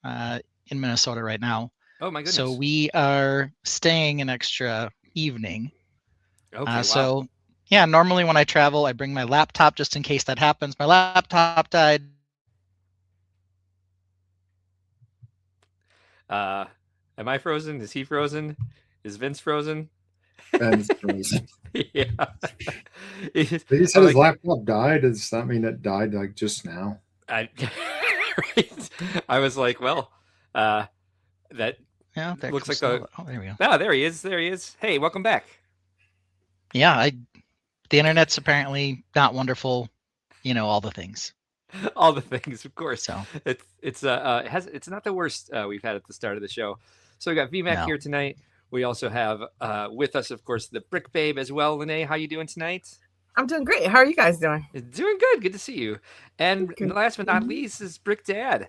in Minnesota right now. Oh my So goodness. we are staying an extra evening. Okay, wow. So yeah, normally when I travel, I bring my laptop just in case that happens. My laptop died. Uh, am I frozen? Is he frozen? Is Vince frozen? Ben's frozen. Yeah. It- He said I'm his like, laptop died. Does that mean it died like just now? I, right? I was like, well, uh, that Yeah, there looks comes like some of the. it. Oh, there we go. Ah, there he is. There he is. Hey, welcome back. Yeah, the internet's apparently not wonderful. All the things. All the things, of course. So It's not the worst we've had at the start of the show. So we got VMAC no. here tonight. We also have with us, of course, the Brick Babe as well. Lene, how you doing tonight? I'm doing great. How are you guys doing? Doing good. Good to see you. And Good. last but not least is Brick Dad.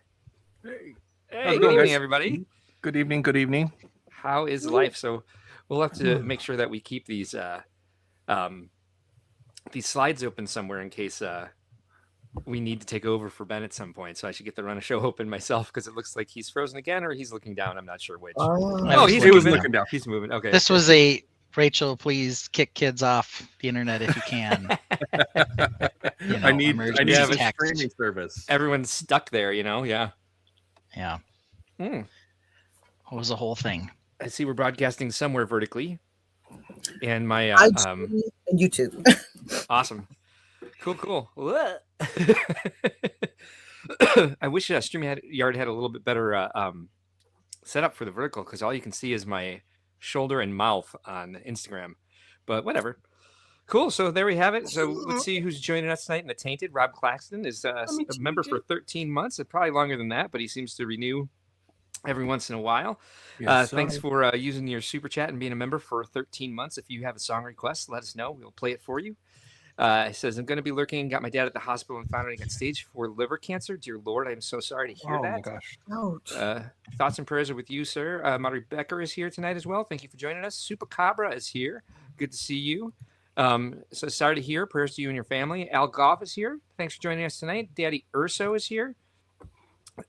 Hey, Hey, how's it good going, evening, guys? everybody. Good evening. Good evening. How is life? So we'll have to make sure that we keep these slides open somewhere in case we need to take over for Ben at some point. So I should get the run of show open myself because it looks like he's frozen again or he's looking down. I'm not sure which. I He's was moving. looking down. He's moving. Okay. This was a Rachel, please kick kids off the internet if you can. I need emergency a text. streaming service. Everyone's stuck there, Yeah. Yeah, Hmm. it was a whole thing. I see we're broadcasting somewhere vertically. And my IG and YouTube. awesome. Cool. I wish StreamYard had a little bit better setup for the vertical because all you can see is my shoulder and mouth on Instagram. But whatever. Cool. So there we have it. So let's see who's joining us tonight in the Tainted. Rob Claxton is a member for 13 months. Probably longer than that, but he seems to renew every once in a while. Thanks for using your super chat and being a member for 13 months. If you have a song request, let us know. We'll play it for you. It says, I'm going to be lurking. Got my dad at the hospital and found out he got stage 4 liver cancer. Dear Lord, I'm so sorry to hear that. Oh my gosh. Ouch. Thoughts and prayers are with you, sir. Maudrey Becker is here tonight as well. Thank you for joining us. Super Cabra is here. Good to see you. So sorry to hear. Prayers to you and your family. Al Goff is here. Thanks for joining us tonight. Daddy Urso is here.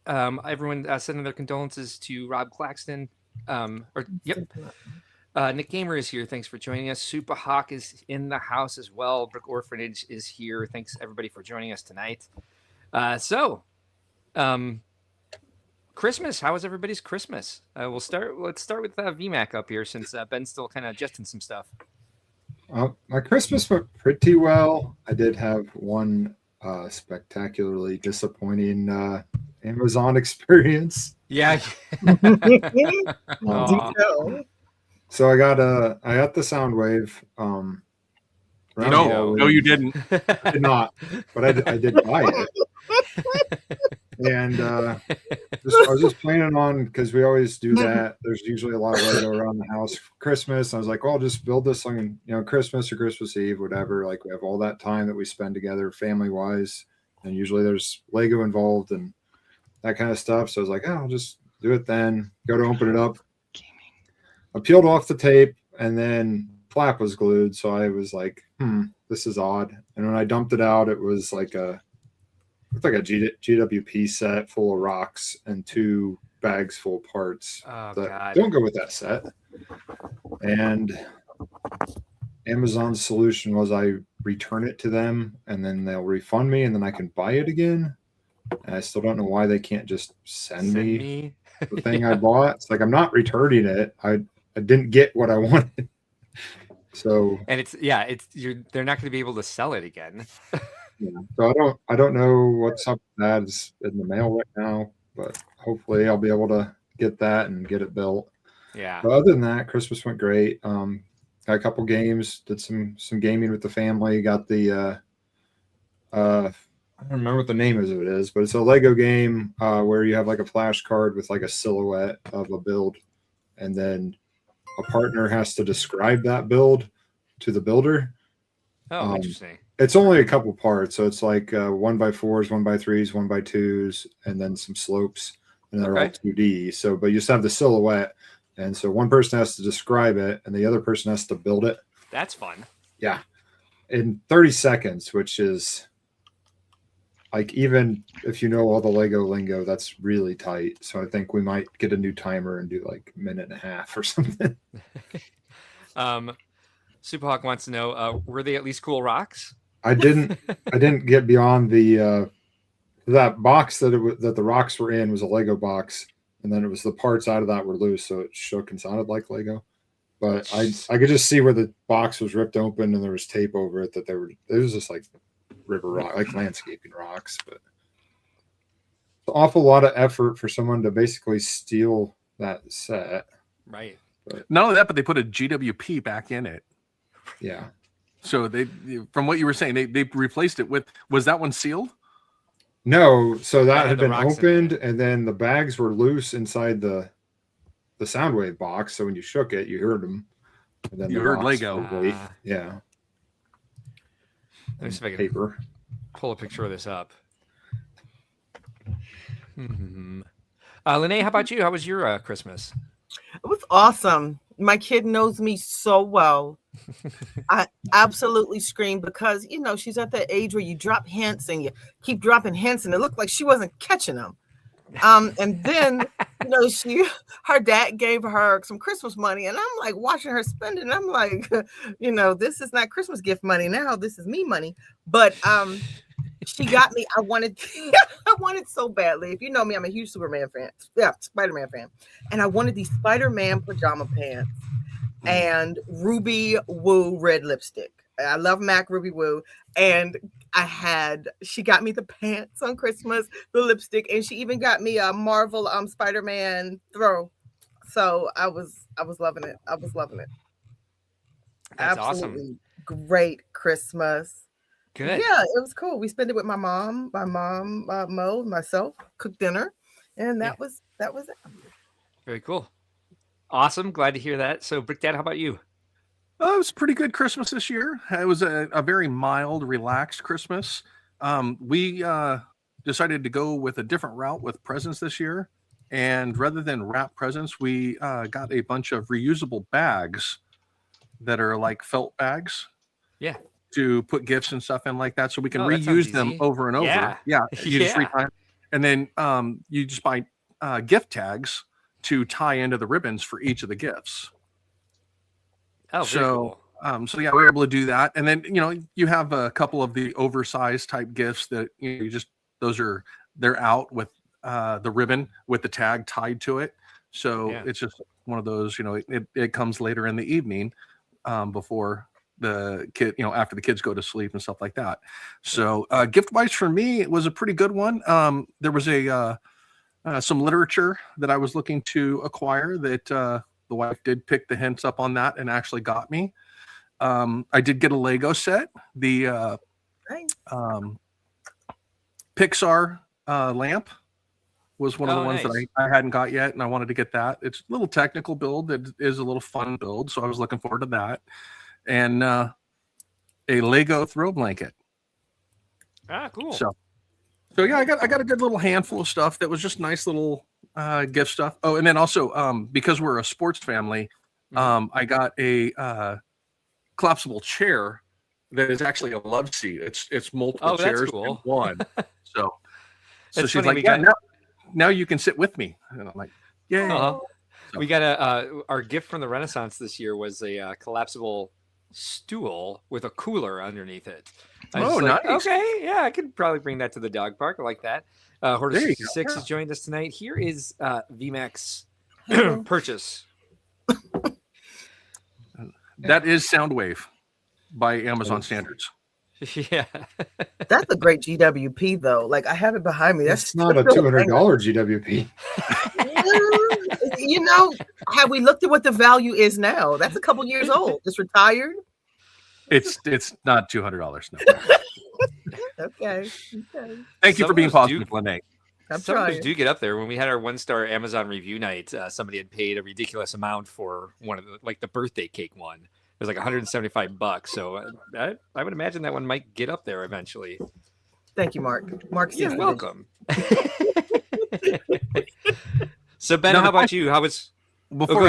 Everyone sending their condolences to Rob Claxton. Nick Gamer is here. Thanks for joining us. Super Hawk is in the house as well. Brick Orphanage is here. Thanks everybody for joining us tonight. Christmas. How was everybody's Christmas? Let's start with VMAC up here since Ben's still kind of adjusting some stuff. My Christmas went pretty well. I did have one spectacularly disappointing Amazon experience. Yeah. So I got the Soundwave. No, you didn't. I did not, but I did buy it. And I was just planning on, because we always do that. There's usually a lot of Lego around the house for Christmas. I was like, well, I'll just build this on, Christmas or Christmas Eve, whatever. Like, we have all that time that we spend together family wise. And usually there's Lego involved and that kind of stuff. So I was like, oh, I'll just do it then. Go to open it up. I peeled off the tape and then flap was glued. So I was like, this is odd. And when I dumped it out, it was like looked like a GWP set full of rocks and 2 bags full of parts that don't go with that set. And Amazon's solution was I return it to them and then they'll refund me and then I can buy it again. And I still don't know why they can't just send me the thing I bought. It's like, I'm not returning it. I didn't get what I wanted. So, and they're not going to be able to sell it again. Yeah. So I don't know what's up with that. It's in the mail right now, but hopefully I'll be able to get that and get it built. Yeah. But other than that, Christmas went great. Got a couple games, did some gaming with the family. Got the I don't remember what the name of it is, but it's a Lego game where you have like a flashcard with like a silhouette of a build, and then a partner has to describe that build to the builder. Oh, interesting. It's only a couple parts, so it's like 1x4s, 1x3s, 1x2s, and then some slopes, and they're all 2D. So, but you just have the silhouette, and so one person has to describe it, and the other person has to build it. That's fun. Yeah, in 30 seconds, which is like even if you know all the Lego lingo, that's really tight. So I think we might get a new timer and do like a minute and a half or something. Superhawk wants to know, were they at least cool rocks? I didn't get beyond the that box that the rocks were in was a Lego box, and then it was the parts out of that were loose, so it shook and sounded like Lego. But I could just see where the box was ripped open and there was tape over it that it was just like river rock, like landscaping rocks. But it's an awful lot of effort for someone to basically steal that set. Right. But, Not only that, but they put a GWP back in it. yeah. So from what you were saying, they replaced it with. Was that one sealed? No, so that had had the been rocks in opened, and then the bags were loose inside the Soundwave box. So when you shook it, you heard them. And then You the heard rocks Lego. were weight. Yeah. Let me see if I can Paper. pull a picture of this up. Lene, how about you? How was your Christmas? It was awesome. My kid knows me so well. I absolutely screamed because, she's at that age where you drop hints and you keep dropping hints, and it looked like she wasn't catching them. And then, her dad gave her some Christmas money, and I'm like watching her spend it. And I'm like, this is not Christmas gift money now. This is me money. But she got me. I wanted so badly. If you know me, I'm a huge Superman fan. Yeah, Spider-Man fan. And I wanted these Spider-Man pajama pants and Ruby Woo red lipstick. I love MAC Ruby Woo. And she got me the pants on Christmas, the lipstick, and she even got me a Marvel Spider-Man throw. So I was loving it. I was loving it. That's Absolutely awesome. Great Christmas. Good. Yeah, it was cool. We spent it with my mom, Mo, myself, cooked dinner, and that was it. Very cool. Awesome. Glad to hear that. So, Brick Dad, how about you? It was a pretty good Christmas this year. It was a very mild, relaxed Christmas. We decided to go with a different route with presents this year. And rather than wrap presents, we got a bunch of reusable bags that are like felt bags. Yeah. To put gifts and stuff in like that. So we can that sounds reuse them easy. over and over. Yeah. You just retime. And then you just buy gift tags to tie into the ribbons for each of the gifts. Oh, very cool. So yeah, we were able to do that. And then, you have a couple of the oversized type gifts that they're out with the ribbon with the tag tied to it. So it's just one of those, it comes later in the evening before the kid, after the kids go to sleep and stuff like that. So gift wise for me, it was a pretty good one. There was some literature that I was looking to acquire that the wife did pick the hints up on that and actually got me. I did get a Lego set, the Pixar lamp was one of the ones that I hadn't got yet, and I wanted to get that. It's a little technical build. It is a little fun build, so I was looking forward to that. And a Lego throw blanket. Ah, cool. So yeah, I got a good little handful of stuff that was just nice little gift stuff. Oh, and then also because we're a sports family, I got a collapsible chair that is actually a love seat. It's multiple chairs in one. So she's like, now you can sit with me, and I'm like, yay. So we got our gift from the Renaissance this year was a collapsible stool with a cooler underneath it. Nice. Okay, yeah, I could probably bring that to the dog park. I like that. Horse 66 has joined us tonight. Here is VMAX purchase. That is Soundwave by Amazon standards. Yeah. That's a great GWP though. Like I have it behind me. That's not a $200 GWP. Have we looked at what the value is now? That's a couple years old. It's retired. It's not $200. No. Okay. Thank you for being positive, Lene. Some of those do get up there. When we had our 1-star Amazon review night, somebody had paid a ridiculous amount for one of the birthday cake one. It was like $175. So I would imagine that one might get up there eventually. Thank you, Mark. Mark, you're welcome. So Ben, how about you? How was? Before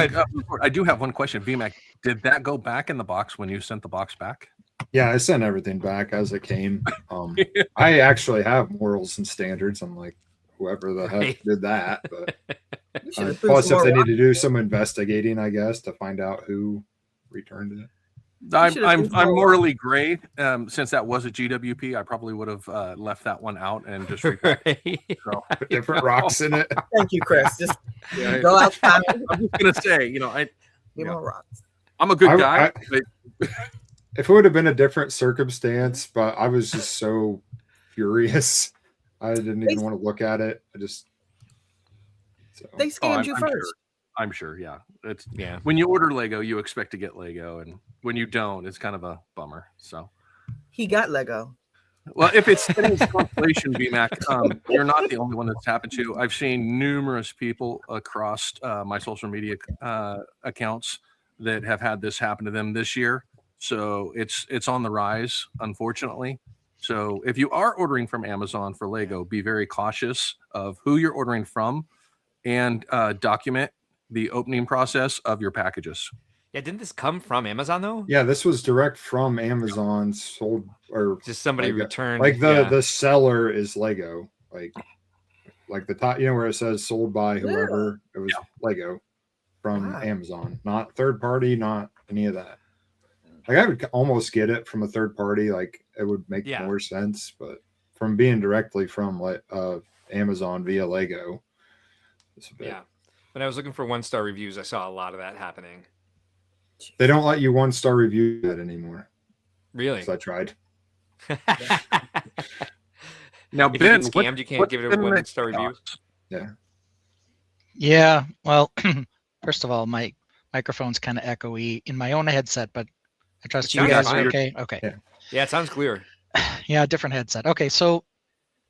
I do have one question. VMAC, did that go back in the box when you sent the box back? Yeah, I sent everything back as it came. I actually have morals and standards. I'm like, whoever the Right. heck did that. But You should have threw plus, some if more they need rocks. to do some investigating, I guess, to find out who returned it. should've I'm threw some more morally gray. Since that was a GWP, I probably would have left that one out and just repackaged. Right. So, Put different rocks in it. Thank you, Chris. Just yeah, go outside. I'm just gonna say, Give Yeah. more rocks. I'm a good guy. but If it would have been a different circumstance, but I was just so furious. I didn't even want to look at it. I just. So. They scammed you I'm first. Sure. I'm sure. Yeah, it's Yeah. when you order Lego, you expect to get Lego, and when you don't, it's kind of a bummer. So. He got Lego. Well, if it's any consolation, BMAC, you're not the only one that's happened to. I've seen numerous people across my social media accounts that have had this happen to them this year. So it's on the rise, unfortunately. So if you are ordering from Amazon for Lego, be very cautious of who you're ordering from, and document the opening process of your packages. Yeah, didn't this come from Amazon though? Yeah, this was direct from Amazon, sold or Just somebody like, returned. like yeah. the seller is Lego, like the top, where it says sold by whoever. It was Lego from Wow. Amazon, not third party, not any of that. Like I would almost get it from a third party, like it would make more sense, but from being directly from Amazon via Lego, it's a bit. Yeah. When I was looking for 1-star reviews, I saw a lot of that happening. They don't let you 1-star review that anymore. Really? So I tried. Now, If Ben, you get scammed, you can't give it a 1-star review. Yeah. Yeah. Well, first of all, my microphone's kind of echoey in my own headset, but I trust It you sounds guys are fine. okay. Okay. Yeah, it sounds clear. Yeah, different headset. Okay, so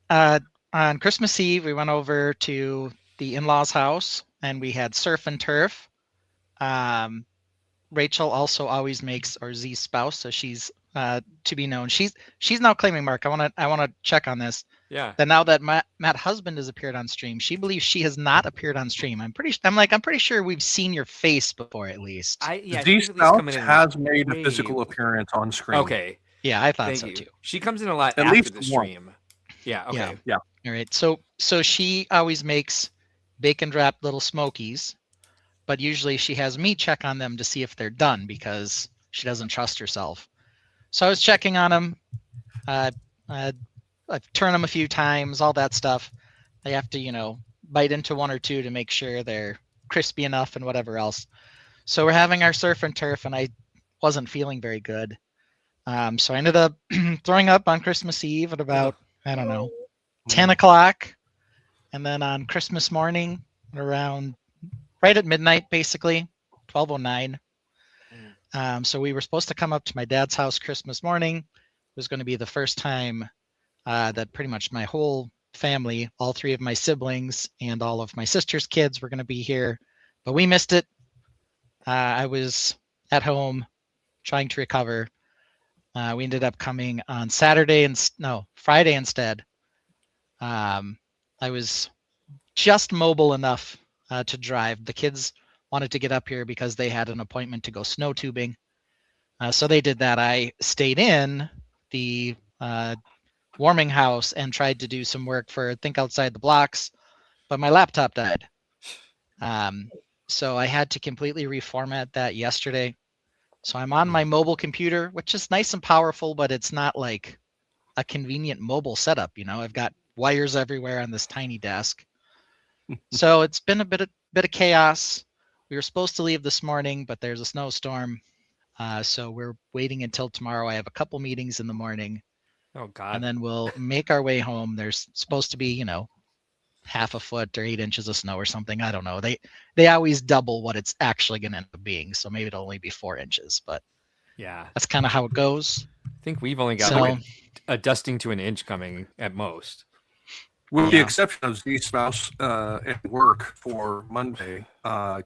on Christmas Eve, we went over to the in-laws' house and we had surf and turf. Rachel also always makes, or Z's spouse, so she's to be known. She's now claiming, Mark, I wanna check on this. Yeah. That now that Matt husband has appeared on stream, she believes she has not appeared on stream. I'm pretty sure we've seen your face before at least. Z's spouse has made a physical appearance on screen. Okay. Yeah, I thought Thank so you. too. She comes in a lot At after least the once. stream. Yeah. Okay. Yeah. All right. So she always makes bacon wrapped little smokies, but usually she has me check on them to see if they're done because she doesn't trust herself. So I was checking on them. I've turned them a few times, all that stuff. I have to, bite into one or two to make sure they're crispy enough and whatever else. So we're having our surf and turf, and I wasn't feeling very good. So I ended up throwing up on Christmas Eve at about, 10 o'clock. And then on Christmas morning, around right at midnight, basically, 12:09. So we were supposed to come up to my dad's house Christmas morning. It was going to be the first time that pretty much my whole family, all three of my siblings and all of my sister's kids were going to be here. But we missed it. I was at home trying to recover. We ended up coming on Friday instead. I was just mobile enough to drive. The kids wanted to get up here because they had an appointment to go snow tubing. So they did that. I stayed in the warming house and tried to do some work for Think Outside the Blocks, but my laptop died. So I had to completely reformat that yesterday. So I'm on my mobile computer, which is nice and powerful, but it's not like a convenient mobile setup. I've got wires everywhere on this tiny desk. So it's been a bit of chaos. We were supposed to leave this morning, but there's a snowstorm. So we're waiting until tomorrow. I have a couple meetings in the morning. Oh God. And then we'll make our way home. There's supposed to be, half a foot or 8 inches of snow or something. I don't know. They always double what it's actually going to end up being. So maybe it'll only be 4 inches, but yeah, that's kind of how it goes. I think we've only got like a dusting to an inch coming at most. With the exception of Z's spouse at work for Monday,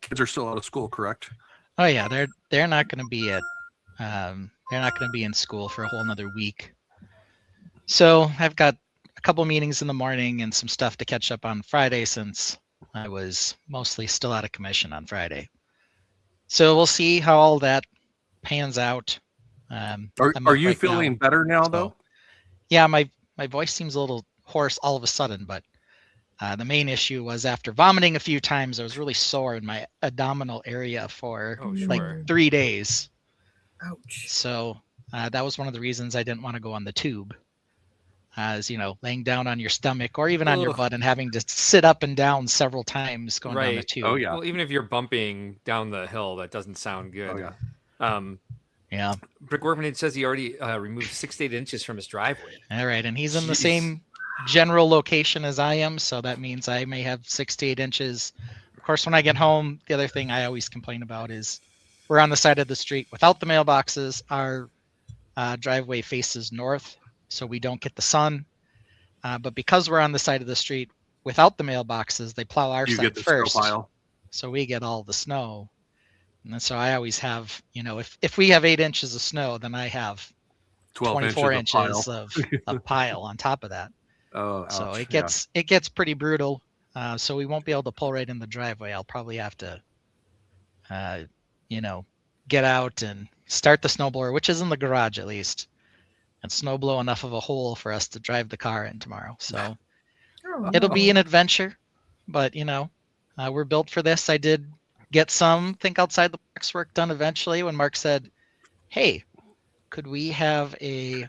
kids are still out of school, correct? Oh yeah, they're not going to be in school for a whole another week. So I've got a couple meetings in the morning and some stuff to catch up on Friday since I was mostly still out of commission on Friday. So we'll see how all that pans out. Are you right feeling now. better now, So, though? yeah, my voice seems a little hoarse all of a sudden, but the main issue was after vomiting a few times, I was really sore in my abdominal area for Oh, like sure. 3 days. Ouch. So that was one of the reasons I didn't want to go on the tube. As laying down on your stomach or even on your Ugh. butt and having to sit up and down several times going down the Right. tube. Oh yeah. Well, even if you're bumping down the hill, that doesn't sound good. Oh yeah. Yeah. Brick Orphanage says he already removed 6 to 8 inches from his driveway. All right, and he's in the Jeez. same general location as I am, so that means I may have 6 to 8 inches. Of course, when I get home, the other thing I always complain about is we're on the side of the street without the mailboxes. Our driveway faces north, so we don't get the sun. But because we're on the side of the street without the mailboxes, they plow our You side get the snow first, pile. so we get all the snow. And so I always have, if we have 8 inches of snow, then I have 12 24 inches of inches pile. of pile on top of that. Oh, So ouch, it gets pretty brutal. So we won't be able to pull right in the driveway. I'll probably have to, get out and start the snowblower, which is in the garage at least, and snow blow enough of a hole for us to drive the car in tomorrow. So Oh, it'll be no. an adventure, but we're built for this. I did get some think outside the box work done eventually when Mark said, "Hey, could we have a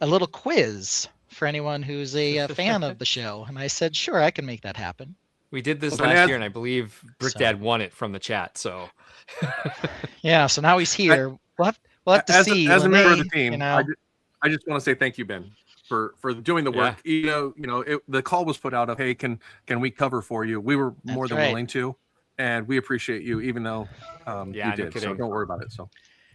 little quiz for anyone who's a fan of the show?" And I said, "Sure, I can make that happen." We did this Well, last as- year, and I believe Brick So- Dad won it from the chat. So Yeah, so now he's here. We'll have to as, see. as a member of the Lene, team, I just want to say thank you, Ben, for doing the work. The call was put out of, hey, can we cover for you? We were more That's than right. willing to, and we appreciate you, even though Yeah, you no did. So kidding. don't worry about it. So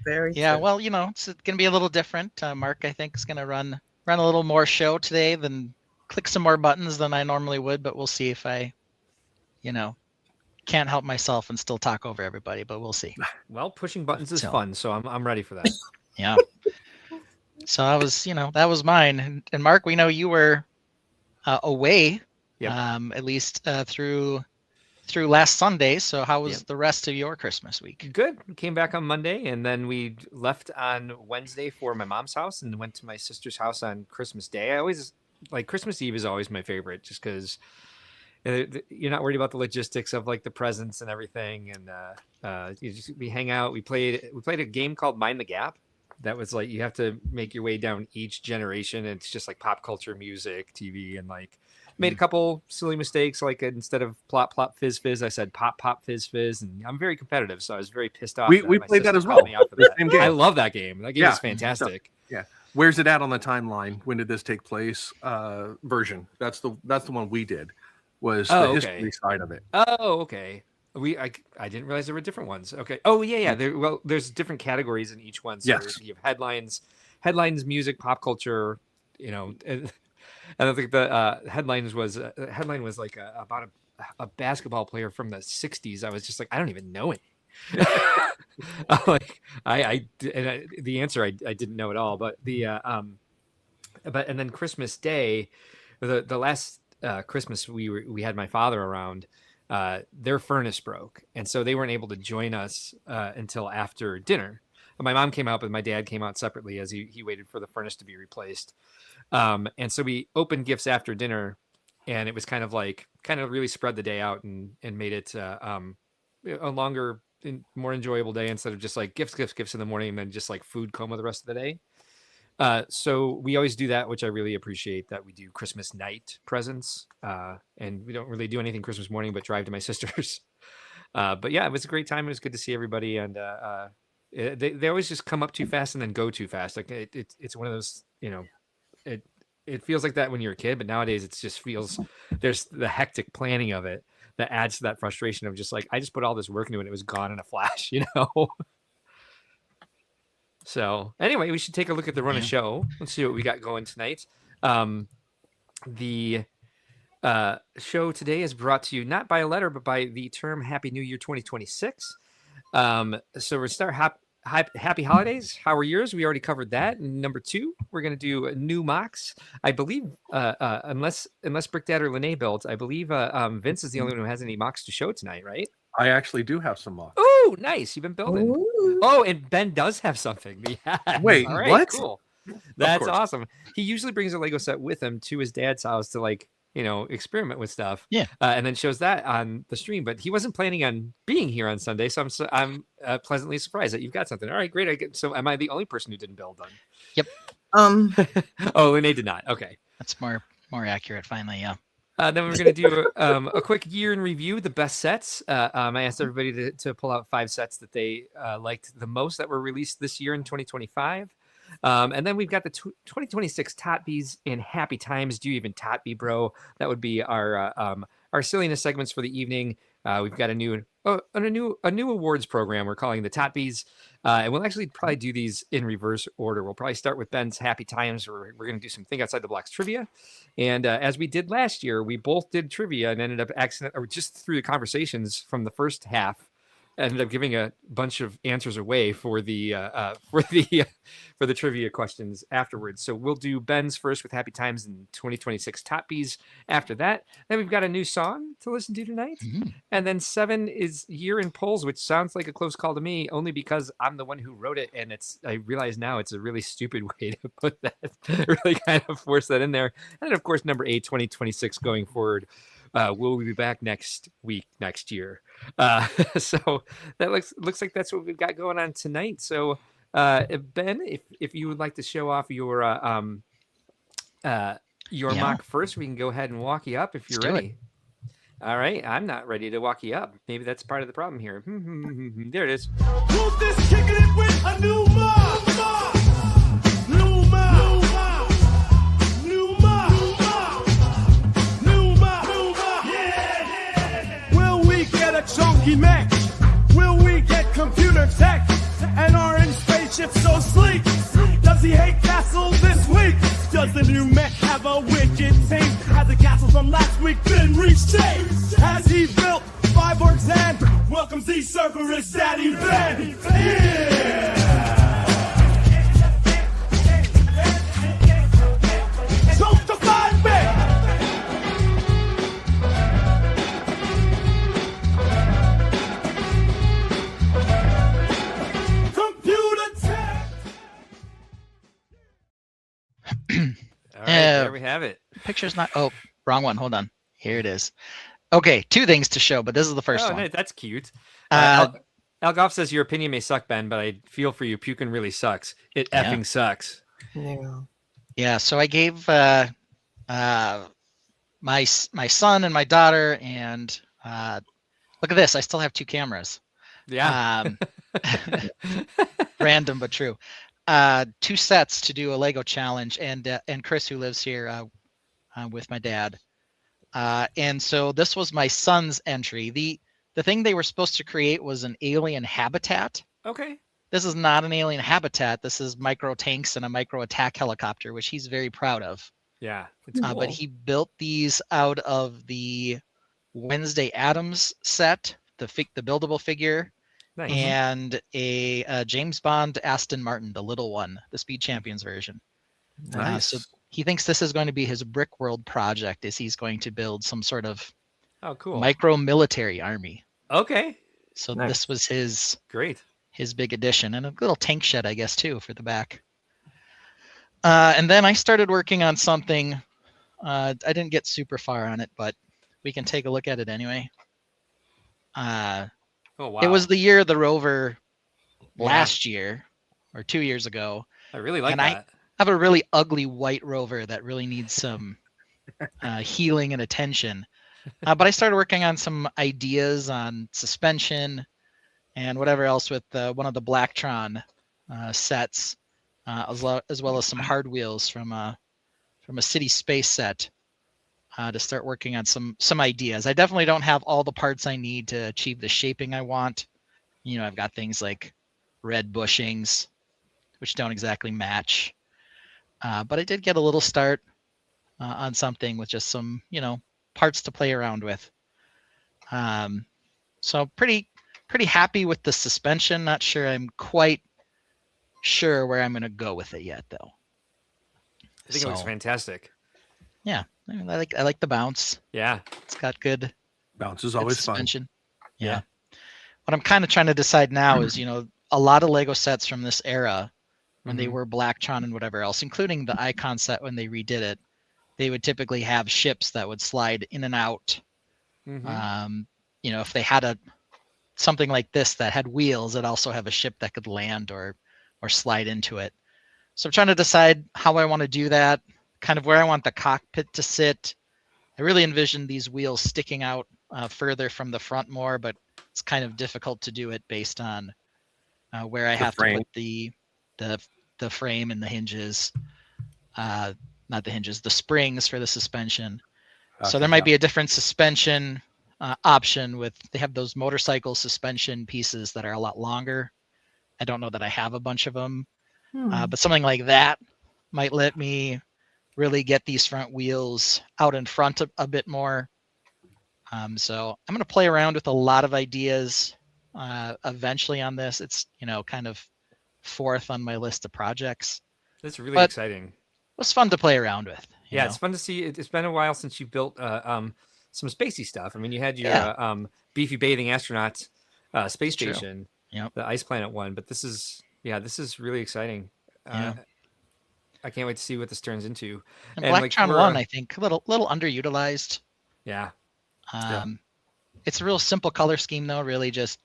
Very Yeah, true. well, it's going to be a little different. Mark, I think, is going to run a little more show today than click some more buttons than I normally would, but we'll see if I, can't help myself and still talk over everybody, but we'll see. well, pushing buttons is So- fun, so I'm ready for that. Yeah. So that was mine. And Mark, we know you were away, Yep. at least through last Sunday. So how was Yep. the rest of your Christmas week? Good. We came back on Monday, and then we left on Wednesday for my mom's house and went to my sister's house on Christmas Day. I always Christmas Eve is always my favorite, just because you're not worried about the logistics of like the presents and everything, and we hang out. We played a game called Mind the Gap. That was like you have to make your way down each generation. And it's just like pop culture, music, TV, and like made a couple silly mistakes. Like instead of plop plop fizz fizz, I said pop pop fizz fizz, and I'm very competitive, so I was very pissed off. we that my played that sister as called well. me out for The that. same game. I love that game. That game Yeah. is fantastic. where's it at on the timeline? When did this take place? Version. That's the one we did. Was the history side of it. Oh, okay. I didn't realize there were different ones. Okay. Oh, yeah. There's different categories in each one. So Yes. you have headlines, music, pop culture. And I don't think the headline was like about a basketball player from the '60s. I was just like, I don't even know it. The answer I didn't know at all. But and then Christmas Day, the last Christmas we had my father around. Their furnace broke, and so they weren't able to join us until after dinner. My mom came out, but my dad came out separately as he waited for the furnace to be replaced. And so we opened gifts after dinner, and it was kind of really spread the day out and made it a longer, more enjoyable day instead of just like gifts in the morning and then just like food coma the rest of the day. So we always do that, which I really appreciate, that we do Christmas night presents. And we don't really do anything Christmas morning, but drive to my sister's. But yeah, it was a great time. It was good to see everybody. And they always just come up too fast and then go too fast. Like it's one of those, it feels like that when you're a kid, but nowadays it just feels there's the hectic planning of it that adds to that frustration of just like, I just put all this work into it and it was gone in a flash, So anyway, we should take a look at the run of show. Let's see what we got going tonight. The show today is brought to you not by a letter, but by the term Happy New Year 2026. So we'll start Happy Holidays. How are yours? We already covered that. And number 2, we're going to do new mocks. I believe, unless Brick Dad or Lene built, I believe Vince is the only one who has any mocks to show tonight, right? I actually do have some mock. Oh, nice. You've been building. Ooh. Oh, and Ben does have something. Yes. Wait, All right, what? cool. That's course. awesome. He usually brings a Lego set with him to his dad's house to like, experiment with stuff. Yeah. And then shows that on the stream. But he wasn't planning on being here on Sunday, so I'm pleasantly surprised that you've got something. All right, great. So am I the only person who didn't build then? Oh, Lene did not. Okay. That's more accurate. Finally, yeah. Then we're going to do a quick year in review, the best sets. I asked everybody to pull out 5 sets that they liked the most that were released this year in 2025. And then we've got the 2026 Tot-Bees and Happy Times. Do you even Tot-Bee, bro? That would be our silliness segments for the evening. We've got a new awards program we're calling the Tot-Bees. And we'll actually probably do these in reverse order. We'll probably start with Ben's Happy Times, where we're going to do some Think Outside the Blocks trivia. And as we did last year, we both did trivia and ended up just through the conversations from the first half, ended up giving a bunch of answers away for the trivia questions afterwards. So we'll do Ben's first with Happy Times and 2026 Tot-Bees after that. Then we've got a new song to listen to tonight. Mhm. And then 7 is Year in Polls, which sounds like a close call to me, only because I'm the one who wrote it. And I realize now it's a really stupid way to put that, really kind of force that in there. And then, of course, number 8, 2026 going forward. Will we be back next year? So that looks like that's what we've got going on tonight. So Ben, if you would like to show off your mock first, we can go ahead and walk you up if you're Let's do ready. All right, I'm not ready to walk you up. Maybe that's part of the problem here. There it is. Who's this kicking it with a new mob? New mob. New mob. New mob. Yeah. Will we get a chunky match? Will we get computer tech? And orange spaceship so sleek? Does he hate castles this week? Does the new mech have a wicked team? Has the castle from last week been reshaped? Has he built 5 or 10? Welcome Z Cerberus Daddy Ben. Yeah! Choke the 5-bit! Computer tech! All right, there we have it. Picture's not. Oh, wrong one. Hold on. Here it is. Okay, 2 things to show, but this is the first one. Nice. That's cute. Uh, Al Goff says your opinion may suck, Ben, but I feel for you. Puking really sucks. It effing sucks. Yeah. Yeah, so I gave my son and my daughter, and look at this. I still have 2 cameras. Yeah. Random but true. 2 sets to do a Lego challenge, and Chris, who lives here with my dad. And so this was my son's entry. The thing they were supposed to create was an alien habitat. Okay. This is not an alien habitat. This is micro tanks and a micro attack helicopter, which he's very proud of. Yeah. It's cool. But he built these out of the Wednesday Addams set, the buildable figure, Nice. and a James Bond Aston Martin, the little one, the Speed Champions version. Nice. So he thinks this is going to be his Brickworld project, is he's going to build some sort of Cool. micro military army. Okay. So Nice. this was Great. his big addition, and a little tank shed, I guess, too, for the back. And then I started working on something. I didn't get super far on it, but we can take a look at it anyway. Oh wow. It was the year of the rover Yeah. last year, or 2 years ago. I really like and that. I have a really ugly white rover that really needs some healing and attention. But I started working on some ideas on suspension and whatever else with one of the Blacktron sets, as well as some hard wheels from a city space set to start working on some ideas. I definitely don't have all the parts I need to achieve the shaping I want. I've got things like red bushings, which don't exactly match. But I did get a little start on something with just some, parts to play around with. So pretty happy with the suspension. Not sure I'm quite sure where I'm going to go with it yet, though. I think it looks fantastic. Yeah, I like the bounce. Yeah. It's got good Bounce is always fun. suspension. Yeah. what I'm kind of trying to decide now is, a lot of Lego sets from this era, when they Mhm. were Blacktron and whatever else, including the Icon set when they redid it, they would typically have ships that would slide in and out. Mhm. If they had something like this that had wheels, it also have a ship that could land or slide into it. So I'm trying to decide how I want to do that, kind of where I want the cockpit to sit. I really envisioned these wheels sticking out further from the front more, but it's kind of difficult to do it based on where I The have to frame. put the frame and the hinges, not the hinges, the springs for the suspension. So Okay, there might yeah. be a different suspension option they have those motorcycle suspension pieces that are a lot longer. I don't know that I have a bunch of them, but something like that might let me really get these front wheels out in front a bit more. So I'm going to play around with a lot of ideas eventually on this. It's, kind of fourth on my list of projects, That's really but it exciting. was fun to play around with. Yeah, it's fun to see. It's been a while since you built some spacey stuff. I mean, you had your Yeah. beefy bathing astronaut space True. station, Yep. the Ice Planet one. But this is really exciting. Yeah. I can't wait to see what this turns into. And like Blacktron for 1, I think, a little underutilized. yeah, It's a real simple color scheme, though, really just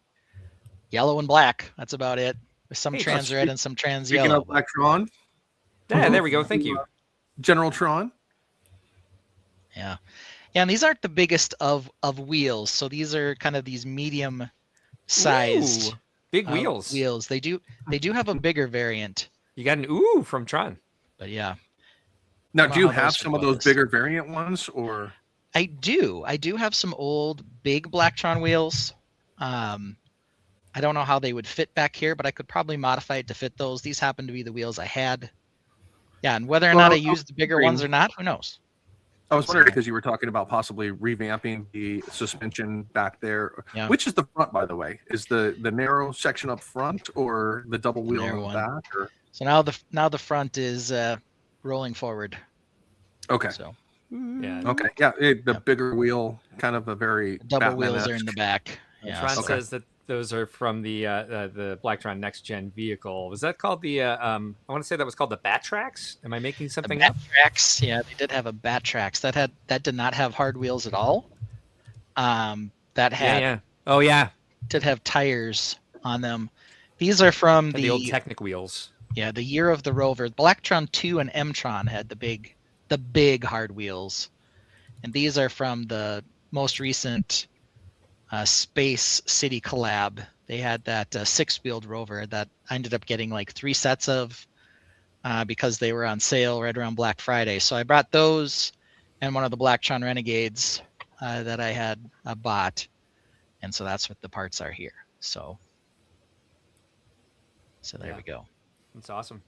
yellow and black. That's about it. With some Hey, trans red and some trans Speaking yellow. of Electron, yeah, there we go. Thank you. General Tron. Yeah. Yeah, and these aren't the biggest of wheels. So these are kind of these medium sized Ooh, big wheels. They do have a bigger variant, You got an ooh from Tron. but yeah. Now, Don't know do you how have those some would of those buzz. bigger variant ones, or I do. I do have some old big Blacktron wheels. I don't know how they would fit back here, but I could probably modify it to fit those. These happen to be the wheels I had. Yeah, and whether or not I use the bigger ones or not, who knows? I was wondering because you were talking about possibly revamping the suspension back there. Yeah. Which is the front, by the way? Is the narrow section up front or the double wheel narrow in the one. back? Or So now the front is rolling forward. okay, So Yeah. okay, yeah, the Yep. bigger wheel, kind of a very double wheels are Batman-esque. in the back. And Yeah. Tron so- says that those are from the Blacktron Next Gen vehicle. Was that called the? I want to say that was called the Batrax. Am I making the something up? Batrax, yeah, they did have a Batrax that did not have hard wheels at all. That had Yeah. Oh yeah. did have tires on them. These are from Had the old Technic wheels. the year of the rover. Blacktron 2 and Mtron had the big hard wheels, and these are from the most recent Space City collab. They had that 6-wheeled rover that I ended up getting like 3 sets of because they were on sale right around Black Friday. So I brought those and one of the Blacktron Renegades that I had bought, and so that's what the parts are here. So there Yeah. we go. That's awesome.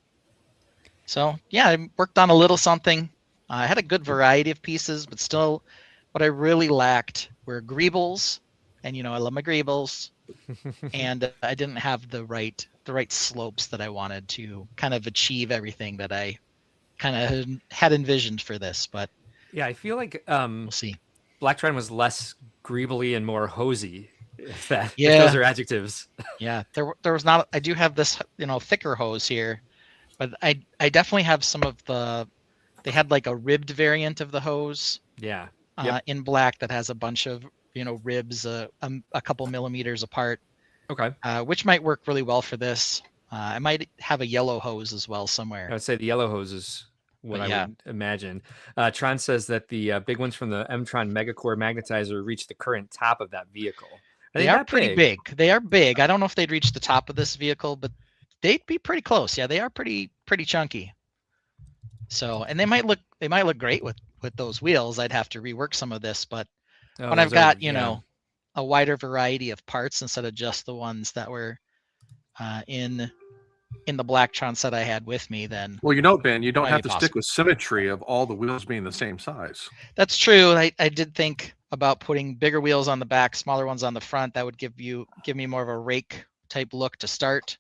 So yeah, I worked on a little something. I had a good variety of pieces, but still, what I really lacked were greebles, and I love my greebles, and I didn't have the right slopes that I wanted to kind of achieve everything that I kind of had envisioned for this. But Yeah, I feel like we'll see. Blacktron was less greebly and more hosy. If Yeah. those are adjectives. Yeah, there was not. I do have this thicker hose here, but I definitely have some of the. They had like a ribbed variant of the hose. Yeah. In black that has a bunch of ribs a couple millimeters apart, Okay. which might work really well for this. I might have a yellow hose as well somewhere. I would say the yellow hose is what But I yeah. would imagine. Tron says that the big ones from the Mtron Megacore magnetizer reach the current top of that vehicle. They are pretty big. They are big. I don't know if they'd reach the top of this vehicle, but they'd be pretty close. Yeah, they are pretty chunky. So, and they might look great with those wheels. I'd have to rework some of this, but when I've got a wider variety of parts instead of just the ones that were in the Blacktron set I had with me, then Well, Ben, you don't might have be to stick with symmetry of all the wheels being the same size. that's true. I did think about putting bigger wheels on the back, smaller ones on the front. That would give me more of a rake type look to start,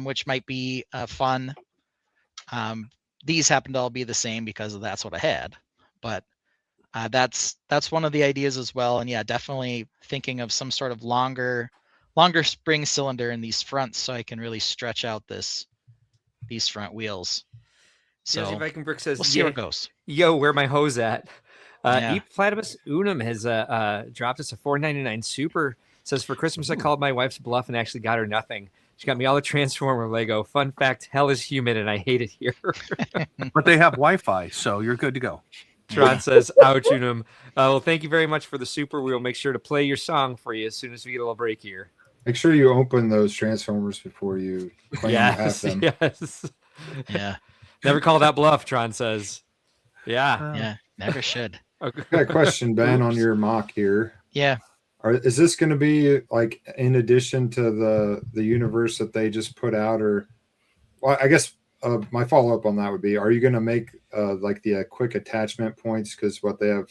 which might be fun. These happen to all be the same because that's what I had, but that's one of the ideas as well. And yeah, definitely thinking of some sort of longer longer spring cylinder in these fronts, so I can really stretch out these front wheels. Jesse So Viking Brick says, we'll see where it goes. Yo, where my hose at? Yeah. E Platypus Unum has dropped us a $4.99 super. Says, for Christmas, I called my wife's bluff and actually got her nothing. She got me all the Transformer Lego. Fun fact, hell is humid and I hate it here. But they have Wi-Fi, so you're good to go. Tron says, ouch, Unum. Well, thank you very much for the super. We will make sure to play your song for you as soon as we get a little break here. Make sure you open those Transformers before you claim you have them. Yes. Yeah. Never call that bluff, Tron says. Yeah. Yeah. Never should. Okay. I got a question, Ben, on your mock here. Yeah. Is this going to be like in addition to the universe that they just put out, or? Well, I guess my follow up on that would be: are you going to make like the quick attachment points? Because what they have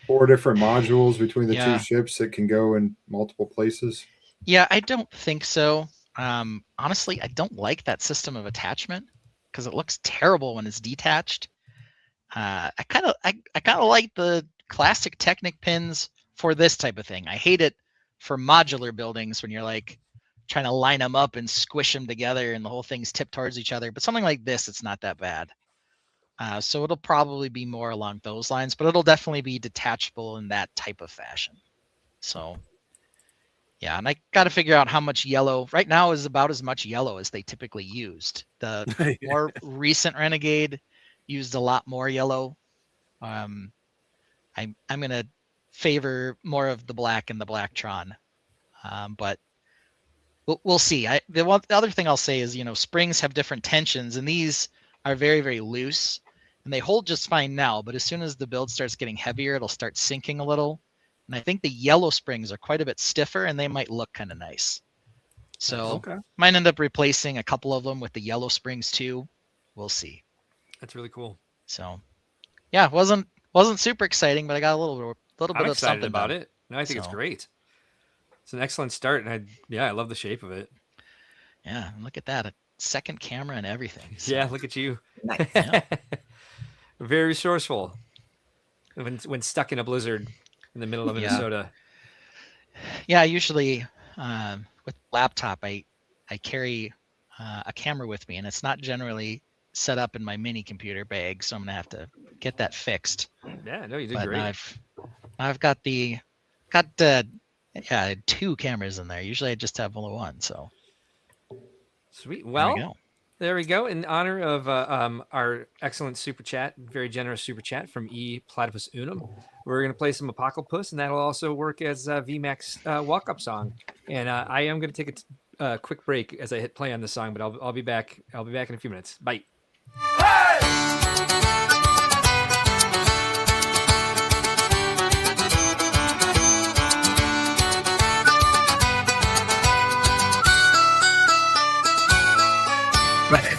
4 different modules between the 2 ships that can go in multiple places. Yeah, I don't think so. Honestly, I don't like that system of attachment because it looks terrible when it's detached. I kind of like the classic Technic pins for this type of thing. I hate it for modular buildings when you're like trying to line them up and squish them together and the whole thing's tipped towards each other. But something like this, it's not that bad. So it'll probably be more along those lines, but it'll definitely be detachable in that type of fashion. So yeah, and I got to figure out how much yellow. Right now is about as much yellow as they typically used. The more recent Renegade used a lot more yellow. I'm gonna favor more of the black and the Blacktron, but we'll see. The other thing I'll say is, springs have different tensions, and these are very, very loose, and they hold just fine now. But as soon as the build starts getting heavier, it'll start sinking a little. And I think the yellow springs are quite a bit stiffer, and they might look kind of nice. So might end up replacing a couple of them with the yellow springs too. We'll see. That's really cool. So yeah, wasn't super exciting, but I got a little bit of something about it. No, I think it's great. It's an excellent start, and I love the shape of it. Yeah, look at that. A second camera and everything. So. Yeah, look at you. Nice. Yeah. Very resourceful. When stuck in a blizzard in the middle of Minnesota. Yeah, usually with laptop, I carry a camera with me, and it's not generally set up in my mini computer bag, so I'm gonna have to get that fixed. Yeah, no, you did But great. I've got 2 cameras in there. Usually I just have only one. So Sweet. Well, there we go. In honor of our excellent super chat, very generous super chat from E Platypus Unum, we're going to play some Apocalypse, and that'll also work as VMAX walk-up song. And I am going to take a quick break as I hit play on this song, but I'll be back. I'll be back in a few minutes. Bye.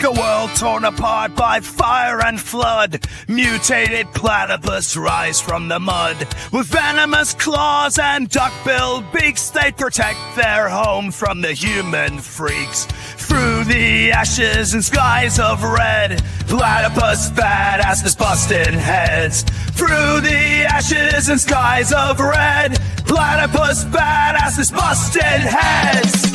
A world torn apart by fire and flood. Mutated platypus rise from the mud. With venomous claws and duck-billed beaks, they protect their home from the human freaks. Through the ashes and skies of red, platypus badasses busted heads. Through the ashes and skies of red, platypus badasses busted heads.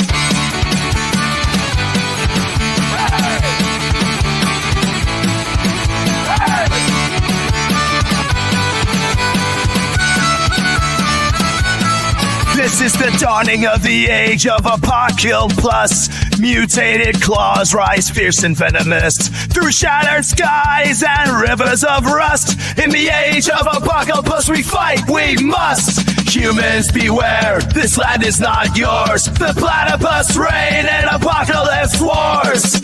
This is the dawning of the age of Apocalypse. Mutated claws rise fierce and venomous through shattered skies and rivers of rust. In the age of Apocalypse, we fight, we must. Humans beware, this land is not yours. The platypus reign in apocalypse wars.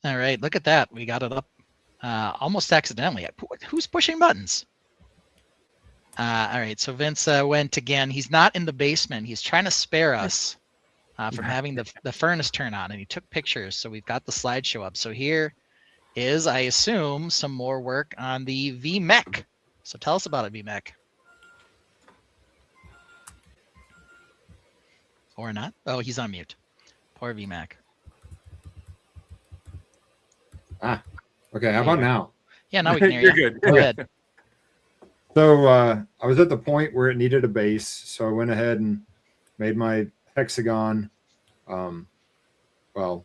all right, look at that. We got it up almost accidentally. Who's pushing buttons? All right, so Vince went again. He's not in the basement. He's trying to spare us from having the furnace turn on, and he took pictures. So we've got the slideshow up. So here is, I assume, some more work on the VMech. So tell us about it, VMech. Or not? Oh, he's on mute. Poor VMech. Okay, how about now? Yeah, now we can hear You're you. good. Go ahead. So I was at the point where it needed a base, so I went ahead and made my hexagon. Well,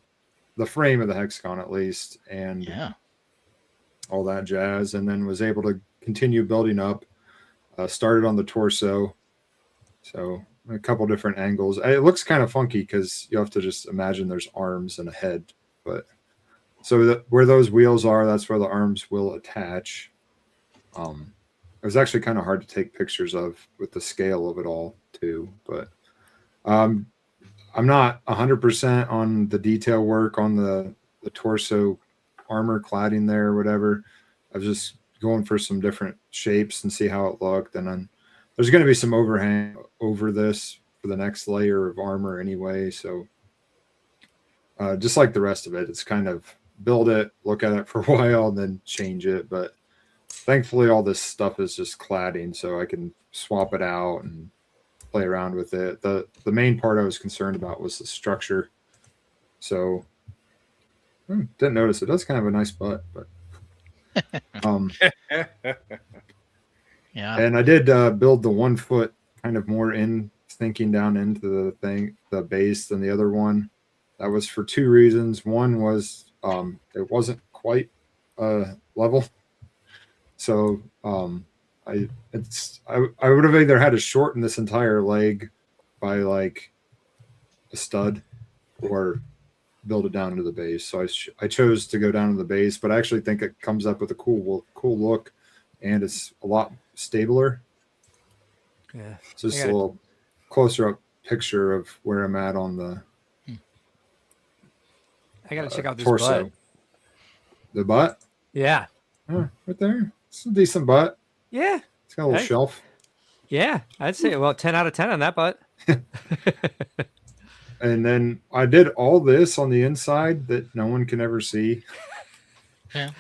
the frame of the hexagon at least, and Yeah. all that jazz, and then was able to continue building up. Started on the torso, so a couple different angles. It looks kind of funky because you have to just imagine there's arms and a head, but so where those wheels are, that's where the arms will attach. It was actually kind of hard to take pictures of with the scale of it all too, but I'm not 100% on the detail work on the torso armor cladding there or whatever. I was just going for some different shapes and see how it looked, and then there's going to be some overhang over this for the next layer of armor anyway, so just like the rest of it, it's kind of build it, look at it for a while, and then change it. But thankfully all this stuff is just cladding, so I can swap it out and play around with it. The main part I was concerned about was the structure, so didn't notice it does kind of a nice butt, but Yeah. and I did build the 1 foot kind of more in thinking down into the base than the other one. That was for two reasons. One was it wasn't quite level, so I would have either had to shorten this entire leg by like a stud or build it down into the base. So I chose to go down to the base, but I actually think it comes up with a cool look, and it's a lot stabler. Yeah. So just a little closer up picture of where I'm at on the I gotta check out this torso. butt. The butt? Yeah. Oh, right there. It's a decent butt. Yeah. It's got a little Hey. shelf. Yeah. I'd say 10 out of 10 on that butt. And then I did all this on the inside that no one can ever see. Yeah.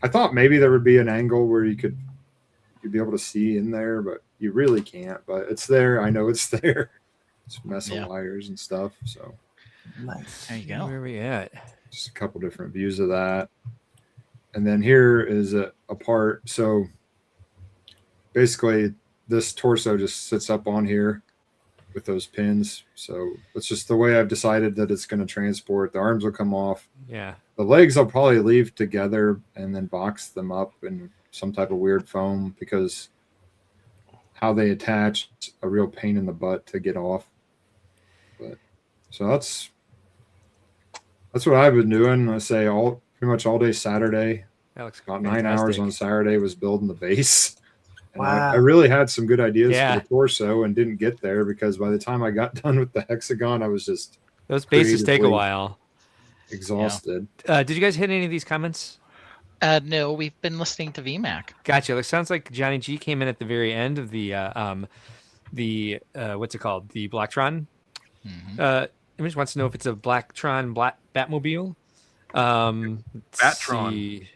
I thought maybe there would be an angle where you'd be able to see in there, but you really can't. But it's there. I know it's there. It's a mess of wires and stuff. So Nice. There you go. Where are we at? just a couple different views of that. And then here is a part. So basically this torso just sits up on here with those pins. So it's just the way I've decided that it's going to transport. The arms will come off. Yeah. The legs I'll probably leave together and then box them up in some type of weird foam, because how they attach, it's a real pain in the butt to get off. But so that's what I've been doing. I say pretty much all day Saturday. That looks About 9 hours on Saturday was building the base. And Wow. I really had some good ideas Yeah. for the torso and didn't get there because by the time I got done with the hexagon, I was just Those bases take a creatively while. exhausted. Did you guys hit any of these comments? No, we've been listening to VMAC. Gotcha. It sounds like Johnny G came in at the very end of the what's it called? The Blacktron. Image wants to know if it's a Blacktron Batmobile. Battron.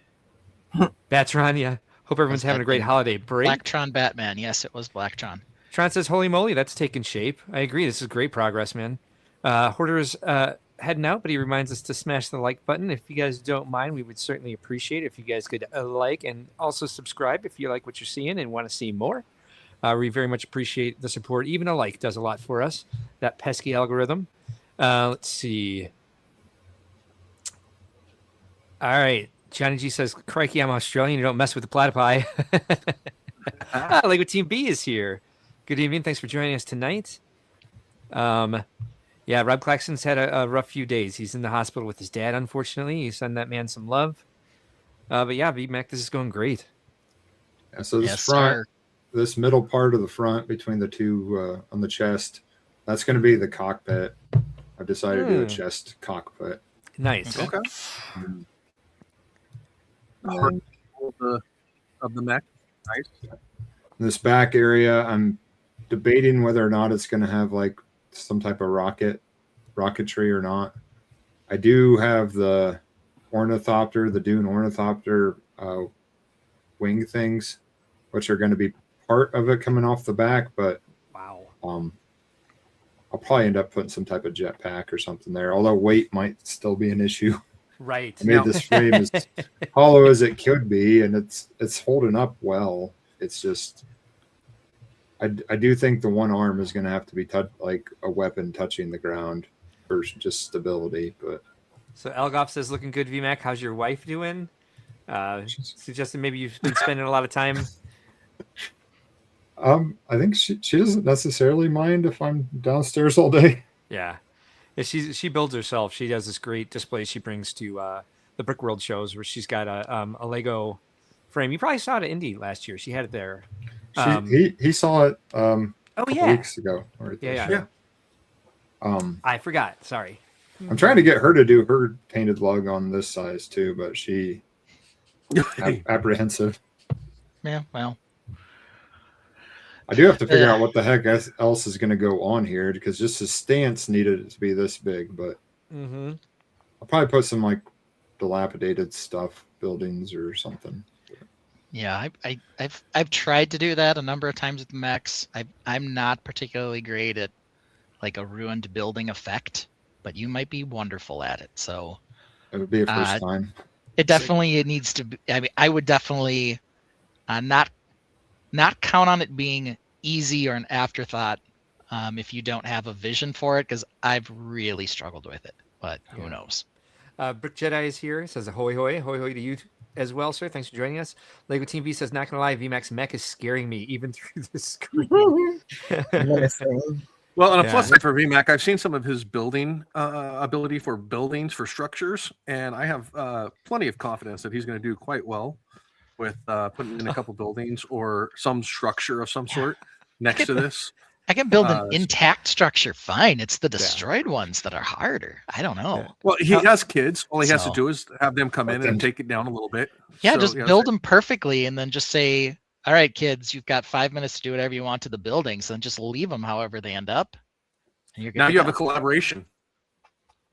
Battron, yeah. Hope everyone's having a great holiday break. Blacktron Batman. Yes, it was Blacktron. Tron says, holy moly, that's taking shape. I agree. This is great progress, man. Hoarder's heading out, but he reminds us to smash the like button. If you guys don't mind, we would certainly appreciate it if you guys could like and also subscribe if you like what you're seeing and want to see more. We very much appreciate the support. Even a like does a lot for us. That pesky algorithm. Let's see. All right. Johnny G says, crikey, I'm Australian. You don't mess with the platypi. Lego Team B is here. Good evening. Thanks for joining us tonight. Yeah, Rob Claxton's had a rough few days. He's in the hospital with his dad, unfortunately. You send that man some love. But yeah, VMAC, this is going great. Yeah, so this Yes, front, sir. this middle part of the front between the two on the chest, that's going to be the cockpit. I've decided to do a chest cockpit. Nice. Okay. Okay. Um, Of the mech. Nice. this back area, I'm debating whether or not it's going to have like some type of rocketry or not. I do have the Dune ornithopter wing things, which are going to be part of it coming off the back, but Wow. I'll probably end up putting some type of jetpack or something there, although weight might still be an issue. Right. I made this frame as hollow as it could be, and it's holding up well. it's just I do think the one arm is going to have to be like a weapon touching the ground for just stability. But So Elgoff says, looking good, VMAC. How's your wife doing? Suggesting maybe you've been spending a lot of time. I think she doesn't necessarily mind if I'm downstairs all day. Yeah. She builds herself. She has this great display she brings to the Brickworld shows where she's got a Lego frame. You probably saw it at Indy last year. She had it there. He saw it Oh a couple yeah. weeks ago. Or Yeah. I forgot. Sorry. I'm trying to get her to do her painted lug on this size too, but she apprehensive. Yeah, well, I do have to figure out what the heck else is going to go on here because just his stance needed it to be this big. But I'll probably put some like dilapidated stuff, buildings or something. yeah, I've tried to do that a number of times with the mechs. I'm not particularly great at like a ruined building effect, but you might be wonderful at it. So It would be a first time. it needs to be. I mean, I would definitely not count on it being easy or an afterthought if you don't have a vision for it, because I've really struggled with it. But who knows? Brick Jedi is here. Says ahoy hoy to you as well, sir. Thanks for joining us. Lego Team V says, not gonna lie, VMAX mech is scaring me even through the screen. Well, on a plus side for VMAC, I've seen some of his building ability for buildings, for structures, and I have plenty of confidence that he's going to do quite well with putting in a couple buildings or some structure of some sort next to this. I can build an intact structure fine. It's the destroyed ones that are harder. I don't know. Well, he has kids. All he has to do is have them come in and take it down a little bit. Yeah, So, just you know, build them perfectly and then just say, all right, kids, you've got 5 minutes to do whatever you want to the buildings, and just leave them however they end up. And you're good now to you have go. a collaboration.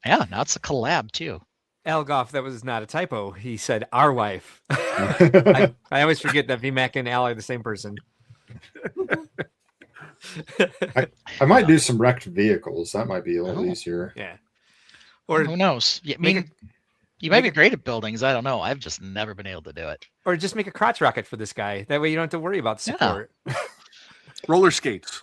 Yeah, now it's a collab too. Elgoff, that was not a typo. He said our wife. I always forget that VMAC and Al are the same person. I might do some wrecked vehicles. That might be a little easier. Yeah. Or Who knows? I mean, you might be great at buildings. I don't know. I've just never been able to do it. Or just make a crotch rocket for this guy. That way you don't have to worry about support. Roller skates.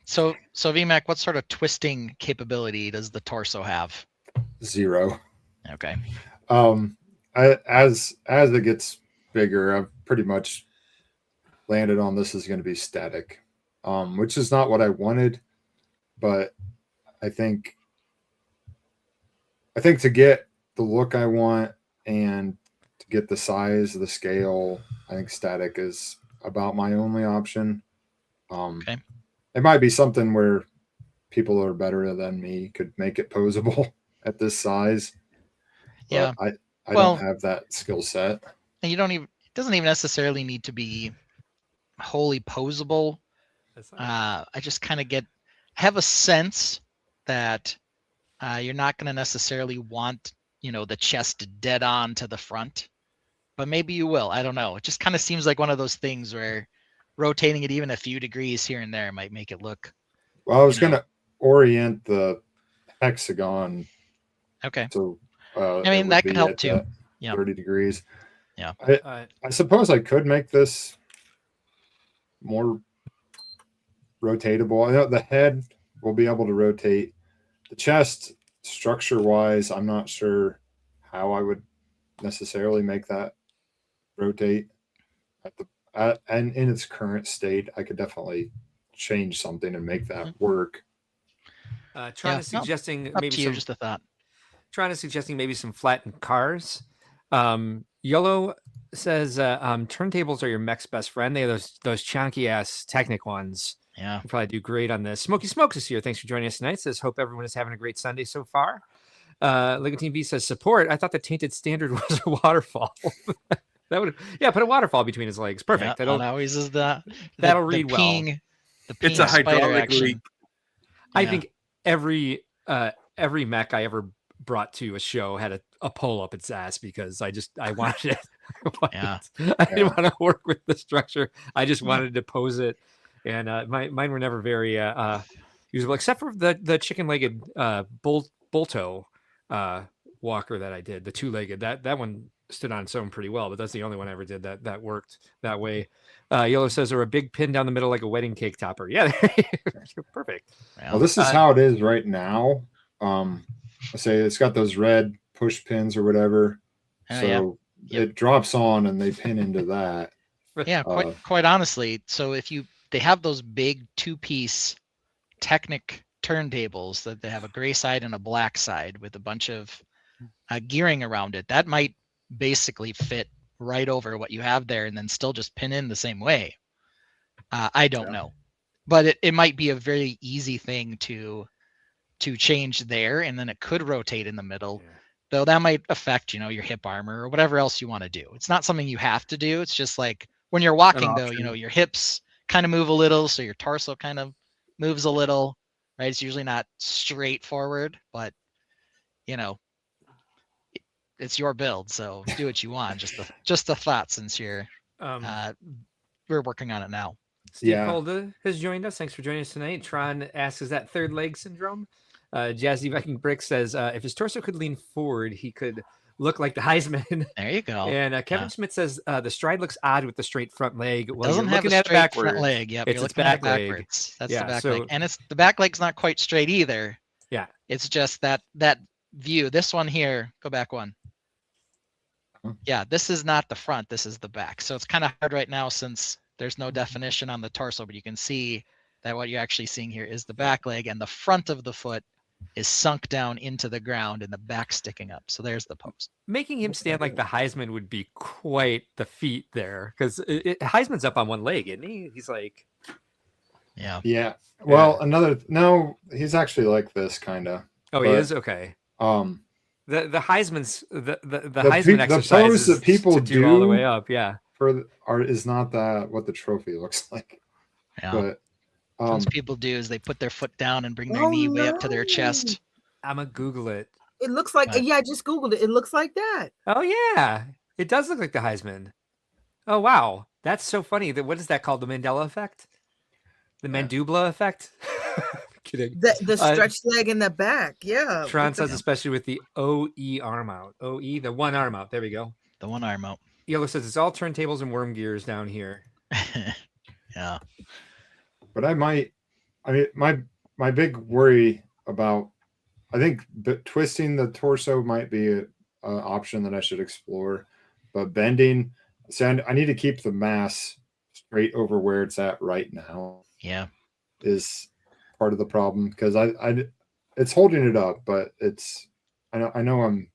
So VMAC, what sort of twisting capability does the torso have? 0. Okay. As it gets bigger, I've pretty much landed on this is going to be static, which is not what I wanted, but I think to get the look I want and to get the size, the scale, I think static is about my only option. Okay. It might be something where people who are better than me could make it posable at this size. Yeah. I don't have that skill set. And it doesn't even necessarily need to be wholly posable. I just kind of have a sense that you're not going to necessarily want, the chest dead on to the front, but maybe you will. I don't know. It just kind of seems like one of those things where rotating it even a few degrees here and there might make it look. Well, I was going to orient the hexagon. Okay. So I mean, that could help too. Yeah. 30 degrees. Yeah. I suppose I could make this more rotatable. I know the head will be able to rotate. The chest, structure wise, I'm not sure how I would necessarily make that rotate. And in its current state, I could definitely change something and make that work. Suggesting Up maybe to you, just a thought. Suggesting maybe some flattened cars. Yellow says turntables are your mech's best friend. They are those chunky ass Technic ones. Yeah. You'll probably do great on this. Smoky Smokes is here. Thanks for joining us tonight. Says hope everyone is having a great Sunday so far. Lego Team V says support. I thought the Tainted Standard was a waterfall. That would put a waterfall between his legs. Perfect. Yeah, that always is that'll read well. It's a hydraulic leak. I think every mech I ever brought to a show had a pole up its ass because I wanted it. I didn't want to work with the structure. I just wanted to pose it, and mine were never very usable, except for the chicken-legged Bolto walker that I did, the 2-legged. That one stood on its own pretty well, but that's the only one I ever did that worked that way. Yellow says, or a big pin down the middle like a wedding cake topper. Yeah, perfect. Well, this is how it is right now. I say it's got those red push pins or whatever. Oh, So yeah. Yep. it drops on and they pin into that. Yeah, quite honestly. So if they have those big 2-piece Technic turntables that they have a gray side and a black side with a bunch of gearing around it, that might basically fit right over what you have there and then still just pin in the same way. I don't know, but it might be a very easy thing to change there, and then it could rotate in the middle. Yeah. Though that might affect, your hip armor or whatever else you want to do. It's not something you have to do. It's just like when you're walking, though, your hips kind of move a little, so your torso kind of moves a little, right? It's usually not straightforward, but it's your build, so do what you want. Just a thought, since we're working on it now. Steve Holda has joined us. Thanks for joining us tonight. Tron asks, is that third leg syndrome? Jazzy Viking Brick says, if his torso could lean forward, he could look like the Heisman. There you go. And Kevin Smith says, the stride looks odd with the straight front leg. Well, doesn't have a straight front leg. Yep, you're looking at it backwards. That's the back leg. And the back leg's not quite straight either. Yeah. It's just that view. This one here, go back one. Yeah, this is not the front, this is the back. So it's kind of hard right now since there's no definition on the torso, but you can see that what you're actually seeing here is the back leg, and the front of the foot is sunk down into the ground and the back sticking up. So there's the pose. Making him stand like the Heisman would be quite the feat there, because Heisman's up on one leg, isn't he? He's like... Yeah. Well, no, he's actually like this, kind of. Oh, he is? Okay. The Heisman's the Heisman exercise the pose that people do all the way up, is not that what the trophy looks like. Yeah. But most people do is they put their foot down and bring their knee way up to their chest. I'm gonna Google it. It looks like I just Googled it. It looks like that. Oh yeah, it does look like the Heisman. Oh wow, that's so funny. What is that called? The Mandela effect? The Mandubla effect? Kidding. The stretched leg in the back. Yeah. Tron says, especially with the OE arm out. OE, the one arm out. There we go. The one arm out. Yellow says it's all turntables and worm gears down here. Yeah. But my big worry about, I think twisting the torso might be an option that I should explore, but bending, I need to keep the mass straight over where it's at right now. Yeah. Is part of the problem, because it's holding it up, but I know I'm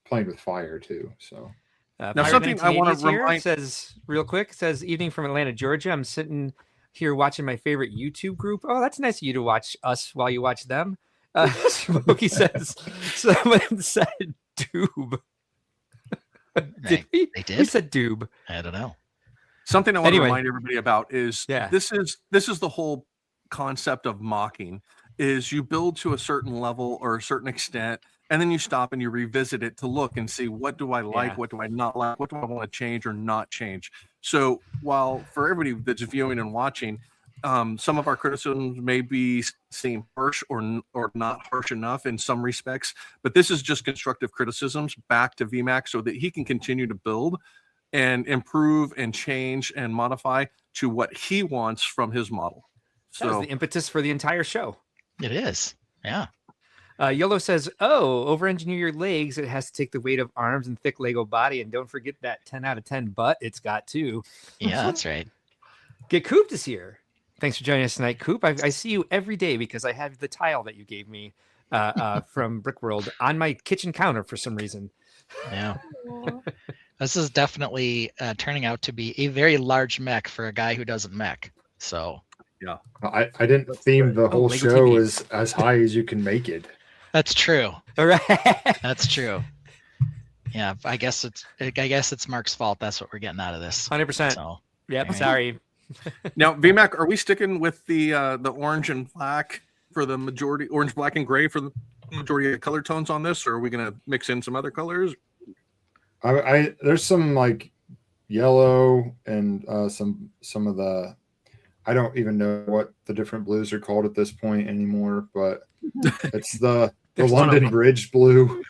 playing with fire too. So now something I want to remind says real quick, says evening from Atlanta, Georgia. I'm sitting here watching my favorite YouTube group. Oh, that's nice of you to watch us while you watch them. Smokey says someone said doob. Did he? They did? He said doob. I don't know. Something I want to remind everybody about is this is the whole concept of mocking. Is you build to a certain level or a certain extent, and then you stop and you revisit it to look and see, what do I like, what do I not like, what do I want to change or not change. So while for everybody that's viewing and watching, some of our criticisms may seem harsh or not harsh enough in some respects, but this is just constructive criticisms back to VMAX so that he can continue to build and improve and change and modify to what he wants from his model. So that was the impetus for the entire show. It is. Yeah. Yellow says, over-engineer your legs. It has to take the weight of arms and thick Lego body. And don't forget that 10 out of 10 butt it's got too. Yeah, that's right. Get Coop this year. Thanks for joining us tonight, Coop. I see you every day because I have the tile that you gave me from Brickworld on my kitchen counter for some reason. Yeah. This is definitely turning out to be a very large mech for a guy who doesn't mech. So... Yeah, I didn't theme the whole show as high as you can make it. That's true. All right. That's true. Yeah, I guess it's Mark's fault. That's what we're getting out of this. 100%. So, yep. Right. Sorry. Now, VMAC, are we sticking with the orange and black for the majority, orange, black, and gray for the majority of color tones on this, or are we going to mix in some other colors? There's some like yellow and some of the. I don't even know what the different blues are called at this point anymore, but it's the London Bridge blue.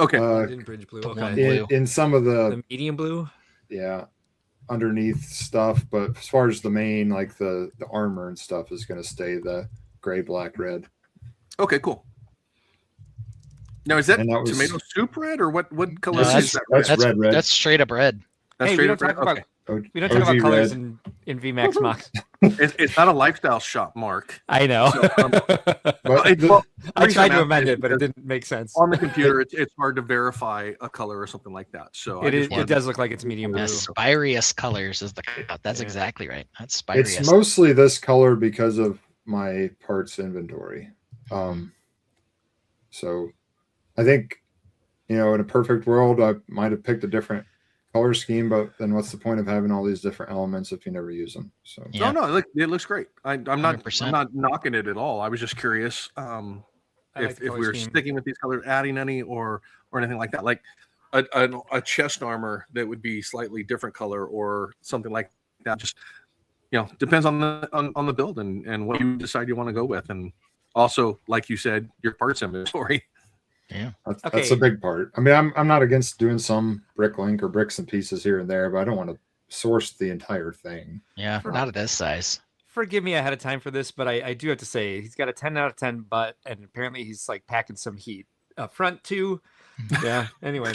Okay. London Bridge blue. the Okay. one- blue. In some of The medium blue. yeah, underneath stuff, but as far as the main, like the armor and stuff, is going to stay the gray, black, red. Okay, cool. Now is that, And that was- tomato soup red or what color No, is that red? that's red. That's straight up red. That's Hey, we straight don't up red? talk about Okay. we don't talk about OG colors red. in VMAX Mox. It's not a lifestyle shop, Mark. I know. But Well, I reason tried to I'm amend asking it, but it is didn't make sense. on the computer. It's hard to verify a color or something like that. So I It just is. wanted It does look like it's medium blue. Yeah, Spirius colors is the cut. That's Yeah. exactly right. That's it's Spirius. mostly this color because of my parts inventory. So I think, in a perfect world, I might have picked a different color scheme, but then what's the point of having all these different elements if you never use them? So Yeah. No, it looks great. I'm not 100%. I'm not knocking it at all. I was just curious I like if the we color were scheme. sticking with these colors, adding any or anything like that. Like a chest armor that would be slightly different color or something like that. Just depends on the build and what you decide you want to go with. And also, like you said, your parts inventory. Yeah. that's Okay. a big part. I mean, I'm not against doing some brick link or bricks and pieces here and there, but I don't want to source the entire thing. Yeah. Not at this size. Forgive me ahead of time for this, but I do have to say he's got a 10 out of 10 butt, and apparently he's like packing some heat up front too. Yeah. Anyway,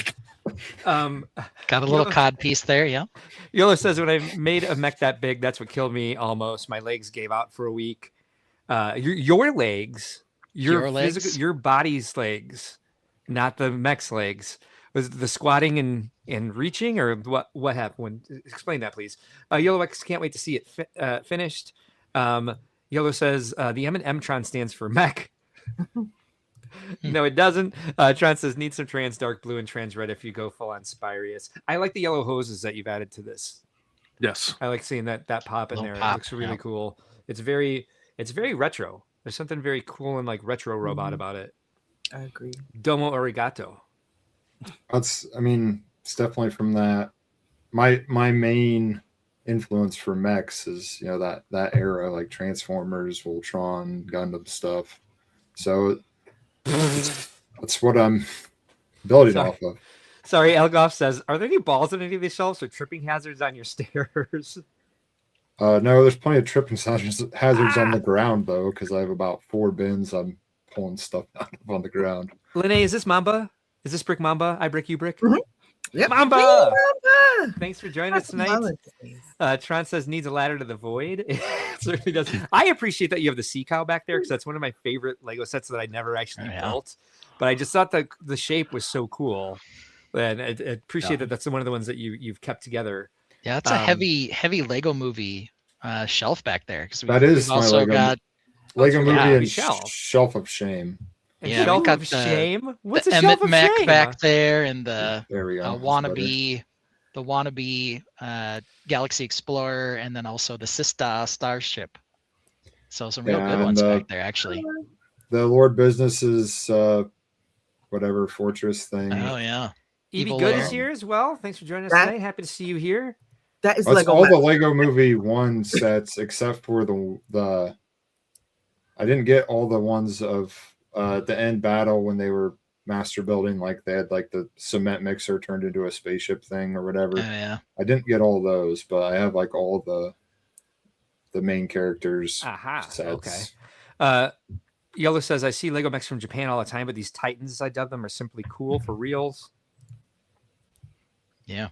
Got a little cod piece there. Yeah. Yola says when I made a mech that big, that's what killed me almost. My legs gave out for a week. Your legs, your Your physical, legs? your body's legs, not the mech's legs. Was it the squatting and reaching, or what happened? Explain that, please. Yolo X can't wait to see it finished. Yolo says the M&M-Tron stands for mech. No, it doesn't. Tron says need some trans dark blue and trans red if you go full on Spirius. I like the yellow hoses that you've added to this. Yes. I like seeing that pop in Little there. It pop, looks really yeah. cool. It's very retro. There's something very cool and like retro robot about it. I agree. Domo arigato. It's definitely from that. My main influence for mechs is that era, like Transformers, Voltron, Gundam stuff. So that's what I'm building Sorry. off of. Sorry, Elgoff says, are there any balls on any of these shelves or tripping hazards on your stairs? No, there's plenty of tripping hazards on the ground though, because I have about 4 bins. I'm pulling stuff out of on the ground. Lene, is this Mamba? Is this Brick Mamba? I brick, you brick? Mhm. Yep. Mamba! Mamba! Thanks for joining us tonight. Holidays. Tron says needs a ladder to the void. It certainly does. I appreciate that you have the sea cow back there because that's one of my favorite Lego sets that I never actually Oh, yeah. built. But I just thought that the shape was so cool. And I appreciate that that's one of the ones that you've kept together. Yeah. It's a Um, heavy Lego movie shelf back there. Because That is my also Lego got Lego Yeah, Movie we and shall. Shelf of Shame. And Yeah, we shelf got of the- shame. What's the a shelf Emmett of Mac shame? back there and the There we go. That's wannabe Galaxy Explorer, and then also the Sista Starship. So some real Yeah, good and, ones back there, actually. the Lord Business's whatever fortress thing. Oh yeah, Evie Evil Good Lair. is here as well. Thanks for joining us That- tonight. Happy to see you here. That is That's Lego. all Mech. the Lego Movie 1 sets except for the. I didn't get all the ones of the end battle when they were master building, like they had like the cement mixer turned into a spaceship thing or whatever. Oh yeah. I didn't get all those, but I have like all the main characters Aha. sets. Okay. Yellow says, I see Lego mechs from Japan all the time, but these Titans, as I dub them, are simply cool for reals. Yeah.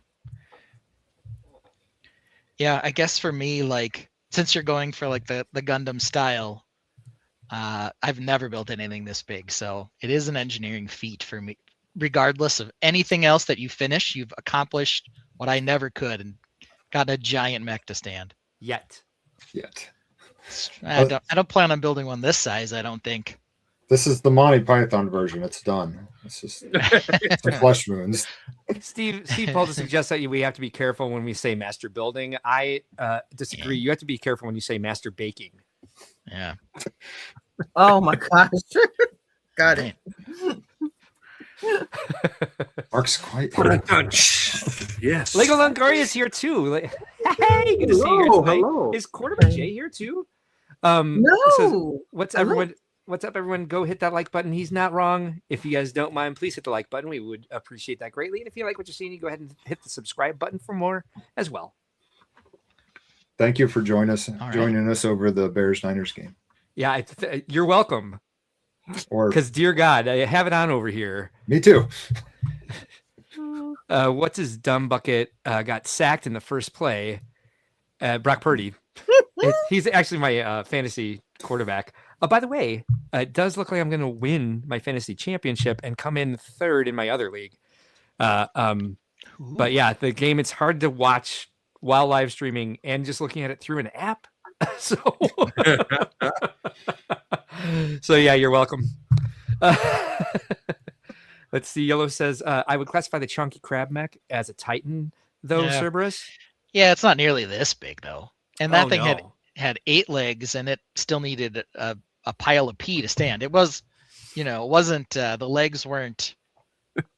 Yeah, I guess for me, like, since you're going for like the Gundam style, I've never built anything this big, so it is an engineering feat for me. Regardless of anything else that you finish, you've accomplished what I never could and got a giant mech to stand. Yet. Yet. I don't plan on building one this size, I don't think. This is the Monty Python version. It's done. It's just it's the flesh wounds. Steve Paul suggests that we have to be careful when we say master building. I disagree. You have to be careful when you say master baking. Yeah. Oh my gosh. Got it. Mark's quite. Yes. Lego Longoria is here too. Hey, good to see you here Hello, tonight. hello. Is Quarterback Jay here too? It says, No. what's Hello. What's up, everyone? Go hit that like button. He's not wrong. If you guys don't mind, please hit the like button. We would appreciate that greatly. And if you like what you're seeing, you go ahead and hit the subscribe button for more as well. Thank you for joining right. us over the Bears-Niners game. Yeah, you're welcome. Or Because, dear God, I have it on over here. me too. What's his dumb bucket got sacked in the first play. Brock Purdy. He's actually my fantasy quarterback. By the way, it does look like I'm going to win my fantasy championship and come in third in my other league. But yeah, the game, it's hard to watch while live streaming and just looking at it through an app. So, so yeah, you're welcome. Let's see. Yellow says, I would classify the chunky crab mech as a Titan, though, Yeah. Cerberus. Yeah, it's not nearly this big though. And that Oh, thing no. had 8 legs, and it still needed a pile of pee to stand. It was, it wasn't the legs weren't.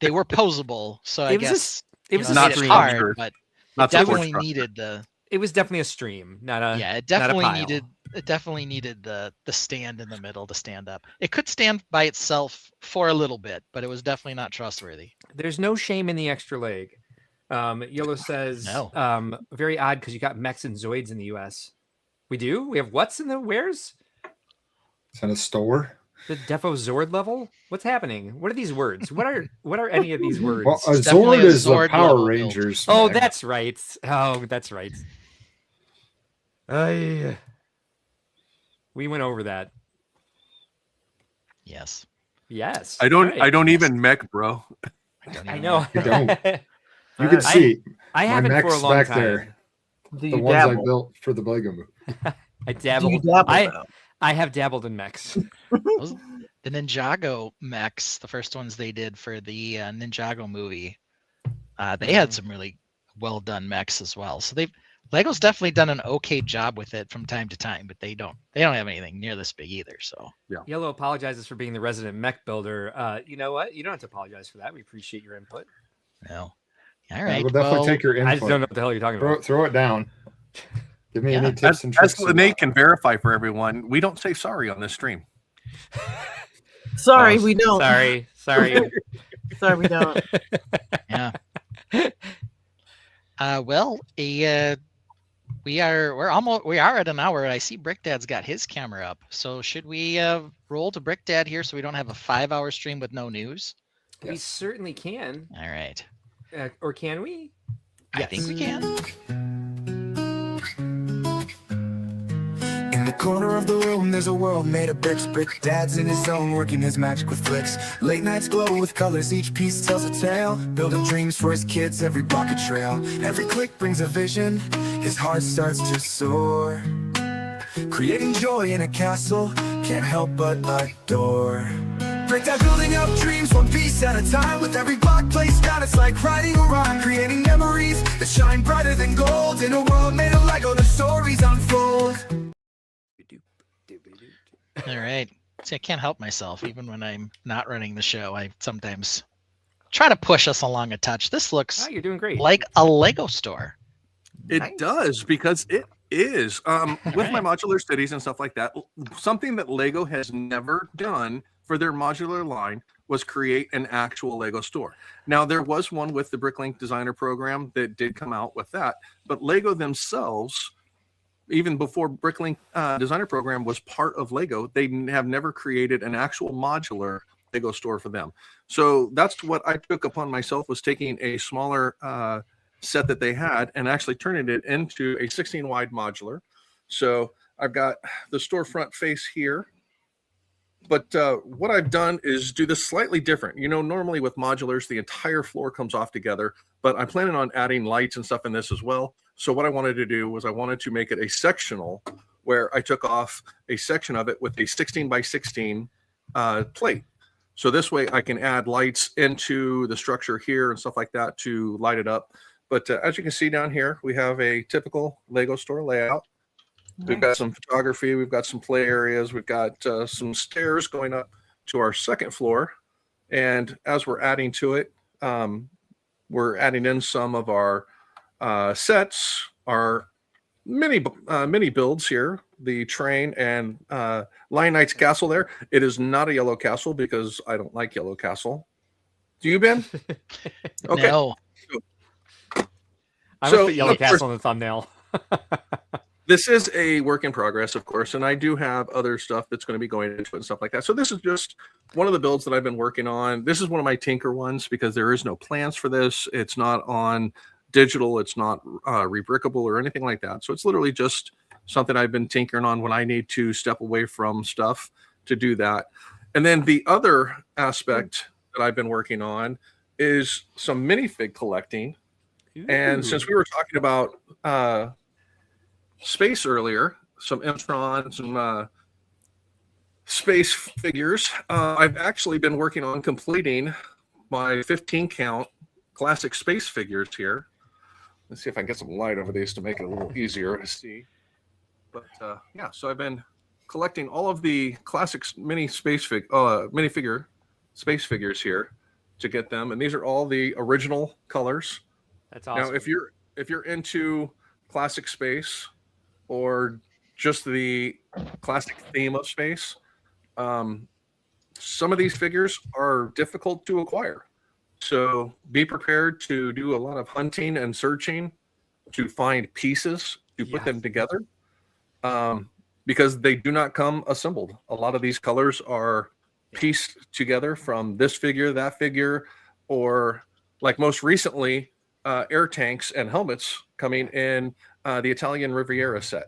They were posable, so I It was guess it was you a know, not made it stream. hard, structured. but Not it support definitely structure. needed the. It was definitely a stream, not a Yeah, it not a definitely pile. needed. It definitely needed the stand in the middle to stand up. It could stand by itself for a little bit, but it was definitely not trustworthy. There's no shame in the extra leg. Yellow says, No. very odd because you got mechs and zoids in the U.S. We do? We have what's in the where's? It's in a store. The Defo Zord level? What's happening? What are these words? What are any of these words? Well, a It's definitely Zord a is the Zord Power level build. Rangers. Oh, mech. that's right. Oh, that's right. We went over that. Yes. Yes. I don't. Right. I don't even mech, bro. I know. You don't. You can see I my haven't for a mechs long back time. there. Do The you ones I dabble? built for the Lego movie. I Do you dabbled. dabble I now? I have dabbled in mechs. Those, the Ninjago mechs, the first ones they did for the Ninjago movie, they had some really well done mechs as well. So Lego's definitely done an okay job with it from time to time, but they don't have anything near this big either. So Yellow apologizes for being the resident mech builder. You know what? You don't have to apologize for that. We appreciate your input. no. All Yeah, right. we'll definitely well, take your input. I just don't know what the hell you're talking about. Throw it down. Give me Yeah. any tips and As tricks. Nate can verify for everyone, we don't say sorry on this stream. Sorry, Oh, we don't. Sorry. Sorry, we don't. yeah. Well, we are at an hour. I see Brick Dad's got his camera up. So should we roll to Brick Dad here so we don't have a 5-hour stream with no news? We certainly can. All right. Or can we? I think we can. In the corner of the room, there's a world made of bricks. Brick Dad's in his zone, working his magic with flicks. Late nights glow with colors, each piece tells a tale. Building dreams for his kids, every block a trail. Every click brings a vision, his heart starts to soar. Creating joy in a castle, can't help but adore. Brick Dad building up dreams, one piece at a time. With every block placed down, it's like writing a rhyme. Creating memories that shine brighter than gold. In a world made of Lego, the stories unfold. All right. See, I can't help myself. Even when I'm not running the show, I sometimes try to push us along a touch. This looks Oh, you're doing great. like a Lego store. It Nice. does, because it is. With my Right. modular cities and stuff like that, something that Lego has never done for their modular line was create an actual Lego store. Now, there was one with the Bricklink Designer Program that did come out with that, but Lego themselves, even before Bricklink Designer Program was part of Lego, they have never created an actual modular Lego store for them. So that's what I took upon myself, was taking a smaller set that they had and actually turning it into a 16 wide modular. So I've got the storefront face here. But what I've done is do this slightly different. Normally with modulars, the entire floor comes off together, but I'm planning on adding lights and stuff in this as well. So what I wanted to do was I wanted to make it a sectional, where I took off a section of it with a 16 by 16 plate. So this way I can add lights into the structure here and stuff like that to light it up. But as you can see down here, we have a typical Lego store layout. We've got some photography. We've got some play areas. We've got some stairs going up to our second floor. And as we're adding to it, we're adding in some of our sets, our mini builds here the train and Lion Knight's castle there. It is not a yellow castle because I don't like yellow castle. Do you, Ben? Okay. No. I So, must put Yellow of course- Castle in the thumbnail. This is a work in progress, of course, and I do have other stuff that's going to be going into it and stuff like that. So this is just one of the builds that I've been working on. This is one of my tinker ones because there is no plans for this. It's not on digital. It's not rebrickable or anything like that. So it's literally just something I've been tinkering on when I need to step away from stuff to do that. And then the other aspect that I've been working on is some minifig collecting. And since we were talking about space earlier, some Mtron, some space figures, I've actually been working on completing my 15 count classic space figures here. Let's see if I can get some light over these to make it a little easier to see. But yeah, so I've been collecting all of the classic minifigure space figures here to get them, and these are all the original colors. That's awesome. Now, if you're into classic space or just the classic theme of space, some of these figures are difficult to acquire. So be prepared to do a lot of hunting and searching to find pieces to put them together, because they do not come assembled. A lot of these colors are pieced together from this figure, that figure, or like most recently, air tanks and helmets coming in the Italian Riviera set.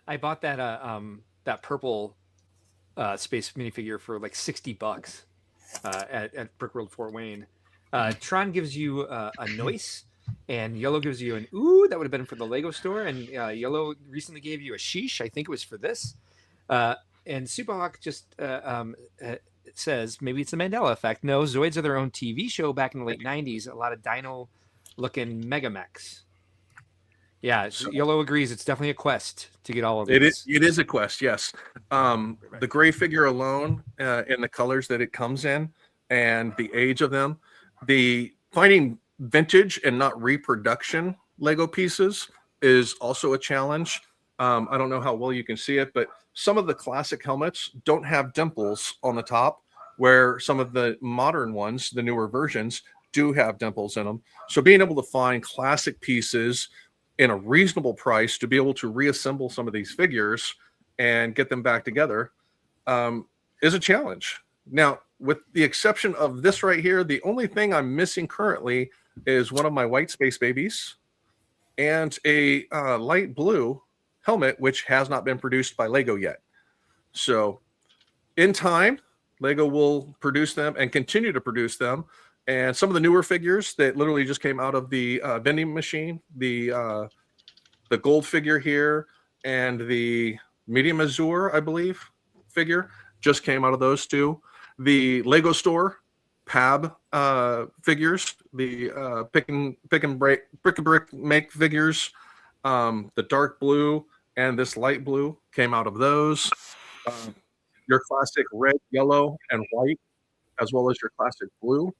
I bought that that purple space minifigure for like $60 at Brickworld Fort Wayne. Tron gives you a noise, and yellow gives you an ooh. That would have been for the Lego store, and yellow recently gave you a sheesh. I think it was for this. And Superhawk just says maybe it's the Mandela effect. No, Zoids are their own TV show back in the late '90s. A lot of dino-looking megamechs. Yeah, Yellow agrees. It's definitely a quest to get all of these. It is a quest, yes. The gray figure alone, and the colors that it comes in, and the age of them, the finding vintage and not reproduction Lego pieces is also a challenge. I don't know how well you can see it, but some of the classic helmets don't have dimples on the top, where some of the modern ones, the newer versions, do have dimples in them. So being able to find classic pieces in a reasonable price to be able to reassemble some of these figures and get them back together is a challenge. Now, with the exception of this right here, the only thing I'm missing currently is one of my white space babies and a light blue helmet, which has not been produced by Lego yet. So in time, Lego will produce them and continue to produce them. And some of the newer figures that literally just came out of the vending machine, the gold figure here and the medium azure, I believe, figure just came out of those two. The Lego store PAB figures, the pick and brick make figures, the dark blue and this light blue came out of those. Your classic red, yellow, and white, as well as your classic blue.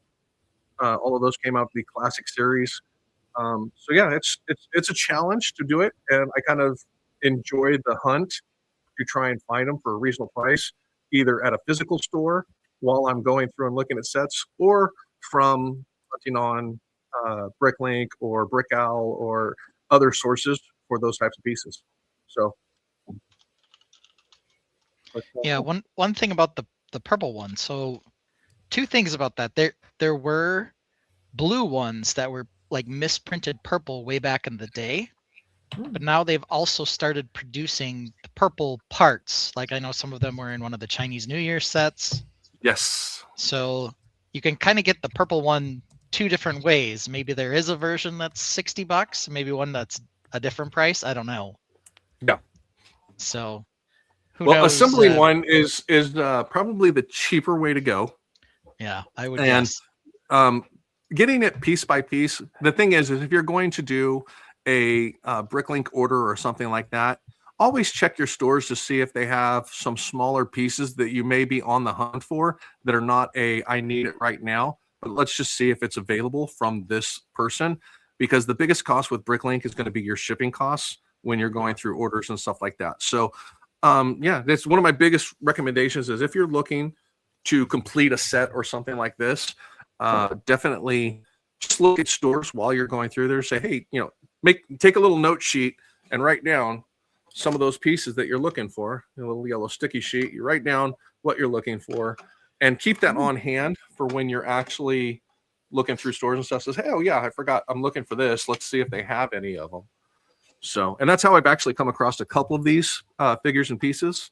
All of those came out of the classic series. So yeah, it's a challenge to do it, and I kind of enjoy the hunt to try and find them for a reasonable price, either at a physical store while I'm going through and looking at sets, or from hunting on Bricklink or Brickowl or other sources for those types of pieces. So Yeah, one thing about the purple one. So two things about that. There were blue ones that were like misprinted purple way back in the day, but now they've also started producing the purple parts. Like I know some of them were in one of the Chinese New Year sets. yes, So you can kind of get the purple one two different ways. Maybe there is a version that's $60, maybe one that's a different price. I don't know. Yeah. So who well, knows? assembling one is probably the cheaper way to go. Yeah, I would And guess. getting it piece by piece. The thing is if you're going to do a Bricklink order or something like that, always check your stores to see if they have some smaller pieces that you may be on the hunt for that are not I need it right now, but let's just see if it's available from this person, because the biggest cost with Bricklink is going to be your shipping costs when you're going through orders and stuff like that. So Yeah, that's one of my biggest recommendations is if you're looking to complete a set or something like this, definitely just look at stores while you're going through there. Say, hey, take a little note sheet and write down some of those pieces that you're looking for. A little yellow sticky sheet. You write down what you're looking for, and keep that on hand for when you're actually looking through stores and stuff. Says, hey, oh yeah, I forgot. I'm looking for this. Let's see if they have any of them. So, and that's how I've actually come across a couple of these figures and pieces,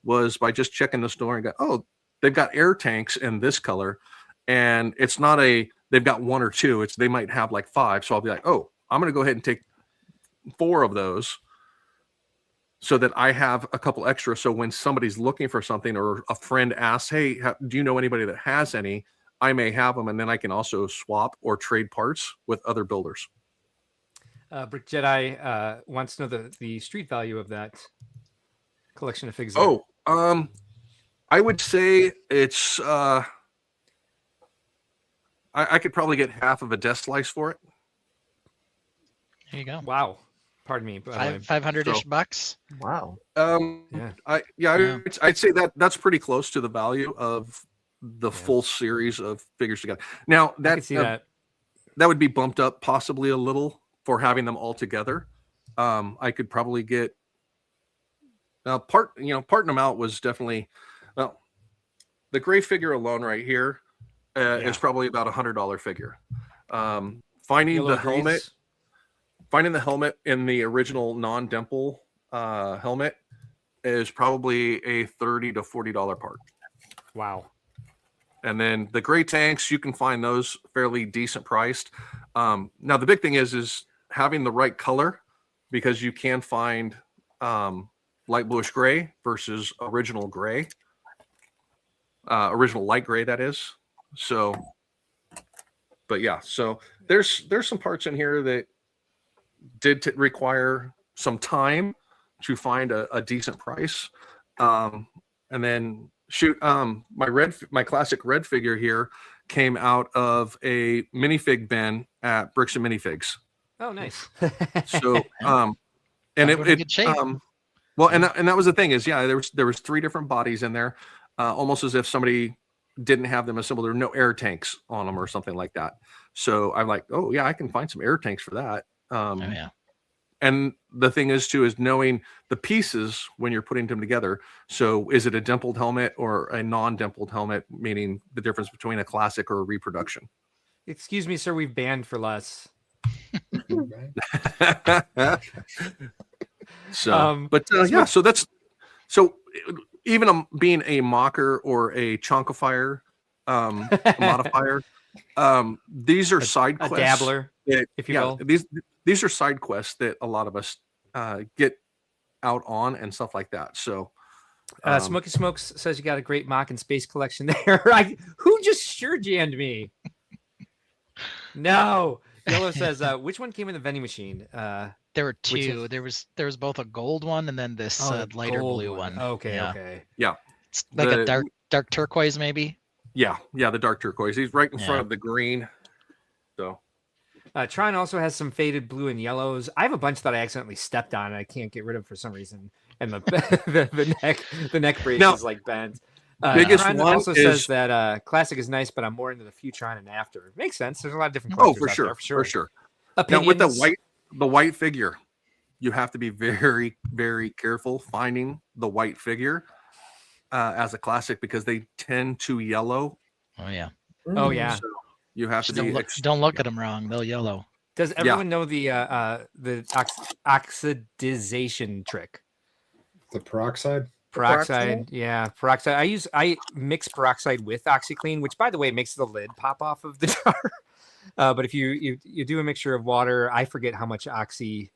was by just checking the store and go, oh, they've got air tanks in this color, and it's not they've got one or two. They might have like 5. So I'll be like, oh, I'm going to go ahead and take 4 of those, so that I have a couple extra. So when somebody's looking for something, or a friend asks, hey, do you know anybody that has any? I may have them, and then I can also swap or trade parts with other builders. Brick Jedi wants to know the street value of that collection of figs. Oh, I would say it's I could probably get half of a desk slice for it. There you go. Wow. Pardon me. 500-ish bucks. Wow. I'd say that's pretty close to the value of the full series of figures together. Now I can see that would be bumped up possibly a little for having them all together. I could probably get parting them out was definitely, well, the gray figure alone right here is probably about $100 figure. Finding the helmet in the original non-dimple helmet is probably a $30 to $40 part. Wow. And then the gray tanks, you can find those fairly decent priced. Now the big thing is having the right color, because you can find light bluish gray versus original gray, original light gray, that is. So, but yeah, so there's some parts in here that did require some time to find a decent price. And then my classic red figure here came out of a minifig bin at Bricks and Minifigs. Oh, nice. So, and good shape. Well, and that was the thing is, there was 3 different bodies in there, almost as if somebody didn't have them assembled. There were no air tanks on them or something like that. So I'm like, oh yeah, I can find some air tanks for that. And the thing is too, is knowing the pieces when you're putting them together. So is it a dimpled helmet or a non-dimpled helmet, meaning the difference between a classic or a reproduction? Excuse me, sir, we've banned for less. So, so even being a mocker or a chunkifier modifier, these are side quests. A dabbler, if you will. These are side quests that a lot of us get out on and stuff like that. So, Smoky Smokes says you got a great mock and space collection there. Who just sure jammed me? No. Yellow says, which one came in the vending machine? There were 2. There was both a gold one and then this lighter blue one. Okay, yeah. okay. Yeah. It's like a dark turquoise, maybe. Yeah, the dark turquoise. He's right in front of the green. So Tron also has some faded blue and yellows. I have a bunch that I accidentally stepped on and I can't get rid of for some reason. And the neck brace is like bent. Biggest Tron one also says that classic is nice, but I'm more into the Futron and after. Makes sense. There's a lot of different Oh, collectors out there, for sure. Opinions? Now with the white figure, you have to be very, very careful finding the white figure as a classic, because they tend to yellow. Oh yeah. Oh yeah. So you have to don't look at them wrong. They'll yellow. Does everyone know the oxidization trick? The peroxide. Peroxide, yeah, peroxide. I mix peroxide with OxyClean, which, by the way, makes the lid pop off of the jar. But if you do a mixture of water, I forget how much OxyClean.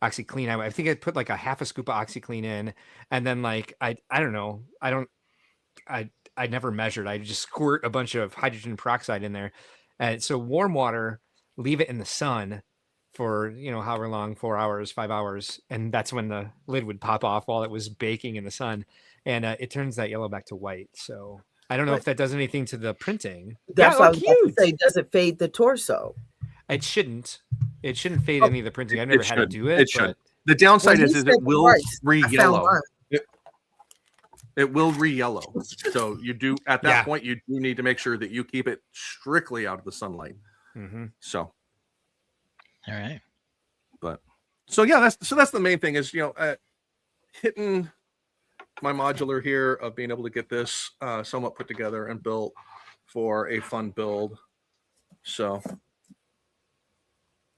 I think I put like a half a scoop of OxyClean in, and then like I don't know, I never measured. I just squirt a bunch of hydrogen peroxide in there, and so warm water, leave it in the sun for however long, 4 hours, 5 hours, and that's when the lid would pop off while it was baking in the sun, and it turns that yellow back to white. So I don't know if that does anything to the printing. That's what I was about to say. Does it fade the torso? It shouldn't fade any of the printing. I've never had to do it. It should. The downside is it will re-yellow. It will re-yellow. So you do at that Yeah. point you do need to make sure that you keep it strictly out of the sunlight. Mm-hmm. So, All right. but so yeah, that's the main thing is hitting my modular here of being able to get this somewhat put together and built for a fun build. So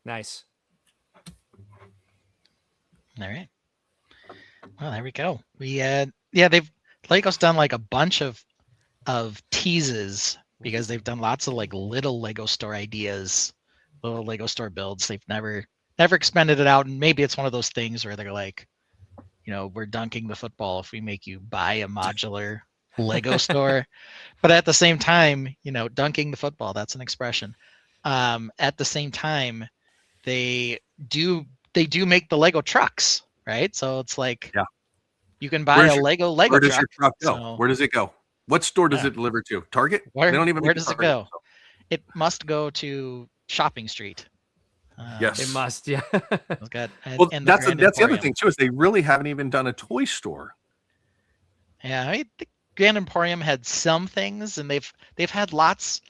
Nice. All right. Well, there we go. Lego's done like a bunch of teases because they've done lots of like little Lego store ideas, little Lego store builds. They've never expanded it out, and maybe it's one of those things where they're like, we're dunking the football if we make you buy a modular Lego store. But at the same time, dunking the football, that's an expression. At the same time, they do make the Lego trucks, right? So it's like, you can buy a Lego where does truck. your truck go? So, where does it go? What store does Yeah. it deliver to? Target? Where They don't even where make does it Target, go? so. It must go to Shopping Street. Yes. It must, yeah. It's got- Well, and that's Grand the other Emporium. thing too is they really haven't even done a toy store. Yeah, the Grand Emporium had some things, and they've had lots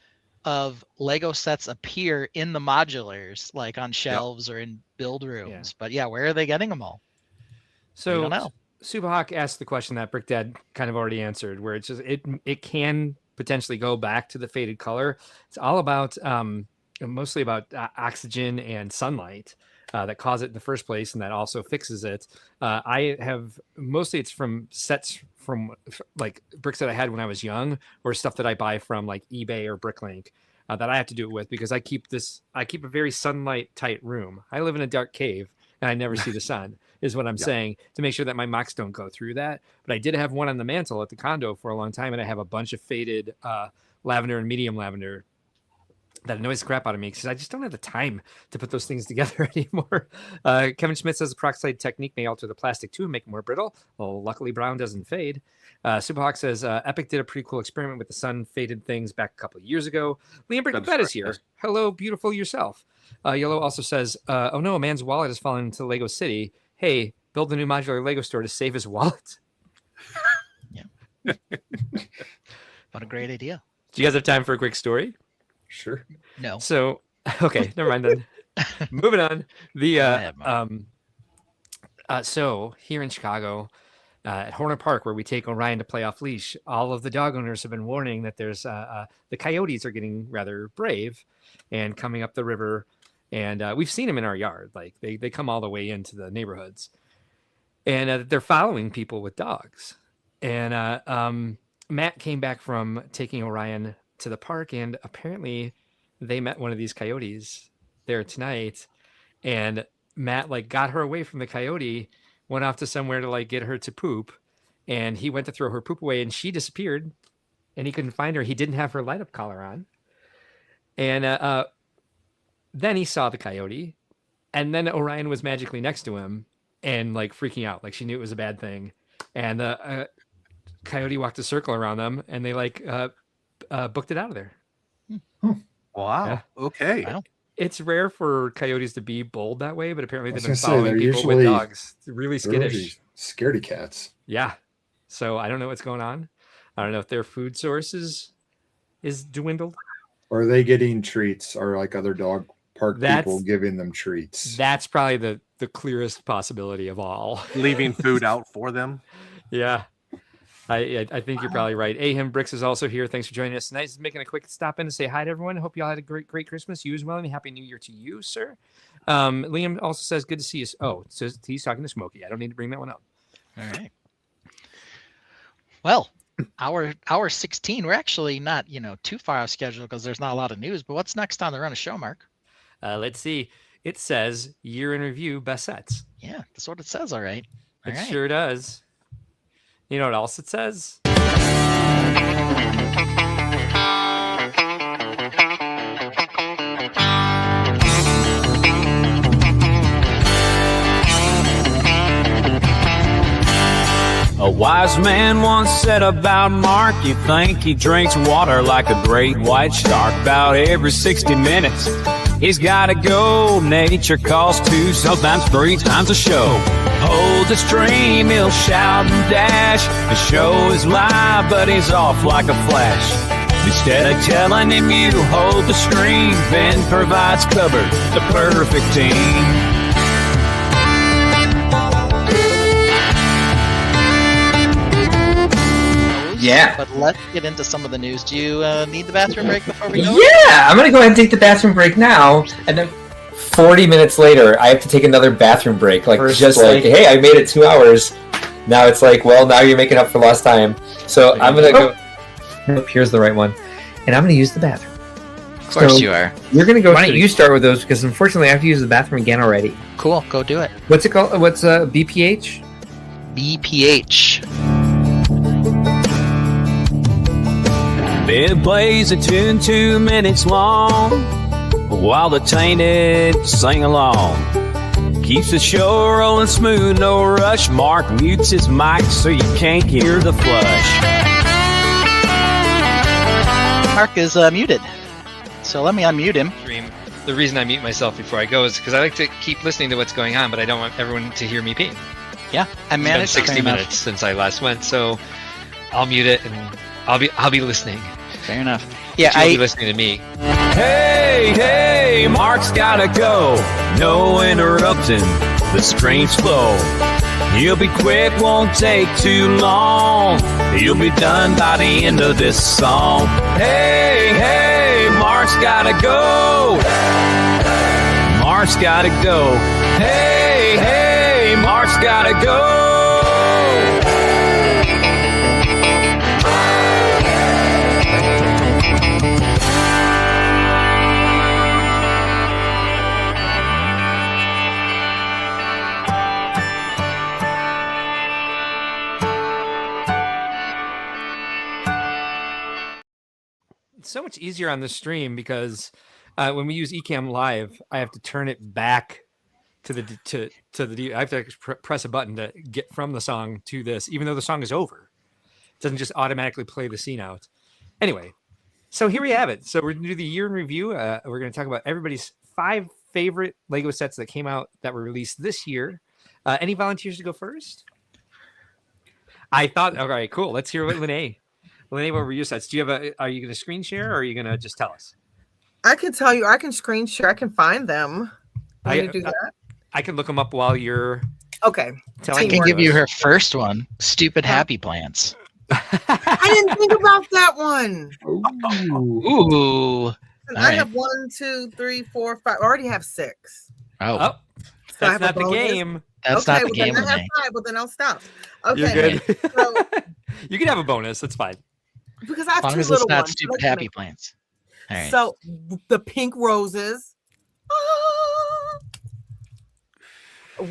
of Lego sets appear in the modulars, like on shelves or in build rooms. But yeah, where are they getting them all? So I don't know. Subahawk asked the question that Brick Dad kind of already answered, where it's just it can potentially go back to the faded color. It's all about mostly about oxygen and sunlight that cause it in the first place, and that also fixes it. I have mostly it's from sets from like bricks that I had when I was young, or stuff that I buy from like eBay or Bricklink that I have to do it with because I keep a very sunlight tight room. I live in a dark cave and I never see the sun. Is what I'm saying, to make sure that my mocks don't go through that. But I did have one on the mantle at the condo for a long time, and I have a bunch of faded lavender and medium lavender that annoys the crap out of me because I just don't have the time to put those things together anymore. Kevin Schmidt says the peroxide technique may alter the plastic too and make it more brittle. Well, luckily brown doesn't fade. Superhawk says Epic did a pretty cool experiment with the sun faded things back a couple of years ago. Liam Brickett is here. Hello, beautiful yourself. Yellow also says, oh no, a man's wallet has fallen into Lego City. Hey, build a new modular Lego store to save his wallet. Yeah. What a great idea. Do you guys have time for a quick story? Sure. No. So, okay, never mind then. Moving on. So here in Chicago, at Horner Park, where we take Orion to play off leash, all of the dog owners have been warning that there's the coyotes are getting rather brave and coming up the river. And we've seen them in our yard. Like they come all the way into the neighborhoods, and they're following people with dogs. And Matt came back from taking Orion to the park, and apparently they met one of these coyotes there tonight. And Matt got her away from the coyote, went off to somewhere to get her to poop, and he went to throw her poop away, and she disappeared, and he couldn't find her. He didn't have her light up collar on, and then he saw the coyote, and then Orion was magically next to him and freaking out. She knew it was a bad thing. And the coyote walked a circle around them, and they booked it out of there. Wow. Yeah. Okay. Wow. It's rare for coyotes to be bold that way, but apparently they've been was gonna say, following they're people with usually- dogs. They're really They're skittish. really scaredy cats. Yeah. So I don't know what's going on. I don't know if their food source is dwindled. Or are they getting treats? Or other dog park That's- people giving them treats? That's probably the clearest possibility of all. Leaving food out for them. Yeah. I think you're probably right. Ahem Bricks is also here. Thanks for joining us tonight. He's making a quick stop in to say hi to everyone. Hope you all had a great Christmas. You as well, and Happy New Year to you, sir. Liam also says, good to see you. Oh, so he's talking to Smokey. I don't need to bring that one up. All right. Well, hour 16. We're actually not too far off schedule because there's not a lot of news. But what's next on the Run of Show, Mark? Let's see. It says year in review best sets. Yeah, that's what it says. All right. All It right. sure does. You know what else it says? A wise man once said about Mark, you think he drinks water like a great white shark. About every 60 minutes, He's gotta go, nature calls too, sometimes 3 times a show. Hold the stream, he'll shout and dash. The show is live, but he's off like a flash. Instead of telling him you hold the stream, Ben provides cover, the perfect team. Yeah. But let's get into some of the news. Do you need the bathroom break before we go? Yeah, I'm gonna go ahead and take the bathroom break now, and then 40 minutes later, I have to take another bathroom break. Like, First, just like, hey, I made it 2 hours. Now it's like, well, now you're making up for lost time. So I'm gonna go. Nope, here's the right one, and I'm gonna use the bathroom. Of course you are. You're gonna go. Why don't you start with those? Because unfortunately, I have to use the bathroom again already. Cool, go do it. What's it called? What's BPH? BPH. Ben plays a tune 2 minutes long while the tainted sing along. Keeps the show rolling smooth, no rush. Mark mutes his mic so you can't hear the flush. Mark is muted, so let me unmute him. The reason I mute myself before I go is because I like to keep listening to what's going on, but I don't want everyone to hear me pee. Yeah, I It's been managed 60 minutes since I last went, so I'll mute it and I'll be listening. Fair enough. Yeah, But you'll be listening to me. Hey, hey, Mark's gotta go. No interrupting the stream's flow. He'll be quick, won't take too long. He'll be done by the end of this song. Hey, hey, Mark's gotta go. Mark's gotta go. Hey, hey, Mark's gotta go. It's so much easier on the stream because when we use Ecamm Live, I have to turn it back to the I have to press a button to get from the song to this, even though the song is over. It doesn't just automatically play the scene out. Anyway, so here we have it. So we're gonna do the year in review. We're gonna talk about everybody's 5 favorite Lego sets that came out that were released this year. Any volunteers to go first? I thought, all right, cool. Let's hear what Lene, what were your sets? Do you have are you going to screen share or are you going to just tell us? I can tell you, I can screen share, I can find them. I Do that. I can look them up while you're Okay. telling I can give you her first one. Stupid Happy Plants. I didn't think about that one. Ooh. And I have 1, 2, 3, 4, 5. I already have 6. Oh, So I that's have a not the bonus. game. that's Okay, not the well, game then with I have me. 5, but then I'll stop. You're Okay. good. So, You can have a bonus. That's fine. because I As have long 2 as it's little not ones. Stupid Let's Happy make- Plants. All right. So the pink roses.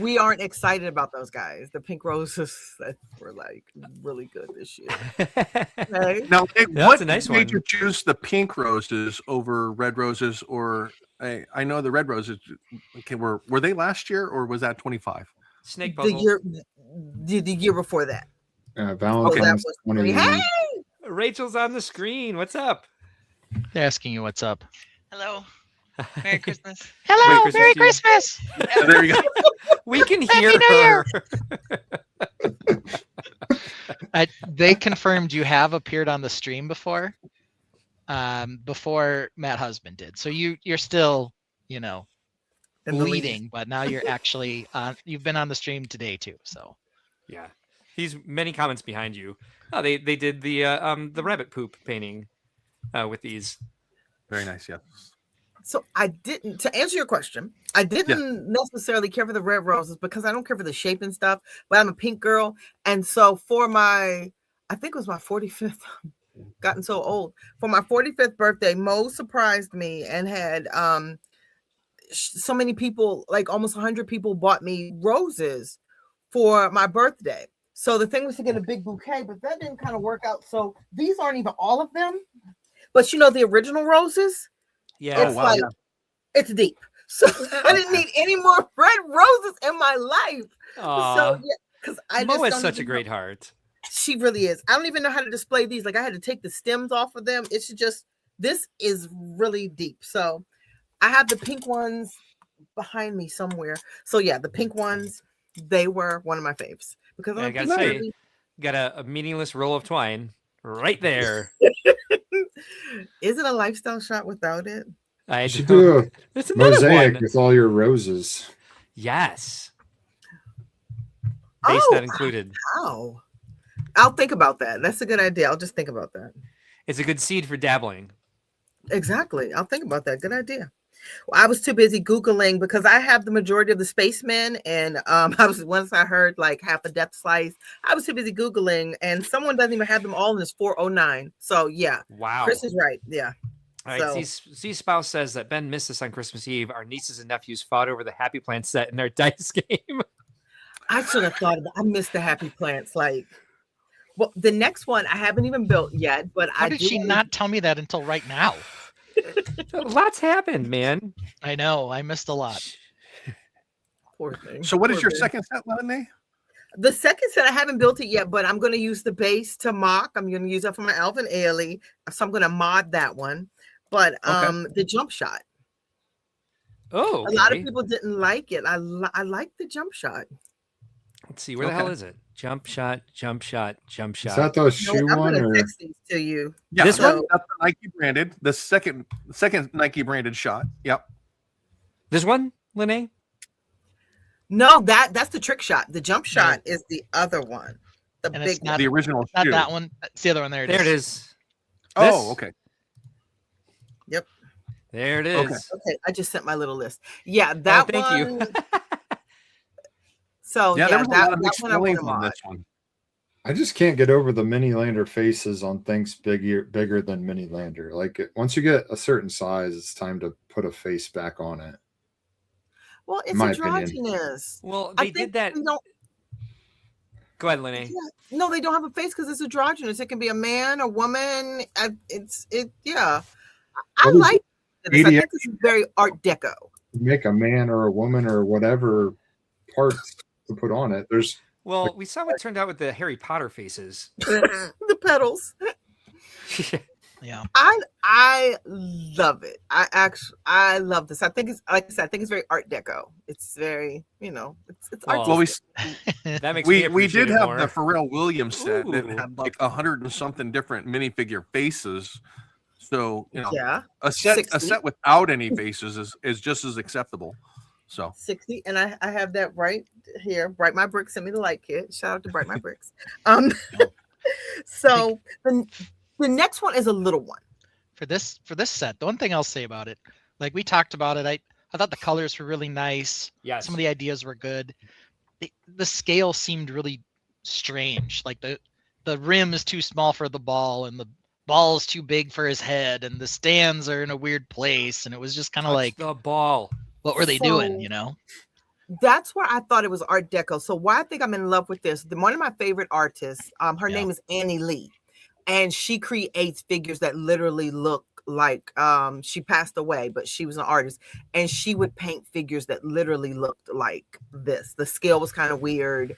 We aren't excited about those guys. The pink roses that were like really good this year. Okay. Now, That's what a nice made you one. choose the pink roses over red roses? Or I know the red roses. Okay, were they last year or was that 25? Snake The puzzle. year before that. Oh, that Valentine's was 20. Hey! Rachel's on the screen. What's up? They're asking you what's up. Hello. Merry Christmas. Hello, Christmas Merry to you. Christmas. There you go. We can hear Happy New Year. her. They confirmed you have appeared on the stream before Matt Husband did. So you're still, In the lead. leading, but now you're actually on. You've been on the stream today too. So Yeah, he's many comments behind you. Oh, they did the rabbit poop painting with these. Very nice. Yeah. So I didn't, to answer your question, I didn't necessarily care for the red roses because I don't care for the shape and stuff, but I'm a pink girl. And so for I think it was my 45th, gotten so old. For my 45th birthday, Mo surprised me and had so many people, like almost 100 people bought me roses for my birthday. So the thing was to get a big bouquet, but that didn't kind of work out. So these aren't even all of them, but the original roses, Yeah, it's it's deep. So I didn't need any more red roses in my life. Aw. So yeah, because I Mo just has don't such a even great know. heart. She really is. I don't even know how to display these. Like I had to take the stems off of them. It's just this is really deep. So I have the pink ones behind me somewhere. So yeah, the pink ones, they were one of my faves because I I'm gotta say, got a meaningless roll of twine right there. Is it a lifestyle shot without it? I You should don't- do a There's another mosaic one. with all your roses. Yes. Base that included. Oh, I'll think about that. That's a good idea. I'll just think about that. It's a good seed for dabbling. Exactly. I'll think about that. Good idea. Well, I was too busy Googling because I have the majority of the spacemen, and once I heard like half a death slice, I was too busy Googling, and someone doesn't even have them all in this 409. So yeah. Wow. Chris is right. Yeah. All right. C Spouse says that Ben missed this on Christmas Eve. Our nieces and nephews fought over the Happy Plant set in their dice game. I should have thought of that. I missed the happy plants. Well, the next one I haven't even built yet, but How did she not tell me that until right now? Lots happened, man. I know. I missed a lot. Poor thing. So what is Poor your thing. second set, Lenny? The second set, I haven't built it yet, but I'm going to use the base to mock. I'm going to use that for my Elf and Ailey. So I'm going to mod that one. But the jump shot. Oh, a lot of people didn't like it. I like the jump shot. Let's see. Where the hell is it? Jump shot, jump shot, jump shot. Is that the shoe I'm one? going to Or... text these to you. Yeah, This one? That's the Nike branded. The second Nike branded shot. Yep. This one, Lene? No, that's the trick shot. The jump shot is the other one. The And big it's not, one. The original not shoe. that one. It's the other one. There it is. There it is. Oh, okay. Yep. There it is. Okay, I just sent my little list. Yeah, that thank one. you. So Yeah, there was a lot of that mixed one I want feelings to on mod. this one. I just can't get over the mini lander faces on things bigger than mini lander. Like once you get a certain size, it's time to put a face back on it. Well, it's my opinion. androgynous. Well, I they think did that. they don't- Go ahead, Lene. No, they don't have a face because it's androgynous. It can be a man, a woman. Yeah. I What is like this. I 80 think this is very Art Deco. Make a man or a woman or whatever parts to put on it. There's Well, we saw what turned out with the Harry Potter faces. The petals. Yeah. I love it. I love this. I think it's like I said, I think it's very Art Deco. It's very, it's Well, artistic. That makes me we appreciate did it have more. the Pharrell Williams set that Ooh. had like 100 and something different minifigure faces. So Yeah. a set 60. without any faces is just as acceptable. So 60, and I have that right here. Bright My Bricks sent me the light kit. Shout out to Bright My Bricks. So the next one is a little one. For this set, the one thing I'll say about it, like we talked about it, I thought the colors were really nice. Yes. Some of the ideas were good. The scale seemed really strange. Like the rim is too small for the ball, and the ball is too big for his head, and the stands are in a weird place, and it was just kind of like, the ball. what were they doing? That's where I thought it was Art Deco. So why I think I'm in love with this, one of my favorite artists, her name is Annie Lee, and she creates figures that literally look like she passed away, but she was an artist, and she would paint figures that literally looked like this. The scale was kind of weird,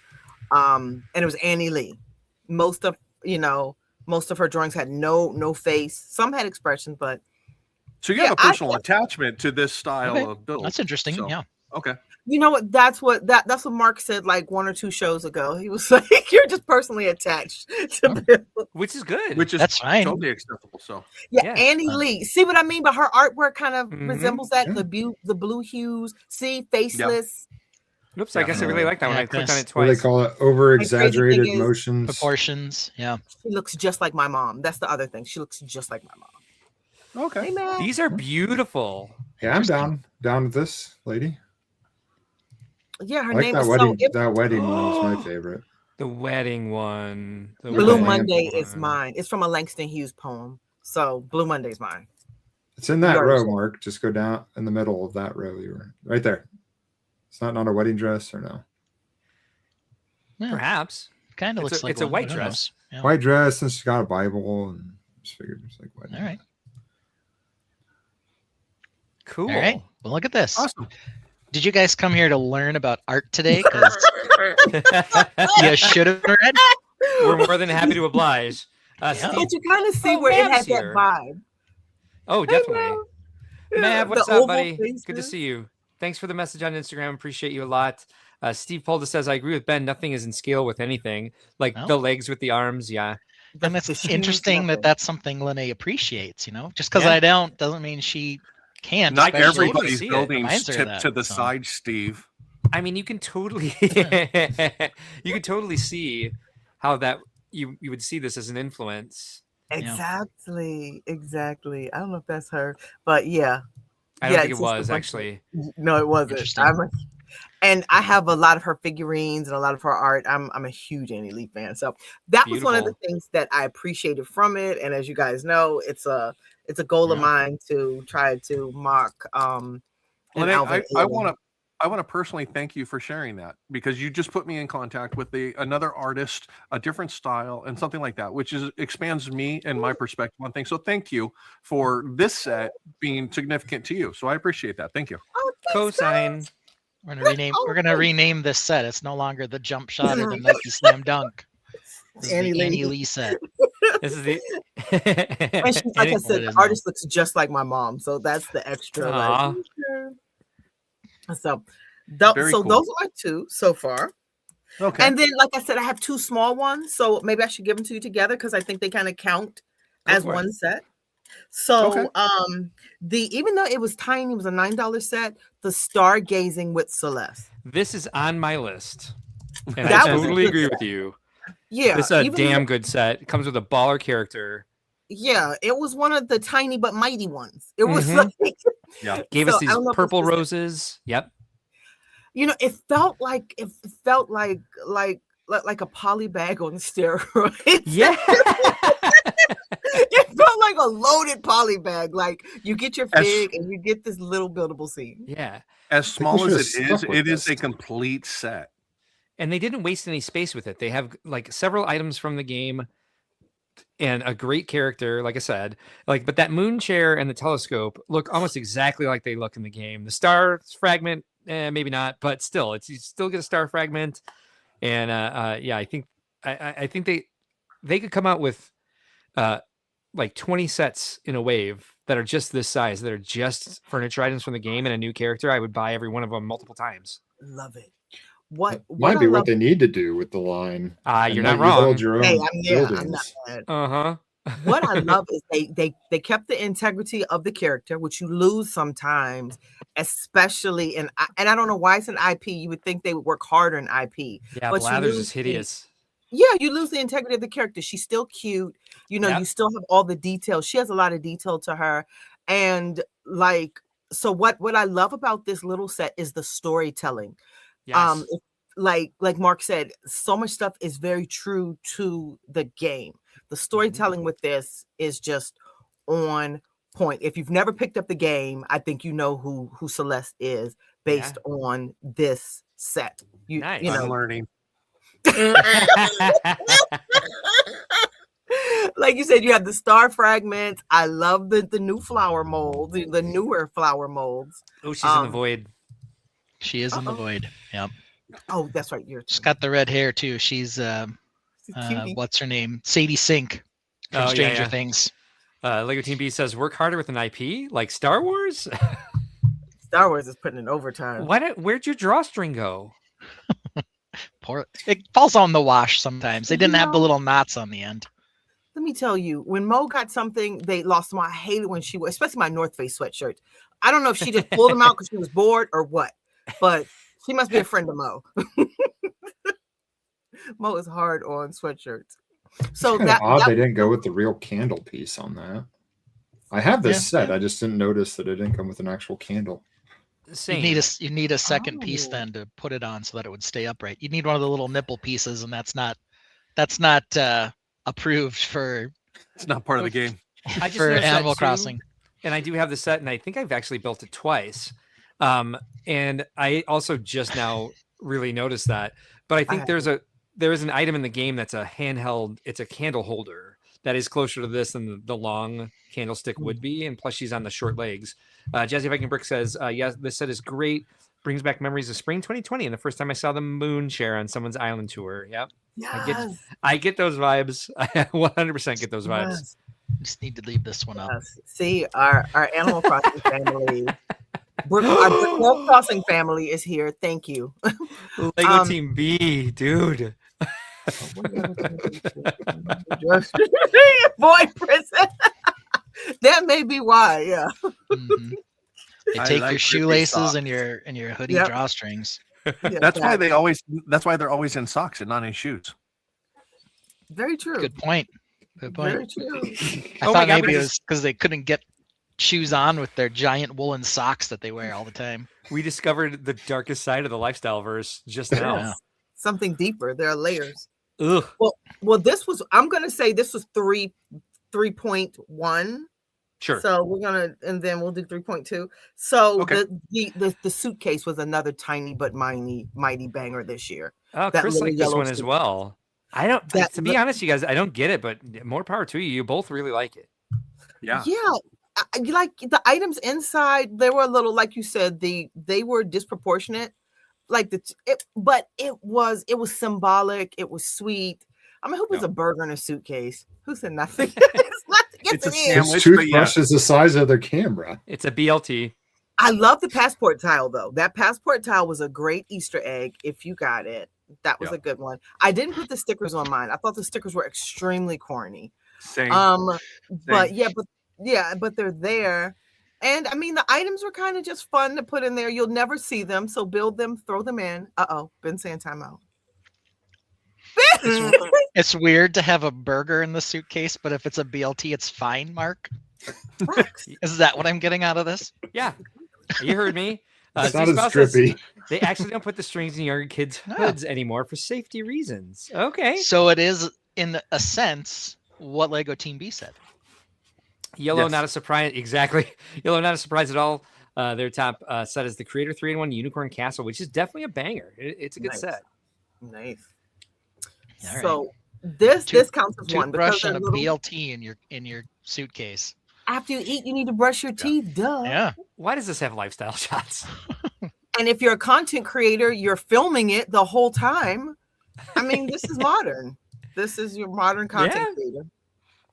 and it was Annie Lee. Most of her drawings had no face. Some had expression, but you have a personal attachment to this style of build. That's interesting. So, Yeah. Okay. you know what? That's what Mark said like 1 or 2 shows ago. He was like, "You're just personally attached to Bill," which is good. Which is That's fine. totally acceptable. So yeah, Annie Lee. See what I mean? But her artwork kind of Mhm. resembles that the blue hues. See, faceless. Oops, I guess I really like that one. Yeah, I clicked on it what do they twice. call it? Over exaggerated thing is- motions. Proportions. Yeah. She looks just like my mom. That's the other thing. She looks just like my mom. okay. Hey, man. These are beautiful. Yeah, I'm down with this lady. Yeah, her I like name that is wedding. so. That wedding one is my favorite. The wedding one. The Blue Okay. Monday is one. mine. It's from a Langston Hughes poem. So Blue Monday's mine. It's in that Yours. row, Mark. Just go down in the middle of that row. You were right there. It's not a wedding dress or no Yeah, Perhaps. kind of It's looks a- like it's a one, white but who dress. knows? Yeah. white dress, and she's got a Bible, and just figured it's like wedding. All right. Cool. All right. Well, look at this. Awesome. Did you guys come here to learn about art today? Because you should have read. We're more than happy to oblige. Yeah. Steve- But you kind of see Oh, where it Babs has that here. vibe. oh, definitely. Mav, what's The up, oval buddy? Good to faces. see you. Thanks for the message on Instagram. Appreciate you a lot. Steve Polda says, I agree with Ben. Nothing is in scale with anything. Like Well, the legs with the arms. Yeah. and The it's shoes, interesting that nothing. that's something Lene appreciates. Just because Yeah. I don't doesn't mean she can't. Not especially if everybody's see it. buildings reminds her of tip that, to the so. side, Steve. I mean, you can totally, you can totally see how that you would see this as an influence. Exactly. I don't know if that's her, but yeah. I don't think it's it just a was bunch of- actually. No, it wasn't. Interesting. And I have a lot of her figurines and a lot of her art. I'm a huge Annie Lee fan. So that was one of the Beautiful. things that I appreciated from it. And as you guys know, it's a goal of Yeah. mine to try to mock an Lene, Alvin I Ailey. want to personally thank you for sharing that, because you just put me in contact with another artist, a different style, and something like that, which expands me and my perspective on things. So thank you for this set being significant to you. So I appreciate that. Thank you. Oh, thanks, Cosign. guys. We're gonna rename. Oh, We're gonna thanks. rename this set. It's no longer the jump shot or the Nike slam dunk. This is Annie the Lee. Annie Lee set. This is the. And she, like I Any- said, it the is artist looks just like my mom. So that's the extra. Aw. So, Very so cool. those are my two so far. Okay. And then, like I said, I have two small ones. So maybe I should give them to you together because I think they kind of count Go as for it. one set. So Okay. even though it was tiny, it was a $9 set, the Stargazing with Celeste. This is on my list, and That I was a totally good agree set. with you. Yeah. This is a even damn though- good set. It comes with a baller character. yeah, it was one of the tiny but mighty ones. It was Mhm. like Yeah. Gave So, us I these don't know if purple it's the- roses. Yep. it felt like a poly bag on steroids. Yeah. It felt like a loaded poly bag. Like you get your As- fig and you get this little buildable scene. Yeah. As small should've as it is, stuck with it is this. a complete set. And they didn't waste any space with it. They have like several items from the game and a great character, like I said. But that moon chair and the telescope look almost exactly like they look in the game. The star fragment, maybe not, but still, you still get a star fragment. And yeah, I think they could come out with like 20 sets in a wave that are just this size, that are just furniture items from the game and a new character. I would buy every one of them multiple times. Love it. What Might be I what love- they need to do with the line. and You're let not you wrong. build your own Hey, I'm not buildings. mad. Uh-huh. What I love is they kept the integrity of the character, which you lose sometimes, especially and I don't know why it's an IP. You would think they would work harder in IP. Yeah, But you Blathers lose is hideous. Yeah, you lose the integrity of the character. She's still cute. Yep. You still have all the details. She has a lot of detail to her. And so what I love about this little set is the storytelling. Yes. Like Mark said, so much stuff is very true to the game. The storytelling with this is just on point. If you've never picked up the game, I think you know who Celeste is based on this set. Nice. You I'm know, learning. like you said, you have the star fragments. I love the new flower molds, the newer flower molds. Oh, she's in the void. She is in the Uh-oh. void. Yep. Oh, that's right. She's got the red hair too. She's cutie. what's her name? Sadie Sink from Oh, yeah, Stranger yeah. Things. Lego Team B says work harder with an IP like Star Wars. Star Wars is putting in overtime. Where'd your drawstring go? Poor. It falls on the wash sometimes. They didn't have the No. little knots on the end. Let me tell you, when Mo got something, they lost them. I hate it when she was, especially my North Face sweatshirts. I don't know if she just pulled them out because she was bored or what, but she must be a friend of Mo. Mo is hard on sweatshirts. So Kind of that, odd that they didn't go with the real candle piece on that. I have this set. I just didn't notice that it didn't come with an actual candle. Same. You need a second piece Oh. then to put it on so that it would stay upright. You need one of the little nipple pieces, and that's not approved for It's not part of the game. I just for noticed that Animal too, Crossing. and I do have the set, and I think I've actually built it twice. And I also just now really noticed that. But I think there is an item in the game that's a handheld. It's a candle holder that is closer to this than the long candlestick would be, and plus she's on the short legs. Jazzy Viking Brick says, "Yes, this set is great. Brings back memories of spring 2020 and the first time I saw the moon share on someone's island tour." Yep. yes, I get those vibes. I 100% get those vibes. yes. Just need to leave this one up. Yes. See, our Animal Crossing family, our Brickworld Crossing family is here. Thank you. Lego Team B, dude. Boy, prison. That may be why. Yeah. Mhm. They I take like your Rippy shoelaces socks. and your hoodie Yep. drawstrings. Yeah, That's why that- that's why they're always in socks and not in shoes. Very true. Good point. Good point. Very true. I Oh my thought God, maybe we it was because they couldn't get shoes on with their giant woolen socks that they wear all the time. We discovered the darkest side of the lifestyle verse just now. Yeah. Something deeper. There are layers. Ugh. Well, this was. I'm gonna say this was 3.1. Sure. So we're gonna, and then we'll do 3.2. So Okay. the suitcase was another tiny but mighty banger this year. Oh, that Chris little liked this yellow one as suit. well. I don't. That To be li- honest, you guys, I don't get it, but more power to you. You both really like it. Yeah. Yeah, like the items inside, they were a little, like you said, they were disproportionate. Like but it was symbolic. It was sweet. I mean, who was Yeah. a burger in a suitcase? Who said nothing? It's not. Yes, It's a it is. sandwich. His but yeah. toothbrush is the size of their camera. It's a BLT. I love the passport tile though. That passport tile was a great Easter egg. If you got it, that was Yeah. a good one. I didn't put the stickers on mine. I thought the stickers were extremely corny. Same. But but they're there. And I mean, the items were kind of just fun to put in there. You'll never see them, so build them, throw them in. Been saying time out. It's weird to have a burger in the suitcase, but if it's a BLT, it's fine, Mark. Is that what I'm getting out of this? Yeah, you heard me. It's not Zeus as Boss says drippy. They actually don't put the strings in your kids' No. hoods anymore for safety reasons. Okay. So it is, in a sense, what Lego Team B said. Yellow, Yes. not a surprise. Exactly. Yellow, not a surprise at all. Their top set is the Creator 3-in-1 Unicorn Castle, which is definitely a banger. It's a good Nice. set. Nice. All right. So this Tooth- counts as one because Toothbrush they're and a little, BLT in your suitcase. after you eat, you need to brush your teeth. Duh. Yeah. Why does this have lifestyle shots? And if you're a content creator, you're filming it the whole time. I mean, this is modern. This is your modern content Yeah. creator.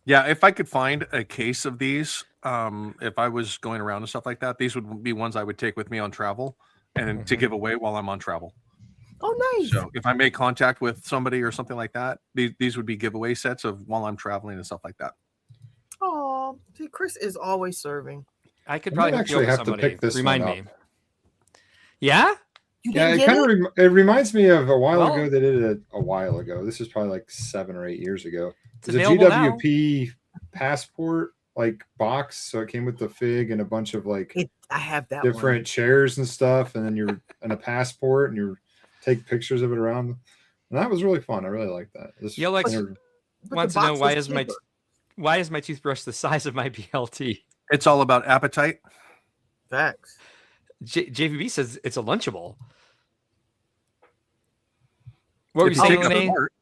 Yeah, if I could find a case of these, if I was going around and stuff like that, these would be ones I would take with me on travel and to Mhm. give away while I'm on travel. Oh, nice. So if I make contact with somebody or something like that, these would be giveaway sets of while I'm traveling and stuff like that. Oh, see, Chris is always serving. I could I probably might hook you up actually with have to somebody. pick this Remind one me. up. Yeah? You Yeah, didn't it get kind it? of it reminds me of a while Well- ago. They did it a while ago. This is probably like 7 or 8 years ago. It's It's a available now. GWP passport like box, so it came with the fig and a bunch of like I have that different chairs and stuff, and then you're and a passport, and you take pictures of it around. And that was really fun. I really like that. This Yo, Lex, inter- one. But wants the to know box why was is cheaper. why is my toothbrush the size of my BLT? It's all about appetite. Facts. JVB says it's a Lunchable. What were you If saying, take up Lene? part-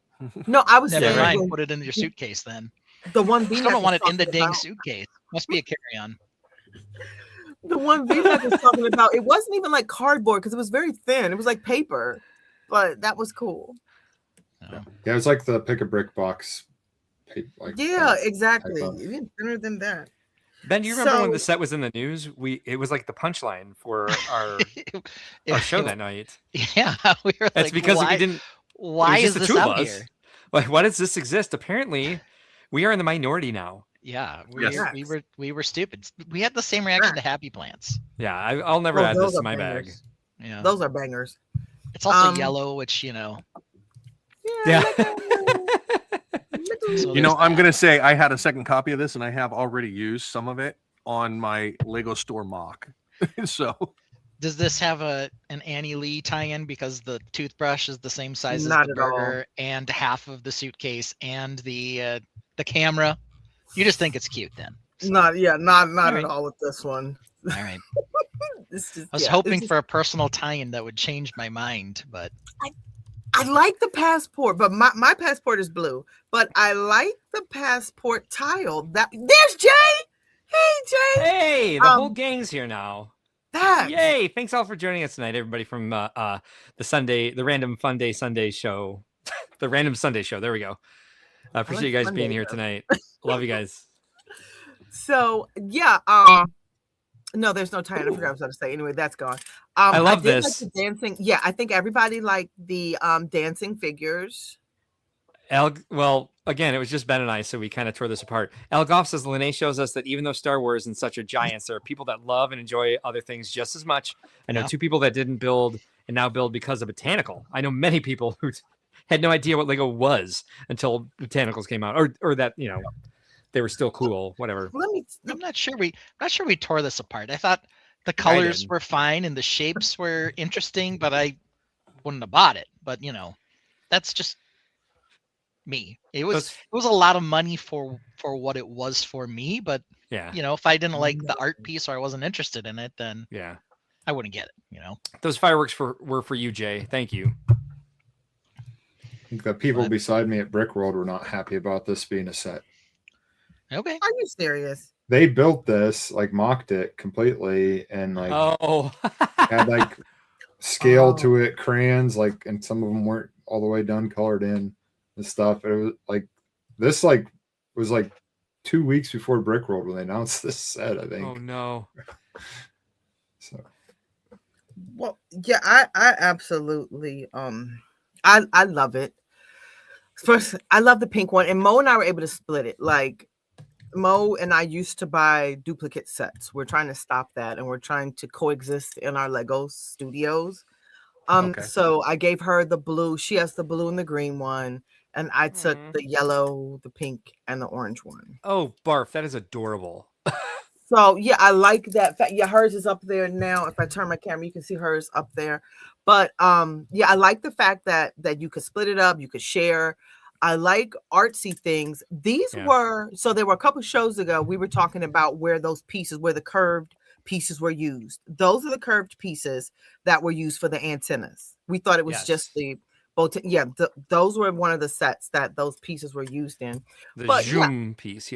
No, I was Never saying mind. when Put it in your suitcase then. the one You V still don't want it was in the talking dang about- suitcase. Must be a carry-on. The one V-Mac was talking about, it wasn't even like cardboard because it was very thin. It was like paper, but that was cool. yeah, it's like the pick a brick box. Like Yeah, that exactly. type of- Even thinner than that. Ben, do you remember when So- the set was in the news? It was like the punchline for our show that night. Yeah, we were That's like, because why, we didn't. why it was is just the this two of out us. here? Like, why does this exist? Apparently, we are in the minority now. Yeah, Yes. we were stupid. We had the same reaction to Happy Plants. Yeah, I'll never Oh, add those this are to my bag. bangers. Yeah, Those are bangers. it's also um, yellow, which you know. Yeah. So You know, there's I'm that. gonna say I had a second copy of this, and I have already used some of it on my Lego store mock. So Does this have an Annie Lee tie-in because the toothbrush is the same size Not as the at all. burger and half of the suitcase and the camera? You just think it's cute then. not Alright. at all with this one. All right. This is, I was yeah, hoping this is- for a personal tie-in that would change my mind, but I like the passport, but my passport is blue. But I like the passport tile. There's Jay. Hey Jay. Hey, the Um, whole gang's here now. That Yay! Thanks all for joining us tonight, everybody from the Random Fun Day Sunday show, the Random Sunday show. There we go. I appreciate you guys Fun being Day, here though. tonight. Love you guys. So yeah, no, there's no tie-in. I forgot what I was going to say. Anyway, that's gone. I love did this. Like the dancing. Yeah, I think everybody liked the dancing figures. Well, again, it was just Ben and I, so we kind of tore this apart. Al Goff says Lene shows us that even though Star Wars and such are giants, there are people that love and enjoy other things just as much. I know 2 people that didn't build and now build because of botanical. I know many people who had no idea what Lego was until botanicals came out, or that they were still cool, whatever. I'm not sure we tore this apart. I thought the colors were fine and the shapes were interesting, but I wouldn't have bought it. But that's just me. It was a lot of money for what it was for me, but if I didn't like the art piece or I wasn't interested in it, then I wouldn't get it. Those fireworks were for you, Jay. Thank you. I think the people beside me at Brickworld were not happy about this being a set. Okay. Are you serious? They built this, like mocked it completely, and like had like scale to it, crayons, like, and some of them weren't all the way done, colored in and stuff. It was like this, like was like 2 weeks before Brickworld when they announced this set, I think. Oh no. So. Well, yeah, I absolutely I love it. First, I love the pink one, and Mo and I were able to split it. Like Mo and I used to buy duplicate sets. We're trying to stop that, and we're trying to coexist in our Lego studios. So I gave her the blue. She has the blue and the green one, and I took the yellow, the pink, and the orange one. Oh, barf! That is adorable. So yeah, I like that. Yeah, hers is up there now. If I turn my camera, you can see hers up there. But yeah, I like the fact that you could split it up, you could share. I like artsy things. These were there were a couple shows ago we were talking about where those pieces, where the curved pieces were used. Those are the curved pieces that were used for the antennas. We thought it was just the both. Yeah, those were one of the sets that those pieces were used in. The zoom piece,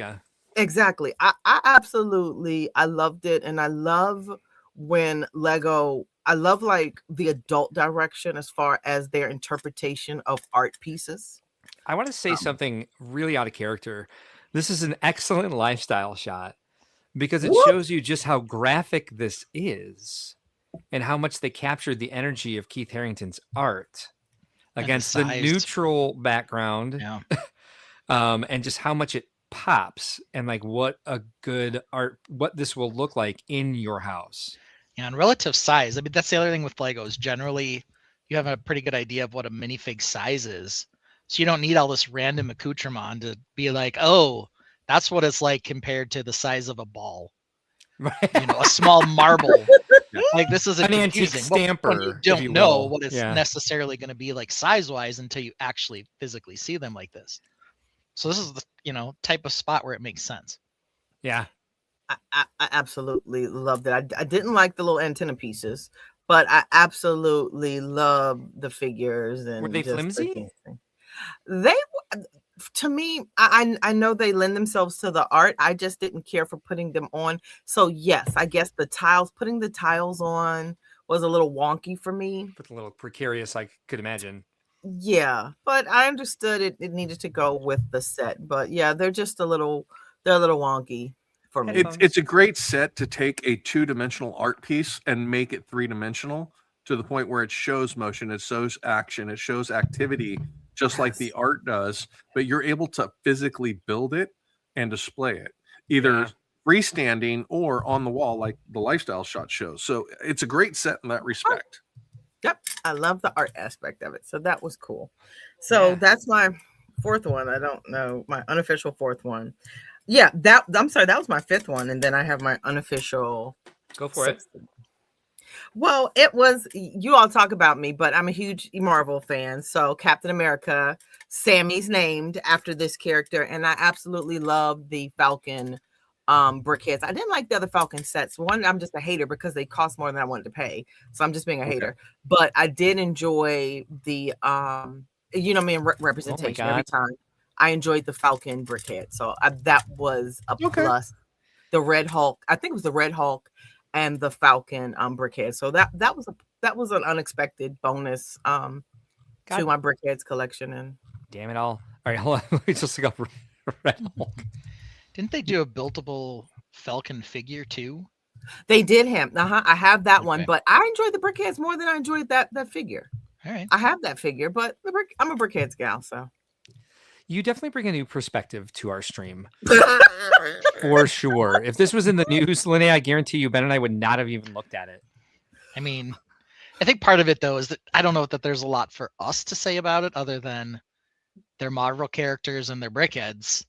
exactly. I absolutely loved it, and I love when Lego. I love like the adult direction as far as their interpretation of art pieces. I want to say something really out of character. This is an excellent lifestyle shot because it shows you just how graphic this is and how much they captured the energy of Keith Harrington's art against the neutral background. And just how much it pops and like what a good art, what this will look like in your house. Yeah, and relative size. I mean, that's the other thing with Legos. Generally, you have a pretty good idea of what a minifig size is. So you don't need all this random accoutrement to be like, oh, that's what it's like compared to the size of a ball. A small marble. Like this is an antique stamper. You don't know what it's necessarily going to be like size-wise until you actually physically see them like this. So this is the type of spot where it makes sense. Yeah. I absolutely loved it. I didn't like the little antenna pieces, but I absolutely love the figures. And were they flimsy? They, to me, I know they lend themselves to the art. I just didn't care for putting them on. So yes, I guess putting the tiles on was a little wonky for me. It's a little precarious, I could imagine. Yeah, but I understood it needed to go with the set. But yeah, they're a little wonky. For me. It's a great set to take a 2-dimensional art piece and make it 3-dimensional to the point where it shows motion, it shows action, it shows activity, just like the art does. But you're able to physically build it and display it, either freestanding or on the wall, like the lifestyle shot shows. So it's a great set in that respect. Yep, I love the art aspect of it. So that was cool. So that's my fourth one. I don't know, my unofficial fourth one. Yeah, I'm sorry, that was my fifth one, and then I have my unofficial. Go for it. Well, it was, you all talk about me, but I'm a huge Marvel fan. So Captain America, Sammy's named after this character, and I absolutely love the Falcon brickheads. I didn't like the other Falcon sets. One, I'm just a hater because they cost more than I wanted to pay, so I'm just being a hater. But I did enjoy the representation every time. I enjoyed the Falcon brickhead, so that was a plus. The Red Hulk, I think it was the Red Hulk and the Falcon brickhead. So that was an unexpected bonus to my brickheads collection. And damn it all! All right, hold on. Let me just look up Red Hulk. Didn't they do a buildable Falcon figure too? They did him. I have that one, Okay. but I enjoyed the Brickheads more than I enjoyed that figure. All right. I have that figure, but I'm a Brickheads gal, so. You definitely bring a new perspective to our stream. For sure. If this was in the news, Linnea, I guarantee you, Ben and I would not have even looked at it. I mean, I think part of it though is that I don't know that there's a lot for us to say about it other than they're Marvel characters and they're Brickheads.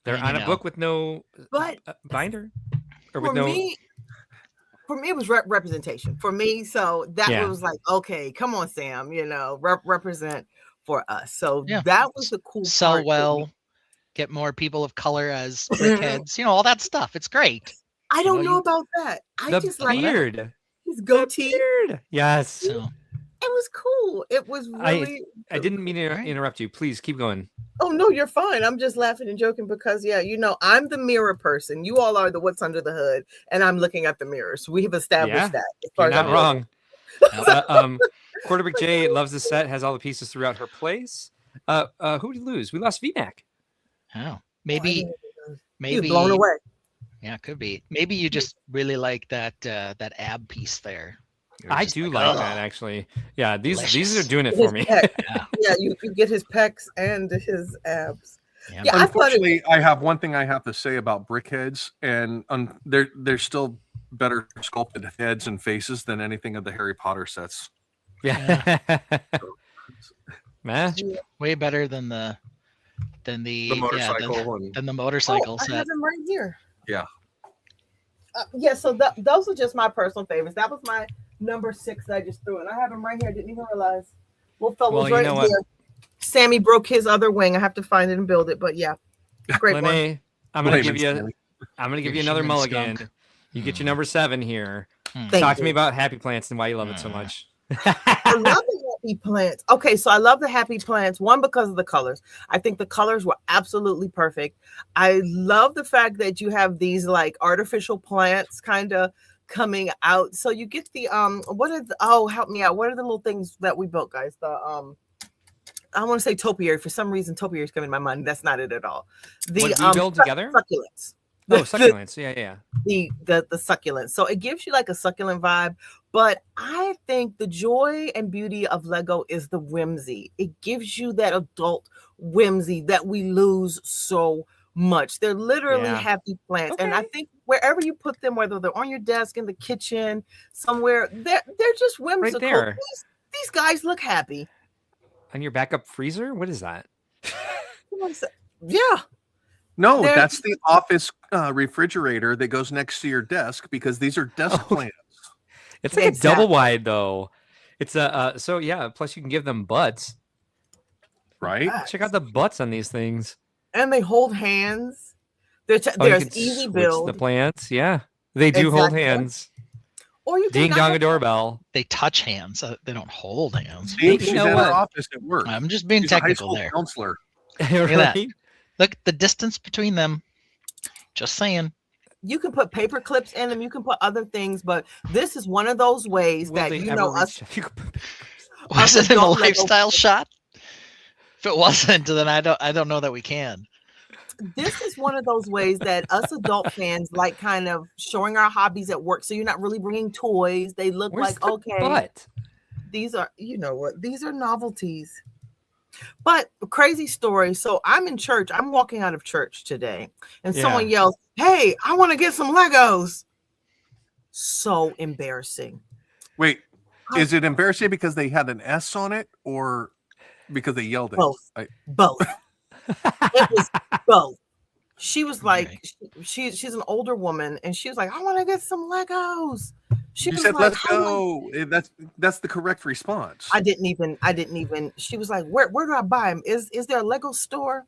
They're And, on you a know, book with no But binder, or for with no. me, it was representation for me. So that Yeah. was like, okay, come on, Sam, represent for us. So Yeah. that was the cool sell part for me. well, get more people of color as Brickheads, all that stuff. It's great. I don't know you- about that. I The just like beard. his goatee. Beard. Yes. So It was cool. It was really. I didn't mean to Right. interrupt you. Please keep going. Oh no, you're fine. I'm just laughing and joking because I'm the mirror person. You all are the what's under the hood, and I'm looking at the mirror. So we have established Yeah, that. As far You're as not I'm wrong. Quarterback J loves the set. Has all the pieces throughout her place. Who did we lose? We lost VNAC. oh, maybe He was maybe blown away. Yeah, it could be. Maybe you just really like that ab piece there. You're I just do like, like "Oh, that actually. Yeah, these delicious." are doing it His for me. pec. Yeah. Yeah, you get his pecs and his abs. Yeah. Yeah, I thought it, Unfortunately, I have one thing I have to say about Brickheads, and they're still better sculpted heads and faces than anything of the Harry Potter sets. Yeah. Man. way better than the motorcycle than, and than the motorcycle I set. have him right here. Yeah. Yeah, so those are just my personal favorites. That was my number 6 that I just threw in. I have him right here. I didn't even realize. Little fellow's Well, you right know what? here. Sammy broke his other wing. I have to find it and build it, but yeah, great one. Lene, I'm gonna Blame give it, you Stanley. another Human mulligan. skunk. You get your number 7 here. Thank Talk to me you. about Happy Plants and why you love it so much. I love the happy plants. Okay, so I love the happy plants. One, because of the colors. I think the colors were absolutely perfect. I love the fact that you have these like artificial plants kind of coming out. So you get the help me out. What are the little things that we built, guys? I want to say topiary. For some reason, topiary is coming to my mind. That's not it at all. The What did we build together? succulents. Oh, succulents. Yeah. The succulents. So it gives you like a succulent vibe, but I think the joy and beauty of Lego is the whimsy. It gives you that adult whimsy that we lose so much. They're literally Yeah. happy plants. And I Okay. think wherever you put them, whether they're on your desk, in the kitchen, somewhere, they're just whimsical. there. These guys look happy. On your backup freezer? What is that? Yeah. No, They're- that's the office refrigerator that goes next to your desk because these are desk Oh. plants. It's like a Exactly. double wide though. It's so yeah. Plus you can give them butts. Right? Check out the butts on these things. And they hold hands. Oh, There's you can easy switch build. the plants. Yeah, they do hold Exactly. hands. Or you can Ding not dong a have- doorbell. They touch hands. They don't hold hands. See, you she's know in what? her office at work. I'm just being She's a high technical school there. counselor. Look at that. Right? Look, the distance between them. Just saying. You can put paper clips in them. You can put other things, but this is one of those ways Will that they you ever know us. reach- you could put- Was us it in a adult Lego lifestyle people- shot? If it wasn't, then I don't know that we can. This is one of those ways that us adult fans like kind of showing our hobbies at work. So you're not really bringing toys. They look Where's like the okay. butt? These are, you know what, these are novelties. But crazy story. So I'm in church. I'm walking out of church today, and someone Yeah. yells, "Hey, I want to get some Legos." So embarrassing. Wait, is it embarrassing because they had an S on it or because they yelled it? Both. Both. It was both. She was like, she's an older woman, and she was like, "I want to get some Legos." She You was said, like, "Let's "How much?" go." That's the correct response. I didn't even. She was like, "Where do I buy them? Is there a Lego store?"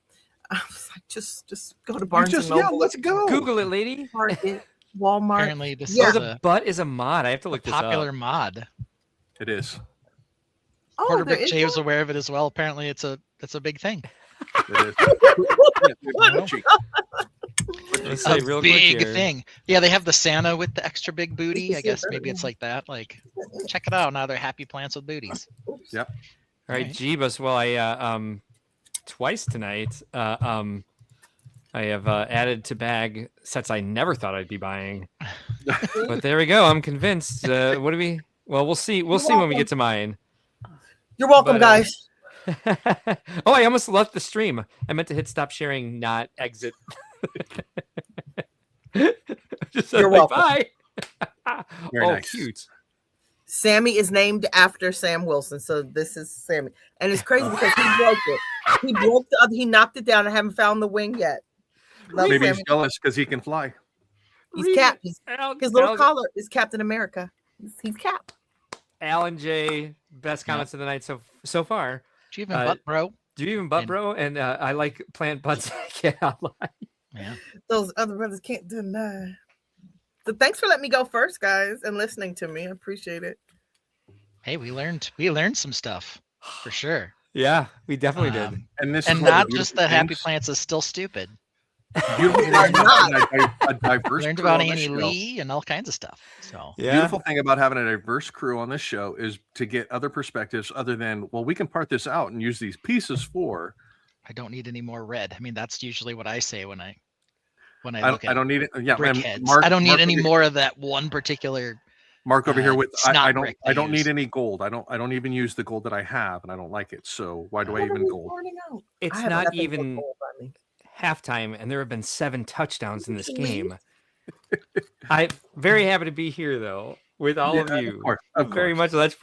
I was like, "Just go to You Barnes just and Noble, yell, "Let's go." Google it, lady. Target, Walmart." Apparently, this Yeah. is The a butt is a mod. I have to look this popular up. mod. It is. Oh, there Quarterback is Jay was one? aware of it as well. Apparently, it's a big thing. It is. Let's A say real quick big here. thing. Yeah, they have the Santa with the extra big booty. can I see guess it maybe better it's now. like that. Like, check it out. Now they're happy plants with booties. Oops. Yep. All right, Right. Jeebus. Well, I twice tonight I have added to bag sets I never thought I'd be buying. But there we go. I'm convinced. What do we? Well, we'll see. We'll see when we get to mine. You're welcome, But, guys. Oh, I almost left the stream. I meant to hit stop sharing, not exit. Just said, You're welcome. Bye. Very Oh, nice. cute. Sammy is named after Sam Wilson, so this is Sammy, and it's crazy because he broke it. He broke the other. He knocked it down. I haven't found the wing yet. Love Maybe Sammy. he's jealous because he can fly. He's Cap. His little Al, collar is Captain America. He's Cap. Alan J. Best comments of the night so far. Do you even butt, bro? Do you even butt, bro? And I like plant butts. Yeah, Yeah. Those other brothers can't deny. So thanks for letting me go first, guys, and listening to me. I appreciate it. Hey, we learned some stuff for sure. Yeah, we definitely did. And this And is one of not the just beautiful that Happy things. Plants is still stupid. Beautiful thing about having a diverse Learned crew about on this Annie show. Lee and all kinds of stuff. So The beautiful thing about having a diverse crew on this show is to get other perspectives other than, well, we can part this out and use these pieces for. I don't need any more red. I mean, that's usually what I say when I look at I don't need it. Yeah, and brickheads. Mark, I don't need Mark any over- more of that one particular. Mark over here with snot I brick I they don't use. need any gold. I don't even use the gold that I have, and I don't like it. So why do I even gold? It's I have not nothing but even gold on me. halftime, and there have been 7 touchdowns in this game. I'm very happy to be here, though, with all of you. Of Very course. much. That's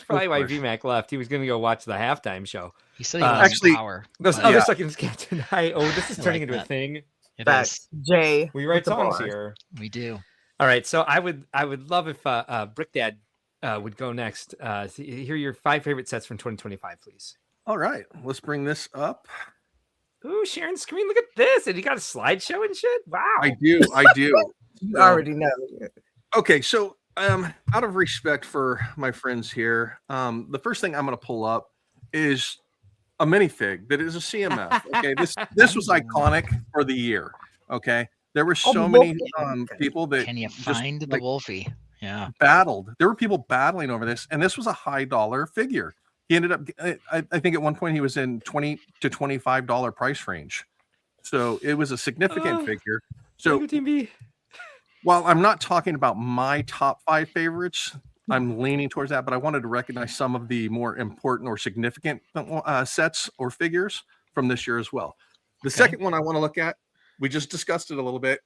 probably why course. VMAC left. He was going to go watch the halftime show. He said he lost actually, power. Those but other Yeah. seconds can't deny. Oh, this is I turning like into a that. thing. It is. Facts. Jay. We write with the songs bars. here. We do. All right, so I would love if Brick Dad would go next. Hear your 5 favorite sets from 2025, please. All right, let's bring this up. Ooh, sharing screen. Look at this, and you got a slideshow and shit. Wow. I do. You So- already know. Okay, so out of respect for my friends here, the first thing I'm going to pull up is a minifig that is a CMF. Okay, this was iconic for the year. Okay, there were so many people that Can you just, find the like, Wolfie? Yeah. battled. There were people battling over this, and this was a high dollar figure. He ended up, I think, at one point he was in $20 to $25 price range. So it was a significant figure. So Lego Team B. while I'm not talking about my top 5 favorites, I'm leaning towards that, but I wanted to recognize some of the more important or significant sets or figures from this year as well. The second one I want to look at, we just discussed it a little bit.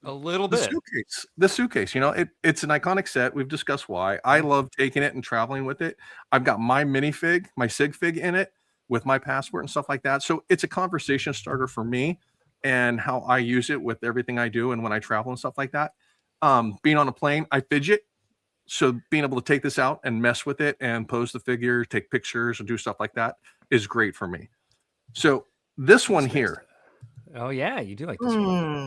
A little The bit. suitcase. The suitcase, it's an iconic set. We've discussed why. I love taking it and traveling with it. I've got my minifig, my sig fig in it with my passport and stuff like that. So it's a conversation starter for me and how I use it with everything I do and when I travel and stuff like that. Being on a plane, I fidget. So being able to take this out and mess with it and pose the figure, take pictures and do stuff like that is great for me. So this one here, Oh yeah, you do like this one.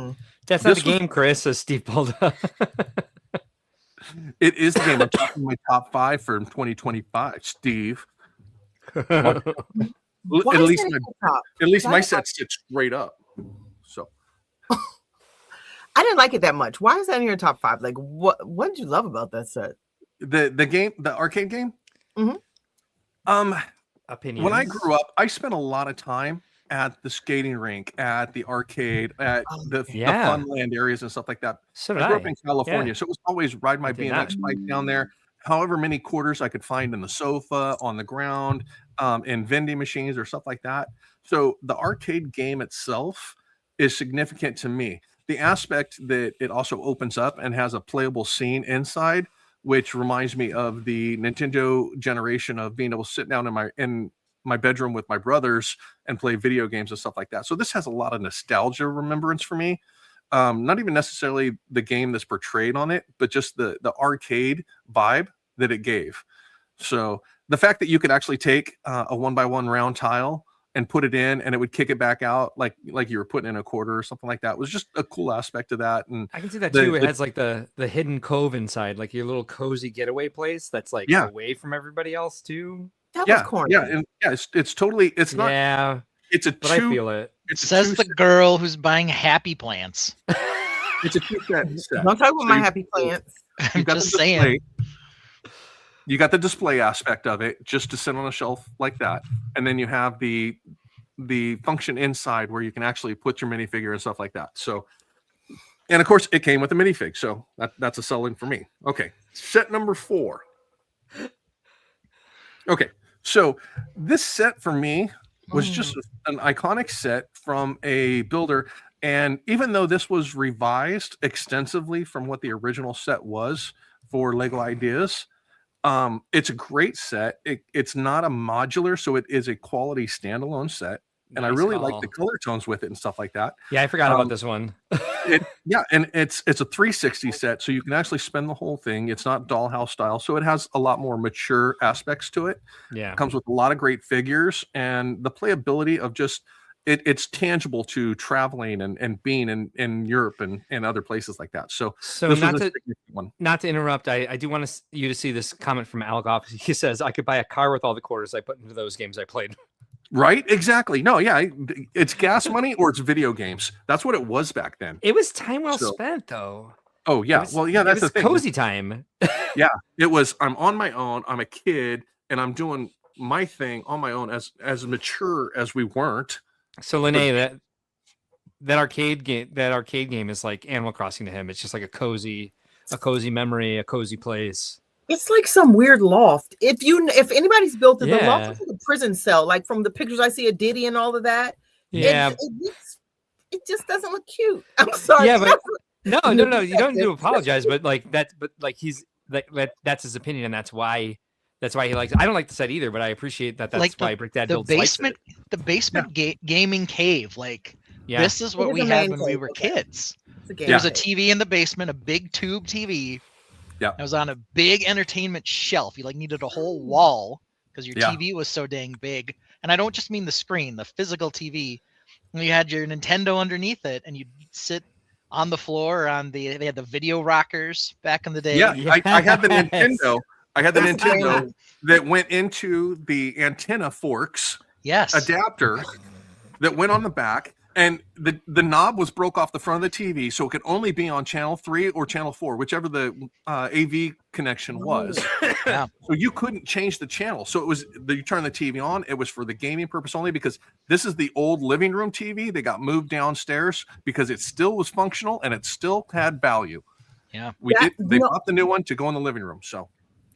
Hmm. That's not This the was- game, Chris. Says Steve pulled up. it is the game. I'm talking my top 5 for 2025, Steve. At Why is least that my at the top? At least Why my is that- set sits straight up. So I didn't like it that much. Why is that in your top 5? Like, what did you love about that set? the game, the arcade game. Mhm. Opinions. When I grew up, I spent a lot of time at the skating rink, at the arcade, at the Yeah. funland areas and stuff like that. So did I grew I. up in California, so it was always ride my I did not. BMX bike down there. However many quarters I could find in the sofa, on the ground, in vending machines or stuff like that. So the arcade game itself is significant to me. The aspect that it also opens up and has a playable scene inside, which reminds me of the Nintendo generation of being able to sit down in my bedroom with my brothers and play video games and stuff like that. So this has a lot of nostalgia remembrance for me. Not even necessarily the game that's portrayed on it, but just the arcade vibe that it gave. So the fact that you could actually take a 1x1 round tile and put it in and it would kick it back out like you were putting in a quarter or something like that was just a cool aspect of that. And I can see that the- too. It the- has like the hidden cove inside, like your little cozy getaway place that's like Yeah. away from everybody else too. That yeah, was corny. yeah, and yeah, it's totally, it's not, Yeah, it's a but I two, feel it. it's a Says the two, girl who's buying Happy Plants. it's a two set. Don't talk about So my you- happy plants. I'm You've got the just display. saying. You got the display aspect of it just to sit on a shelf like that, and then you have the the function inside where you can actually put your minifigure and stuff like that. So, and of course, it came with a minifig, so that's a selling for me. Okay, set number 4. Okay, so this set for me was just an iconic set from a builder. And even though this was revised extensively from what the original set was for Lego Ideas, it's a great set. It's not a modular, so it is a quality standalone set. And I Nice really call. like the color tones with it and stuff like that. Yeah, I forgot about this one. And it's a 360 set, so you can actually spend the whole thing. It's not dollhouse style, so it has a lot more mature aspects to it. Yeah. It comes with a lot of great figures, and the playability of just it's tangible to traveling and being in Europe and other places like that. So this not was a to significant one. not to interrupt, I do want you to see this comment from Alec Off. He says, "I could buy a car with all the quarters I put into those games I played." Right? Exactly. No, yeah, it's gas money or it's video games. That's what it was back then. It was time well So- spent, though. Oh yeah. Well, yeah, that's it the was thing. cozy time. Yeah, it was. I'm on my own. I'm a kid, and I'm doing my thing on my own. As mature as we weren't. So, Lene, that arcade game is like Animal Crossing to him. It's just like a cozy memory, a cozy place. It's like some weird loft. If anybody's built it, the Yeah. loft is like a prison cell. Like from the pictures I see of Diddy and all of that. Yeah, It just doesn't look cute. I'm sorry. yeah, but no, you don't need to apologize. But he's that's his opinion, and that's why he likes it. I don't like the set either, but I appreciate that's Like why Brick Dad the builds likes basement, it. the basement gaming cave. Like Yeah. this is what It is we a had man when we cave, were okay. kids. It's a game. There was a TV in the basement, a big tube TV. Yeah. It was on a big entertainment shelf. You like needed a whole wall because your Yeah. TV was so dang big. And I don't just mean the screen, the physical TV. And you had your Nintendo underneath it, and you'd sit on the floor they had the video rockers back in the day. Yeah, I had the Yes. Nintendo. I had the That's Nintendo great. that went into the antenna forks Yes. adapter that went on the back, and the knob was broke off the front of the TV, so it could only be on channel 3 or channel 4, whichever the AV connection was. Yeah. So you couldn't change the channel. So it was you turn the TV on. It was for the gaming purpose only, because this is the old living room TV. They got moved downstairs because it still was functional and it still had value. Yeah. They bought the new one to go in the living room. So.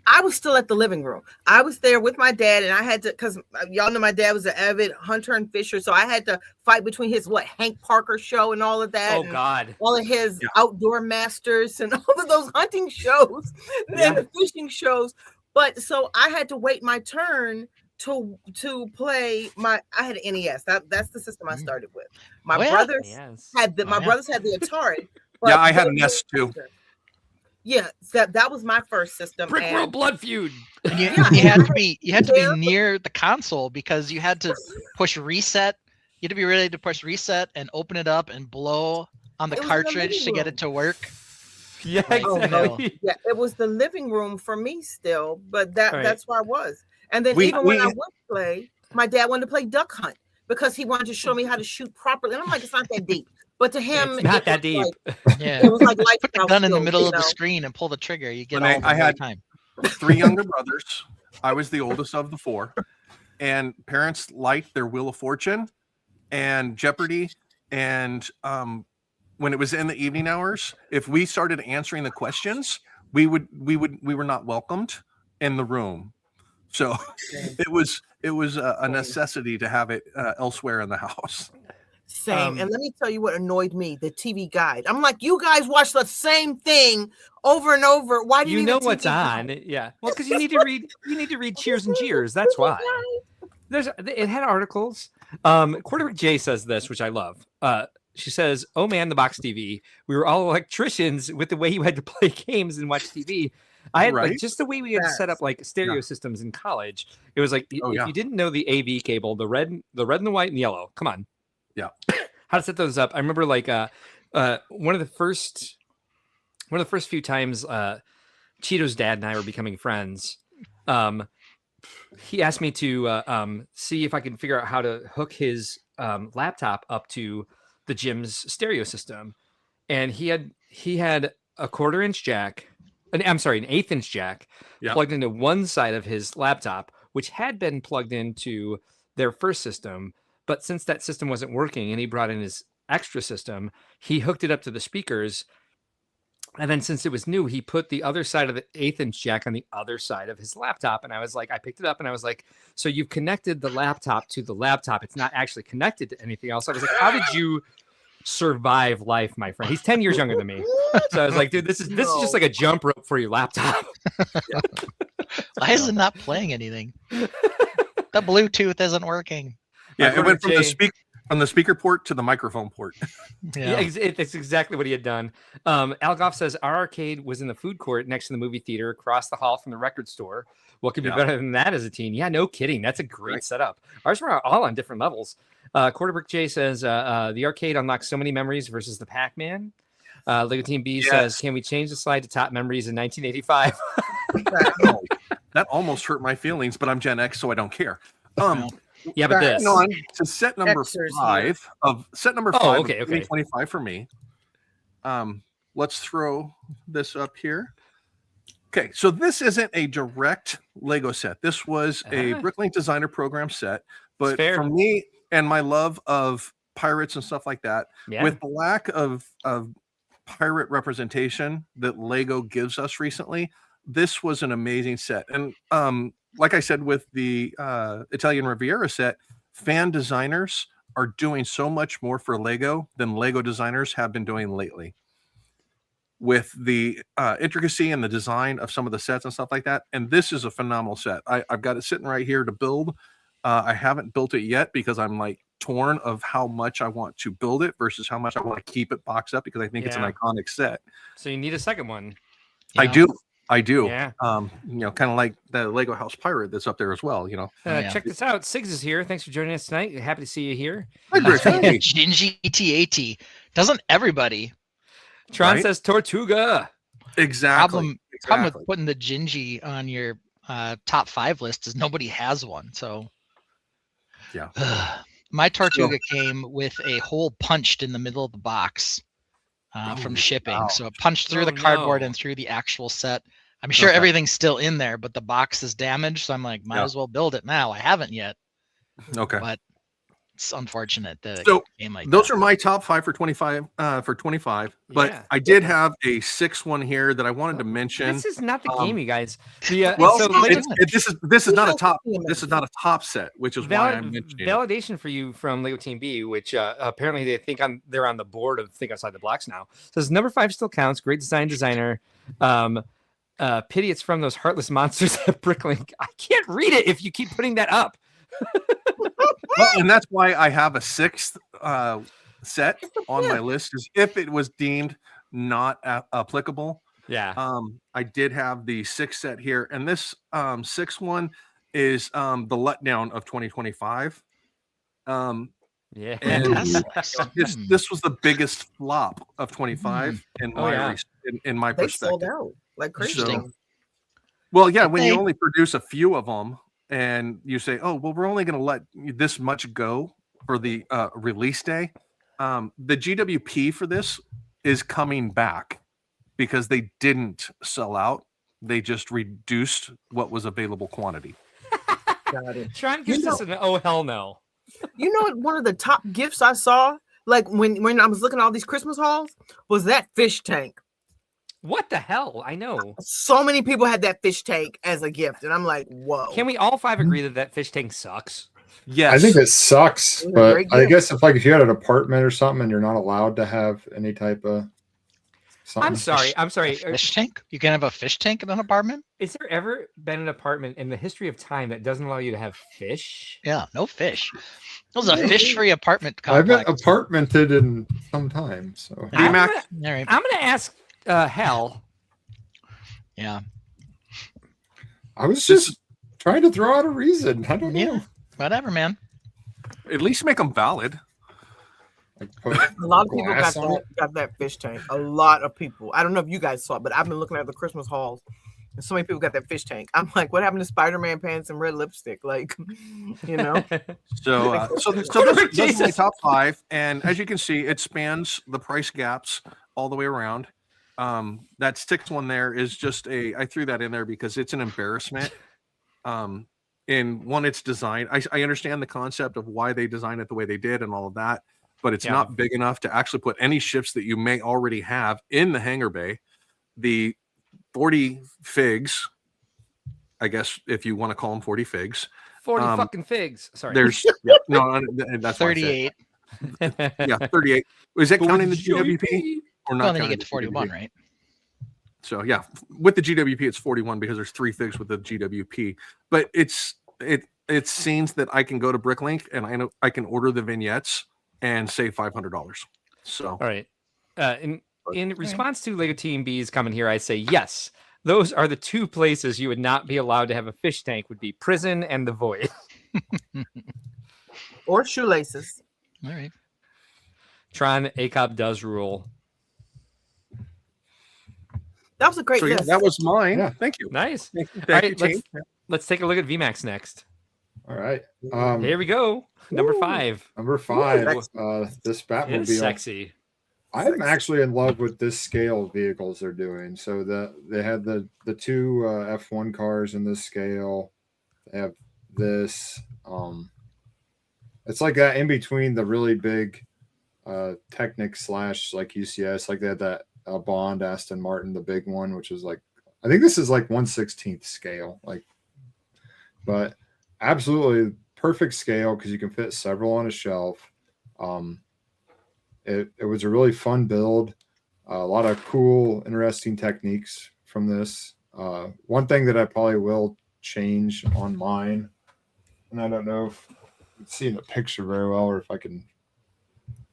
I was still at the living room. I was there with my dad, and I had to, because y'all know my dad was an avid hunter and fisher, so I had to fight between his Hank Parker show and all of that. Oh and God. all of his outdoor masters and all of those hunting shows and the fishing shows. But so I had to wait my turn to play I had an NES. That's the system I started with. My Oh, yeah. brothers Yes. had my yeah. brothers had the Atari. Yeah, I had they a NES too. Yeah, that was my first system. Brickworld and Blood Feud. And you, Yeah. you had to be Yeah. near the console because you had to push reset. You had to be ready to push reset and open it up and blow on the It was in the cartridge living to get room. it to work. Yeah, Like, Oh, exactly. yeah, it was the living room for me still, but Right. that's where I was. And then We- even when I we- would play, my dad wanted to play duck hunt because he wanted to show me how to shoot properly. And I'm like, it's not that deep. But to him, It's not it that was deep. like- Yeah. it was like Put the lifestyle gun in the skills, middle you of the know? screen and pull the trigger. You get When all I of them every had- time. 3 younger brothers. I was the oldest of the 4, and parents liked their Wheel of Fortune and Jeopardy. And when it was in the evening hours, if we started answering the questions, we were not welcomed in the room. So it was a necessity to have it elsewhere in the house. Same. And let me tell you what annoyed me, the TV guide. I'm like, you guys watch the same thing over and over. Why do you You need a know TV what's guide? on. Yeah. Well, because you need to read. You need to read Cheers and Jeers. That's why. It had articles. Quarterback Jay says this, which I love. She says, "Oh man, the box TV. We were all electricians with the way you had to play games and watch TV. I had Right? just the way we had to set up like stereo systems in college. It was like Oh, if yeah. you didn't know the AV cable, the red and the white and the yellow. Come on, Yeah. how to set those up. I remember like one of the first few times Cheeto's dad and I were becoming friends. He asked me to see if I could figure out how to hook his laptop up to the gym's stereo system, and he had a 1/4-inch jack. I'm sorry, an 1/8-inch jack Yeah. plugged into one side of his laptop, which had been plugged into their first system, But since that system wasn't working and he brought in his extra system, he hooked it up to the speakers. And then since it was new, he put the other side of the 1/8-inch jack on the other side of his laptop. And I was like, I picked it up and I was like, so you've connected the laptop to the laptop. It's not actually connected to anything else. I was like, how did you survive life, my friend? He's 10 years younger than me. So I was like, dude, this is just like a jump rope for your laptop. Why is it not playing anything? The Bluetooth isn't working. Yeah, it went from the speaker port to the microphone port. Yeah, it's exactly what he had done. Al Goff says our arcade was in the food court next to the movie theater across the hall from the record store. What could be better than that as a teen? Yeah, no kidding. That's a great setup. Ours were all on different levels. Quarterbrick J says the arcade unlocks so many memories versus the Pac-Man. Lego Team B says, can we change the slide to top memories in 1985? That almost hurt my feelings, but I'm Gen X, so I don't care. Yeah, but this on to set number 5 of 2025 for me. Let's throw this up here. Okay, so this isn't a direct Lego set. This was a Bricklink Designer Program set, but for me and my love of pirates and stuff like that, with the lack of pirate representation that Lego gives us recently, this was an amazing set. And like I said, with the Italian Riviera set, fan designers are doing so much more for Lego than Lego designers have been doing lately. With the intricacy and the design of some of the sets and stuff like that. And this is a phenomenal set. I've got it sitting right here to build. I haven't built it yet because I'm like torn of how much I want to build it versus how much I want to keep it boxed up because I think it's an iconic set. So you need a second one. I do. Yeah. Kind of like the Lego House Pirate that's up there as well. Check this out. Siggs is here. Thanks for joining us tonight. Happy to see you here. Gingy TAT. Doesn't everybody? Tron says Tortuga. Exactly. Problem with putting the Gingy on your top 5 list is nobody has one. So my Tortuga came with a hole punched in the middle of the box from shipping. Wow. So it punched through the cardboard and through the actual set. I'm sure everything's still in there, but the box is damaged. So I'm like, might as well build it now. I haven't yet. Okay. But it's unfortunate that it came like those that. are my top 5 for 25 but I did have a 6th one here that I wanted to mention. This is not the game, you guys. This is not a top set, which is why I'm mentioning validation for you from Lego Team B, which apparently they think they're on the board of Think Outside the Blocks now. Says number 5 still counts. Great designer. Pity it's from those heartless monsters at Bricklink. I can't read it if you keep putting that up. Well, and that's why I have a 6th set on my list, is if it was deemed not applicable. I did have the 6th set here, and this 6th one is the letdown of 2025. And this was the biggest flop of 25 in my perspective. Sold out like crazy. When you only produce a few of them. And you say, oh, well, we're only going to let this much go for the release day. The GWP for this is coming back because they didn't sell out. They just reduced what was available quantity. Got it. Tron gives us an oh, hell no. You know, one of the top gifts I saw, like when I was looking at all these Christmas hauls, was that fish tank. What the hell? I know. So many people had that fish tank as a gift, and I'm like, whoa. Can we all 5 agree that fish tank sucks? Yes. I think it sucks, but I guess if you had an apartment or something and you're not allowed to have any type of something. I'm sorry. Fish tank? You can have a fish tank in an apartment? Is there ever been an apartment in the history of time that doesn't allow you to have fish? Yeah, no fish. It was a fish-free apartment complex. I've been apartmented in some time, so. I'm gonna ask Hal. Yeah. I was just trying to throw out a reason. I don't know. Whatever, man. At least make them valid. A lot of people got that fish tank. A lot of people. I don't know if you guys saw it, but I've been looking at the Christmas hauls, and so many people got that fish tank. I'm like, what happened to Spider-Man pants and red lipstick? Like, you know. So this is my top 5, and as you can see, it spans the price gaps all the way around. That 6th one there is just I threw that in there because it's an embarrassment. In in one, its design. I understand the concept of why they designed it the way they did and all of that, but it's not big enough to actually put any ships that you may already have in the hangar bay. The 40 figs, I guess, if you want to call them 40 figs. 40 fucking figs. Sorry. There's no, that's 38. 38. Is that counting the GWP or not? Well, then you get to 41, right? So yeah, with the GWP, it's 41 because there's 3 figs with the GWP. But it's scenes that I can go to Bricklink and I know I can order the vignettes and save $500. So all right. In response to Lego Team B's comment here, I say yes. Those are the 2 places you would not be allowed to have a fish tank. Would be prison and the void. Or shoelaces. All right. Tron ACOP does rule. That was a great so yeah, list. that was mine. Yeah. Thank you. Nice. Thank All right, you, team. let's take a look at VMAX next. All right. Here we go. Number 5. Number 5. This It's Batmobile. sexy. I'm actually in love with this scale of vehicles they're doing. So they had the 2 F1 cars in this scale. They have this. It's like that in between the really big Technic / like UCS. Like they had that Bond Aston Martin, the big one, which is like, I think this is like 1/16 scale. Like, but absolutely perfect scale because you can fit several on a shelf. It was a really fun build. A lot of cool, interesting techniques from this. One thing that I probably will change on mine, and I don't know if you can see in the picture very well, or if I can.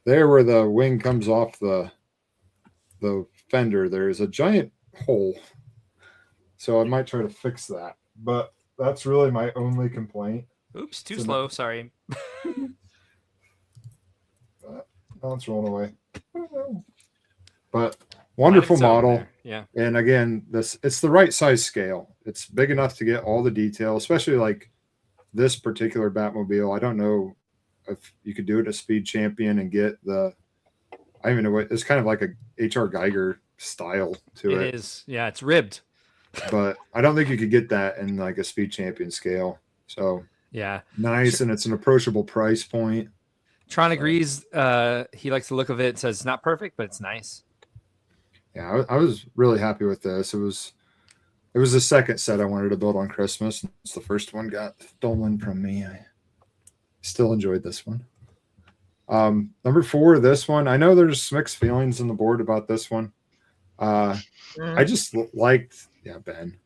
There, where the wing comes off the fender, there is a giant hole. So I might try to fix that. But that's really my only complaint. Oops, too slow. Sorry. Oh, it's rolling away. But wonderful model. Yeah. And again, it's the right size scale. It's big enough to get all the detail, especially like this particular Batmobile. I don't know if you could do it a Speed Champion and get I don't even know what it's kind of like a HR Geiger style to it. It is. Yeah, it's ribbed. But I don't think you could get that in like a Speed Champion scale. So yeah, nice, and it's an approachable price point. Tron agrees. He likes the look of it. Says it's not perfect, but it's nice. Yeah, I was really happy with this. It was the second set I wanted to build on Christmas. It's the first one got stolen from me. I still enjoyed this one. Number 4, this one. I know there's mixed feelings on the board about this one. I just liked, Ben.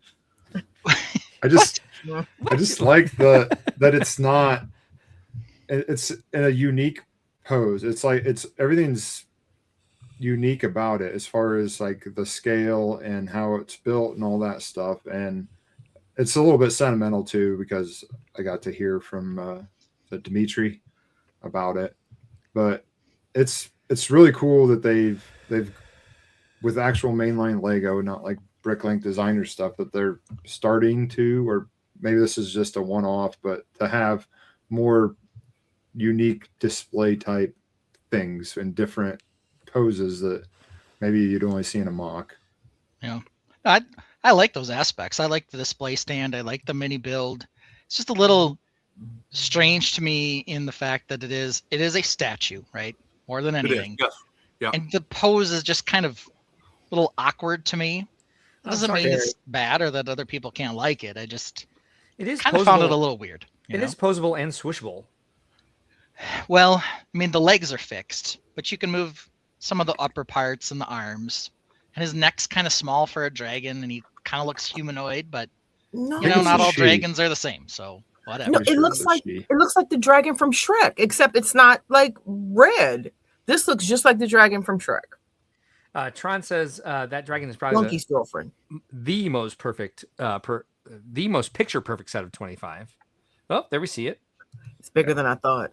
I just like that it's not. It's in a unique pose. It's like everything's unique about it as far as like the scale and how it's built and all that stuff. And it's a little bit sentimental too because I got to hear from Dimitri about it. But it's really cool that they've with actual mainline Lego, not like Bricklink designer stuff, that they're starting to, or maybe this is just a one-off, but to have more unique display type things in different poses that maybe you'd only see in a mock. Yeah, I like those aspects. I like the display stand. I like the mini build. It's just a little strange to me in the fact that it is a statue, right? More than anything. Yes. Yeah. And the pose is just kind of a little awkward to me. It doesn't mean it's bad or that other people can't like it. It is kind of found it a little weird. It is posable and swishable. Well, I mean, the legs are fixed, but you can move some of the upper parts and the arms. And his neck's kind of small for a dragon, and he kind of looks humanoid, but No, not all dragons are the same. So whatever. No, it looks like the dragon from Shrek, except it's not like red. This looks just like the dragon from Shrek. Tron says that dragon is probably Monkey's girlfriend. The most perfect, the most picture perfect set of 25. Oh, there we see it. It's bigger than I thought.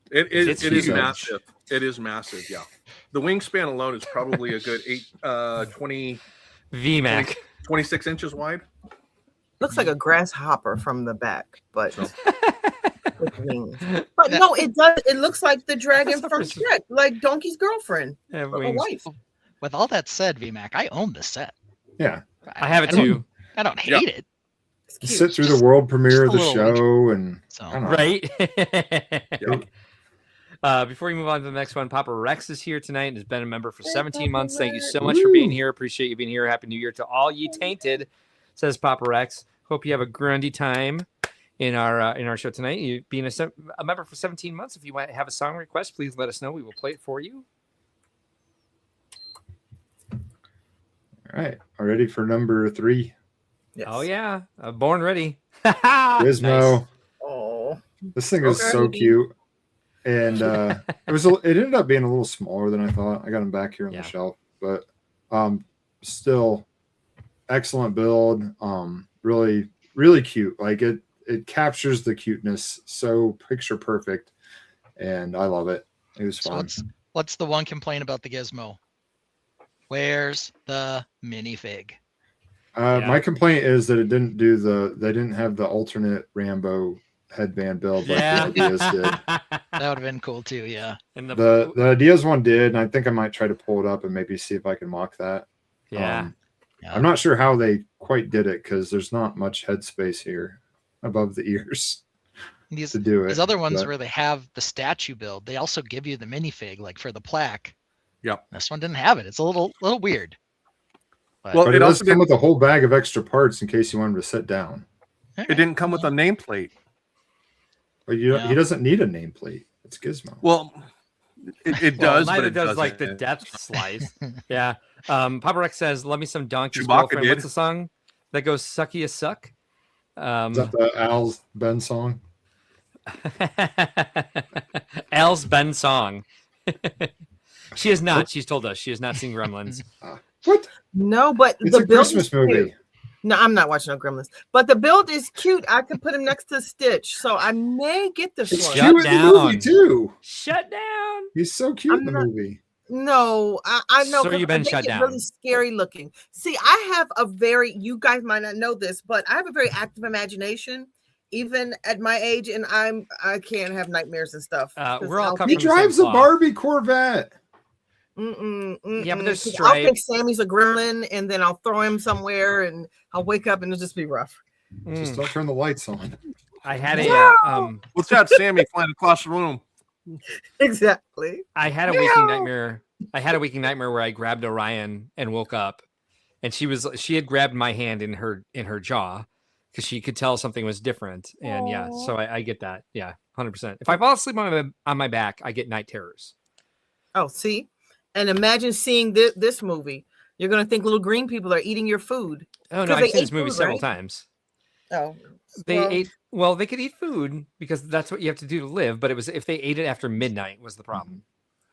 It is huge. massive. It is massive. Yeah, the wingspan alone is probably a good 20 VMAC, 26 inches wide. Looks like a grasshopper from the back, but with wings. But no, it does. It looks like the dragon from Shrek, like Donkey's girlfriend, or wife. With all that said, VMAC, I own this set. Yeah, I have it too. I don't hate it. It's You cute. sit through the world premiere of the just a little show, and So I don't know. Right. Before we move on to the next one, Papa Rex is here tonight and has been a member for 17 months. Thank you so much for being here. Appreciate you being here. Happy New Year to all ye tainted, says Papa Rex. Hope you have a grundy time in our show tonight. You being a member for 17 months. If you want to have a song request, please let us know. We will play it for you. All right, are ready for number 3? Yes. Oh yeah, born ready. Gizmo. Nice. Oh. This thing is so cute, and it ended up being a little smaller than I thought. I got him back here on the shelf, but still excellent build. Really, really cute. Like it captures the cuteness so picture perfect, and I love it. It was fun. What's the one complaint about the Gizmo? Where's the minifig? My complaint is that they didn't have the alternate Rambo headband build like the Ideas did. That would have been cool too, yeah. And The Ideas one did, and I think I might try to pull it up and maybe see if I can mock that. Yeah. I'm not sure how they quite did it because there's not much headspace here above the ears to do it. These other ones where they have the statue build, they also give you the minifig like for the plaque. Yep. This one didn't have it. It's a little weird. But it does come with a whole bag of extra parts in case you want him to sit down. It didn't come with a nameplate. But he doesn't need a nameplate. It's Gizmo. Well, it does, but it it does like doesn't. the depth slice. Yeah. Papa Rex says, "Love me some Donkey's Chewbacca Girlfriend." did. What's the song that goes "Sucky a Suck"? Is that the Al's Ben song? Al's Ben song. She is not. She's told us she has not seen Gremlins. What? No, but It's the a build Christmas is cute. movie. No, I'm not watching no Gremlins. But the build is cute. I could put him next to Stitch, so I may get this It's one. cute in the movie too. Shut down. He's so cute in the movie. No, I know. So 'cause you've been they shut get down. Really scary looking. See, I have a you guys might not know this, but I have a very active imagination, even at my age, and I can't have nightmares and stuff. We're all He drives a Barbie Corvette. Yeah, but there's 'Cause stripe. I'll think Sammy's a gremlin, and then I'll throw him somewhere, and I'll wake up, and it'll just be rough. Just don't turn the lights on. I had a What's that, Sammy flying across the room? Exactly. I had a waking nightmare. I had a waking nightmare where I grabbed Orion and woke up, and she had grabbed my hand in her jaw because she could tell something was different. And yeah, so I get that. Yeah, 100%. If I fall asleep on my back, I get night terrors. Oh, see, and imagine seeing this movie. You're gonna think little green people are eating your food. Oh no, I've seen this movie several times. Oh, They ate. Well, they could eat food because that's what you have to do to live. But it was if they ate it after midnight was the problem.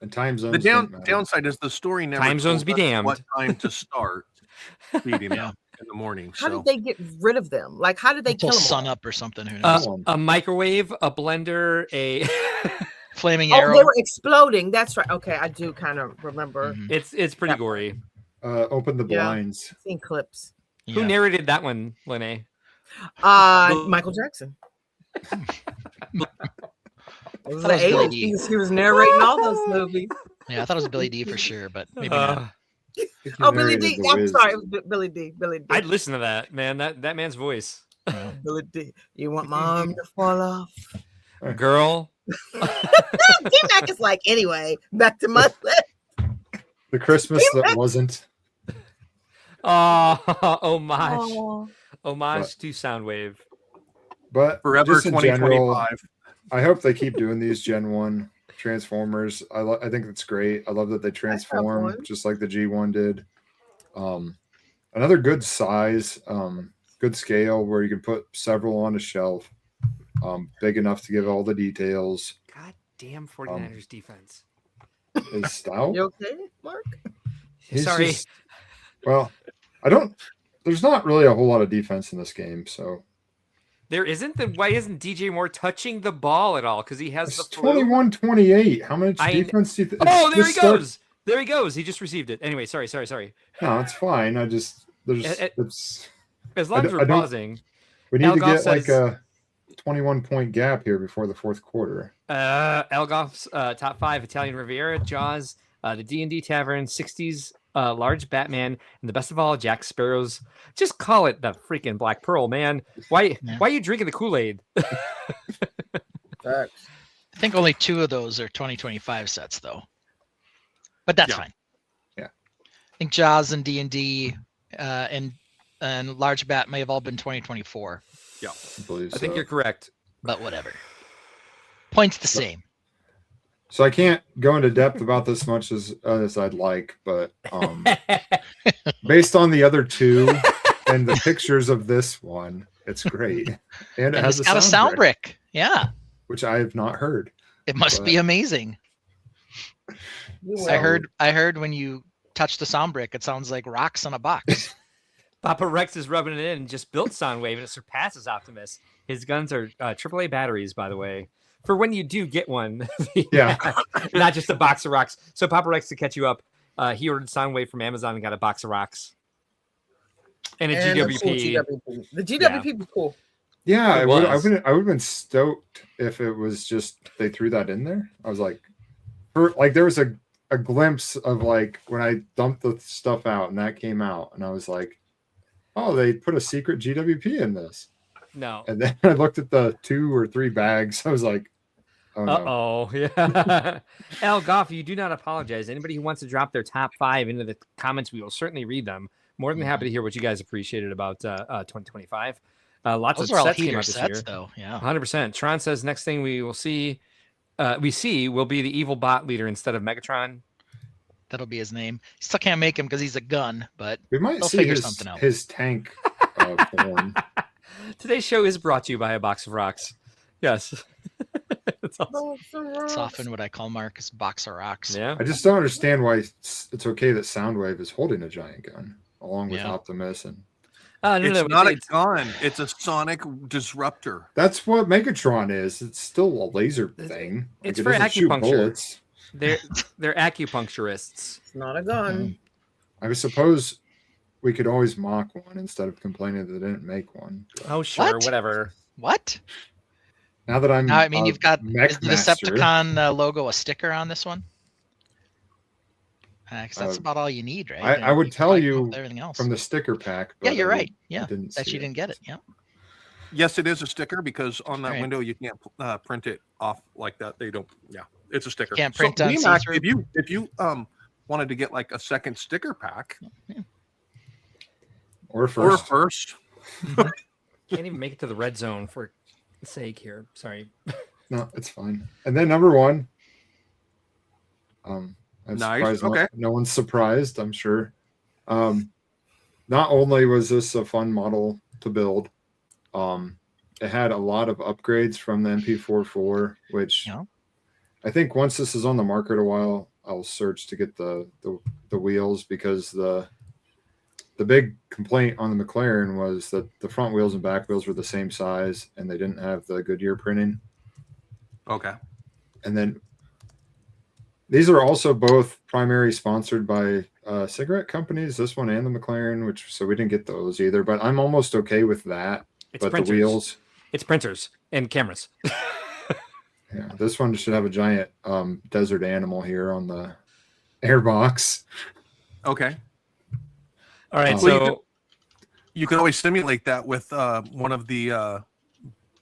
And time zones. The downside is the story never Time zones told be us damned. what time to start feeding them in the morning. How So did they get rid of them? Like, how did they Until kill them? sun up or something. Who knows? A microwave, a blender, a flaming Oh, arrow. they were exploding. That's right. Okay, I do kind of remember. It's pretty gory. Open the Yeah. blinds. I've seen clips. Who narrated that one, Lene? Michael Jackson. It was That was the Billy 80s. D. He was narrating all those movies. Yeah, I thought it was Billy D for sure, but maybe not. Oh, Billy D. I'm sorry, it was Billy D. Billy D. I'd listen to that, man. That man's voice. Billy D. You want my arm to fall off? Girl. T-Mac is like, anyway, back to my list. The Christmas that wasn't. Oh, homage. Oh. Homage to Soundwave. But Forever just in general, 2025. I hope they keep doing these Gen 1 Transformers. I think that's great. I love that they transform one. just like the G1 did. Another good size, good scale where you can put several on a shelf, big enough to give all the details. God damn 49ers defense. Is stout. You okay, Mark? He's Sorry. Well, there's not really a whole lot of defense in this game, so There isn't. Then why isn't DJ Moore touching the ball at all? Because he has it's the flu? 21-28. How much defense do you think? Oh, there he goes. There he goes. He just received it. Anyway, sorry. No, it's fine. It's As long as we're pausing. We need to Algoff get like says- a 21-point gap here before the fourth quarter. Elgoff's top 5: Italian Riviera, Jaws, the D&D Tavern, 60s large Batman, and the best of all, Jack Sparrow's. Just call it the freaking Black Pearl, man. Why are you drinking the Kool-Aid? I think only 2 of those are 2025 sets, though. But that's fine. Yeah. I think Jaws and D&D and Large Bat may have all been 2024. Yeah, I think you're correct. But whatever. Point's the same. So I can't go into depth about this much as I'd like, but based on the other 2 and the pictures of this one, it's great. And it has got a sound brick. Yeah. Which I have not heard. It must be amazing. I heard when you touch the sound brick, it sounds like rocks in a box. Papa Rex is rubbing it in and just built Soundwave, and it surpasses Optimus. His guns are AAA batteries, by the way, for when you do get one. Yeah. Not just a box of rocks. So Papa Rex, to catch you up, he ordered Soundwave from Amazon and got a box of rocks. And a GWP. Cool GWP. The GWP was cool. Yeah, I would have been stoked if it was just they threw that in there. I was like, there was a glimpse of like when I dumped the stuff out and that came out, and I was like, oh, they put a secret GWP in this. No. And then I looked at the 2 or 3 bags. I was like, oh, no. Yeah. Al Goff, you do not apologize. Anybody who wants to drop their top 5 into the comments, we will certainly read them. More than happy to hear what you guys appreciated about 2025. Lots Those of are all sets came heater out this sets, year. though. Yeah. 100%. Tron says next thing we will see, will be the evil bot leader instead of Megatron. That'll be his name. Still can't make him because he's a gun, but we might they'll see figure something out. his tank form. Today's show is brought to you by a box of rocks. Yes. It's often what I call Marcus box of rocks. Yeah. I just don't understand why it's okay that Soundwave is holding a giant gun along with Optimus and. It's not a gun. It's a sonic disruptor. That's what Megatron is. It's still a laser thing. It's like, for it doesn't shoot acupuncture. bullets. They're acupuncturists. It's not a gun. I suppose we could always mock one instead of complaining that they didn't make one. Oh, sure, What? whatever. What? Now that I'm, Now, I mean, you've got Mech is the Master, Decepticon logo a sticker on this one? 'Cause that's about all you need, right? I would tell probably come up you with everything else. from the sticker pack. Yeah, but you're I right. Yeah, didn't that see you it. didn't get it. Yeah. Yes, it is a sticker because on that Right. window you can't print it off like that. They don't. Yeah, it's a sticker. Can't print on WeMac, see-through? if you wanted to get like a second sticker pack Or or a first. first, Can't even make it to the red zone for sake here. Sorry. No, it's fine. And then number 1. I'm Nice, surprised okay. no one's surprised, I'm sure. Not only was this a fun model to build, it had a lot of upgrades from the MP44, which I think once this is on the market a while, I'll search to get the wheels, because the big complaint on the McLaren was that the front wheels and back wheels were the same size and they didn't have the Goodyear printing. okay. And then these are also both primary sponsored by cigarette companies, this one and the McLaren, so we didn't get those either, but I'm almost okay with that. It's But printers. the wheels, It's printers and cameras. yeah, this one should have a giant desert animal here on the airbox. Okay. All right. Well, So you could always simulate that with one of the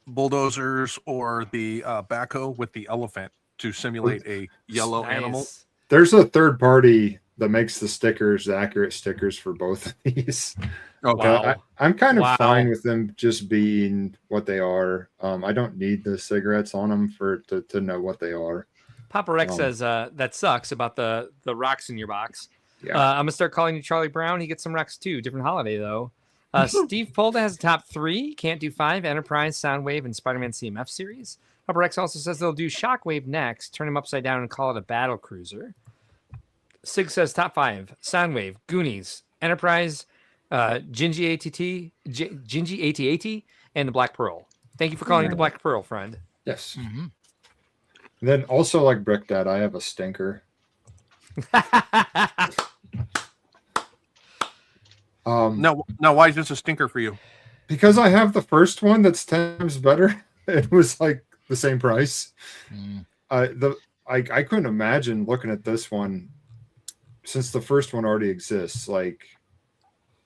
bulldozers or the backhoe with the elephant to simulate a yellow animal. nice. There's a third party that makes the stickers, the accurate stickers for both of these. Okay. Wow. I'm kind of Wow. fine with them just being what they are. I don't need the cigarettes on them to know what they are. Papa Rex Um, says that sucks about the rocks in your box. Yeah. I'm gonna start calling you Charlie Brown. He gets some Rex too. Different holiday though. Steve Polda has a top 3. Can't do 5. Enterprise, Soundwave, and Spider-Man CMF series. Papa Rex also says they'll do Shockwave next. Turn him upside down and call it a battle cruiser. Sig says top 5: Soundwave, Goonies, Enterprise, Gingy AT-AT, and the Black Pearl. Thank you for calling it the Black Pearl, friend. Yes. Mm-hmm. And then also, like Brick Dad, I have a stinker. Now, why is this a stinker for you? Because I have the first one that's 10 times better. It was like the same price. Mm. I couldn't imagine looking at this one since the first one already exists, like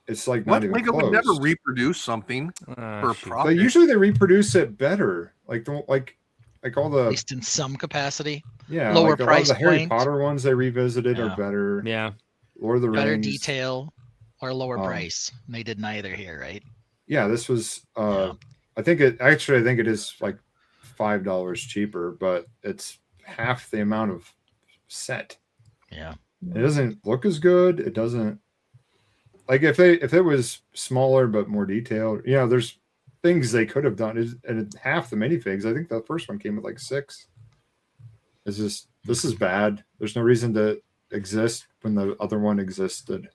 it's like not even Lego close. would never reproduce something for shoot. profit. But usually they reproduce it better. Like all At the least in some capacity. yeah, lower like a lot of price the Harry point. Potter ones they revisited Yeah. are better. Yeah. Lord of the Better Rings. detail or lower Um, price. And they did neither here, right? Yeah, this was Yeah. I think it is like $5 cheaper, but it's half the amount of set. Yeah. It doesn't look as good. It doesn't like if it was smaller but more detailed, there's things they could have done. And half the minifigs, I think the first one came with like 6. It's just this is bad. There's no reason to exist when the other one existed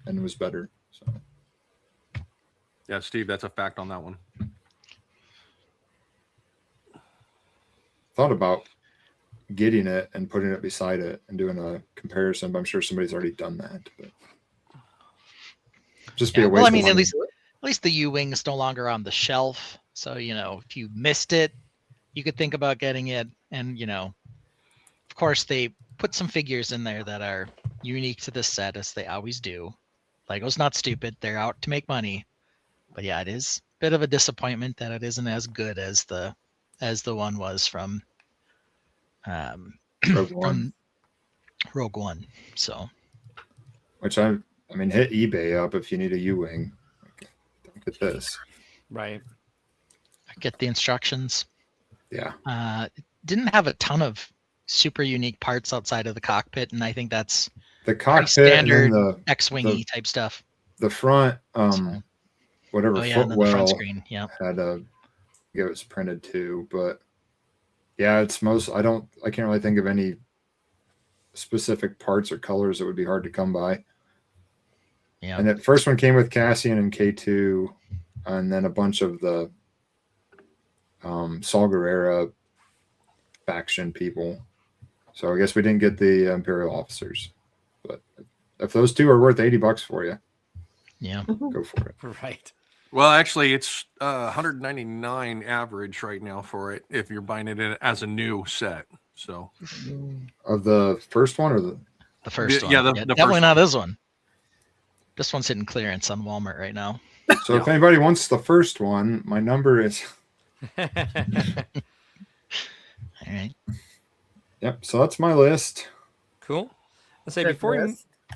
and was better. So Yeah, Steve, that's a fact on that one. thought about getting it and putting it beside it and doing a comparison, but I'm sure somebody's already done that. But just be a waste Well, I of mean, at money. least the U-Wing is no longer on the shelf. So, if you missed it, you could think about getting it. And, of course, they put some figures in there that are unique to this set, as they always do. Lego's not stupid. They're out to make money. But yeah, it is a bit of a disappointment that it isn't as good as the one was from Rogue One. from Rogue One. So Which I mean, hit eBay up if you need a U-Wing. Look at this. Right. get the instructions. Yeah. It didn't have a ton of super unique parts outside of the cockpit, and I think that's The pretty cockpit and then standard X-wingy type stuff. the front, So- whatever Oh yeah, and then the footwell front screen. Yeah. had it was printed too, but yeah, it's I can't really think of any specific parts or colors that would be hard to come by. Yeah. And that first one came with Cassian and K2, and then a bunch of the Saw Gerrera faction people. So I guess we didn't get the Imperial officers, but if those two are worth $80 for you, Yeah. go for it. Right. Well, actually, it's $199 average right now for it if you're buying it as a new set. So Of the first one or the first one. yeah, the Definitely first not this one. This one's hitting clearance on Walmart right now. So if anybody wants the first one, my number is All right. yep. So that's my list. Cool. Let's say Good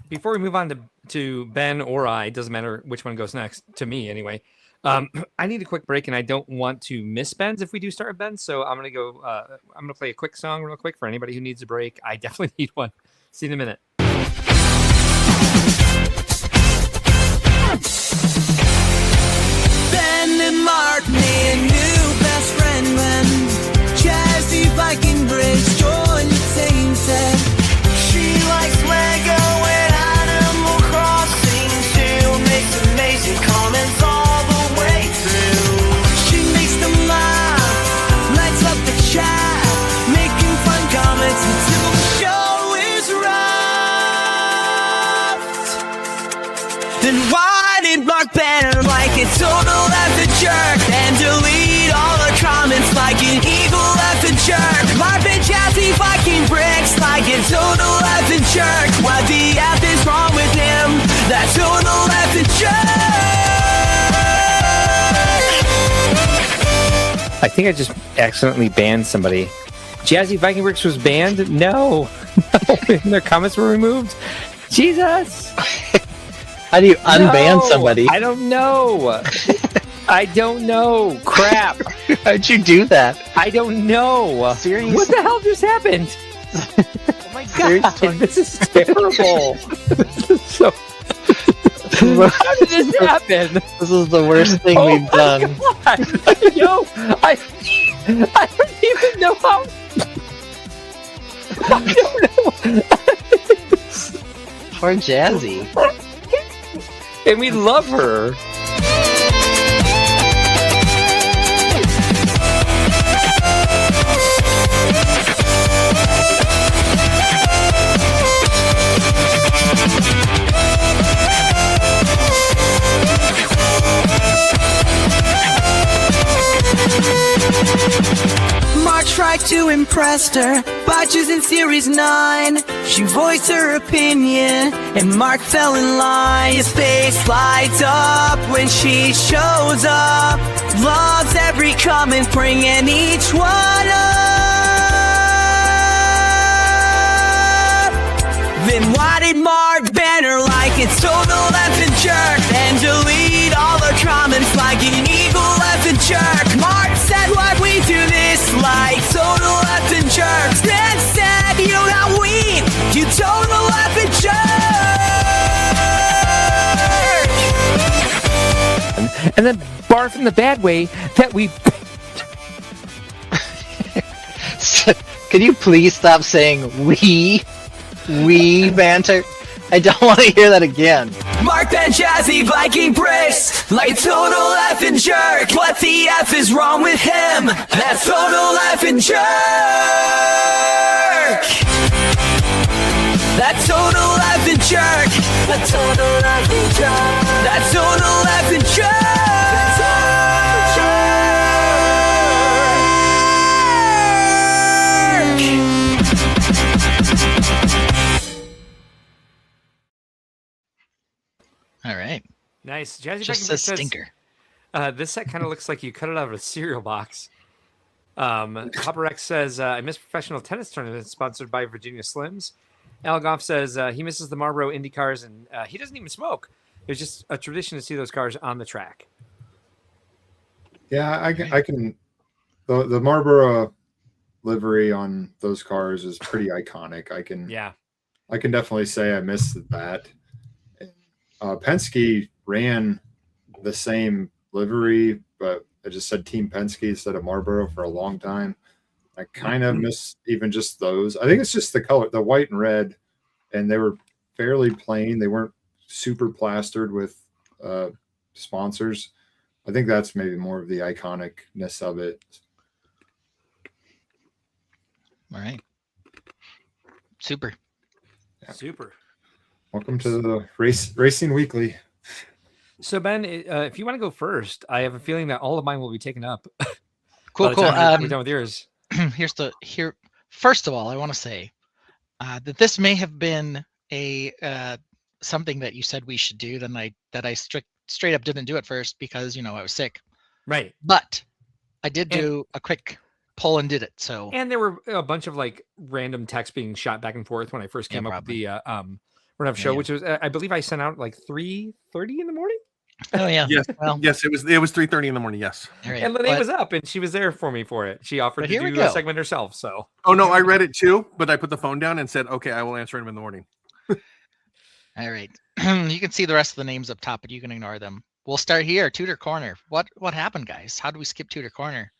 before we move on to Ben or I, it doesn't matter which one goes next, to me anyway. I need a quick break, and I don't want to miss Ben's if we do start with Ben. So I'm gonna go. I'm gonna play a quick song real quick for anybody who needs a break. I definitely need one. See you in a minute. Ben and Martin, new best friend when Jazzy Viking Bridge joined the team said she likes Lego and Animal Crossing too. Makes amazing comments all the way through. She makes them laugh, lights up the chat, making fun comments until the show is wrapped. Then why did Mark Banner like a total effing jerk and delete all the comments like an evil effing jerk? Mark and Jazzy Viking Bricks like a total effing jerk. What the F is wrong with him? That total effing jerk. I think I just accidentally banned somebody. Jazzy Viking Bricks was banned? No. No. Their comments were removed? Jesus. How do you unban No. somebody? I don't know. I don't know. Crap. How'd you do that? I don't know. Serious? What the hell just happened? Oh my god! This is terrible. This is so. How did this happen? This is the worst thing we've done. God. Yo, I don't even know how. I don't know. Poor Jazzy. And we love her. Mark tried to impress her, but by choosing Series 9. She voiced her opinion, and Mark fell in line. His face lights up when she shows up. Loves every comment, bringing each one up. Then why did Mark ban her like it's total effing jerk? And delete all her comments like an evil effing jerk. Mark said why we do this like total effing jerks. Then said you got weed, you total effing jerk. And then barf in the bad way that we. Can you please stop saying we banter? I don't want to hear that again. Mark banned Jazzy Viking Bricks like total effing jerk. What the F is wrong with him? That's total effing jerk. That's total effing jerk. That's total effing jerk. That's total effing jerk. That's All right. Nice. Jazzy Just Viking a says, stinker. this set kind of looks like you cut it out of a cereal box. Hopper X says, I miss professional tennis tournaments sponsored by Virginia Slims. Al Goff says he misses the Marlboro Indy cars, and he doesn't even smoke. It's just a tradition to see those cars on the track. Yeah, I can. The Marlboro livery on those cars is pretty iconic. I can definitely say I missed that. Penske ran the same livery, but I just said Team Penske instead of Marlboro for a long time. I kind of miss even just those. I think it's just the color, the white and red, and they were fairly plain. They weren't super plastered with sponsors. I think that's maybe more of the iconicness of it. All right. Super. Yeah. Super. Welcome to the Racing Weekly. So Ben, if you want to go first, I have a feeling that all of mine will be taken up. Cool. We're done with yours. First of all, I want to say that this may have been a something that you said we should do, that I straight up didn't do it first because I was sick. Right. But I did do a quick poll and did it. So And there were a bunch of like random texts being shot back and forth when I first came up with the Run Up show, which was I believe I sent out like 3:30 in the morning. Oh yeah. Yes. Well, Yes, it was 3:30 in the morning. Yes. right, And Lene was up and she was there for me for it. She offered to do a segment herself. So Oh no, I read it too, but I put the phone down and said, "Okay, I will answer him in the morning." All right. You can see the rest of the names up top, but you can ignore them. We'll start here. Tudor Corner. What happened, guys? How do we skip Tudor Corner?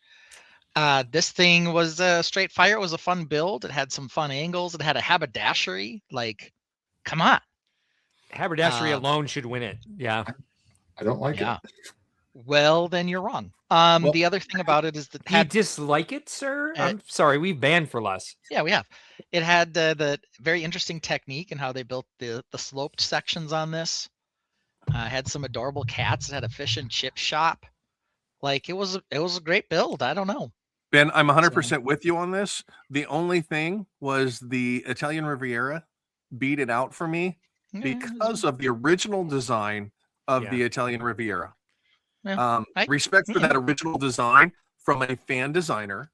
This thing was straight fire. It was a fun build. It had some fun angles. It had a haberdashery. Like, come on. haberdashery alone should win it. Yeah. I don't like it. Well, then you're wrong. The other thing about it is that you dislike it, sir? I'm sorry, we've banned for less. Yeah, we have. It had the very interesting technique and how they built the sloped sections on this. Had some adorable cats. It had a fish and chip shop. Like it was a great build. I don't know. Ben, I'm 100% with you on this. The only thing was the Italian Riviera beat it out for me because of the original design of the Italian Riviera. Yeah, respect for that original design from a fan designer.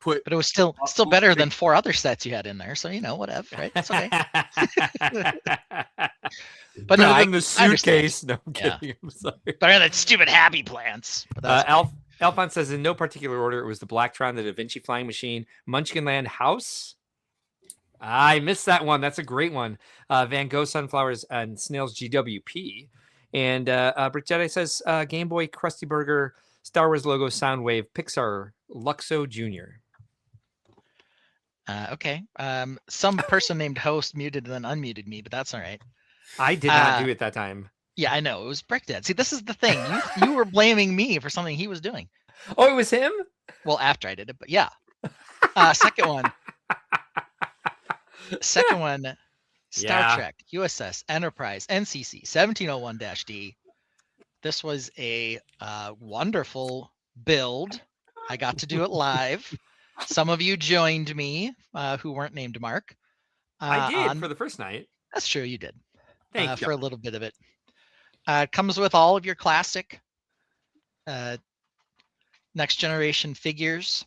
But it was still better than 4 other sets you had in there. So whatever, right? It's okay. But better no, than the suitcase. No, I'm kidding. I'm sorry. Better than stupid happy plants. Alphonse says in no particular order, it was the Blacktron, the Da Vinci Flying Machine, Munchkinland House. I missed that one. That's a great one. Van Gogh Sunflowers and Snails GWP. And Brick Jedi says Game Boy Krusty Burger, Star Wars logo, Soundwave, Pixar, Luxo Jr. Okay. Some person named host muted and then unmuted me, but that's all right. I did not do it that time. Yeah, I know. It was Brickdead. See, this is the thing. You were blaming me for something he was doing. Oh, it was him? Well, after I did it, but yeah. Second one. Star Trek, USS, Enterprise, NCC, 1701-D. This was a wonderful build. I got to do it live. some of you joined me who weren't named Mark. I did on- for the first night. That's true, you did. Thank you. For a little bit of it. It comes with all of your classic next generation figures.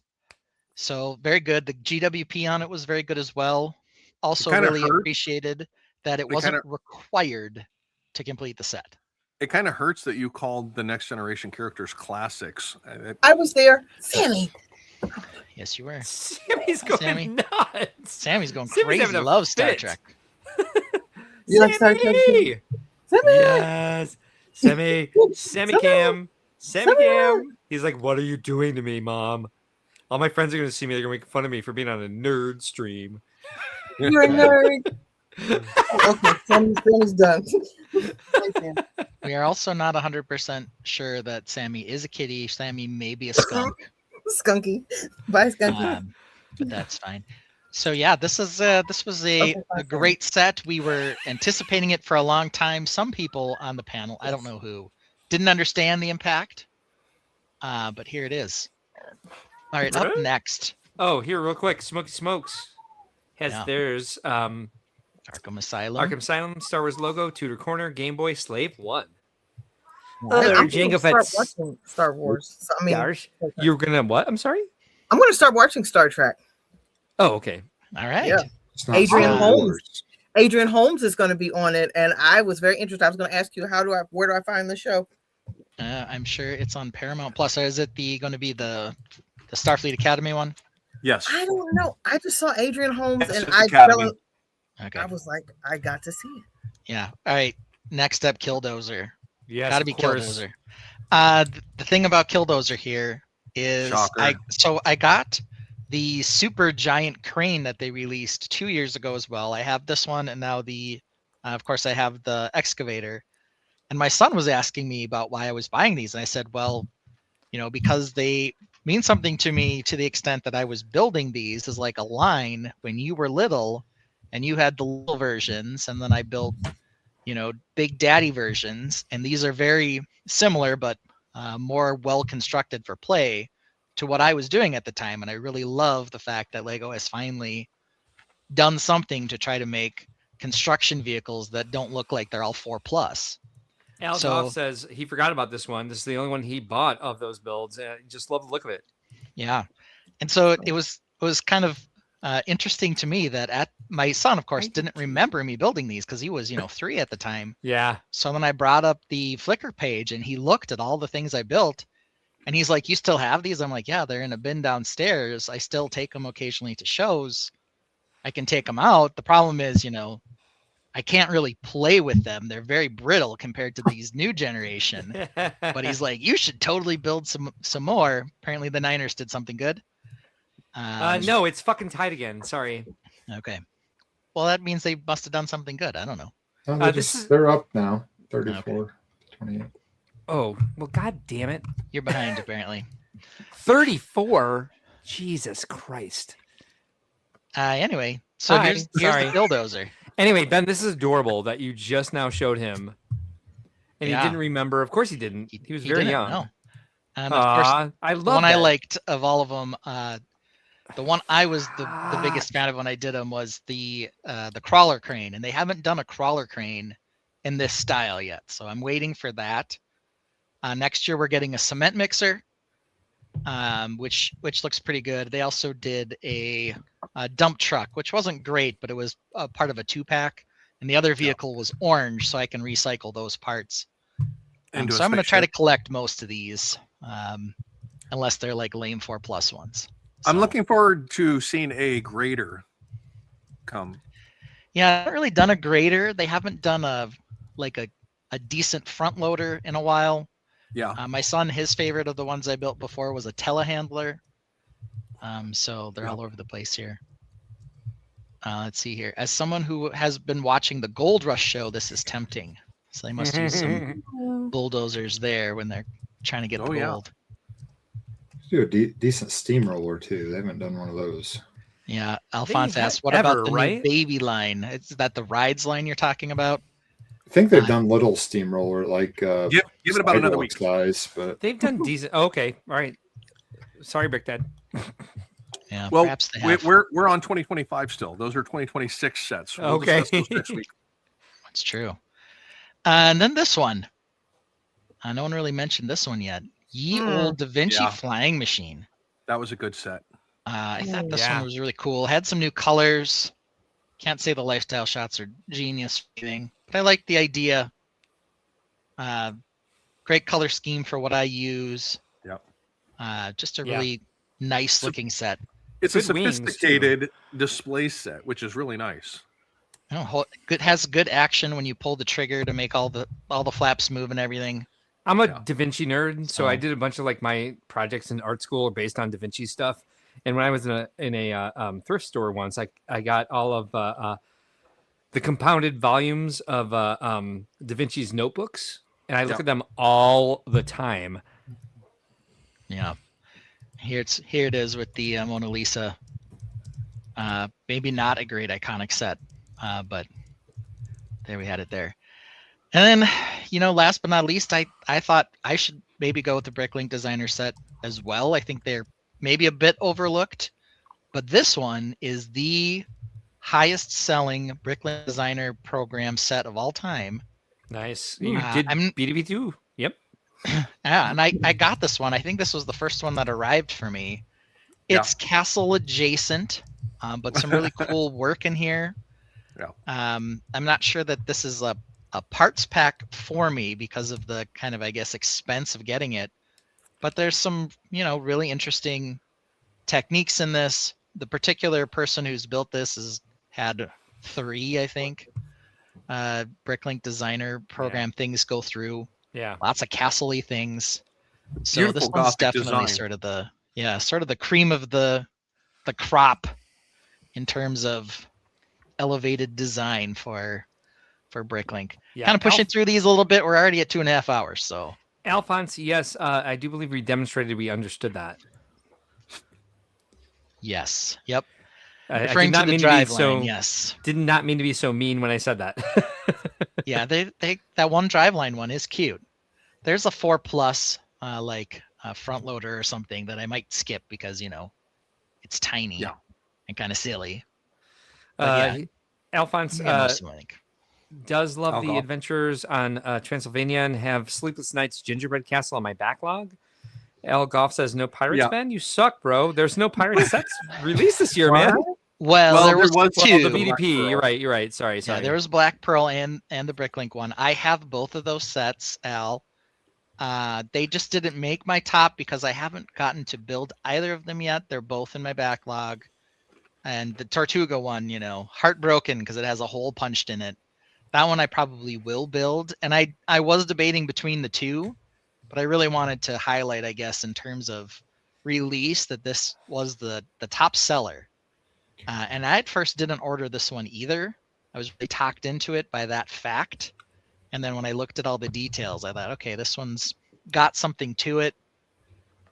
So very good. The GWP on it was very good as well. Also kinda really hurt. appreciated that it They wasn't kinda- required to complete the set. It kind of hurts that you called the next generation characters classics. I was there, Sammy. Yes, you were. Sammy's going Sammy. nuts. Sammy's going Sammy's crazy. having a Loves Star fit. Trek. You like Star Trek too? Sammy! Sammy. Yes. Sammy. Sammy Cam. Sammy Cam. He's like, what are you doing to me, Mom? All my friends are going to see me. They're going to make fun of me for being on a nerd stream. You're a nerd. Okay, Sammy's done. We are also not 100% sure that Sammy is a kitty. Sammy may be a skunk. Skunky. Bye, Skunky. But that's fine. So yeah, this was a great set. We were anticipating it for a long time. Some people on the panel, I don't know who, didn't understand the impact. But here it is. All right, up next. Oh, here, real quick. Smoky Smokes has theirs. Arkham Asylum. Arkham Asylum, Star Wars logo, Tudor Corner, Game Boy, Slave 1. I'm gonna Jango start Fett's watching Star Wars. So, I mean, Stars. You're gonna what? I'm sorry. I'm going to start watching Star Trek. Oh, okay. All right. Yeah. It's not Adrian Star Holmes. Wars. Adrian Holmes is going to be on it, and I was very interested. I was going to ask you, where do I find the show? I'm sure it's on Paramount Plus. Or is it going to be the Starfleet Academy one? Yes. I don't know. I just saw Adrian Holmes, Yes, and it's I Academy. Okay. I was like, I got to see it. Yeah. All right. Next up, Killdozer. Yes, Gotta of be course. Killdozer. The thing about Killdozer here is Shocker. I got the super giant crane that they released 2 years ago as well. I have this one, and now of course I have the excavator. And my son was asking me about why I was buying these, and I said, well, because they mean something to me to the extent that I was building these as like a line when you were little, and you had the little versions, and then I built Big Daddy versions, and these are very similar but more well constructed for play to what I was doing at the time. And I really love the fact that Lego has finally done something to try to make construction vehicles that don't look like they're all 4+. Al Goff says he forgot about this one. This is the only one he bought of those builds, and he just loved the look of it. Yeah, and so it was kind of interesting to me that my son, of course, didn't remember me building these because he was 3 at the time. Yeah. So then I brought up the Flickr page, and he looked at all the things I built, and he's like, "You still have these?" I'm like, "Yeah, they're in a bin downstairs. I still take them occasionally to shows. I can take them out. The problem is, I can't really play with them. They're very brittle compared to these new generation." But he's like, "You should totally build some more." Apparently the Niners did something good. No, it's fucking tight again. Sorry. Okay. Well, that means they must have done something good. I don't know. No, they're up now. 34, 28. Oh, well, god damn it. You're behind, apparently. 34? Jesus Christ. Anyway, so Hi, here's sorry. the Killdozer. Anyway, Ben, this is adorable that you just now showed him. And Yeah. he didn't remember. Of course he didn't. He was He very didn't, young. no. Of course, I the love one I that. liked of all of them. The one I was the biggest fan of when I did them was the crawler crane, and they haven't done a crawler crane in this style yet. So I'm waiting for that. Next year we're getting a cement mixer, which looks pretty good. They also did a dump truck, which wasn't great, but it was a part of a 2-pack, and the other vehicle was orange, so I can recycle those parts. Into a So I'm going to try to spaceship. collect most of these, unless they're like lame 4+ ones. I'm So, looking forward to seeing a grader come. Yeah, I haven't really done a grader. They haven't done a decent front loader in a while. Yeah. My son, his favorite of the ones I built before was a telehandler. So they're all over the place here. Let's see here. As someone who has been watching the Gold Rush show, this is tempting. So they must use some bulldozers there when they're trying to get the gold. Do a decent steamroller too. They haven't done one of those. Yeah, Alphonse have asked, what ever, about the right? new baby line? Is that the rides line you're talking about? I think they've done little steamroller, like Give it about another week. size, but They've done decent. Oh, okay. All right. Sorry, Brick Dad. Yeah, Well, perhaps they have. we're on 2025 still. Those are 2026 sets. We'll discuss those next week. That's true. And then this one. No one really mentioned this one yet. Ye Old Da Vinci Yeah. Flying Machine. That was a good set. I thought this one was really cool. Had some new colors. Can't say the lifestyle shots are genius or anything, but I like the idea. Great color scheme for what I use. Yep. Just a really nice looking set. It's a Good wings, too. sophisticated display set, which is really nice. Good has good action when you pull the trigger to make all the flaps move and everything. I'm a Da Vinci nerd, so I did a bunch of like my projects in art school based on Da Vinci stuff. And when I was in a thrift store once, I got all of the compounded volumes of Da Vinci's notebooks, and I look at them all the time. Yeah, here it is with the Mona Lisa. Maybe not a great iconic set, but there we had it there. And then, last but not least, I thought I should maybe go with the Bricklink Designer set as well. I think they're maybe a bit overlooked, but this one is the highest selling Bricklink Designer program set of all time. Nice. You did BDB too. Yep. Yeah, and I got this one. I think this was the first one that arrived for me. It's castle adjacent, but some really cool work in here. Yeah. I'm not sure that this is a parts pack for me because of the kind of, I guess, expense of getting it. But there's some, really interesting techniques in this. The particular person who's built this has had 3, I think, Bricklink Designer program things go through. Yeah. Lots of castle-y things. So Beautiful this one's Gothic definitely design. sort of the cream of the crop in terms of elevated design for Bricklink. Yeah, Kind of pushing through these a little bit. We're already at 2.5 hours, so. Alphonse, yes, I do believe we demonstrated we understood that. Yes. Yep. I Referring did not to the mean to drive be so. line, yes. Did not mean to be so mean when I said that. Yeah, they that one driveline one is cute. There's a 4+, like a front loader or something that I might skip because it's tiny and kind of silly. But Alphonse most of them, I think. does love the Alcohol. adventures on Transylvania and have Sleepless Nights Gingerbread Castle on my backlog. Al Goff says, no Pirates fan? You suck, bro. There's no Pirate sets released this year, man. Well, there was two. The BDP. You're right. Sorry. Yeah, there was Black Pearl and the Bricklink one. I have both of those sets, Al. They just didn't make my top because I haven't gotten to build either of them yet. They're both in my backlog. And the Tortuga one, heartbroken because it has a hole punched in it. That one I probably will build. And I was debating between the two, but I really wanted to highlight, I guess, in terms of release that this was the top seller. And I at first didn't order this one either. I was really talked into it by that fact. And then when I looked at all the details, I thought, okay, this one's got something to it.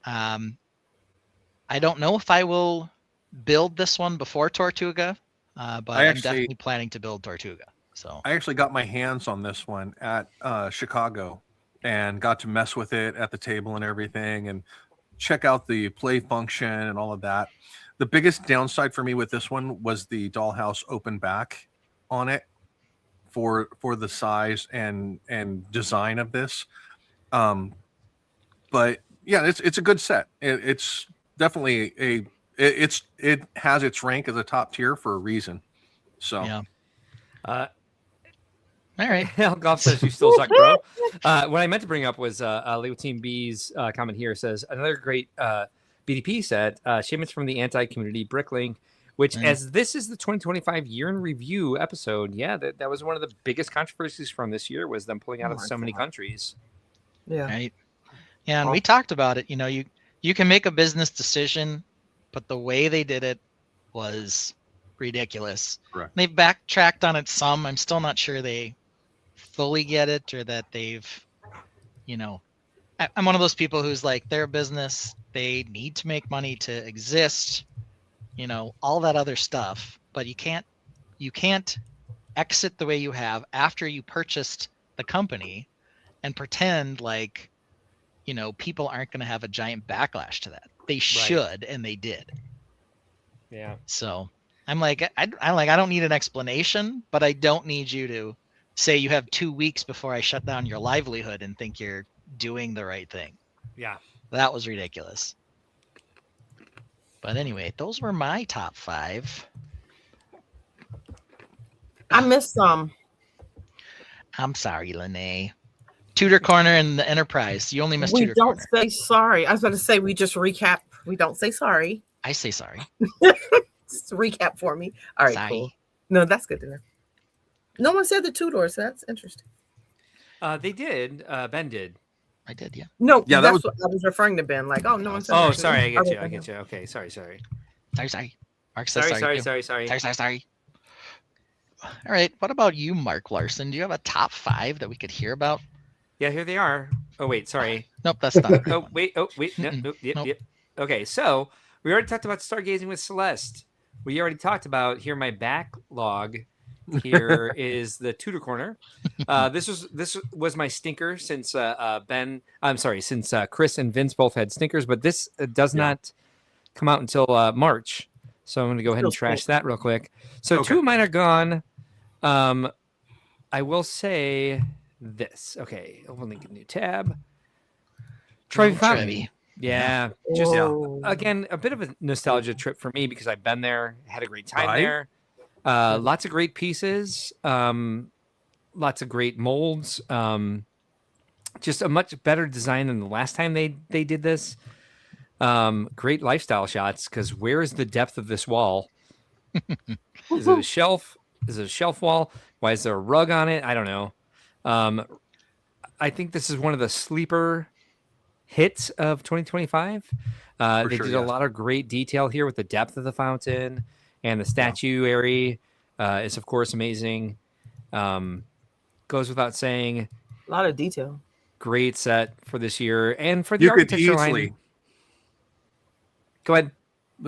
I don't know if I will build this one before Tortuga, but I'm definitely planning to build Tortuga. So I actually got my hands on this one at Chicago and got to mess with it at the table and everything and check out the play function and all of that. The biggest downside for me with this one was the dollhouse open back on it for the size and design of this. But yeah, it's a good set. It's definitely it has its rank as a top tier for a reason. So yeah. All right. Al Goff says you still suck, bro. What I meant to bring up was Leo Team B's comment here says another great BDP set, shipments from the anti-community Bricklink, which as this is the 2025 year in review episode, that was one of the biggest controversies from this year was them pulling out of so many countries. Yeah. Right. Yeah, and we talked about it. You can make a business decision, but the way they did it was ridiculous. Correct. They've backtracked on it some. I'm still not sure they fully get it or that they've, I'm one of those people who's like, they're a business. They need to make money to exist, all that other stuff. But you can't exit the way you have after you purchased the company and pretend like, people aren't going to have a giant backlash to that. They should, and they did. Yeah. So I'm like, I don't need an explanation, but I don't need you to say you have 2 weeks before I shut down your livelihood and think you're doing the right thing. Yeah. That was ridiculous. But anyway, those were my top 5. I missed some. I'm sorry, Lene. Tutor Corner and the Enterprise. You only missed We Tutor don't Corner. say sorry. I was about to say we just recap. We don't say sorry. I say sorry. Just recap for me. All right, Sorry. cool. No, that's good to know. No one said the Tudors. So that's interesting. They did. Ben did. I did, yeah. No, Yeah, that that's was- what I was referring to Ben. Like, oh, no one said. Oh, that. sorry. I get you. Okay, I get you. Okay. Sorry. Sorry. Mark says Sorry. sorry. Sorry. too. Sorry. All right. What about you, Mark Larson? Do you have a top 5 that we could hear about? Yeah, here they are. Oh, wait. Sorry. Nope, that's not. Oh, wait. No, Mm-mm. nope, yep, Nope. yep. Okay, so we already talked about stargazing with Celeste. We already talked about here my backlog. Here is the Tutor Corner. This was my stinker since since Chris and Vince both had stinkers, but this does not come out until March. So I'm going to go ahead and trash that real quick. So 2 of mine are gone. I will say this. Okay, opening a new tab. Trevi Fountain. Trevi. Yeah, just Whoa. again a bit of a nostalgia trip for me because I've been there, had a great time Right. there. Lots of great pieces, lots of great molds. Just a much better design than the last time they did this. Great lifestyle shots because where is the depth of this wall? Is it a shelf? Is it a shelf wall? Why is there a rug on it? I don't know. I think this is one of the sleeper hits of 2025. They sure, did yes. a lot of great detail here with the depth of the fountain and the statuary is of course amazing. Goes without saying, A lot of detail. great set for this year and for the You could architecture easily. line. Go ahead.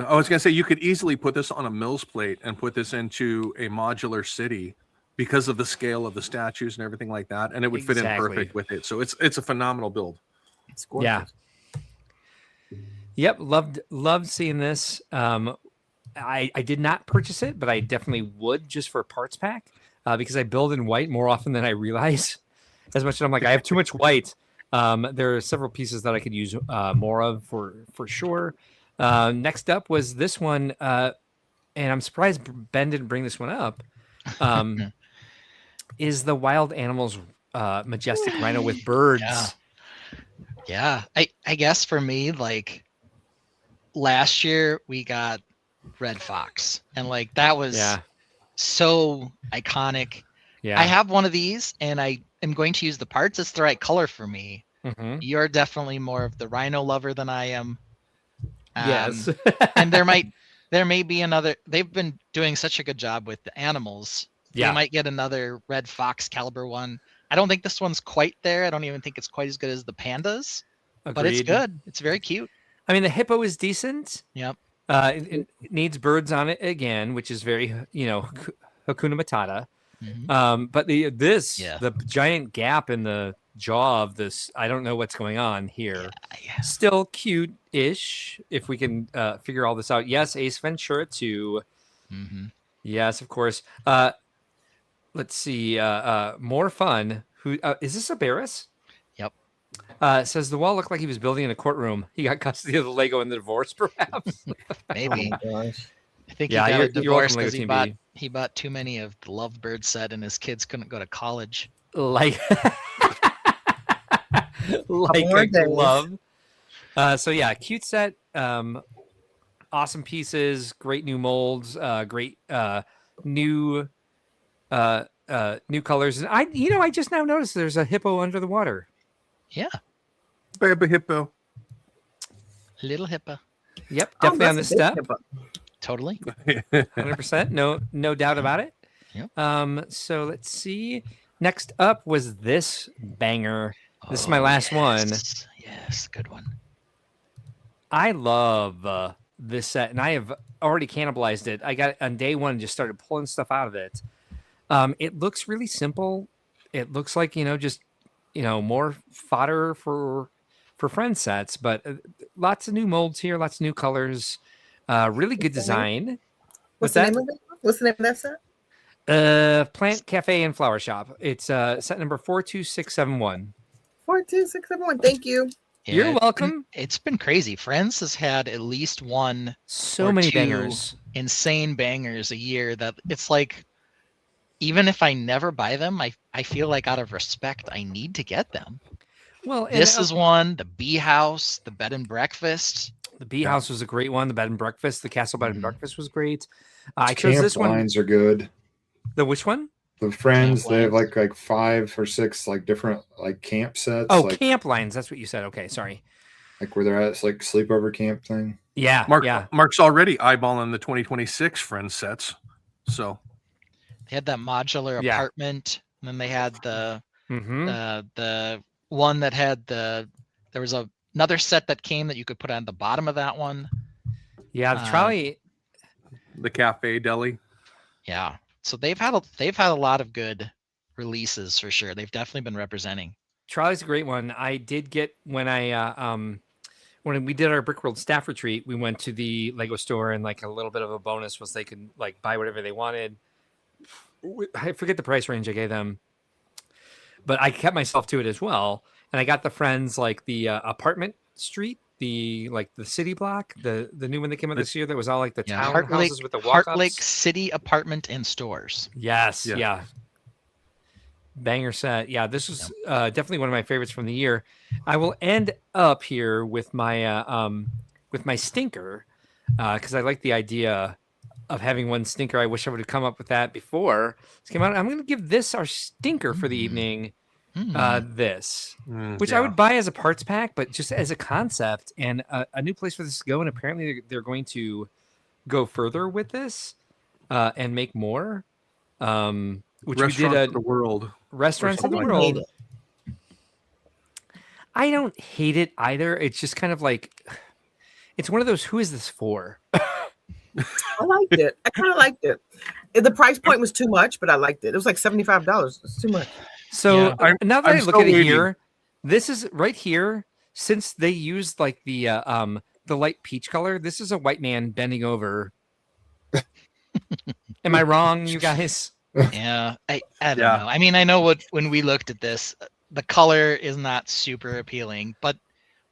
I was gonna say you could easily put this on a Mills plate and put this into a modular city because of the scale of the statues and everything like that, and it would fit in Exactly. perfect with it. So it's a phenomenal build. It's gorgeous. Yeah. Yep, loved seeing this. I did not purchase it, but I definitely would just for a parts pack because I build in white more often than I realize. As much as I'm like, I have too much white. There are several pieces that I could use more of for sure. Next up was this one, and I'm surprised Ben didn't bring this one up. Is the wild animals majestic rhino with birds? Yeah. I guess for me, like last year we got Red Fox, and like that was so iconic. Yeah. I have one of these, and I am going to use the parts. It's the right color for me. Mhm. You're definitely more of the rhino lover than I am. Yes. And there may be another. They've been doing such a good job with the animals. Yeah. We might get another Red Fox caliber one. I don't think this one's quite there. I don't even think it's quite as good as the pandas, but it's Agreed. good. It's very cute. I mean, the hippo is decent. Yep. It needs birds on it again, which is very, Hakuna Matata. Mhm. But the giant gap in the jaw of this, I don't know what's going on here. Still cute-ish, if we can figure all this out. Yes, Ace Ventura 2. Mm-hmm. Yes, of course. Let's see. More fun. Who is this? A Barris? Yep. Says the wall looked like he was building in a courtroom. He got custody of the Lego in the divorce, perhaps. Maybe. Oh my gosh. I think Yeah, he got you're a divorce welcome, because Lego Team B. he bought too many of the Lovebird set, and his kids couldn't go to college. like More a days. glove. So yeah, cute set. Awesome pieces. Great new molds. Great new new colors. And I just now noticed there's a hippo under the water. Yeah, Baby hippo. little hippo. Yep, Oh, definitely on that's this a big step. hippo. Totally. 100%. No doubt about it. Yep. So let's see. Next up was this banger. This is my last one. Yes, good one. I love this set, and I have already cannibalized it. I got it on day one and just started pulling stuff out of it. It looks really simple. It looks like, just, more fodder for friend sets, but lots of new molds here, lots of new colors. Really good design. What's the name of it? What's the name of that set? Plant Cafe and Flower Shop. It's set number 42671. 42671. Thank you. Yeah, You're welcome. It's been crazy. Friends has had at least one So or many two bangers. insane bangers a year that it's like, even if I never buy them, I feel like out of respect, I need to get them. Well, and This is one, the Bee House, the Bed and Breakfast. the Bee House was a great one. The Bed and Breakfast, the Castle Bed and Breakfast was great. I chose Camp this one. lines are good. The which one? The Friends, Camp they have lines. like 5 or 6 like different like camp sets. Oh, like, Camp Lines. That's what you said. Okay, sorry. like where they're at. It's like sleepover camp thing. Yeah, yeah. Mark's already eyeballing the 2026 Friends sets. So They had that modular Yeah. apartment, and then they had the Mm-hmm. the one that had there was another set that came that you could put on the bottom of that one. Yeah, the trolley. the cafe deli. Yeah. So they've had a lot of good releases for sure. They've definitely been representing. Trolley's a great one. I did get when when we did our Brickworld staff retreat, we went to the Lego store, and like a little bit of a bonus was they could like buy whatever they wanted. I forget the price range I gave them, but I kept myself to it as well. And I got the Friends like the apartment street, the city block, the new one that came out this year that was all like the townhouses with the walk-ups. Heart Lake City Apartment and Stores. Yes, yeah. Banger set. Yeah, this was definitely one of my favorites from the year. I will end up here with my stinker because I like the idea of having one stinker. I wish I would have come up with that before this came out. I'm going to give this our stinker for the evening. This, which I would buy as a parts pack, but just as a concept and a new place for this to go. And apparently they're going to go further with this and make more. Which Restaurants we did of the world. Restaurants of the world. I don't hate it either. It's just kind of like it's one of those. Who is this for? I liked it. I kind of liked it. The price point was too much, but I liked it. It was like $75. It's too much. So now that I look at it waiting. here, this is right here. Since they used like the light peach color, this is a white man bending over. Am I wrong, you guys? Yeah, I don't know. I mean, I know when we looked at this, the color is not super appealing, but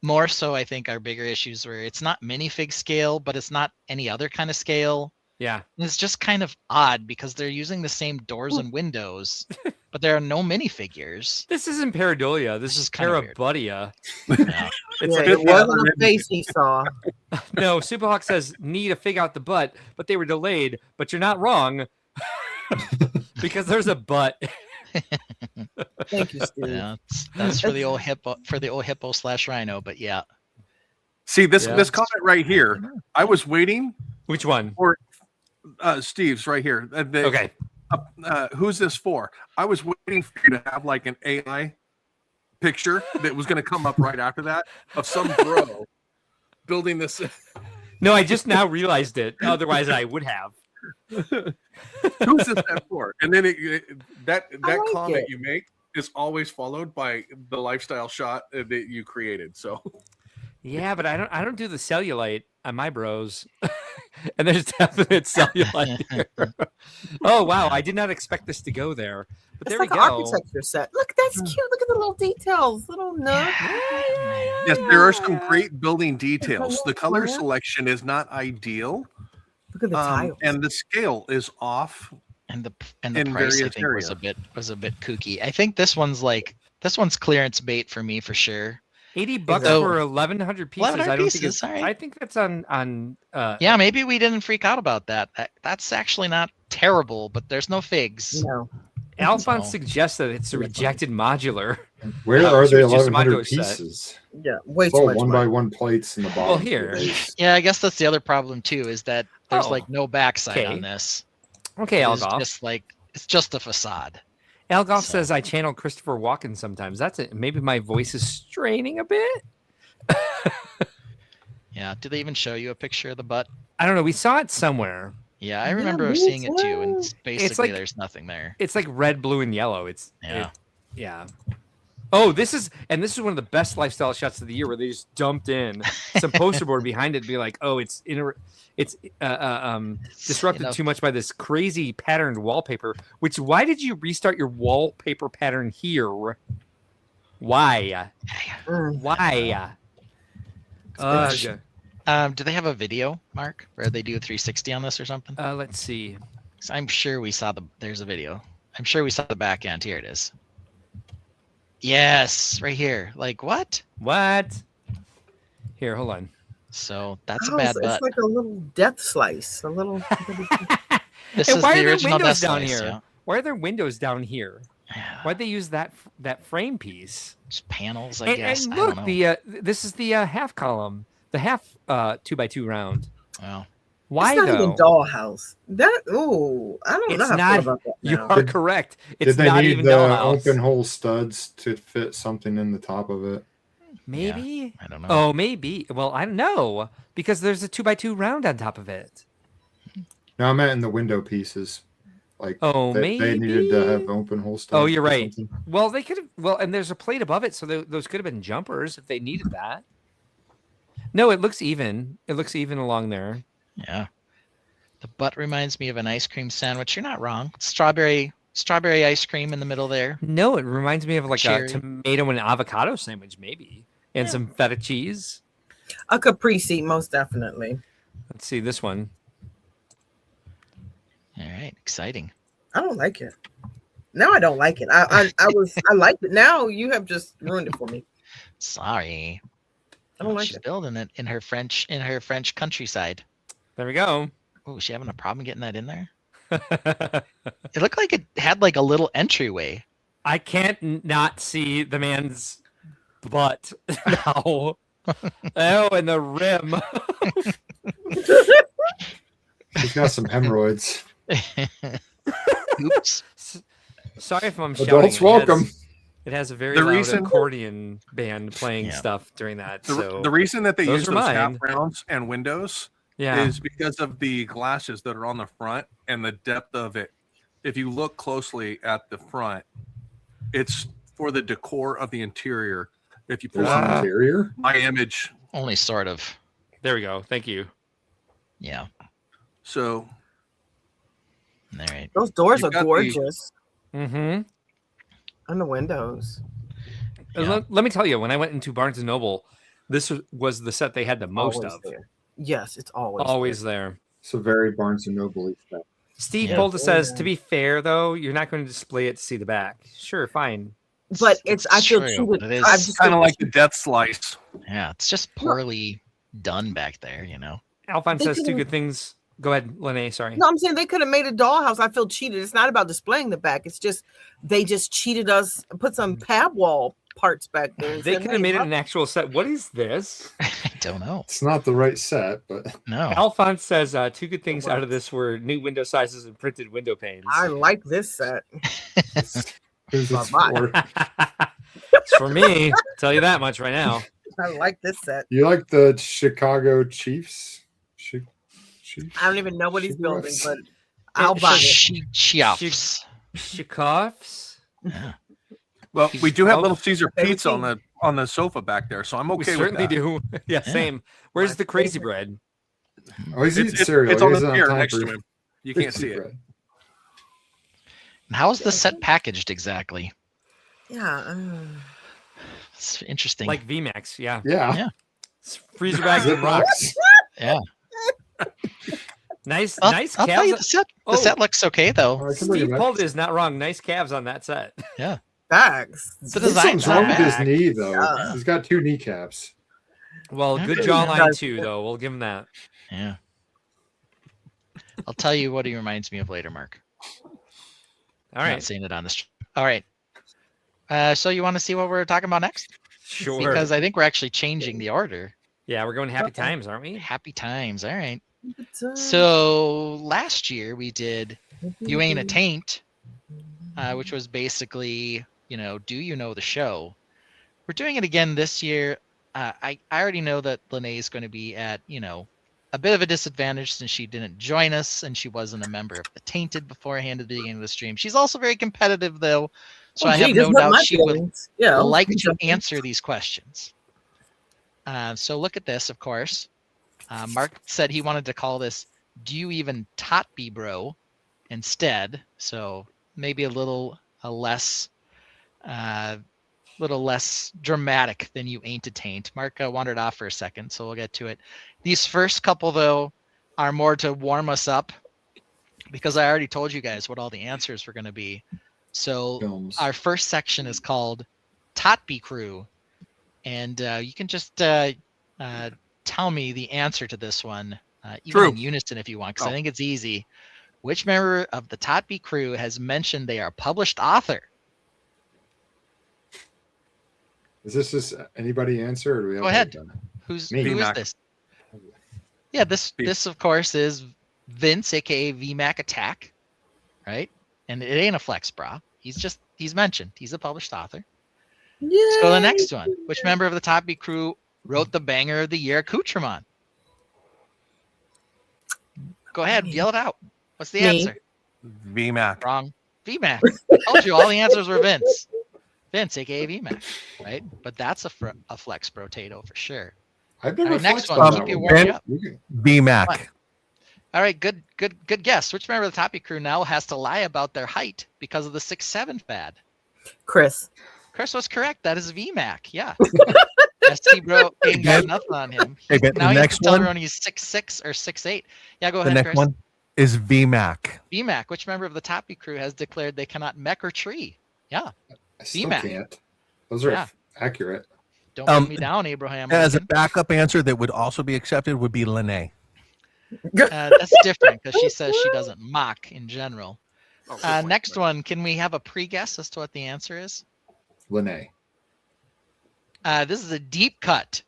more so, I think our bigger issues were it's not minifig scale, but it's not any other kind of scale. Yeah, and it's just kind of odd because they're using the same doors and windows, but there are no minifigures. This isn't pareidolia. This is kind of weird. Carabudia. Yeah. It's Yeah, like it wasn't a face he saw. No, Superhawk says need to fig out the butt, but they were delayed. But you're not wrong because there's a butt. Thank you, Steve. Yeah, that's for the old hippo / rhino, but yeah. See this comment right here. I was waiting. Which one? For Steve's right here. Okay. Who's this for? I was waiting for you to have like an AI picture that was going to come up right after that of some bro building this. No, I just now realized it. Otherwise, I would have. Who's this for? And then that like comment it. you make is always followed by the lifestyle shot that you created. So Yeah, but I don't do the cellulite on my bros. And there's definite cellulite here. Oh wow, I did not expect this to go there. But It's there like we an go. architecture set. Look, that's cute. Look at the little details, little nook. yes, there are some great building details. The color selection is not ideal. Look at the tiles. And the scale is off. And the in price I various think areas. was a bit kooky. I think this one's clearance bait for me for sure. $80 So- for 1,100 pieces. 1,100 I don't pieces, think it's, all right. I think that's on Yeah, maybe we didn't freak out about that. That's actually not terrible, but there's no figs. No. Alphonse So- suggests that it's a rejected modular. Where Oh, are so the it's just a 1,100 modular set. pieces? Yeah, way too Oh, much. one money. by one plates in the bottom. Well, of the here. base. Yeah, I guess that's the other problem too, is that there's Oh. like no backside Okay. on this. Okay, It's Algoff. just it's just a facade. Algoff So- says I channel Christopher Walken sometimes. That's it. Maybe my voice is straining a bit. Yeah. Do they even show you a picture of the butt? I don't know. We saw it somewhere. Yeah, I Yeah, remember me seeing it too, and too. basically like- there's nothing there. It's like red, blue, and yellow. Yeah. Yeah. Oh, this is one of the best lifestyle shots of the year, where they just dumped in some poster board behind it to be like, oh, it's disrupted Enough. too much by this crazy patterned wallpaper. Which, why did you restart your wallpaper pattern here? Why? Why? Do they have a video, Mark, where they do a 360 on this or something? Let's see. 'Cause I'm sure we saw there's a video. I'm sure we saw the back end. Here it is. Yes, right here. Like what? What? Here, hold on. So that's a Oh, bad it's butt. like a little death slice. A little. This And is why the are there original windows Death down Slice, here? yeah. Why are there windows down here? Yeah. Why'd they use that frame piece? Just panels, I And, guess. and I look, don't know. the this is the half column, the half 2x2 round. Well, Why It's not though? even dollhouse. That I don't know It's how I not. feel about that. You now. are correct. It's Did they not need even the dollhouse. open hole studs to fit something in the top of it? Maybe. I don't know. Oh, maybe. Well, I don't know, because there's a 2x2 round on top of it. No, I meant in the window pieces. Like, Oh, they needed to maybe? have open hole studs. Oh, you're or right. something. Well, they could have. Well, and there's a plate above it, so those could have been jumpers if they needed that. No, it looks even. It looks even along there. Yeah. The butt reminds me of an ice cream sandwich. You're not wrong. Strawberry ice cream in the middle there. No, it reminds me of like Cherry. a tomato and avocado sandwich, maybe, and some feta cheese. A caprese, most definitely. Let's see this one. All right, exciting. I don't like it. Now I don't like it. I liked it. Now you have just ruined it for me. Sorry. I don't like She's it. building it in her French countryside. There we go. Oh, is she having a problem getting that in there? It looked like it had like a little entryway. I can't not see the man's butt now. Oh, and the rim. He's got some hemorrhoids. Oops. Sorry if I'm Adults shouting. welcome. It has a very The loud reason- accordion band playing Yeah. stuff during that. The, So the reason that they those use are those mine. half rounds and windows yeah, is because of the glasses that are on the front and the depth of it. If you look closely at the front, it's for the decor of the interior. If you pull There's an out interior. my image, Only sort of. there we go. Thank you. Yeah. so All right. Those doors You are got the- gorgeous. Mm-hmm. And the windows. Yeah. Let me tell you, when I went into Barnes and Noble, this was the set they had the most Always of. there. Yes, it's always Always there. It's a very Barnes and Noble stuff. Steve Yeah. Polda says, Yeah. to be fair, though, you're not going to display it to see the back. Sure, fine. But it's I feel true, cheated. but it is- I it's just kind of feel like the death slice. Yeah, it's just poorly done back there, you know. Alphon They says two could've- good things. Go ahead, Lene. Sorry. No, I'm saying they could have made a dollhouse. I feel cheated. It's not about displaying the back. It's just they just cheated us and put some pab wall parts back there. and They said, could "Hey, have made it how-" an actual set. What is this? I don't know. It's not the right set, but No. Alphonse says two good things out of this were new window sizes and printed window panes. I like this set. who's this Bye-bye. for? It's for me. Tell you that much right now. I like this set. You like the Chicago Chiefs? Chiefs? I don't even know what he's building, Chiefs? but I'll buy it. Chiefs. Chikoffs. Yeah. Well, we do have Oh, Little Caesar favorite pizza on the sofa back there, so I'm We okay with certainly that. do. Yeah, Yeah. same. Where's My the crazy favorite. bread? Oh, he's eating cereal. It's He on the doesn't have chair time next for to him. You can't see it. bread. And how is the set packaged exactly? Yeah. It's interesting. Like VMAX. Yeah. Yeah. Yeah. It's freezer bags and rocks. yeah. Nice, I'll, nice I'll tell you, calves. the Oh. set looks okay though. I can bring it Steve back. Polda is not wrong. Nice calves on that set. Bags. The I think design's something's wrong not with his bad. knee, though. Yeah. He's got two kneecaps. Well, good Okay. jawline too, though. We'll give him that. Yeah. I'll tell you what he reminds me of later, Mark. All I'm right. not saying it on this. All right. So you want to see what we're talking about next? Sure. Because I think we're actually changing the order. Yeah, we're going happy times, aren't we? Happy times. All right. So last year we did You Ain't a Taint, which was basically, do you know the show? We're doing it again this year. I already know that Lene is going to be at, a bit of a disadvantage since she didn't join us and she wasn't a member of the Tainted beforehand at the beginning of the stream. She's also very competitive though. So Oh, I have gee, no this hurt doubt my she would feelings. Yeah. like to answer these questions. So look at this, of course. Mark said he wanted to call this "Do You Even Tot Be Bro" instead. So maybe a little less dramatic than "You Ain't a Taint." Mark wandered off for a second, so we'll get to it. These first couple, though, are more to warm us up because I already told you guys what all the answers were going to be. So Films. our first section is called Totby Crew. And you can just tell me the answer to this one, even in unison if you want, because I think it's easy. Which member of the Totby crew has mentioned they are a published author? Is this just anybody answer? Or do we have Go ahead. Done? Who is VMAC. this? Yeah, this of course is Vince, aka VMAC Attack, right? And it ain't a flex bra. He's mentioned. He's a published author. Let's go to the next one. Which member of the Totby crew wrote the banger of the year accoutrement? Go ahead, yell it out. What's the answer? VMAC. Wrong. VMAC. I told you all the answers were Vince. Vince, aka VMAC, right? But that's a flex potato for sure. I've never All right, next flexed one. on Keep that you one. warming up. VMAC. All right, good guess. Which member of the Totby crew now has to lie about their height because of the 6'7" fad? Chris. Chris was correct. That is VMAC. Yeah. ST bro ain't got nothing on him. Hey, but Now the he has next to tell one, everyone he's 6'6" or 6'8". Yeah, go the ahead, next Chris. one is VMAC. VMAC. Which member of the Totby crew has declared they cannot mech or tree? Yeah. I still VMAC. can't. Those are Yeah. accurate. Don't bring me down, Abraham. As a Lincoln. backup answer that would also be accepted would be Lene. That's different because she says she doesn't mock in general. Next one. Can we have a pre-guess as to what the answer is? Lene. This is a deep cut.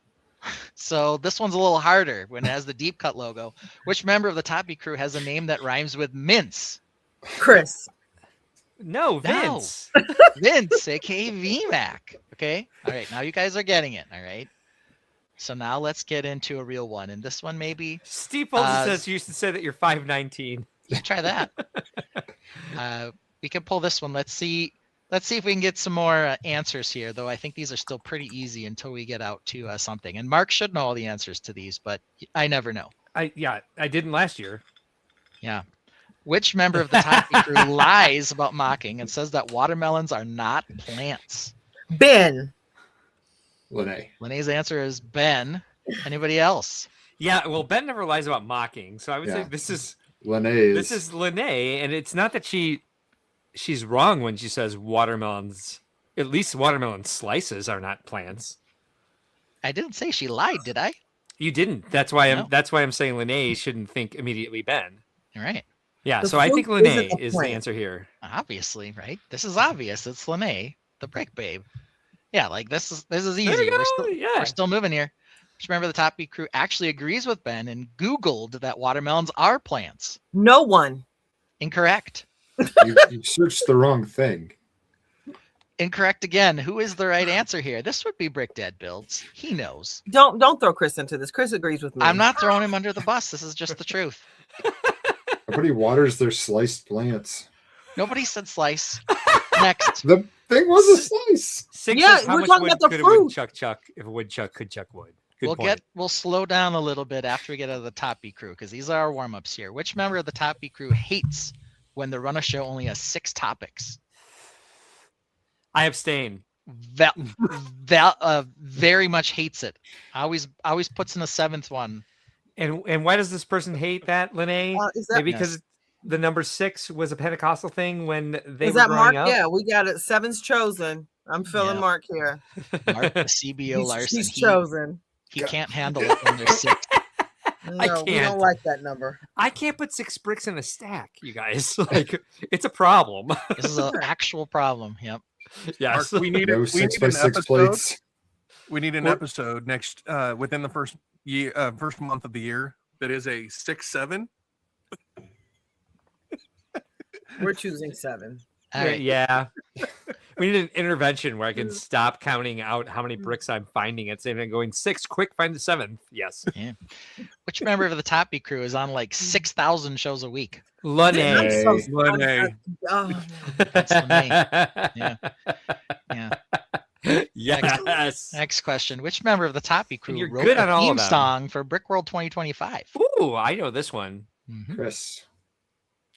So this one's a little harder when it has the deep cut logo. Which member of the Totby crew has a name that rhymes with mince? Chris. No, Vince. No. Vince, aka VMAC. Okay. All right. Now you guys are getting it. All right. So now let's get into a real one. And this one maybe. Steve Paulson says you used to say that you're 5'19". You can try that. We can pull this one. Let's see if we can get some more answers here, though I think these are still pretty easy until we get out to something. And Mark should know all the answers to these, but I never know. I didn't last year. Yeah. Which member of the Totby crew lies about mocking and says that watermelons are not plants? Ben. Lene. Lene's answer is Ben. Anybody else? Yeah, well, Ben never lies about mocking, so I would say Yeah. this is Lene. this is Lene, and it's not that she's wrong when she says watermelons. At least watermelon slices are not plants. I didn't say she lied, did I? You didn't. That's why No. I'm saying Lene shouldn't think immediately Ben. All right. Yeah, The so I think fruit isn't Lene a is the plant. answer here. Obviously, right? This is obvious. It's Lene, the brick babe. Yeah, like this is There easy. we go, We're still moving here. Just remember the Totby crew actually agrees with Ben and Googled that watermelons are plants. No one. Incorrect. You searched the wrong thing. Incorrect again. Who is the right answer here? This would be Brick Dad Builds. He knows. Don't throw Chris into this. Chris agrees with me. I'm not throwing him under the bus. This is just the truth. Nobody waters their sliced plants. Nobody said slice. Next. The thing was a slice. Six Yeah, says, how we're much talking wood about the could a fruit. woodchuck chuck if a woodchuck could chuck wood? Good point. We'll slow down a little bit after we get out of the Totby crew because these are our warm-ups here. Which member of the Totby crew hates when the run a show only has 6 topics? I abstain. Very much hates it. Always puts in a 7th one. And why does this person hate that, Lene? Is that, Maybe because the number 6 was a Pentecostal thing when they is were that growing Mark? up. Yeah, we got it. 7's chosen. I'm feeling Yeah. Mark here. Mark, the CBO Larson. He's chosen. He can't handle it when there's 6. No, we can't. don't like that number. I can't put 6 bricks in a stack, you guys. Like it's a problem. This is an actual problem. Yep. Yes. Mark, we need No we 6 need by an 6 episode. plates. We need an episode next within the first year, first month of the year that is a 6-7. We're choosing 7. All right. Yeah. We need an intervention where I can stop counting out how many bricks I'm finding and saying going 6, quick, find the 7th. Yes. Which member of the Totby crew is on like 6,000 shows a week? Lene. So Lene. oh, That's the name. Yeah. Yeah. Yes. Next question. Which member of the Toppy crew you're wrote good the on all of theme them. song for Brickworld 2025? Ooh, I know this one. Mhm. Chris.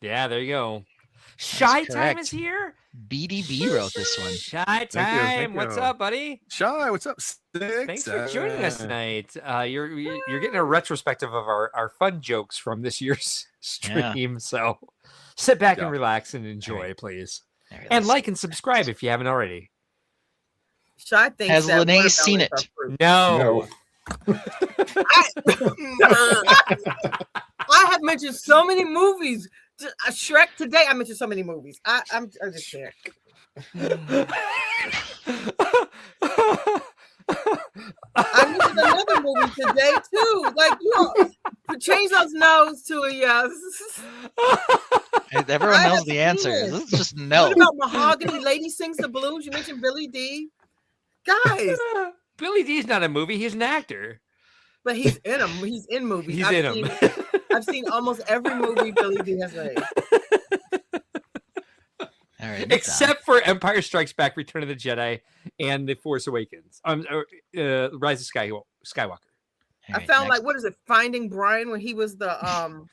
Yeah, there you go. Shy Time correct. is here. BDB wrote this one. Shy Thank you, Time. thank What's you. up, buddy? Shy, what's up? Thanks for joining us tonight. You're getting a retrospective of our fun jokes from this year's stream. So sit back and relax and enjoy, please. And like and subscribe if you haven't already. Shy thinks Has that Lene seen watermelons it? are fruit. No. I have mentioned so many movies. Shrek today. I mentioned so many movies. I'm just there. I mentioned another movie today too. Like change those no's to a yes. Everyone I knows have the seen answer. it. This is just no. What about Mahogany? Lady Sings the Blues. You mentioned Billy D. Guys, Billy D's not a movie. He's an actor. but he's in them. He's in movies. He's in them. I've seen almost every movie Billy D has made. All right. Except for Empire Strikes Back, Return of the Jedi, and The Force Awakens. Rise of Skywalker. I found like what is it? Finding Brian when he was the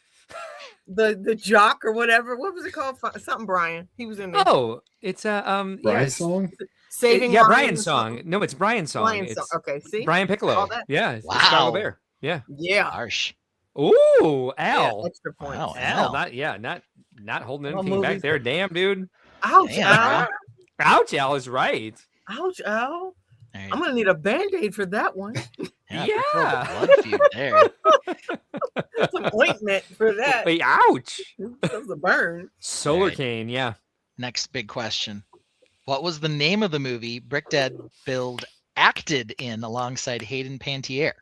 jock or whatever. What was it called? Something Brian. He was in there. Oh, it's Brian's song? Saving Brian's Ryan's song. No, it's Brian's song. Brian's It's song. Okay, see? Brian Piccolo. All that. Yeah, it's Wow. Chicago Bear. Yeah. Yeah. Harsh. Ooh, Al. Yeah, extra points. Wow, Al, Al. not holding All anything back movies. there. Damn, dude. Ouch, Damn, Al. Ouch, Al is right. Ouch, Al. All right. I'm gonna need a band-aid for that one. Yeah. Yeah. Blood feud there. Some ointment for that. Wait, ouch. That was a burn. Solar Right. cane, yeah. Next big question. What was the name of the movie Brick Dad Build acted in alongside Hayden Panettiere?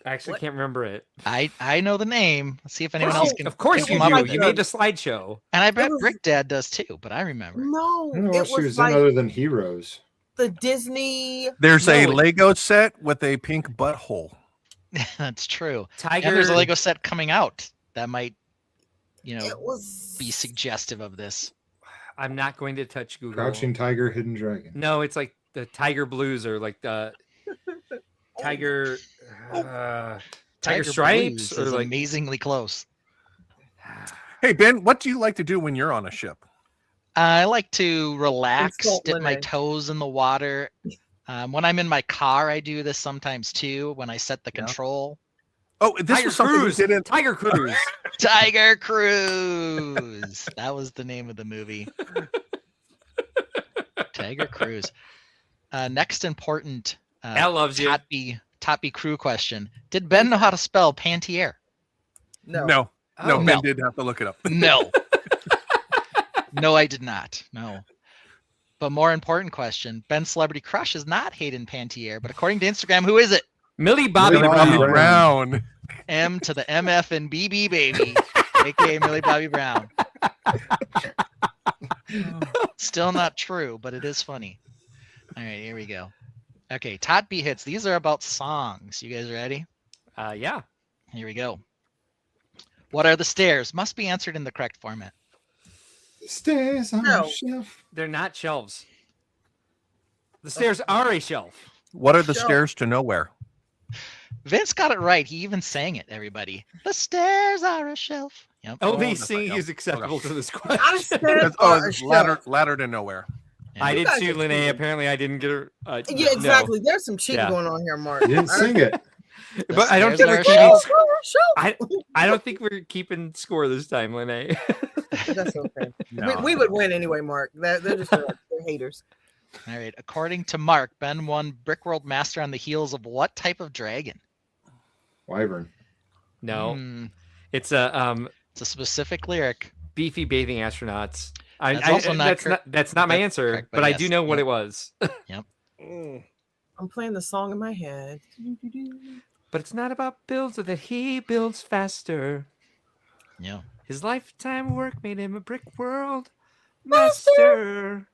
I actually What? can't remember it. I know the name. Let's see if anyone Oh, else can. Of course It you come do. up like with You it. made the slideshow. And I bet was- Brick Dad does too, but I remember. No, I don't know it what she was was like in other than Heroes. the Disney. There's a No. Lego set with a pink butthole. That's true. Tiger. And there's a Lego set coming out that might, It was be suggestive of this. I'm not going to touch Google. Crouching Tiger, Hidden Dragon. No, it's like the Tiger Blues or like the Tiger Tiger Stripes Blues or is like amazingly close. Hey Ben, what do you like to do when you're on a ship? I like to relax, Consult dip my Lene. toes in the water. When I'm in my car, I do this sometimes too. When I set the Yeah. control. Oh, this Tiger was something Cruise. we did in Tiger Cruise. Tiger Cruise. That was the name of the movie. Tiger Cruise. Next important Al loves you. Toppy crew question. Did Ben know how to spell Pantier? no. No, Oh, Ben did have to look it up. No. No, I did not. No. But more important question. Ben's celebrity crush is not Hayden Pantier, but according to Instagram, who is it? Millie Bobby Millie Brown. Bobby Brown. M to the MF and BB baby, aka Millie Bobby Brown. Still not true, but it is funny. All right, here we go. Okay, Todd B hits. These are about songs. You guys ready? Yeah. Here we go. What are the stairs? Must be answered in the correct format. Stairs on No. a shelf. They're not shelves. The stairs are a shelf. What are the Shelf. stairs to nowhere? Vince got it right. He even sang it, everybody. The stairs are a shelf. Yep. Only that's singing not is acceptable to this I question. said That's- oh, a it's shelf. ladder to nowhere. Yeah. I did guys too, are Lene. cheating. Apparently, I didn't get her. Yeah, exactly. There's some cheating Yeah. going on here, Mark. You didn't sing it. The But I don't think stairs we're are a keeping. shelf. I don't think we're keeping score this time, Lene. That's okay. No. We would win anyway, Mark. They're just they're haters. All right. According to Mark, Ben won Brickworld Master on the heels of what type of dragon? Wyvern. No, Hmm, it's it's a specific lyric. beefy bathing astronauts. That's also not that's not my that's answer, correct, but but I yes, do know what yep. it was. I'm playing the song in my head. But it's not about builds, or that he builds faster. Yeah. His lifetime work made him a brick world master.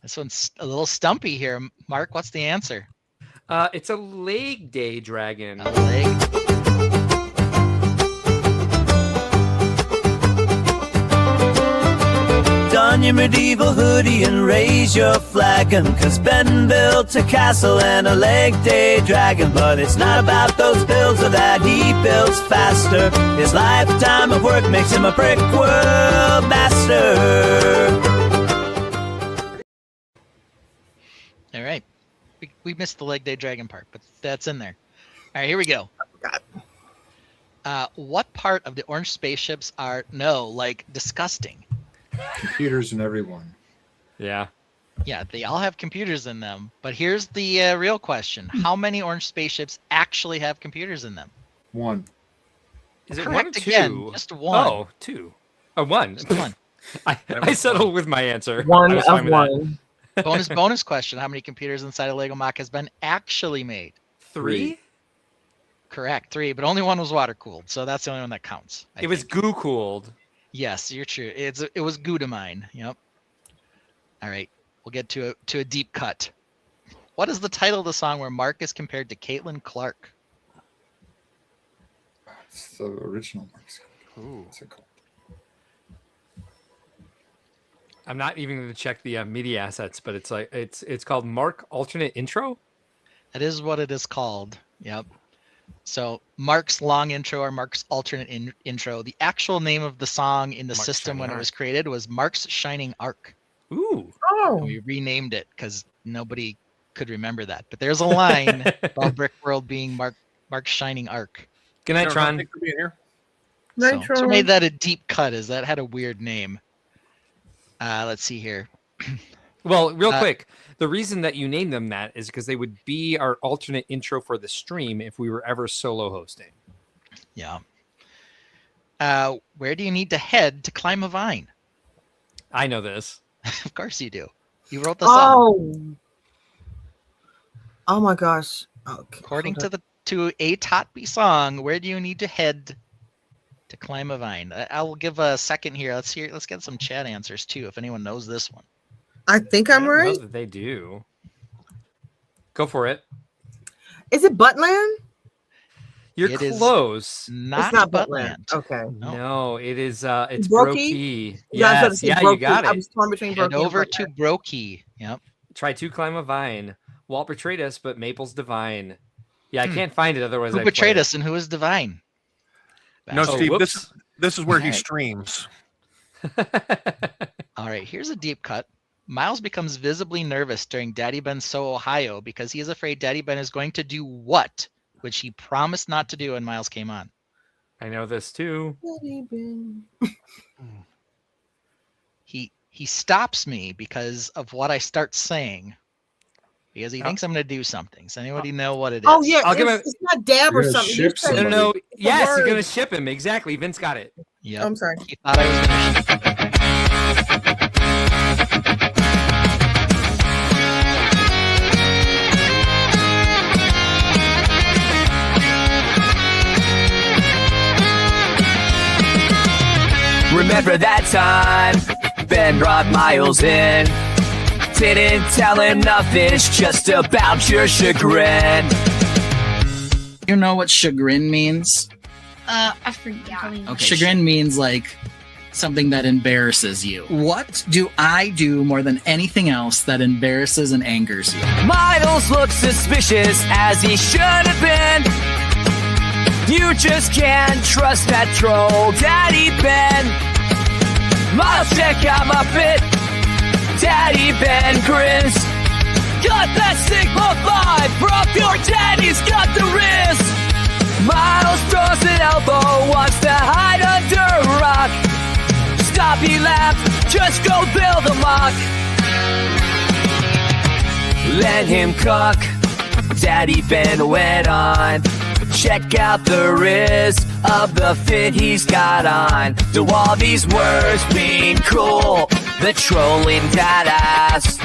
This one's a little stumpy here. Mark, what's the answer? It's a leg day dragon. A leg. on your medieval hoodie and raise your flagon. Cause Ben built a castle and a leg day dragon. But it's not about those builds or that he builds faster. His lifetime of work makes him a Brickworld master. All right. We missed the leg day dragon part, but that's in there. All right, here we go. What part of the orange spaceships are disgusting? Computers in every one. Yeah. Yeah, they all have computers in them. But here's the real question: how many orange spaceships actually have computers in them? One. Is it Correct one or two? again, just one. Oh, two. Oh, one. Just one. I settled with my answer. One I was of fine with that. one. Bonus question: how many computers inside a Lego Mock has been actually made? 3? Correct, 3, but only one was water cooled, so that's the only one that counts. It was goo cooled. Yes, you're true. It was Gudamine. Yep. All right, we'll get to a deep cut. What is the title of the song where Mark is compared to Caitlin Clark? It's the original Mark's. Ooh. What's it called? I'm not even going to check the media assets, but it's called Mark Alternate Intro. That is what it is called. Yep. So Mark's long intro or Mark's alternate intro. The actual name of the song in the Mark's system Shining when Arc. it was created was Mark's Shining Arc. Ooh. Oh. And we renamed it because nobody could remember that. But there's a line about Brickworld being Mark's Shining Arc. Good night, Thanks Tron. for being here. So made that a deep cut, as that had a weird name. Let's see here. Well, real quick, the reason that you named them that is because they would be our alternate intro for the stream if we were ever solo hosting. Yeah. Where do you need to head to climb a vine? I know this. Of course you do. You wrote the song. Oh my gosh. Okay. According to a Totby song, where do you need to head to climb a vine? I will give a second here. Let's get some chat answers too, if anyone knows this one. I think I I'm don't know right. that they do. Go for it. Is it Buttland? You're It is close. Not It's not Buttland. Buttland. Okay. No, it is. It's Brokey? Brokey. Yeah, I was Yes, about to say you Brokey. got I it. was torn between Head Brokey and over to Buttland. Brokey. Yep. Try to climb a vine. Walt betrayed us, but Maple's divine. Yeah, I can't find it. Otherwise, Who I'd betrayed play us and who is divine? No, Oh, Steve, whoops. this is where he Alright. streams. All right, here's a deep cut. Miles becomes visibly nervous during Daddy Ben's So Ohio because he is afraid Daddy Ben is going to do what, which he promised not to do when Miles came on. I know this too. He stops me because of what I start saying. Because he thinks I'm going to do something. Does anybody know what it is? Oh yeah, I'll give it's not dab or You're gonna something. ship You said- somebody. No. It's a Yes, you're word. gonna ship him. Exactly. Vince got it. Yep. Oh, I'm sorry. He thought I was going to. Remember that time Ben brought Miles in? Didn't tell him nothing, it's just about your chagrin. You know what chagrin means? I forgot. Okay, chagrin means like something that embarrasses you. What do I do more than anything else that embarrasses and angers you? Miles looks suspicious as he should have been. You just can't trust that troll, Daddy Ben. Miles, check out my fit. Daddy Ben grins. Got that Sigma 5, bro. Your daddy's got the wrist. Miles throws an elbow, wants to hide under a rock. Stop, he laughed. Just go build a mock. Let him cook. Daddy Ben went on. Check out the wrist of the fit he's got on. Do all these words mean cool? The trolling dad asked.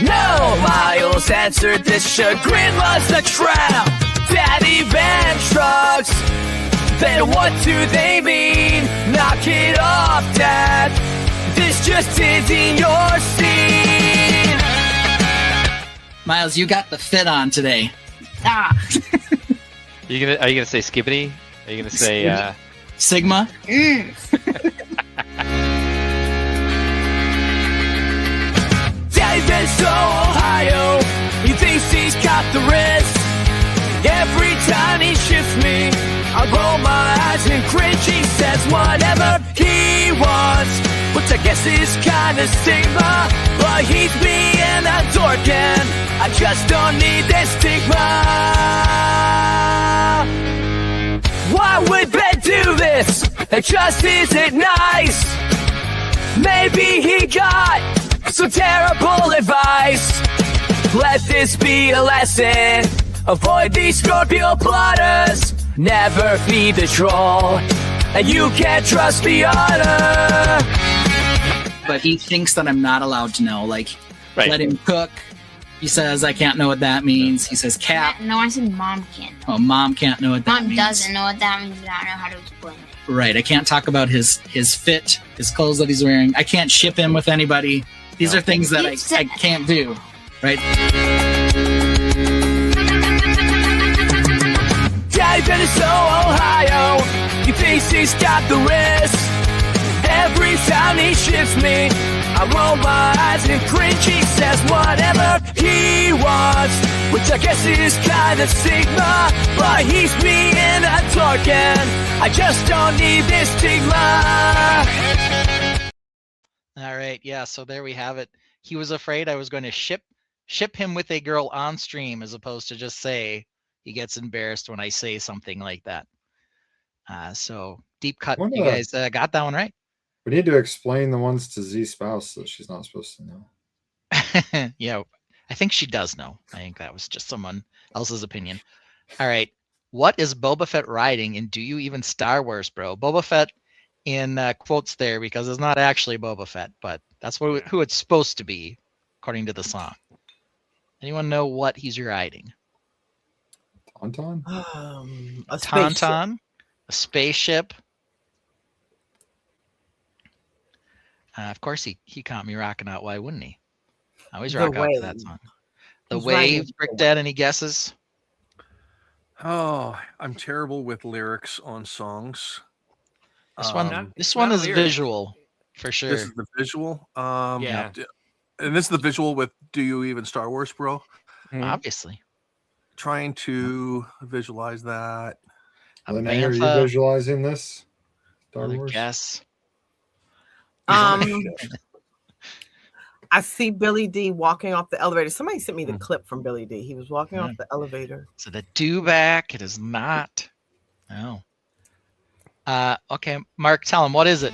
No, Miles answered, this chagrin was a trap. Daddy Ben shrugs. Then what do they mean? Knock it off, Dad. This just isn't your scene. Miles, you got the fit on today. Ah. Are you gonna say skibbity? Are you gonna say Sigma? Every time he shifts me, I roll my eyes and cringe. He says whatever he wants, which I guess is kinda stigma. But he's being a dork and I just don't need this stigma. Why would Ben do this? It just isn't nice. Maybe he got some terrible advice. Let this be a lesson. Avoid these Scorpio plotters. Never feed the troll. And you can't trust the other. But he thinks that I'm not allowed to know. Like, Right. let him cook. He says I can't know what that means. He says cat. No, I said mom can't. Oh, mom can't know what that Mom means. doesn't know what that means. I don't know how to explain it. Right. I can't talk about his fit, his clothes that he's wearing. I can't ship him with anybody. These are things that I can't do. Right. Daddy been so Ohio. He thinks he's got the wrist. Every time he shifts me, I roll my eyes and cringe. He says whatever he wants, which I guess is kind of stigma. But he's being a dork and I just don't need this stigma. All right, yeah, so there we have it. He was afraid I was going to ship him with a girl on stream as opposed to just say he gets embarrassed when I say something like that. So deep cut. You guys got that one right? We need to explain the ones to Z spouse that she's not supposed to know. Yeah, I think she does know. I think that was just someone else's opinion. All right. What is Boba Fett riding and do you even Star Wars, bro? Boba Fett in quotes there because it's not actually Boba Fett, but that's who it's supposed to be according to the song. Anyone know what he's riding? Tauntaun? A Tauntaun? A spaceship? Of course, he caught me rocking out. Why wouldn't he? I always rock out to that song. The He's Wave, riding Brick Dad, any guesses? Oh, I'm terrible with lyrics on songs. This one is visual for sure. This is the visual. Yeah. And this is the visual with "Do You Even Star Wars, Bro?" Obviously. Trying to visualize that. Lene, are you visualizing this? Star Wars? Guess. I see Billy D walking off the elevator. Somebody sent me the clip from Billy D. He was walking off the elevator. So the do back, it is not. No. Okay, Mark, tell him, what is it?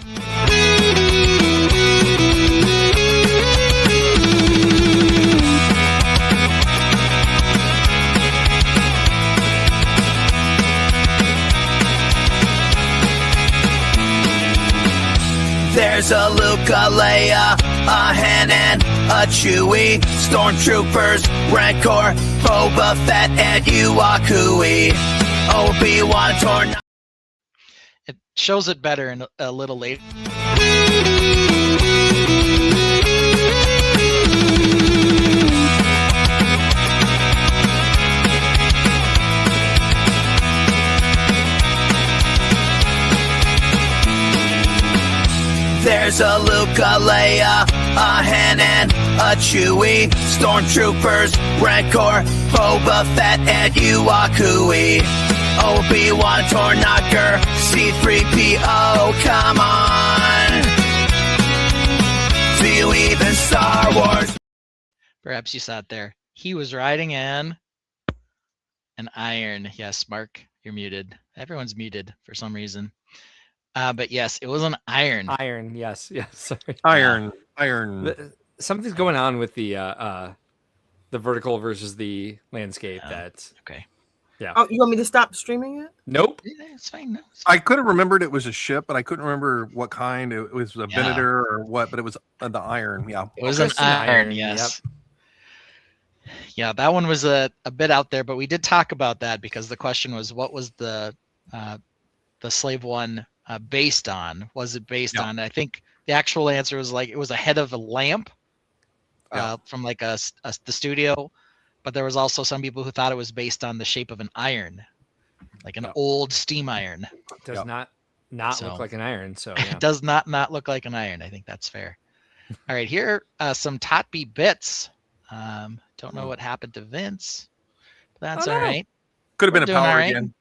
There's a Luke, a Leia, a Han, and a Chewie. Stormtroopers, Rancor, Boba Fett, and Yuakui. Obi-Wan, Torn. It shows it better in a little later. There's a Luke, a Leia, a Han, and a Chewie. Stormtroopers, Rancor, Boba Fett, and Yuakui. Obi-Wan, Tornaker, C-3PO, come on. Do you even Star Wars? Perhaps you saw it there. He was riding an iron. Yes, Mark, you're muted. Everyone's muted for some reason. But yes, it was an iron. Iron, yes. Sorry. Iron. Something's going on with the vertical versus the landscape. That's okay. Yeah. Oh, you want me to stop streaming it? Nope. Yeah, it's fine. No, it's I could have remembered it was a ship, but I couldn't remember what kind. It was a Venator or what, but it was the iron. Yeah. It was an iron, yes. Yep. Yeah, that one was a bit out there, but we did talk about that because the question was, what was the Slave One based on? Was it based on? I think the actual answer was like it was a head of a lamp from like the studio, but there was also some people who thought it was based on the shape of an iron, like an old steam iron. Does not look like an iron. So it does not look like an iron. I think that's fair. All right, here are some Totby bits. Don't know what happened to Vince. But that's all right. Could have We're been a doing all power right. again.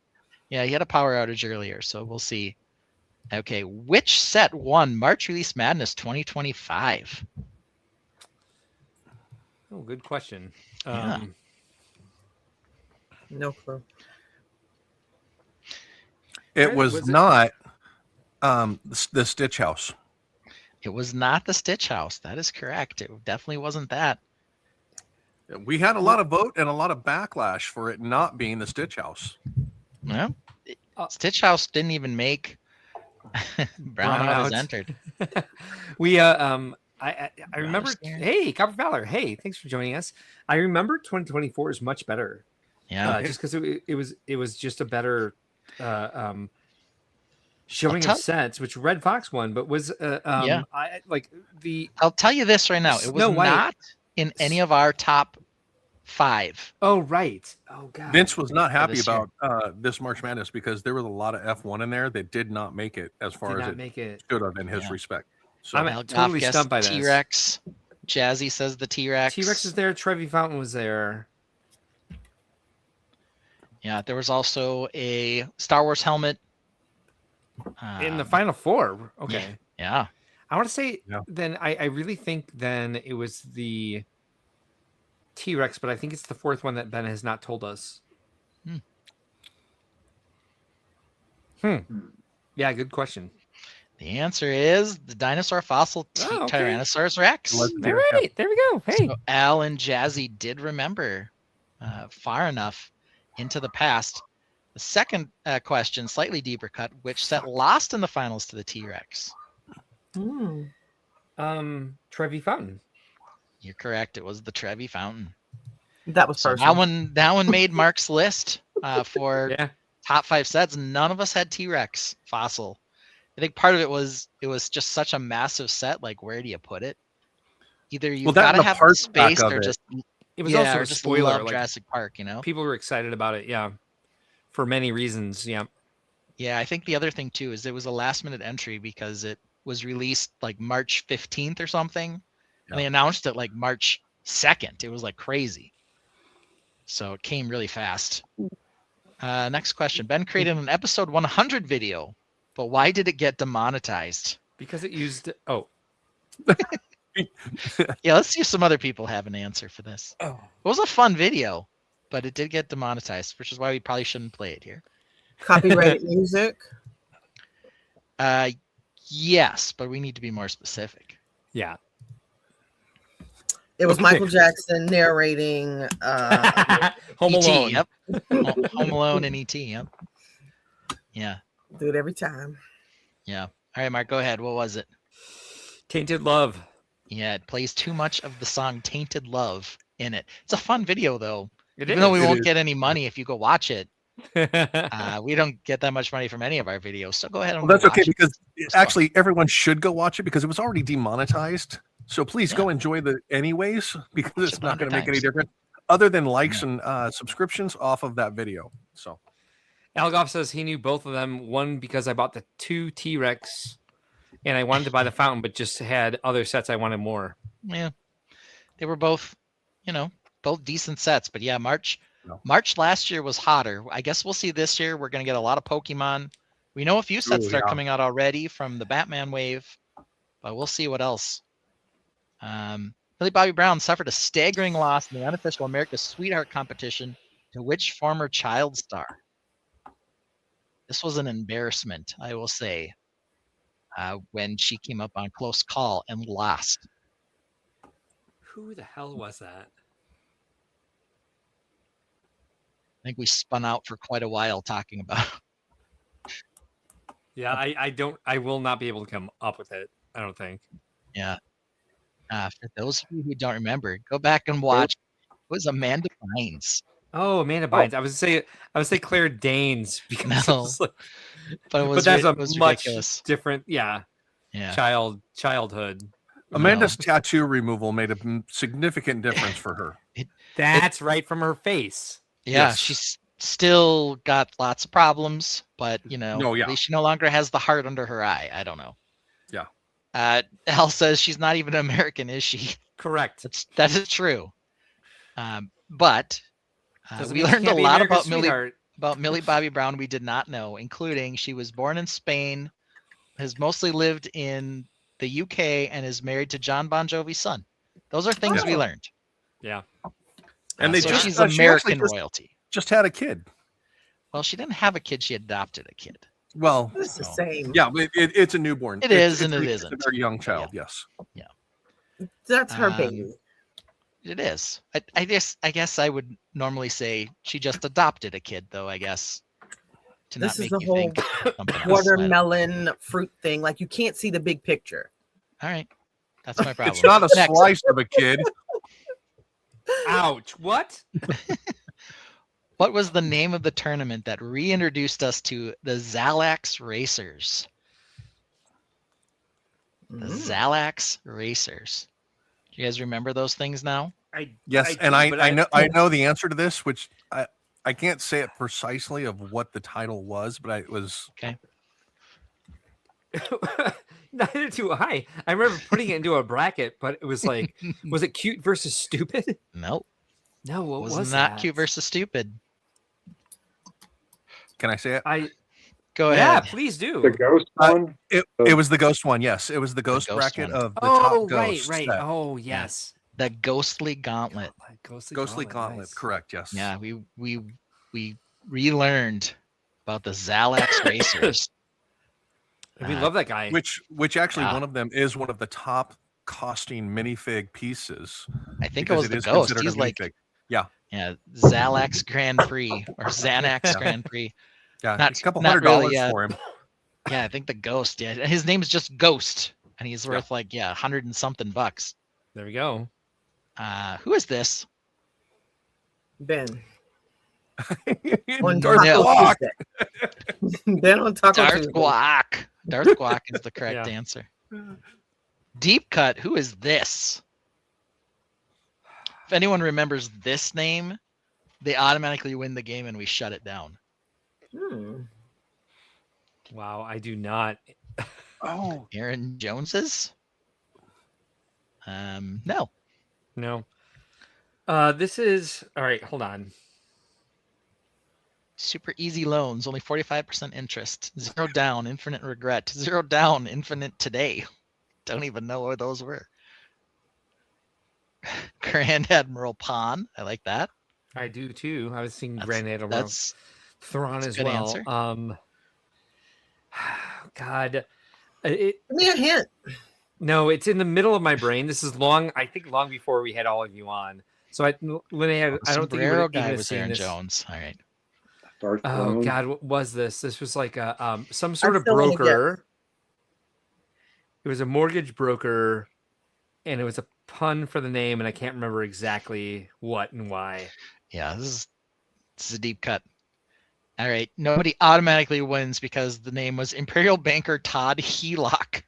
Yeah, he had a power outage earlier, so we'll see. Okay, which set won March Release Madness 2025? Oh, good question. Yeah. No clue. It was not the Stitch House. It was not the Stitch House. That is correct. It definitely wasn't that. We had a lot of vote and a lot of backlash for it not being the Stitch House. No, Stitch House didn't even make Brownout is entered. We I remember. Hey, Copper Valor. Hey, thanks for joining us. I remember 2024 is much better. Yeah, just because it was just a better showing of sets, which Red Fox won, but was yeah. I like the. I'll tell you this right now. It was not in any of our top 5. Oh right. Oh god. Vince was not happy about this March Madness because there was a lot of F1 in there that did not make it as far as it should have in his respect. So I'm totally stumped by this. T-Rex. Jazzy says the T-Rex. T-Rex is there. Trevi Fountain was there. Yeah, there was also a Star Wars helmet. In the Final Four. Okay. Yeah. I want to say then I really think then it was the T-Rex, but I think it's the 4th one that Ben has not told us. Yeah, good question. The answer is the dinosaur fossil Tyrannosaurus Rex. All right, there we go. Hey, so Al and Jazzy did remember far enough into the past. The second question, slightly deeper cut, which set lost in the finals to the T-Rex? Trevi Fountain. You're correct. It was the Trevi Fountain. That was that one made Mark's list for top 5 sets. None of us had T-Rex fossil. I think part of it was just such a massive set. Like, where do you put it? Either you've got to have the space, or just it was also a just spoiler. love Like, Jurassic Park, you know. People were excited about it, for many reasons. Yeah. I think the other thing too is it was a last-minute entry because it was released like March 15th or something, and they announced it like March 2nd. It was like crazy, so it came really fast. Next question. Ben created an episode 100 video, but why did it get demonetized? Because it used yeah, let's see if some other people have an answer for this. It was a fun video, but it did get demonetized, which is why we probably shouldn't play it here. Copyrighted music? Yes, but we need to be more specific. Yeah. It was Michael Jackson narrating Home Alone. Yep. Home Alone and E.T. Yep. Yeah. Do it every time. Yeah. All right, Mark, go ahead. What was it? Tainted Love. Yeah, it plays too much of the song Tainted Love in it. It's a fun video, though. Even though we won't get any money if you go watch it. We don't get that much money from any of our videos. So go ahead and that's okay, watch because actually everyone should go watch it because it was already demonetized. So please go enjoy the anyways, because it's not going to make any difference other than likes and subscriptions off of that video. So Algoff says he knew both of them. One because I bought the 2 T-Rex and I wanted to buy the fountain, but just had other sets I wanted more. Yeah. They were both, both decent sets. But yeah, March last year was hotter. I guess we'll see this year. We're going to get a lot of Pokemon. We know a few sets that are coming out already from the Batman wave, but we'll see what else. Billy Bobby Brown suffered a staggering loss in the unofficial America's Sweetheart competition to which former child star? This was an embarrassment, I will say, when she came up on Close Call and lost. Who the hell was that? I think we spun out for quite a while talking about it. Yeah, I will not be able to come up with it, I don't think. Yeah. For those of you who don't remember, go back and watch. It was Amanda Bynes. Oh, Amanda Bynes. I would say Claire Danes because but that's a much ridiculous. Different, childhood. Amanda's tattoo removal made a significant difference for her. That's right from her face. Yeah, she's still got lots of problems, but at least she no longer has the heart under her eye. I don't know. Yeah. Al says she's not even American, is she? Correct. That is true. But we learned a lot about Millie. about Millie Bobby Brown we did not know, including she was born in Spain, has mostly lived in the UK, and is married to John Bon Jovi's son. Those are things we learned. Yeah. And they so just she's she actually American just- royalty. Just had a kid. Well, she didn't have a kid; she adopted a kid. Well, It's the same. yeah, but it's a newborn. It is, and it's it it's isn't. a very young child. Yes. That's her baby. It is. I guess I would normally say she just adopted a kid, though. I guess to This not is make the you whole think something else. watermelon fruit thing. Like you can't see the big picture. All right, that's my problem. It's not a Next. slice of a kid. Ouch! What? What was the name of the tournament that reintroduced us to the Zalax Racers? The Zalax Racers. Do you guys remember those things now? Yes, and I know the answer to this, which I can't say it precisely of what the title was, but it was okay. Neither do I. I remember putting it into a bracket, but it was like, was it cute versus stupid? Nope. No, what was was not that? cute versus stupid. Can I say it? Go Yeah, ahead. please do. The ghost one. It was the ghost one. Yes, it was the ghost bracket one. of the Oh, top right, ghosts. right. set. Oh, yes. The Ghostly Gauntlet. Ghostly Gauntlet. nice. Correct. Yes. Yeah, we relearned about the Zalax Racers. We love that guy. Which actually Yeah. one of them is one of the top costing minifig pieces. I think it because was the is Ghost. considered a He's like, minifig. Yeah. Zalax Grand Prix or Xanax Grand Prix. Yeah, Not a couple not $100 really, yeah. for him. Yeah, I think the Ghost. Yeah, his name is just Ghost, and he's worth like $100 and something bucks. There we go. Who is this? Ben. On Taco Squawk. Tuesday. Ben on Taco Darth Tuesday. Guac. Darth Guac is the correct Yeah. answer. Deep Cut. Who is this? If anyone remembers this name, they automatically win the game, and we shut it down. Wow, I do not. Oh, Aaron Jones's? No. No. This is all right. Hold on. Super easy loans, only 45% interest. Zero down, infinite regret. Zero down, infinite today. Don't even know where those were. Grand Admiral Pawn. I like that. I do too. I was seeing That's- Grand Admiral that's- Thrawn that's a as good well. answer. God, Give me a hint. no, it's in the middle of my brain. This is long. I think long before we had all of you on. So I don't think you Sombrero would guy even was seen Aaron this. Jones. All right. Darth Oh Throne. God, what was this? This was like a some sort of still wanna broker. It was a mortgage broker, and it was a pun for the name, and I can't remember exactly what and why. Yeah, this is a deep cut. All right. Nobody automatically wins because the name was Imperial Banker Todd Helock.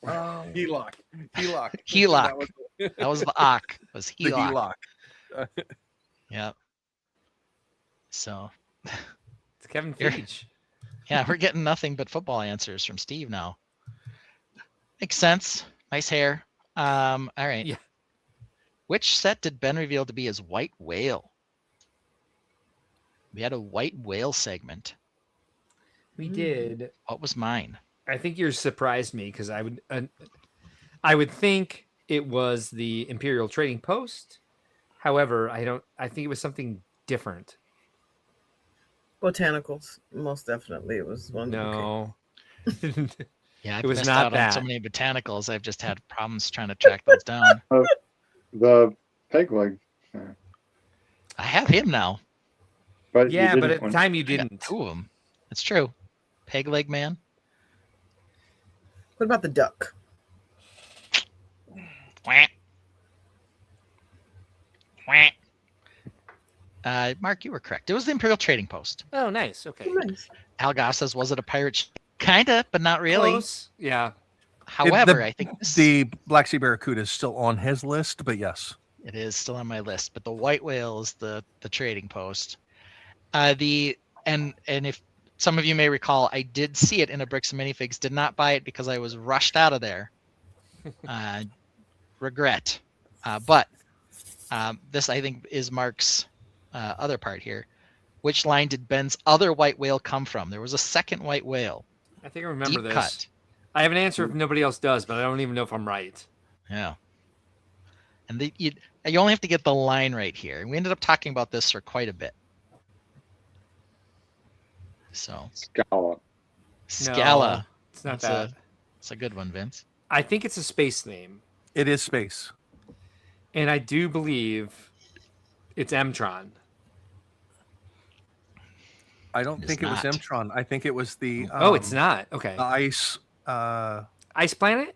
Helock. Helock. That was the Ock. Was The Helock. Helock. Yeah. So It's Kevin You're- Feige. yeah, we're getting nothing but football answers from Steve now. Makes sense. Nice hair. All right. Yeah. Which set did Ben reveal to be his white whale? We had a white whale segment. We did. What was mine? I think you surprised me because I would think it was the Imperial Trading Post. However, I think it was something different. Botanicals. Most definitely. It was one. No. Yeah, I've It was missed not out on so that. many botanicals. I've just had problems trying to track those down. The peg leg. I have him now. But you Yeah, but didn't at the win. time you I got didn't. two of them. It's true. Peg leg man. What about the duck? Wah. Wah. Mark, you were correct. It was the Imperial Trading Post. Oh, nice. Okay. Nice. Al Goss says, was it a pirate ship? Kinda, but not really. Close. Yeah. However, I think the Black Sea Barracuda is still on his list, but yes. it is still on my list. But the white whale is the trading post. And if some of you may recall, I did see it in a Bricks and Minifigs. Did not buy it because I was rushed out of there. Regret. But this I think is Mark's other part here. which line did Ben's other white whale come from? There was a second white whale. I think I remember Deep this. cut. I have an answer if nobody else does, but I don't even know if I'm right. Yeah. And you only have to get the line right here. We ended up talking about this for quite a bit. So Scala. Scala. No, it's not That's that. It's a good one, Vince. I think it's a space name. It is space. And I do believe it's Mtron. I don't It think is it was not. Mtron. I think it was the. Oh, it's not. Okay. The ice. Ice Planet?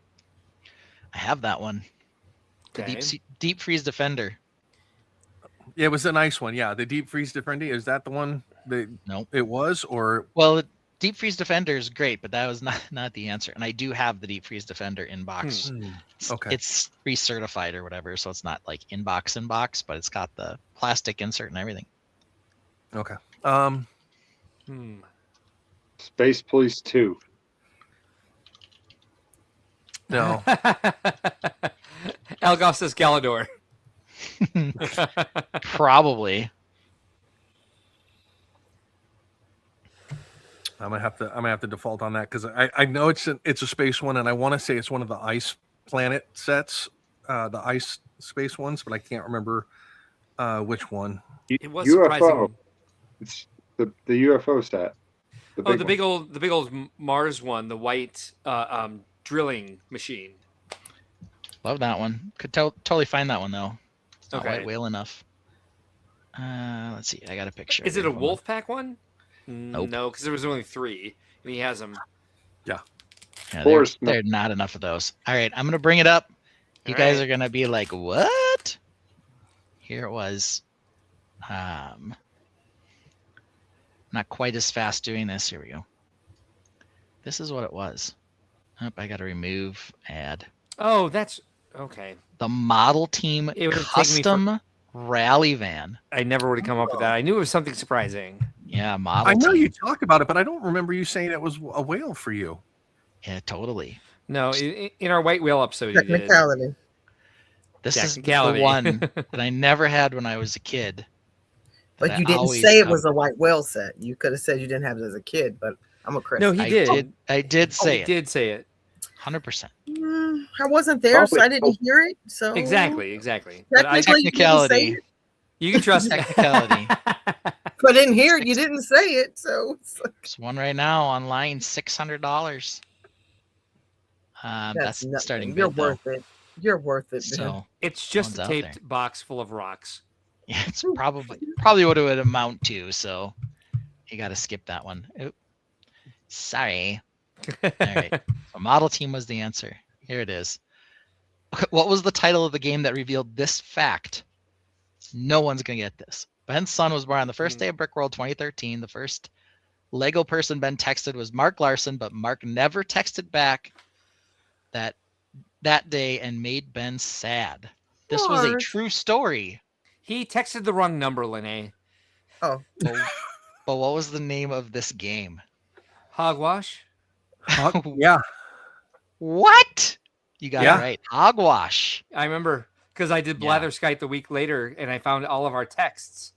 I have that one. The Okay. deep freeze defender. Yeah, it was a nice one. Yeah, the deep freeze defender. Is that the one that? Nope. It was, or Well, the deep freeze defender is great, but that was not the answer. And I do have the deep freeze defender in box. okay. It's recertified or whatever, so it's not like in box, but it's got the plastic insert and everything. Okay. Space Police 2. No. Elgoff says Galador. Probably. I'm gonna have to default on that because I know it's a space one, and I want to say it's one of the ice planet sets, the ice space ones, but I can't remember which one. It was UFO. surprising. It's the UFO set. The big old Mars one, the white drilling machine. Love that one. Could totally find that one though. It's not Okay. white whale enough. Let's see. I got a picture. Is it here. a Hold on. Wolfpack one? Nope. No, because there was only 3, and he has them. Yeah. Yeah, course there are not enough of those. All right, I'm gonna bring it up. You All guys right. are gonna be like, "What?" Here it was. Not quite as fast doing this. Here we go. This is what it was. Oh, I gotta remove ad. Oh, that's okay. The Model Team It would have taken me Custom Rally Van. I never would have come up with that. I knew it was something surprising. Yeah, Model I know Team. you talk about it, but I don't remember you saying it was a whale for you. Yeah, totally. No, in our White Whale episode, you did. Technicality. This is the Technicality. one that I never had when I was a kid. But that you I didn't always say it have- was a white whale set. You could have said you didn't have it as a kid, but I'm a Chris. No, he did. I did say He it. did say it. 100%. I wasn't there, so I didn't hear it. So Exactly. But Technically, you didn't say Technicality. it. You can trust me. Technicality. If I didn't hear it, you didn't say it. So it's like, There's one right now online, $600. That's the nothing. starting You're bid, though. worth it. You're worth it. man. So It's just One's a out taped there. box full of rocks. yeah, it's probably what it would amount to. So you got to skip that one. Oop. Sorry. All right. So Model Team was the answer. Here it is. What was the title of the game that revealed this fact? No one's gonna get this. Ben's son was born on the first day of Brickworld 2013. The first Lego person Ben texted was Mark Larson, but Mark never texted back that day and made Ben sad. This was a Mark. true story. He texted the wrong number, Lene. Oh, But what was the name of this game? Hogwash. Yeah. What? You got Yeah. it right. Hogwash. I remember because I did Yeah. Blatherskite the week later, and I found all of our texts.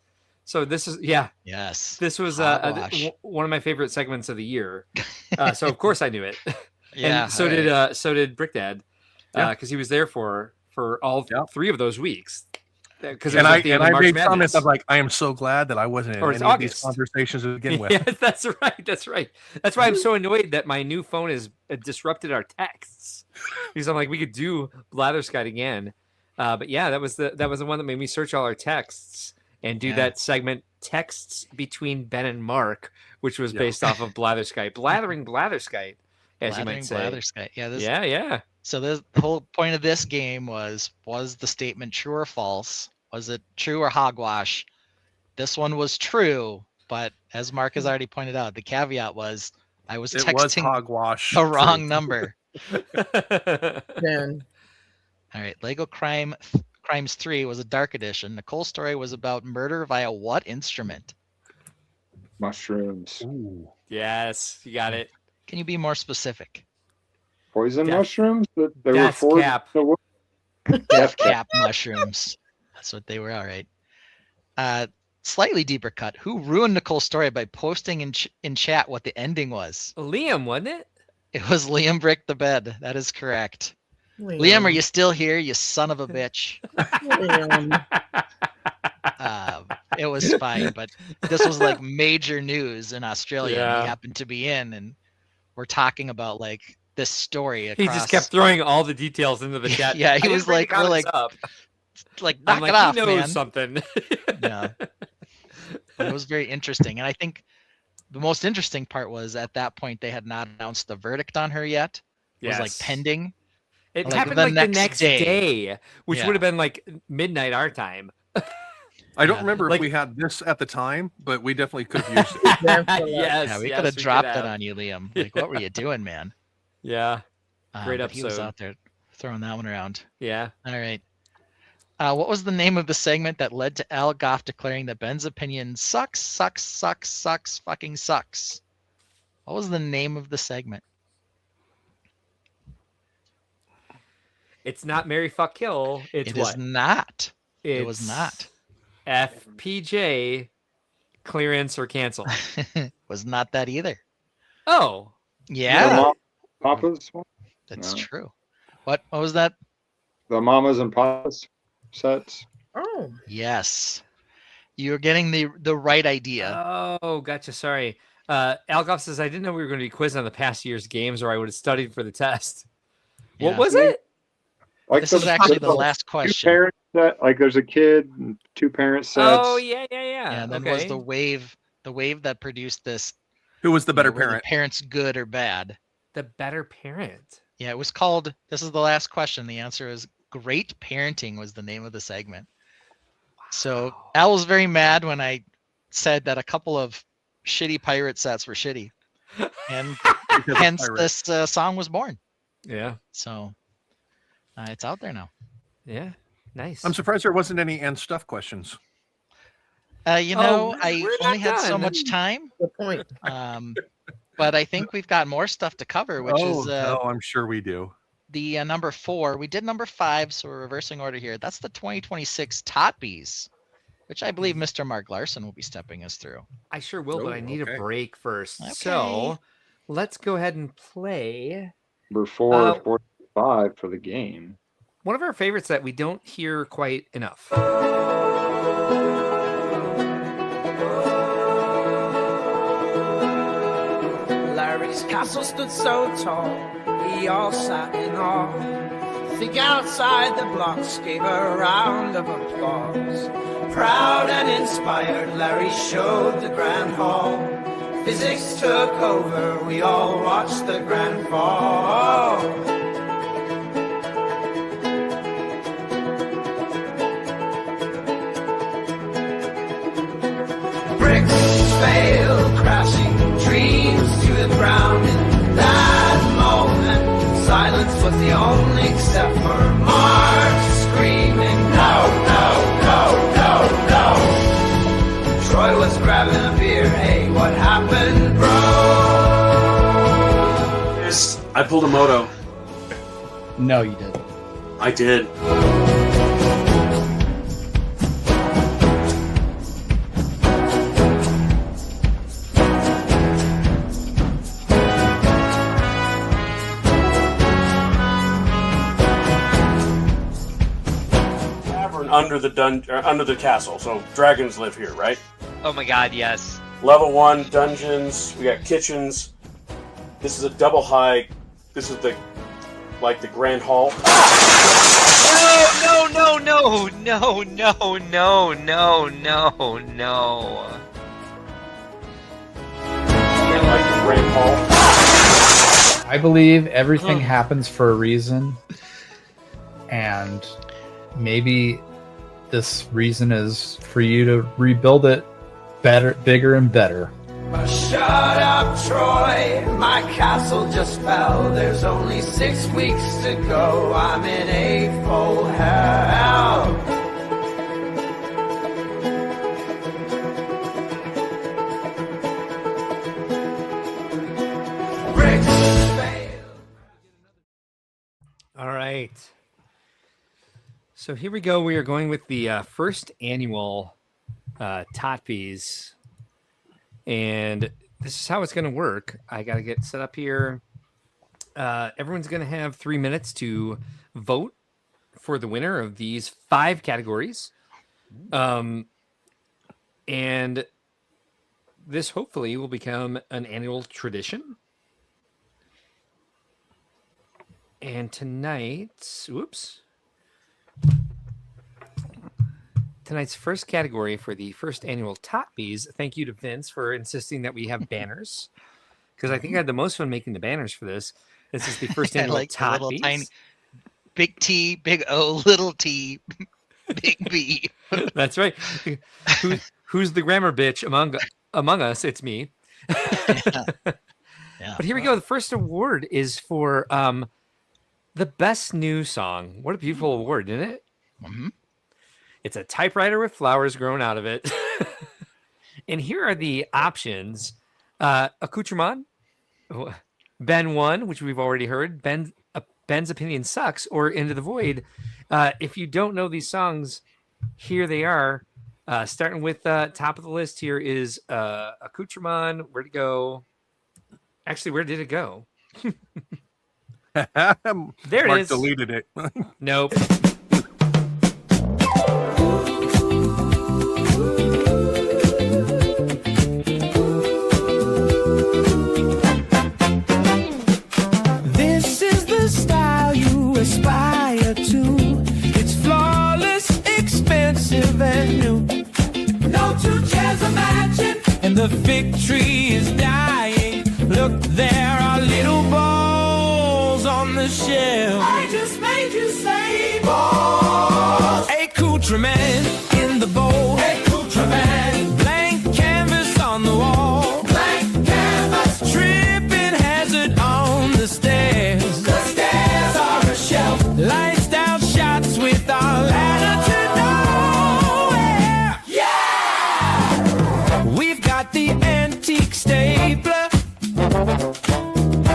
So this is Yes. This was Hogwash. one of my favorite segments of the year. So of course I knew it. Yeah. And so did Brick Dad, because he was there for all 3 of those weeks. Because And I made comments of like, I am so glad that I wasn't in Or any it's of these August. conversations to begin with. Yes, that's right. That's right. That's why I'm so annoyed that my new phone has disrupted our texts. Because I'm like, we could do Blatherskite again. But yeah, that was the one that made me search all our texts and do that segment, Texts Between Ben and Mark, which was based off of Blatherskite. Blathering Blatherskite, as you might say. Blatherskite. Yeah. Yeah. So the whole point of this game was the statement true or false? Was it true or hogwash? This one was true, but as Mark has already pointed out, the caveat was I was It was texting hogwash. the wrong number. then All right, Lego Crimes 3 was a dark edition. Nicole's story was about murder via what instrument? Mushrooms. Ooh. Yes, you got it. Can you be more specific? Poison Death- mushrooms that they were Death for cap. the wo- Death cap mushrooms. That's what they were. All right. slightly deeper cut. Who ruined Nicole's story by posting in chat what the ending was? Liam, wasn't it? It was Liam Brick the Bed. That is correct. Liam, are you still here, you son of a bitch? It was fine, but this was like major news in Australia. And Yeah. we happened to be in, and we're talking about like this story. He Across... just kept throwing all the details into the chat. Yeah, I he didn't was bring like, the we're comments like, up. knock I'm it like, off, he knows man. something. Yeah, it was very interesting, and I think the most interesting part was at that point they had not announced the verdict on her yet. It was like Yes. pending. It Like, happened the like the next next day. day, which Yeah. would have been like midnight our time. I don't Yeah. remember Like- if we had this at the time, but we definitely could have used it. Yes, Yeah, we yes, could have we dropped have. it on you, Liam. Like, what were you doing, man? Yeah, great But he was episode. out there throwing that one around. Yeah. All right. What was the name of the segment that led to Al Goff declaring that Ben's opinion sucks, fucking sucks? What was the name of the segment? It's not Mary Fuck Kill. It's It what? is not. It's It was not. FPJ clearance or cancel. Was not that either. Oh, Yeah, Papa's one? that's No. true. What was that? The Mamas and Papas sets. Oh, Yes. You're getting the right idea. Oh, gotcha. Sorry. Algoff says, I didn't know we were going to be quizzed on the past year's games, or I would have studied for the test. Yeah. What was it? Like This is actually the last Two question. parents set, like there's a kid and two parent sets. Oh, yeah. Yeah, and then was the wave that produced this. Who was the better were the parent? parents good or bad? The better parent. Yeah, it was called. This is the last question. The answer is Great Parenting was the name of the segment. So Al was very mad when I said that a couple of shitty pirate sets were shitty, and hence this song was born. Yeah. So it's out there now. Yeah. Nice. I'm surprised there wasn't any and stuff questions. You know, I we're only not had so done. much time, good point. but I think we've got more stuff to cover, which is no, I'm sure we do. the number 4. We did number 5, so we're reversing order here. That's the 2026 Totbies, which I believe Mr. Mark Larson will be stepping us through. I sure will, but I need okay. a break first. Okay. So let's go ahead and play Number 445 for the game. one of our favorites that we don't hear quite enough. Larry's castle stood so tall, we all sat in awe. Think outside the blocks gave a round of applause. Proud and inspired, Larry showed the grand hall. Physics took over, we all watched the grand fall. Bricks fail, crashing dreams to the ground in that moment. Silence was the only except for Mark screaming, no, no, no, no, no. Troy was grabbing a beer, hey, what happened, bro? I pulled a moto. No, you did. I did. Tavern under the castle. So dragons live here, right? Oh my god, yes. Level 1 dungeons. We got kitchens. This is a double high. This is the grand hall. No, no, no, no, no, no, no, no, no. Like the grand hall. I believe everything happens for a reason, and maybe this reason is for you to rebuild it better, bigger and better. Shut up, Troy. My castle just fell. There's only 6 weeks to go. I'm in a full hell. Bricks fail. All right. So here we go. We are going with the first annual Totpies. And this is how it's going to work. I got to get set up here. Everyone's going to have 3 minutes to vote for the winner of these 5 categories. And this hopefully will become an annual tradition. And tonight's first category for the first annual Totpies. Thank you to Vince for insisting that we have banners, because I think I had the most fun making the banners for this. This is the first annual like the little Totpies. tiny big T, big O, little T, big B. That's right. Who's the grammar bitch among us? It's me. Yeah. But here we go. The first award is for the best new song. What a beautiful award, isn't it? Mm-hmm. It's a typewriter with flowers growing out of it. And here are the options. Accoutrement, Ben 1, which we've already heard. Ben's Opinion Sucks, or Into the Void. If you don't know these songs, here they are. Starting with top of the list here is Accoutrement. Where'd it go? Actually, where did it go? There it Mark is. Deleted it. Nope. This is the style you aspire to. It's flawless, expensive, and new. No two chairs are matching, and the fig tree is dying. Look, there are little balls on the shelf. I just made you say balls. Accoutrement in the bowl. Accoutrement. Blank canvas on the wall. Blank canvas. Tripping hazard on the stairs. The stairs are a shelf. Lifestyle shots with our ladder to nowhere. Yeah! We've got the antique stapler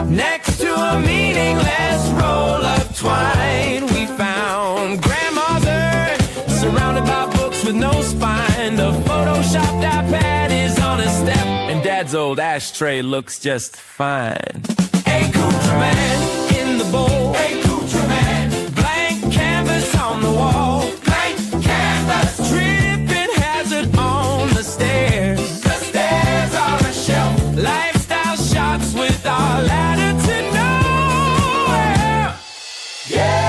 next to a meaningless roll of twine. We found grandma's urn, surrounded by books with no spine. The photoshopped iPad is on a step, and dad's old ashtray looks just fine. Accoutrement in the bowl. Accoutrement. Blank canvas on the wall. Blank canvas. Tripping hazard on the stairs. The stairs are a shelf. Lifestyle shots with our ladder to nowhere. Yeah!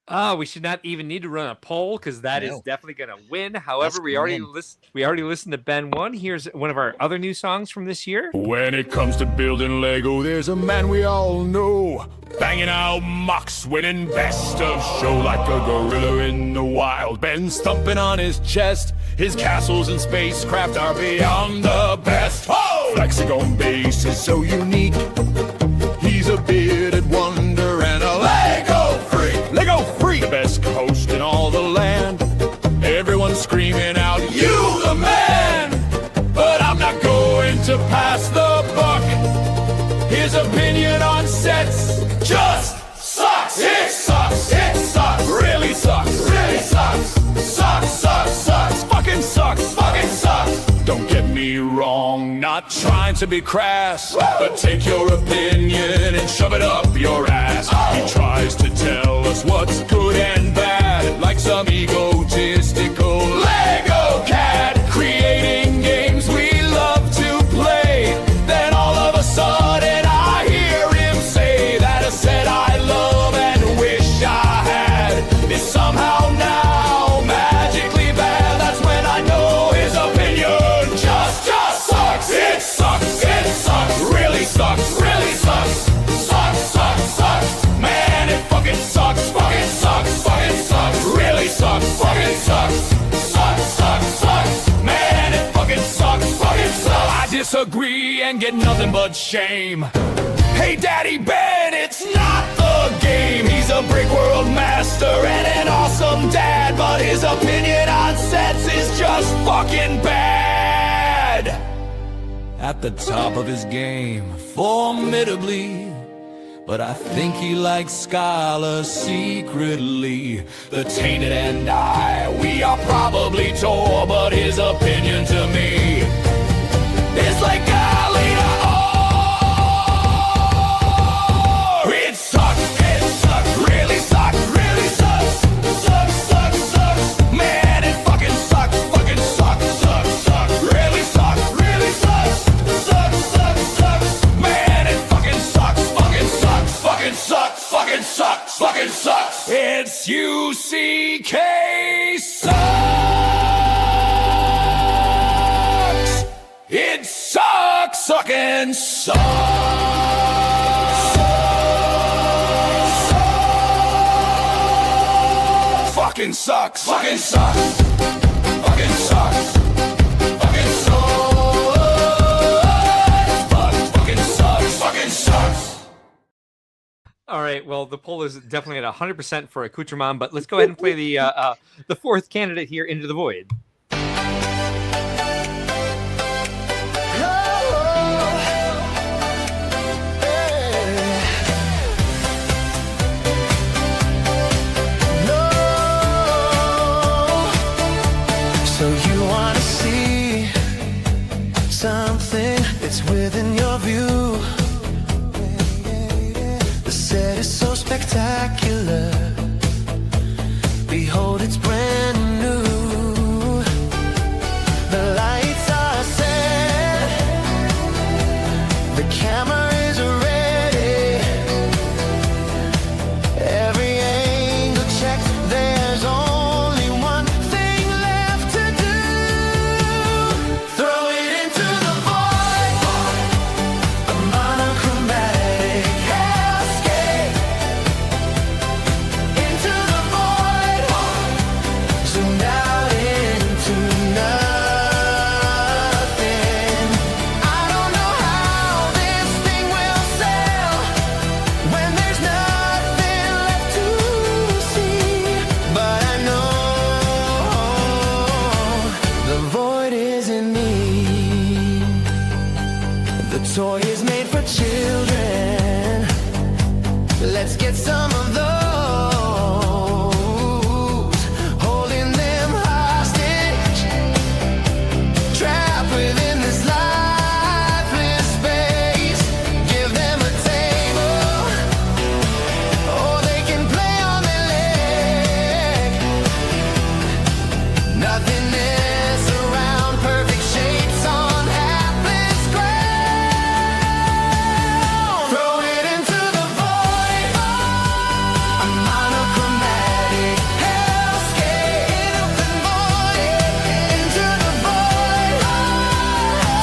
Oh, we should not even need to run a poll, because that is No. definitely going to win. However, we already win. listened to Ben 1. Here's one of our other new songs from this year. When it comes to building Lego, there's a man we all know. Banging out mocks, winning best of show like a gorilla in the wild. Ben thumping on his chest. His castles and spacecraft are beyond the best. Oh! Flexagon base is so unique. He's a bearded wonder and a Lego freak. Lego freak! The best host in all the land. Everyone's screaming out, "You the man!" But I'm not going to pass the buck. His opinion on sets just sucks. It sucks. It sucks. Really sucks. Really sucks. Sucks. Sucks. Sucks. Fucking sucks. Fucking sucks. Don't get me wrong, not trying to be crass, but take your opinion and shove it up your ass. He tries to tell us what's good and bad, like some egotistical Lego cat, creating games we love to play. Then all of a sudden I hear him say that a set I love and wish I had is somehow now magically bad. That's when I know his opinion just sucks. It sucks. It sucks. Really sucks. Really sucks. Sucks. Sucks. Sucks. Man, it fucking sucks. Fucking sucks. Fucking sucks. Really sucks. Fucking sucks. Sucks. Sucks. Sucks. Man, it fucking sucks. Fucking sucks. I disagree and get nothing but shame. Hey, Daddy Ben, it's not the game. He's a Brickworld master and an awesome dad, but his opinion on sets is just fucking bad. At the top of his game, formidably, But I think he likes Skylar secretly. The Tainted and I, we are probably tore, but his opinion to me is like Alita. Oh, it sucks, really sucks, really sucks, sucks. Man, it fucking sucks, really sucks, man, it fucking sucks, fucking sucks. It's UCK sucks. It sucks, sucking sucks. Fucking sucks, fucking sucks, fucking sucks, fucking sucks, fucking sucks, fucking sucks. All right. Well, the poll is definitely at 100% for accoutrement, but let's go ahead and play the fourth candidate here, Into the Void. So you wanna see something that's within your view. The set is so spectacular. Behold, it's brand new. The lights are set. The camera is ready. Every angle checked. There's only one thing left to do. Throw it into the void. A monochromatic hellscape. Into the void. Zoomed out into nothing. I don't know how this thing will sail when there's nothing left to see. But I know the void is in me. The toy is made for children. Let's get some of those. Holding them hostage. Trapped within this lifeless space. Give them a table. Oh, they can play on their leg. Nothingness around, perfect shapes on hapless ground. Throw it into the void. A monochromatic hellscape. Into the void.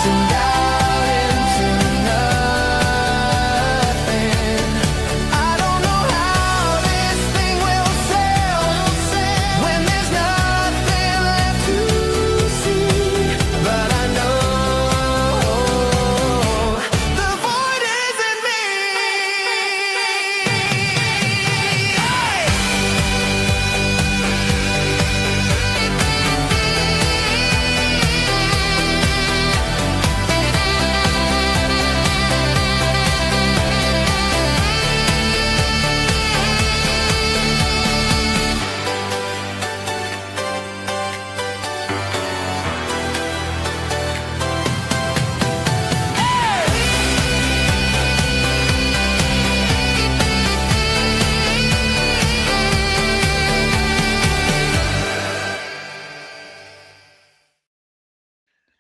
Zoomed out into nothing. I don't know how this thing will sail when there's nothing left to see. But I know the void is in me.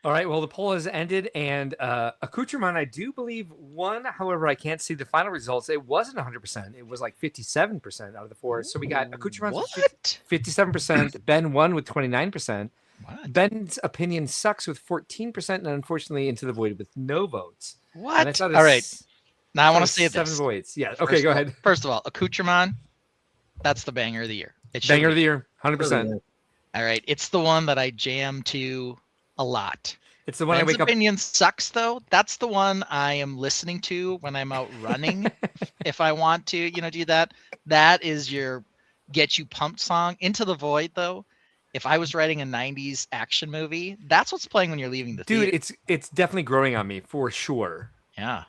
All right. Well, the poll has ended, and accoutrement, I do believe, won. However, I can't see the final results. It wasn't 100%. It was like 57% out of the four. So we got accoutrement with 57%. Ben won with 29%. Ben's opinion sucks with 14%, and unfortunately, Into the Void with no votes. What? And I thought All right. Now I want to say say 7 this. votes. Yeah. Okay. Go ahead. First of all, accoutrement, that's the banger of the year. It should Banger be. of the year, 100%. All right. It's the one that I jam to a lot. It's the one I Ben's wake up. opinion sucks though. That's the one I am listening to when I'm out running. If I want to, do that. That is your get you pumped song. Into the Void though. If I was writing a 90s action movie, that's what's playing when you're leaving the Dude, theater. it's definitely growing on me for sure. Yeah.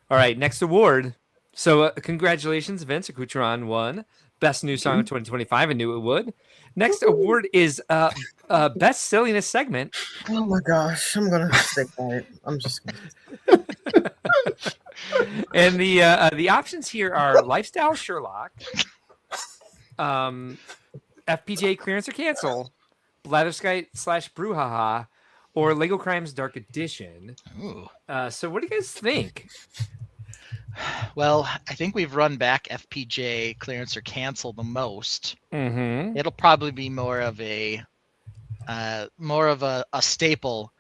All right, next award, So congratulations, Vince. Accoutrement won Best New Song of 2025. I knew it would. Next award is Best Silliness Segment. Oh my gosh, I'm gonna stay quiet. I'm just. And the options here are Lifestyle Sherlock, FPJ Clearance or Cancel, Blatherskite / Brouhaha, or Lego Crimes Dark Edition. Ooh. So what do you guys think? Well, I think we've run back FPJ Clearance or Cancel the most. Mm-hmm. It'll probably be more of a staple.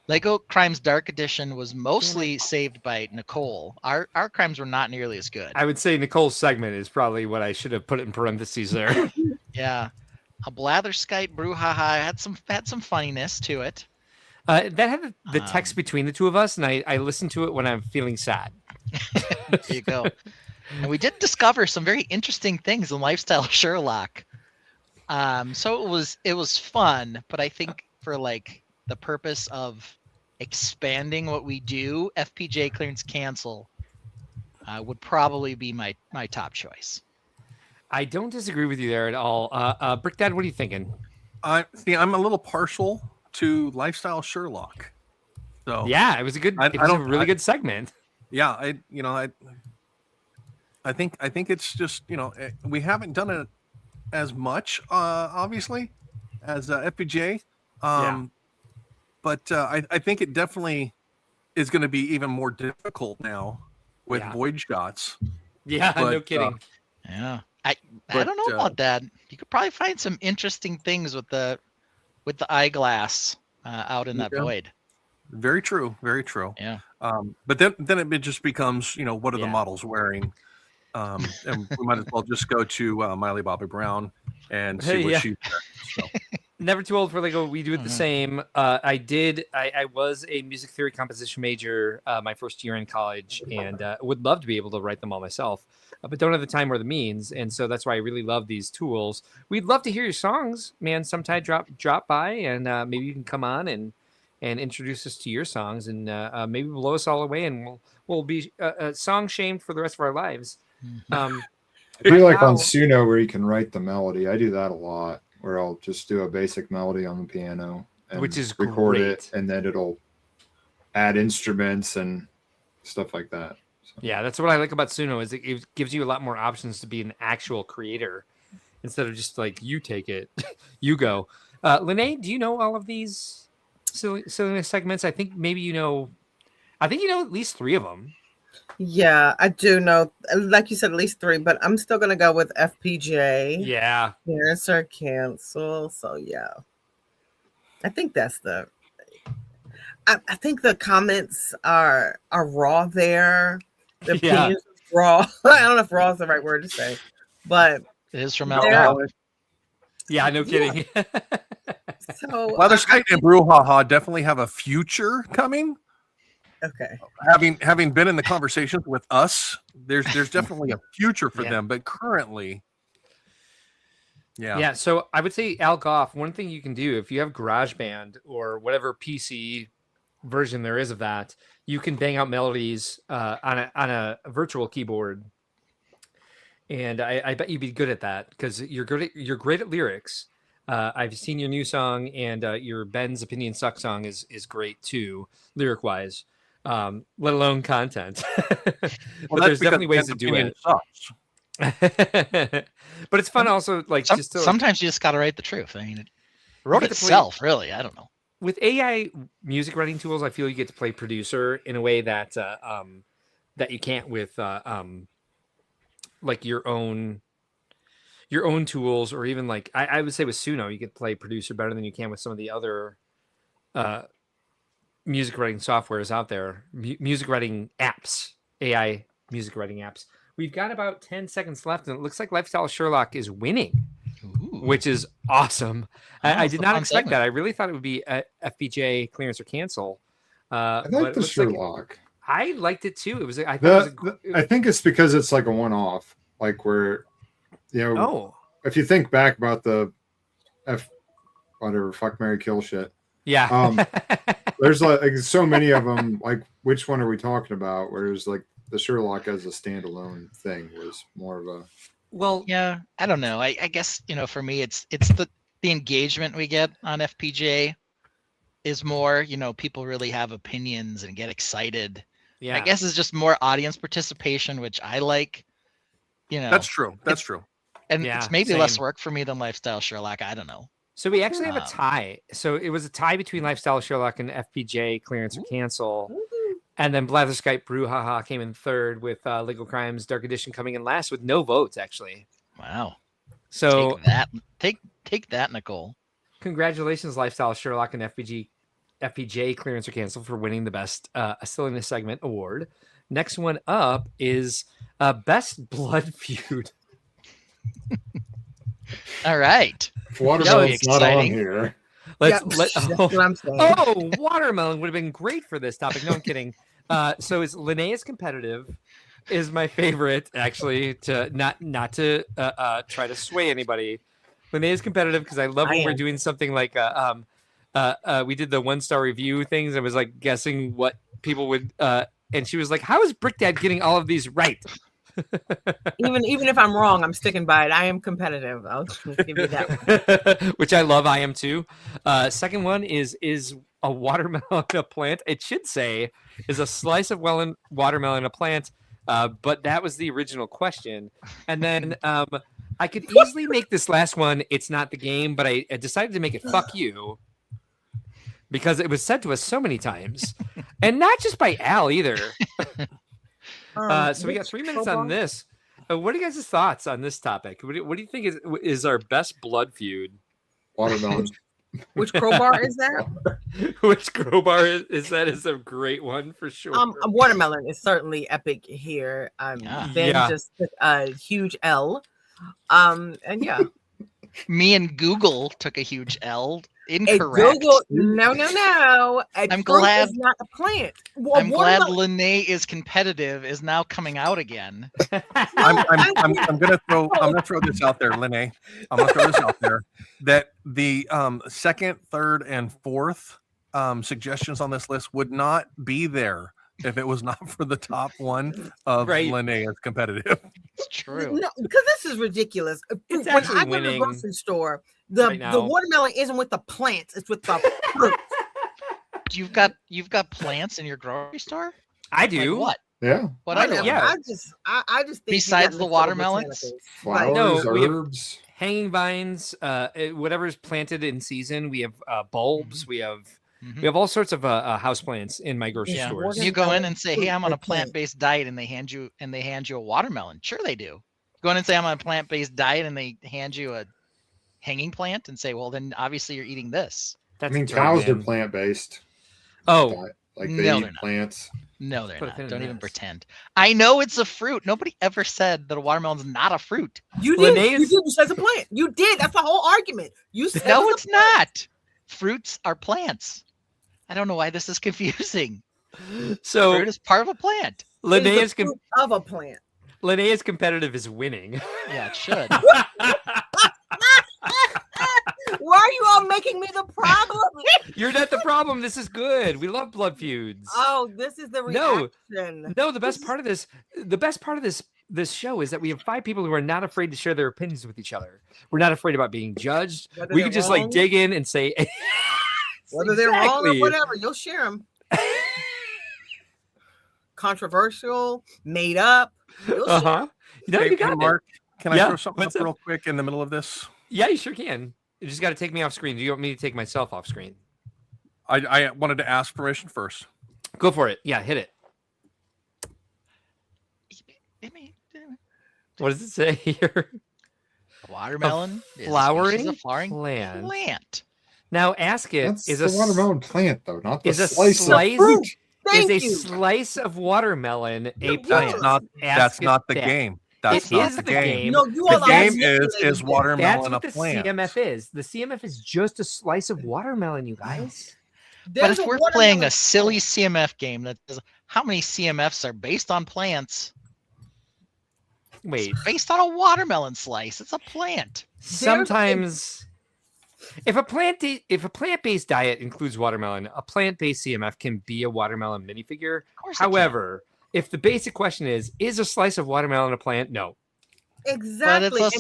Lego Crimes Dark Edition was mostly saved by Nicole. Our crimes were not nearly as good. I would say Nicole's segment is probably what I should have put in parentheses there. Yeah, a Blatherskite Brouhaha had some funniness to it. That had the text between the two of us, and I listened to it when I'm feeling sad. There you go. And we did discover some very interesting things in Lifestyle Sherlock. So it was fun, but I think for like the purpose of expanding what we do, FPJ Clearance Cancel would probably be my top choice. I don't disagree with you there at all. Brick Dad, what are you thinking? I'm a little partial to Lifestyle Sherlock. So yeah, it was a really good segment. Yeah, I think it's just, we haven't done it as much, obviously, as FPJ. But I think it definitely is going to be even more difficult now with void shots. Yeah, no kidding. Yeah, I don't know about that. You could probably find some interesting things with the eyeglass out in that void. Very true. Very true. Yeah. But then it just becomes, what are the models wearing? And we might as well just go to Miley Bobby Brown and see what she. So. Never too old for Lego. We do it the same. I was a music theory composition major my first year in college, and would love to be able to write them all myself, but don't have the time or the means. And so that's why I really love these tools. We'd love to hear your songs, man. Sometime drop by, and maybe you can come on and introduce us to your songs, and maybe blow us all away, and we'll be song shamed for the rest of our lives. I feel like on Suno where you can write the melody. I do that a lot, where I'll just do a basic melody on the piano, and which is record great. it, and then it'll add instruments and stuff like that. So. Yeah, that's what I like about Suno is it gives you a lot more options to be an actual creator instead of just like you take it, you go. Lene, do you know all of these silliness segments? I think maybe you know at least 3 of them. Yeah, I do know, like you said, at least 3, but I'm still gonna go with FPJ. Yeah. Clearance or Cancel. So yeah. I think that's I think the comments are raw there. The opinions are raw. I don't know if raw is the right word to say, but it is from Al. Yeah, no kidding. Yeah. So Blatherskite and Brouhaha definitely have a future coming. Okay. Having been in the conversations with us, there's definitely a future for them, but currently, yeah. So I would say, Al Goff, one thing you can do if you have GarageBand or whatever PC version there is of that, you can bang out melodies on a virtual keyboard, and I bet you'd be good at that because you're great at lyrics. I've seen your new song, and your Ben's Opinion Suck song is great too, lyric wise. Let alone content. But there's definitely ways to do it. But it's fun also, like sometimes you just gotta write the truth. I mean, it wrote itself, really. I don't know. With AI music writing tools, I feel you get to play producer in a way that that you can't with like your own tools, or even like I would say with Suno, you get to play producer better than you can with some of the other music writing software is out there, music writing apps, AI music writing apps. We've got about 10 seconds left, and it looks like Lifestyle Sherlock is winning, which is awesome. I did not expect that. I really thought it would be FPJ Clearance or Cancel. I like the Sherlock. I liked it too. It was. I think it's because it's like a one-off, like where, if you think back about the fuck, marry, kill shit. Yeah. There's like so many of them. Like, which one are we talking about? Where there's like the Sherlock as a standalone thing was more of a. Well, yeah, I don't know. I guess for me, it's the engagement we get on FPJ is more. People really have opinions and get excited. Yeah. I guess it's just more audience participation, which I like. That's true. That's true. And Yeah, it's maybe less same. work for me than Lifestyle Sherlock. I don't know. So we actually have a tie. So it was a tie between Lifestyle Sherlock and FPJ Clearance or Cancel. And then Blatherskite Brouhaha came in third with Legal Crimes Dark Edition coming in last with no votes, actually. Wow. So take that, Nicole. Congratulations, Lifestyle Sherlock and FPJ Clearance or Cancel for winning the Best Silliness Segment Award. Next one up is Best Blood Feud. All right. Watermelon's not on here. That's what I'm saying. Oh, watermelon would have been great for this topic. No, I'm kidding. So is Linnea's competitive is my favorite, actually, to not to try to sway anybody. Linnea's competitive because I love when we're doing something like we did the 1-star review things. I was like guessing what people would and she was like, "How is Brick Dad getting all of these right?" Even if I'm wrong, I'm sticking by it. I am competitive. I'll just give you that. Which I love. I am too. Second one is a watermelon a plant? It should say is a slice of watermelon a plant, but that was the original question. And then I could easily make this last one. It's not the game, but I decided to make it fuck you. Because it was said to us so many times, and not just by Al either. So we got 3 minutes on this. What are you guys' thoughts on this topic? What do you think is our best blood feud? Watermelon. Which crowbar is that? Which crowbar is that? Is a great one for sure. A watermelon is certainly epic here. Ben just took a huge L. And yeah. Me and Google took a huge L. Incorrect. Google, no. I'm glad it's not a plant. I'm glad Linnae is competitive is now coming out again. I'm gonna throw this out there, Linnae. I'm gonna throw this out there that the second, third, and fourth suggestions on this list would not be there if it was not for the top one of Linnae as competitive. It's true. No, because this is ridiculous. It's when actually I go to the winning grocery store, the watermelon isn't with the plants; it's with the fruit. You've got plants in your grocery store? I do. Like what? Yeah. What I other know. ones? I just think Besides the watermelons? Flowers, we have herbs. hanging vines, whatever is planted in season. We have bulbs. We have all sorts of house plants in my grocery stores. You go in and say, "Hey, I'm on a plant-based diet," and they hand you a watermelon. Sure, they do. Go in and say, "I'm on a plant-based diet," and they hand you a hanging plant and say, "Well, then obviously you're eating this." Cows are plant-based. Oh, like no, they they're eat not. plants. No, they're Put a not. pin in Don't even this. pretend. I know it's a fruit. Nobody ever said that a watermelon's not a fruit. You did. You said it's a plant. You did. That's the whole argument. You said No, it's not. Fruits are plants. I don't know why this is confusing. So fruit is part of a plant. Linnaeus of a plant. Linnaeus competitive is winning. Yeah, it should. Why are you all making me the problem? You're not the problem. This is good. We love blood feuds. Oh, this is the reaction. No, the best part of this show is that we have 5 people who are not afraid to share their opinions with each other. We're not afraid about being judged. Whether We they're can just wrong. like dig in and say Whether they're wrong or Exactly. whatever, you'll share them. Controversial, made up. You'll share 'em. Uh-huh. No, Hey, you got Mark, it. can I Yeah, throw something up what's up? real quick in the middle of this? Yeah, you sure can. You just got to take me off screen. Do you want me to take myself off screen? I wanted to ask permission first. Go for it. Yeah, hit it. What does it say here? Watermelon A is a flowering species of flowering plant. plant. Now ask it. That's Is the a watermelon plant, though, not the is a slice slice of fruit. Thank is a you. slice of watermelon a plant? That's not. Ask That's it not the that. game. That's It not is the the game. game. No, you The all are game manipulating is it. watermelon That's a what the plant. CMF is. The CMF is just a slice of watermelon, you guys. But There's if a we're playing watermelon a silly CMF game that says how many CMFs are based on plants, Wait, based on a watermelon slice, it's a plant. sometimes if a plant-based diet includes watermelon, a plant-based CMF can be a watermelon minifigure. Of course it can. However, if the basic question is a slice of watermelon a plant? No. Exactly. But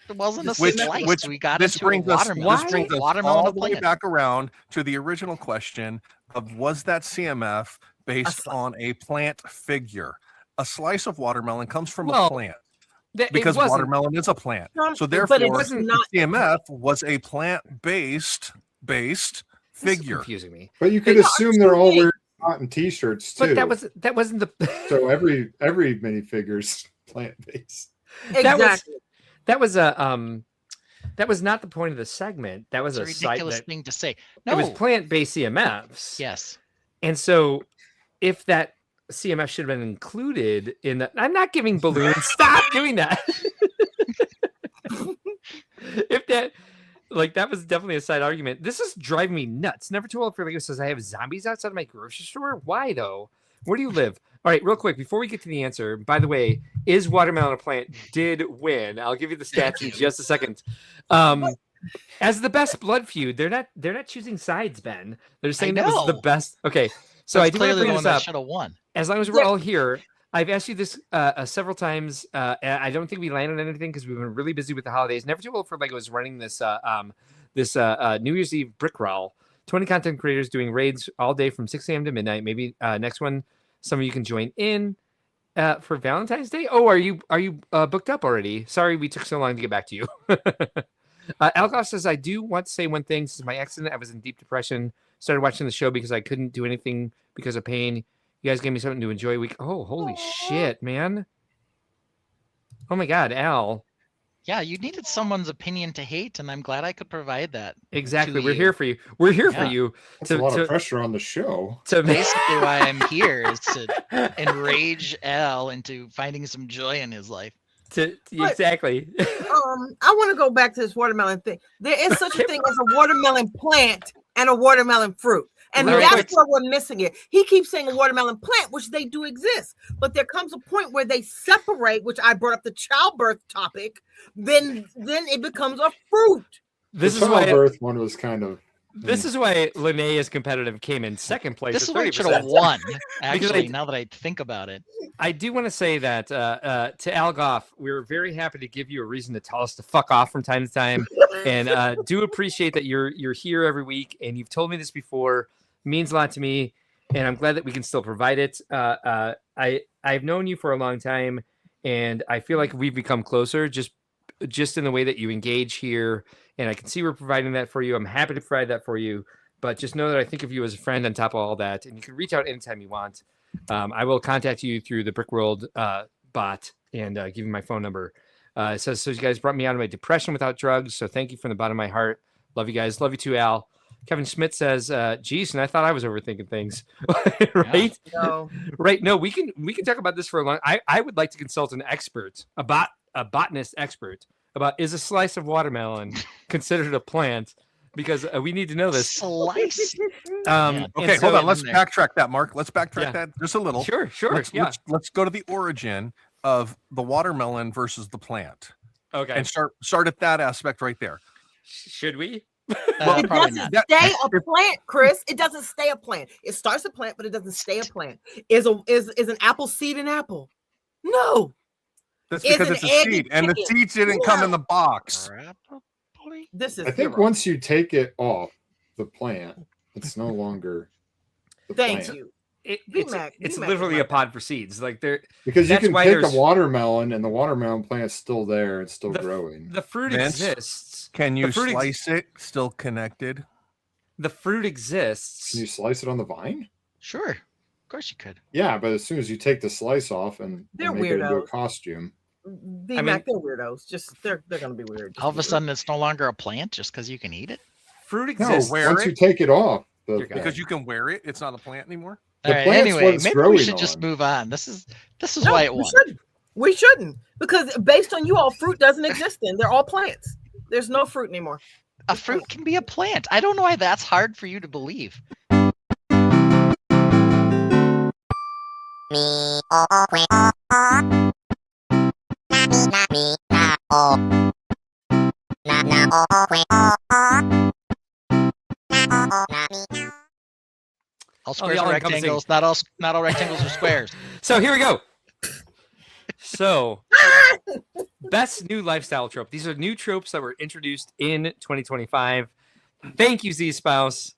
it wasn't a Which slice. We got this into a brings us watermelon. this brings us Watermelon all a the way plant. back around to the original question of was that CMF based on a plant figure? A slice of watermelon comes from a plant because watermelon is a plant. So therefore, CMF was a plant-based figure. Confusing me. But you could assume they're all wearing cotton T-shirts too. But that wasn't the. So every minifigure's plant-based. That was not the point of the segment. That was It's a site ridiculous that- thing to say. It was No. plant-based CMFs. Yes. And so if that CMF should have been included in the, I'm not giving balloons. Stop doing that. If that, like, that was definitely a side argument. This is driving me nuts. Never Too Old for Lego says I have zombies outside of my grocery store. Why though? Where do you live? All right, real quick before we get to the answer. By the way, is watermelon a plant? Did win. I'll give you the stats in just a second. As the best blood feud, they're not choosing sides, Ben. They're saying that was the know. best. Okay, so That's I do want to clearly bring the this one that up. should have won. As long as we're all here, I've asked you this several times. I don't think we landed on anything because we've been really busy with the holidays. Never Too Old for Lego is running this New Year's Eve Brickworld. 20 content creators doing raids all day from 6 a.m. to midnight. Maybe next one, some of you can join in for Valentine's Day. Oh, are you booked up already? Sorry, we took so long to get back to you. Algoff says, I do want to say one thing. Since my accident, I was in deep depression. Started watching the show because I couldn't do anything because of pain. You guys gave me something to enjoy. Oh, holy shit, man. Oh my God, Al. Yeah, you needed someone's opinion to hate, and I'm glad I could provide that. Exactly. to We're you. here for you. We're here for Yeah. you. That's a lot of pressure on the show. To Basically, why I'm here is to enrage Al into finding some joy in his life. Exactly. I want to go back to this watermelon thing. There is such a thing as a watermelon plant and a watermelon fruit. And Very that's good. where we're missing it. He keeps saying a watermelon plant, which they do exist, but there comes a point where they separate, which I brought up the childbirth topic, then it becomes a fruit. This the is why childbirth one was kind of. This is why Lene is competitive came in second place. This at is why it should 30%. have won. Because Actually, now that I think about it, I do want to say that to Al Goff, we're very happy to give you a reason to tell us to fuck off from time to time, and do appreciate that you're here every week. And you've told me this before, means a lot to me, and I'm glad that we can still provide it. I've known you for a long time, and I feel like we've become closer just in the way that you engage here. And I can see we're providing that for you. I'm happy to provide that for you. But just know that I think of you as a friend on top of all that. And you can reach out anytime you want. I will contact you through the Brickworld bot and give you my phone number. It says, so you guys brought me out of my depression without drugs. So thank you from the bottom of my heart. Love you guys. Love you too, Al. Kevin Schmidt says, geez, and I thought I was overthinking things. Right? No. Right. No, we can talk about this for a long. I would like to consult an expert, a botanist expert, about is a slice of watermelon considered a plant, because we need to know this. Slice. Okay, hold on. Let's backtrack that, Mark. Let's backtrack that just a little. Sure. Let's go to the origin of the watermelon versus the plant. Okay. And start at that aspect right there. Should we? Well, it doesn't stay a plant, Chris. It doesn't stay a plant. It starts a plant, but it doesn't stay a plant. Is an apple seed an apple? No. That's Is because an it's a egg seed, and the chicken? seeds didn't come in the box. This is I think once you take it off the plant, it's no longer. The Thank plant. you. It's literally a pod for seeds. Like there, Because you that's can why pick there's- a watermelon, and the watermelon plant's still there. It's still growing. The fruit Vince, exists. Can you The fruit slice it still connected? The fruit exists. Can you slice it on the vine? Sure. Of course you could. Yeah, but as soon as you take the slice off and They're make it into a weirdos. costume. Mac, they're weirdos. Just they're gonna be weird. All of a sudden, it's no longer a plant just because you can eat it. Fruit No, exists. once you take it off. Because you can wear it, it's not a plant anymore. All right, plant's anyway, what it's maybe we growing should just on. move on. This is No, why it we won. shouldn't. We shouldn't, because based on you all, fruit doesn't exist. Then they're all plants. There's no fruit anymore. A fruit can be a plant. I don't know why that's hard for you to believe. All squares the are all-encompassing. rectangles. Not all rectangles are squares. So here we go. So, best new lifestyle trope. These are new tropes that were introduced in 2025. Thank you, Z Spouse.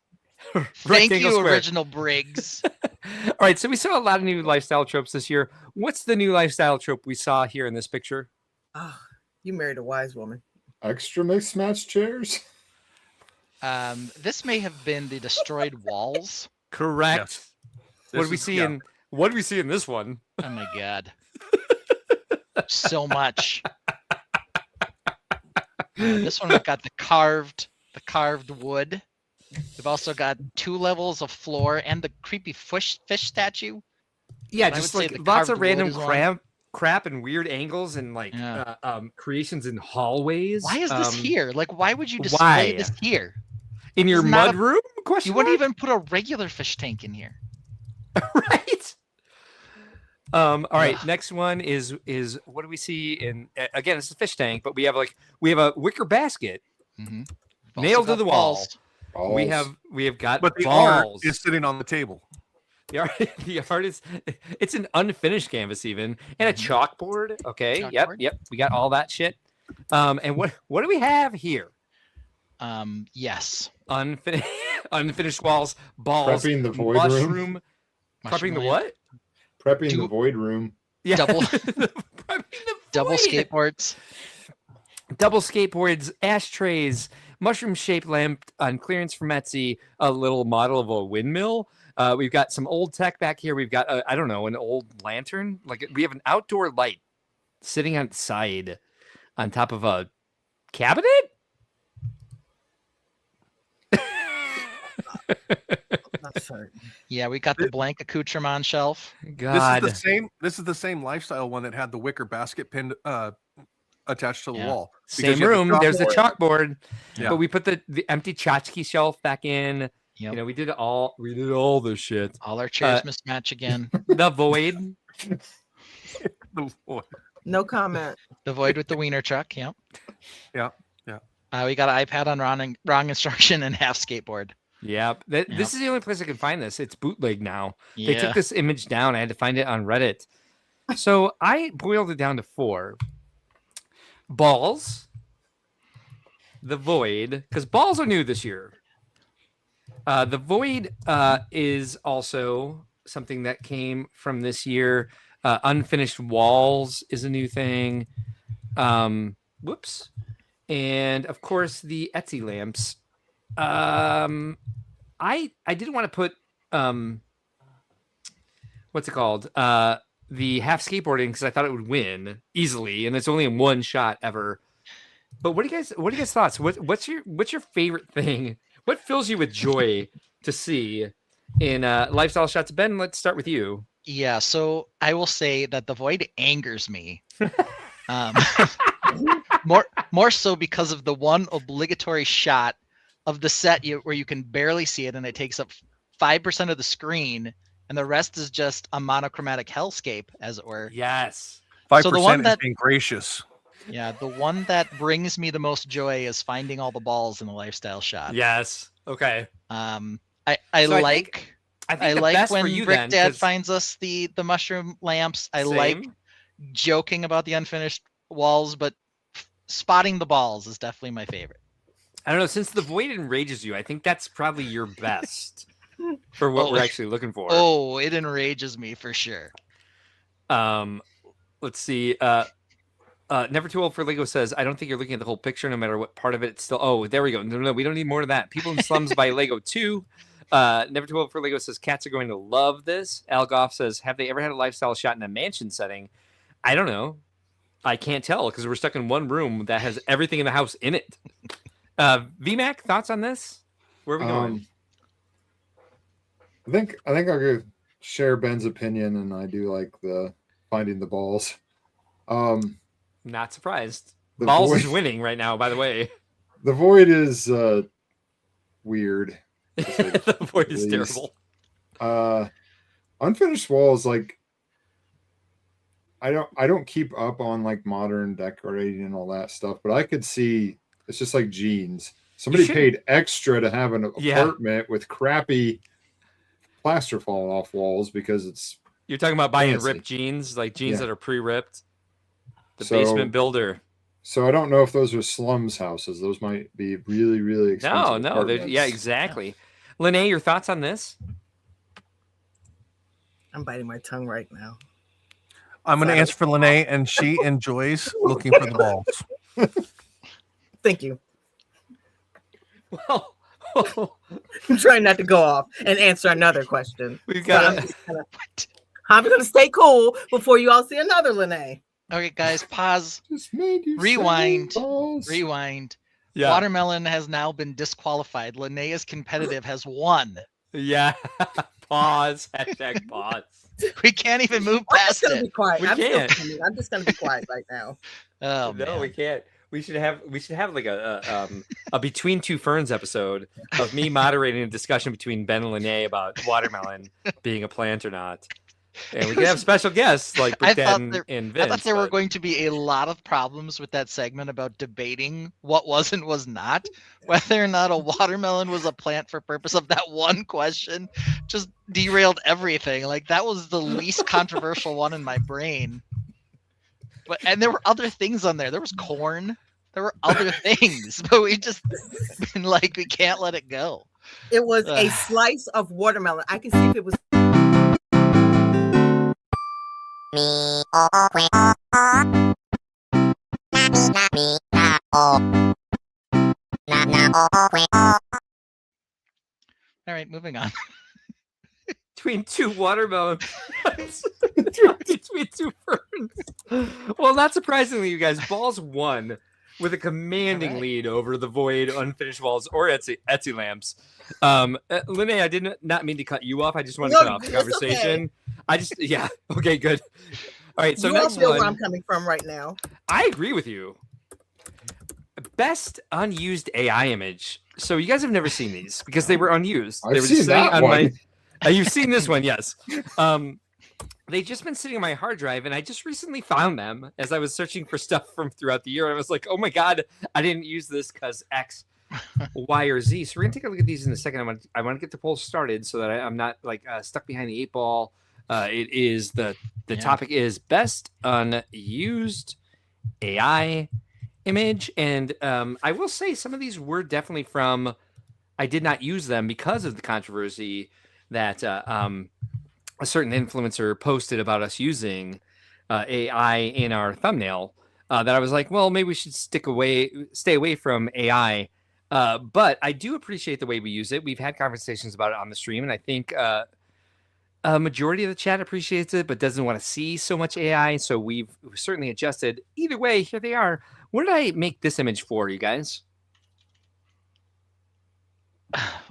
Thank Rectangle you, square. original Briggs. All right, so we saw a lot of new lifestyle tropes this year. What's the new lifestyle trope we saw here in this picture? Oh, you married a wise woman. Extra mixed match chairs. This may have been the destroyed walls. Correct. Yes. What do This we is- see yeah. in what do we see in this one? Oh my god. So much. This one we've got the carved wood. We've also got 2 levels of floor and the creepy fish statue. Yeah, And I just would say like the lots carved of random wood is one. crap and weird angles and like creations in hallways. Why is this here? Like, why would you display why? this here? In your This is not mud a- room? Question You wouldn't mark? even put a regular fish tank in here. Right. All right. Next one is what do we see in again? It's a fish tank, but we have a wicker basket Mm-hmm. nailed to the wall. Balls. We have got But the balls. art is sitting on the table. The art is it's an unfinished canvas even and a chalkboard. Okay. Chalkboard. Yep. We got all that shit. And what do we have here? Yes. Unfinished walls, balls, Prepping the void mushroom. room. Prepping the Mushroom what? Prepping the void room. Yeah. Double double void. skateboards. Double skateboards, ashtrays, mushroom-shaped lamp on clearance from Etsy, a little model of a windmill. We've got some old tech back here. We've got, I don't know, an old lantern. Like we have an outdoor light sitting outside on top of a cabinet. That's right. Yeah, we got the blank accoutrement shelf. God. This is the same lifestyle one that had the wicker basket pinned attached to the Yeah. wall. Same room. There's the chalkboard, Yeah. but we put the empty tchotchke shelf back in. Yep. You know, we did all this shit. All our chairs mismatch again. The void. The void. No comment. The void with the wiener truck. Yep. Yeah. We got an iPad on wrong instruction and half skateboard. Yeah, this is the only place I can find this. It's bootleg now. They Yeah. took this image down. I had to find it on Reddit. So I boiled it down to 4. Balls, the void, because balls are new this year. The void is also something that came from this year. Unfinished walls is a new thing. Whoops. And of course the Etsy lamps. I didn't want to put what's it called? The half skateboarding because I thought it would win easily, and it's only in one shot ever. But what do you guys thoughts? What's your favorite thing? What fills you with joy to see in lifestyle shots? Ben, let's start with you. Yeah, so I will say that the void angers me. More so because of the one obligatory shot of the set where you can barely see it and it takes up 5% of the screen and the rest is just a monochromatic hellscape, as it were. Yes. 5% So the one is that- being gracious. Yeah, the one that brings me the most joy is finding all the balls in the lifestyle shot. Yes. Okay. I So I like think the like best when for you Brick then, Dad 'cause- finds us the mushroom lamps. I like Same. joking about the unfinished walls, but spotting the balls is definitely my favorite. I don't know. Since the void enrages you, I think that's probably your best for what Oh. we're actually looking for. Oh, it enrages me for sure. Let's see. Never Too Old for Lego says, I don't think you're looking at the whole picture, no matter what part of it. It's still. Oh, there we go. No, we don't need more of that. People in Slums by Lego 2. Never Too Old for Lego says, cats are going to love this. Al Goff says, have they ever had a lifestyle shot in a mansion setting? I don't know. I can't tell because we're stuck in one room that has everything in the house in it. VMAC, thoughts on this? Where are we going? I think I'll go share Ben's opinion, and I do like the finding the balls. Not surprised. The Balls void- is winning right now, by the way. The void is weird. The void is Please. terrible. Unfinished walls, like I don't keep up on like modern decorating and all that stuff, but I could see it's just like jeans. Somebody should- paid extra to have an Yeah. apartment with crappy plaster falling off walls because it's. You're talking about buying fancy. ripped jeans, like jeans Yeah. that are pre-ripped. The So- basement builder. So I don't know if those are slums houses. Those might be really, really expensive. No, yeah, exactly. Lene, your thoughts on this? I'm biting my tongue right now. I'm going to answer for Lene, and she enjoys looking for the balls. Thank you. Well, I'm trying not to go off and answer another question. We've got. I'm gonna stay cool before you all see another Lene. Okay, guys, pause. Just made you Rewind. say balls. Rewind. Yeah. Watermelon has now been disqualified. Linnea's competitive has won. Yeah. Pause. Hashtag pause. We can't even move I'm past just gonna it. be quiet. We I'm can't. I'm just gonna be quiet right now. Oh No, man. we can't. We should have like a Between Two Ferns episode of me moderating a discussion between Ben and Lene about watermelon being a plant or not. And we could have special guests like I Brick thought Dad there, and I Vince. thought there were but- going to be a lot of problems with that segment about debating what was and was not, whether or not a watermelon was a plant for purpose of that one question. Just derailed everything. Like that was the least controversial one in my brain. And there were other things on there. There was corn. There were other things, but we just been like we can't let it go. It was a slice of watermelon. I can see if it was. All right, moving on. Between two watermelon plants. Between two ferns. Well, not surprisingly, you guys, Balls won with a commanding lead over the Void, Unfinished Walls, or Etsy lamps. Lene, I did not mean to cut you off. I just wanted to cut off the it's conversation. okay. Yeah, okay, good. All right, so You all next feel where one. I'm coming from right now. I agree with you. Best unused AI image. So you guys have never seen these because they were unused. I've They were seen just sitting that on one. my. You've seen this one, yes. They've just been sitting on my hard drive, and I just recently found them as I was searching for stuff from throughout the year. And I was like, "Oh my god, I didn't use this because X, Y, or Z." So we're gonna take a look at these in a second. I want to get the poll started so that I'm not like stuck behind the eight ball. It is the topic is best unused AI image, and I will say some of these were definitely from. I did not use them because of the controversy that a certain influencer posted about us using AI in our thumbnail. That I was like, well, maybe we should stay away from AI. But I do appreciate the way we use it. We've had conversations about it on the stream, and I think a majority of the chat appreciates it, but doesn't want to see so much AI. So we've certainly adjusted. Either way, here they are. What did I make this image for, you guys?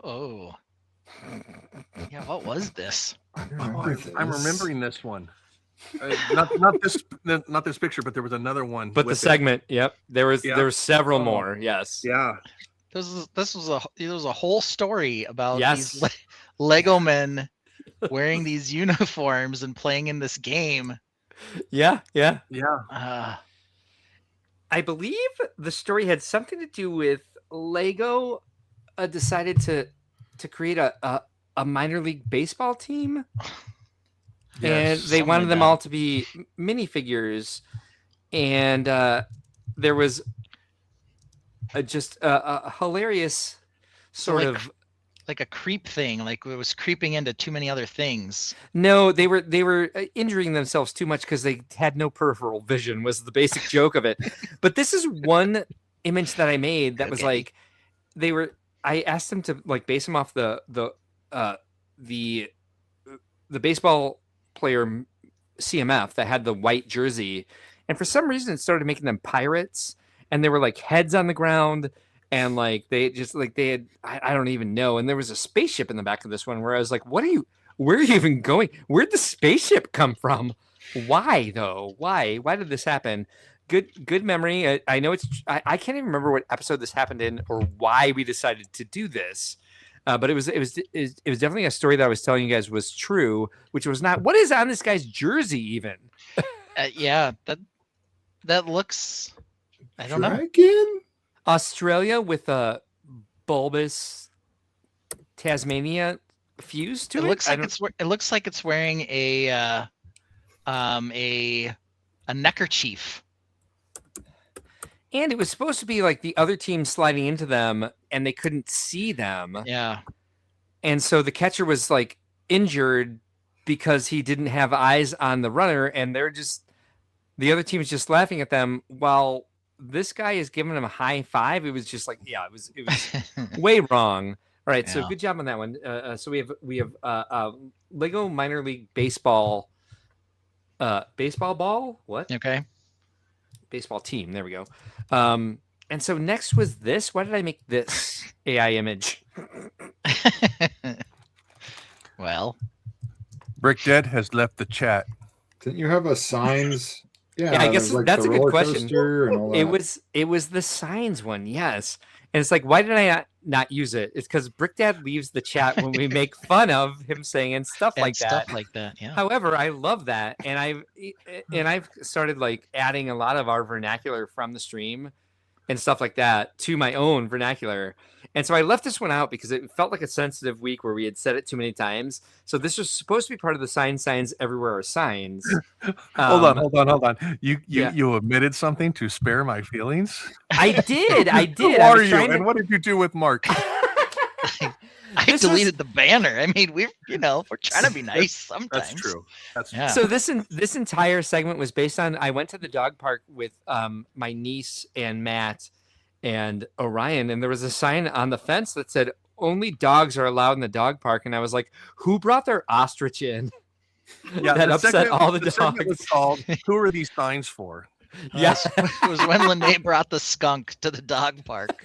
Oh. Yeah, what was this? I'm remembering this one. Not this picture, but there was another one. But the with it. segment, yep. There were several Oh. more. Yes. Yeah. This was a whole story about Yes. these Lego men wearing these uniforms and playing in this game. Yeah. I believe the story had something to do with Lego decided to create a minor league baseball team. And they wanted them all to be minifigures. And there was just a hilarious sort of like a creep thing, like it was creeping into too many other things. No, they were injuring themselves too much because they had no peripheral vision was the basic joke of it. But this is one image that I made that was like I asked them to like base them off the baseball player CMF that had the white jersey, and for some reason it started making them pirates, and there were like heads on the ground. And like they had I don't even know. And there was a spaceship in the back of this one where I was like, where are you even going? Where'd the spaceship come from? Why though? Why did this happen? Good memory. I know I can't even remember what episode this happened in or why we decided to do this. But it was definitely a story that I was telling you guys was true, which was not. What is on this guy's jersey even? Yeah, that looks. I don't know. Dragon? Australia with a bulbous Tasmania fuse to It it. looks like it looks like it's wearing a neckerchief. And it was supposed to be like the other team sliding into them, and they couldn't see them. Yeah. And so the catcher was like injured because he didn't have eyes on the runner, and the other team is just laughing at them while this guy is giving him a high five. It was just like, it was way wrong. All right, so Yeah. good job on that one. So we have Lego minor league baseball, baseball ball. What? Okay. Baseball team. There we go. And so next was this. Why did I make this AI image? Well, Brick Dead has left the chat. Didn't you have a signs? Yeah, I guess like that's the a good roller question. coaster and all that. It was the signs one, yes. And it's like, why did I not use it? It's because Brick Dad leaves the chat when we make fun of him saying stuff and like that. stuff like that. Yeah. However, I love that, and I've started like adding a lot of our vernacular from the stream and stuff like that to my own vernacular. And so I left this one out because it felt like a sensitive week where we had said it too many times. So this was supposed to be part of the signs everywhere are signs. Hold on. You omitted something to spare my feelings? I did. Who are you? And what did you do with Mark? I deleted the banner. I mean, we're trying to be nice sometimes. That's true. Yeah. So this entire segment was based on, I went to the dog park with my niece and Matt and Orion, and there was a sign on the fence that said only dogs are allowed in the dog park, and I was like, who brought their ostrich in? Yeah, that the upset segment- all the the segment was dogs. called "Who are these signs for?" Yes. It was when Lene brought the skunk to the dog park.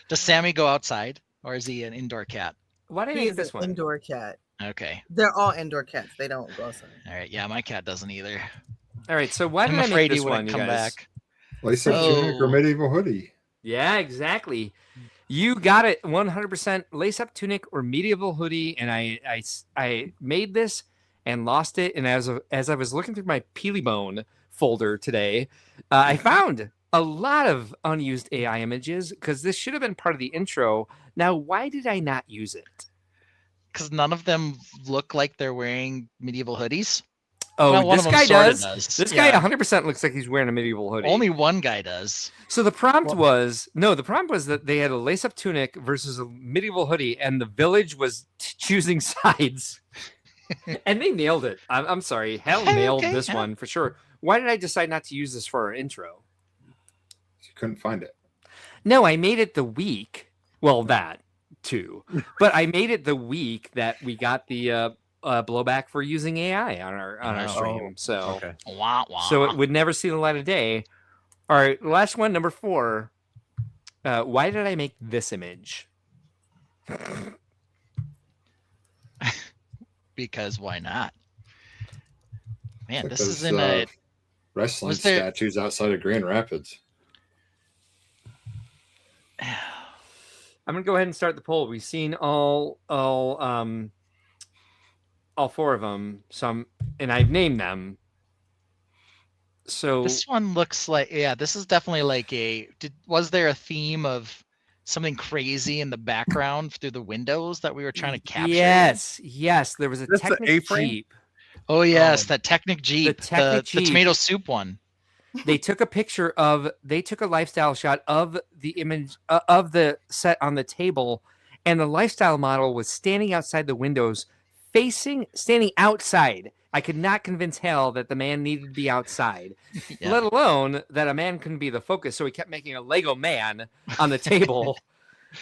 Does Sammy go outside, or is he an indoor cat? Why did I He make is this an one? indoor cat. Okay. They're all indoor cats. They don't go outside. All right. Yeah, my cat doesn't either. All right, so why did I'm I make afraid he this wouldn't one, you come guys? back. Lace up tunic or medieval hoodie. Yeah, exactly. You got it 100%. Lace up tunic or medieval hoodie, and I made this and lost it. And as I was looking through my Peely Bone folder today, I found a lot of unused AI images because this should have been part of the intro. Now, why did I not use it? Because none of them look like they're wearing medieval hoodies. Oh, Well, one this of them guy sorta does. does. This Yeah. guy 100% looks like he's wearing a medieval hoodie. Only one guy does. So the prompt was that they had a lace-up tunic versus a medieval hoodie, and the village was choosing sides, and they nailed it. I'm sorry, hell nailed this one for sure. Why did I decide not to use this for our intro? You couldn't find it. No, I made it the week. Well, that too, but I made it the week that we got the blowback for using AI on our stream. So Wah, wah. so it would never see the light of day. All right, last one, number 4. Why did I make this image? Because why not? Man, Like this those, is in a. wrestling Was there- statues outside of Grand Rapids. I'm gonna go ahead and start the poll. We've seen all 4 of them. And I've named them. So This one looks like, yeah, this is definitely like was there a theme of something crazy in the background through the windows that we were trying to capture? yes, there was a That's the Technic A-frame? Jeep. Oh yes, that Technic Jeep, Technic the Jeep. tomato soup one. They took a lifestyle shot of the image of the set on the table, and the lifestyle model was standing outside the windows, standing outside. I could not convince Hal that the man needed to be outside, Yeah. let alone that a man couldn't be the focus. So he kept making a Lego man on the table.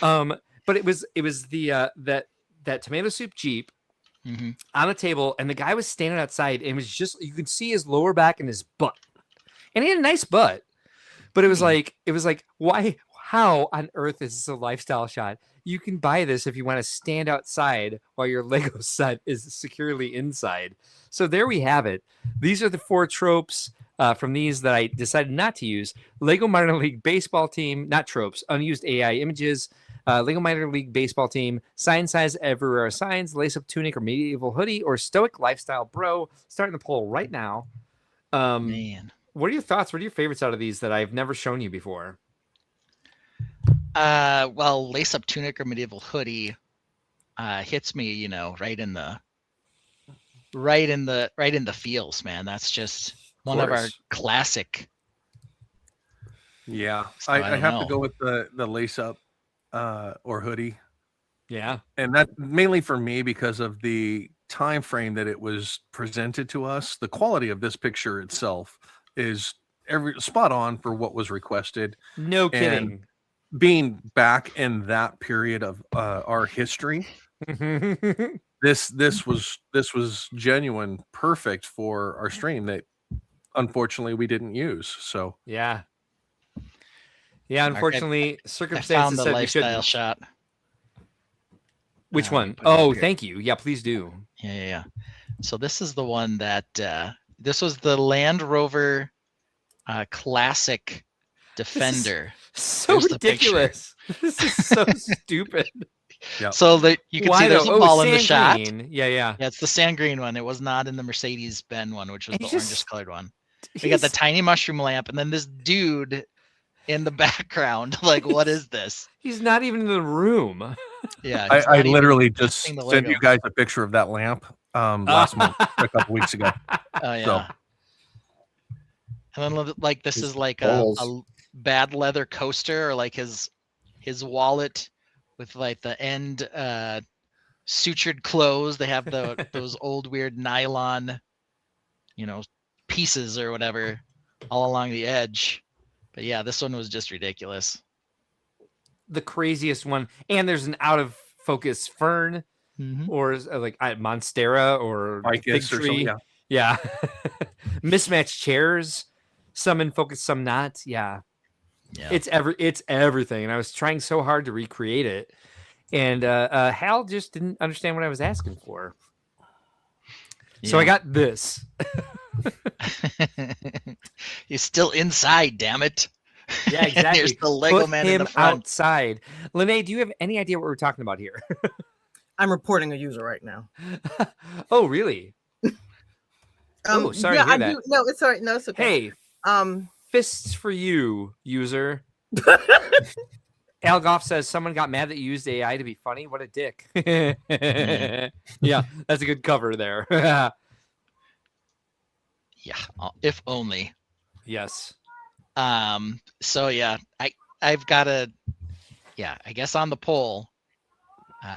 But it was the that tomato soup Jeep Mhm. on the table, and the guy was standing outside, and it was just, you could see his lower back and his butt, and he had a nice butt. But it was like why? How on earth is this a lifestyle shot? You can buy this if you want to stand outside while your Lego set is securely inside. So there we have it. These are the 4 tropes from these that I decided not to use. Lego Minor League Baseball Team, not tropes, unused AI images. Lego Minor League Baseball Team, sign size everywhere are signs, lace-up tunic or medieval hoodie, or stoic lifestyle bro. Starting the poll right now. Man. What are your thoughts? What are your favorites out of these that I've never shown you before? Well, lace up tunic or medieval hoodie hits me, you know, right in the feels, man. That's just one of our course. classic. Yeah, So I don't have to know. go with the lace up or hoodie. Yeah. And that mainly for me because of the time frame that it was presented to us. The quality of this picture itself is every spot on for what was requested. No And kidding. being back in that period of our history, this was genuine, perfect for our stream that unfortunately we didn't use. So Yeah. Yeah, Mark, unfortunately, I found circumstances the said we lifestyle shouldn't. shot. Which Let me one? put it up Oh, here. thank you. Yeah, please do. Yeah. So this is the one that this was the Land Rover Classic Defender. So There's the picture. ridiculous. This is so stupid. So you can Why see there's though? a Oh, ball in the sand shot. green. Yeah, yeah. Yeah, it's the sand green one. It was not in the Mercedes-Benz one, which was And the he's orange just- colored one. We got the he's- tiny mushroom lamp, and then this dude in the background. Like, what is this? He's not even in the room. Yeah, I he's not even literally just touching the sent Lego. you guys a picture of that lamp last month, a couple weeks ago. Oh yeah. So And then like this His is like balls. a bad leather coaster, or like his wallet with like the end sutured clothes. They have those old weird nylon, you know, pieces or whatever all along the edge. But yeah, this one was just ridiculous. The craziest one. And there's an out of focus fern or like monstera or Ficus fig or something, tree. yeah. Mismatched chairs. Some in focus, some not. Yeah. Yeah. It's everything. And I was trying so hard to recreate it. And Hal just didn't understand what I was asking for. So I Yeah. got this. He's still inside, damn it. Yeah, exactly. There's the Lego Put man in him the front. outside. Lene, do you have any idea what we're talking about here? I'm reporting a user right now. Oh, really? Oh, sorry yeah, to hear I that. do. No, it's all right. No, it's okay. Hey, fists for you, user. Al Goff says someone got mad that you used AI to be funny. What a dick. Yeah, that's a good cover there. Yeah, if only. Yes. So yeah, I've got to, I guess on the poll,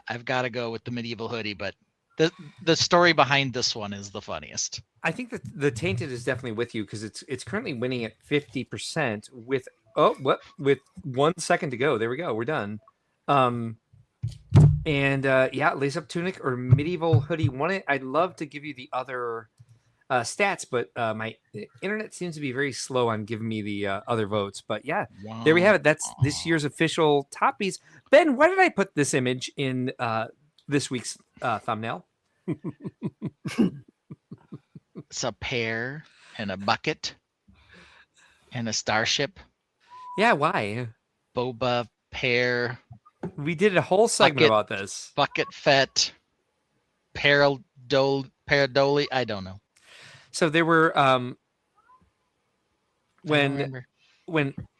I've got to go with the medieval hoodie, but the story behind this one is the funniest. I think that the Tainted is definitely with you because it's currently winning at 50% with with 1 second to go. There we go. We're done. Lace up tunic or medieval hoodie won it. I'd love to give you the other stats, but my internet seems to be very slow on giving me the other votes. But yeah, there we have it. That's this year's official top piece. Ben, why did I put this image in this week's thumbnail? It's a pear and a bucket and a starship. Yeah, why? Boba, pear. We did a whole segment about this. Bucket Fett, Paradoli. I don't know. So there were when remember.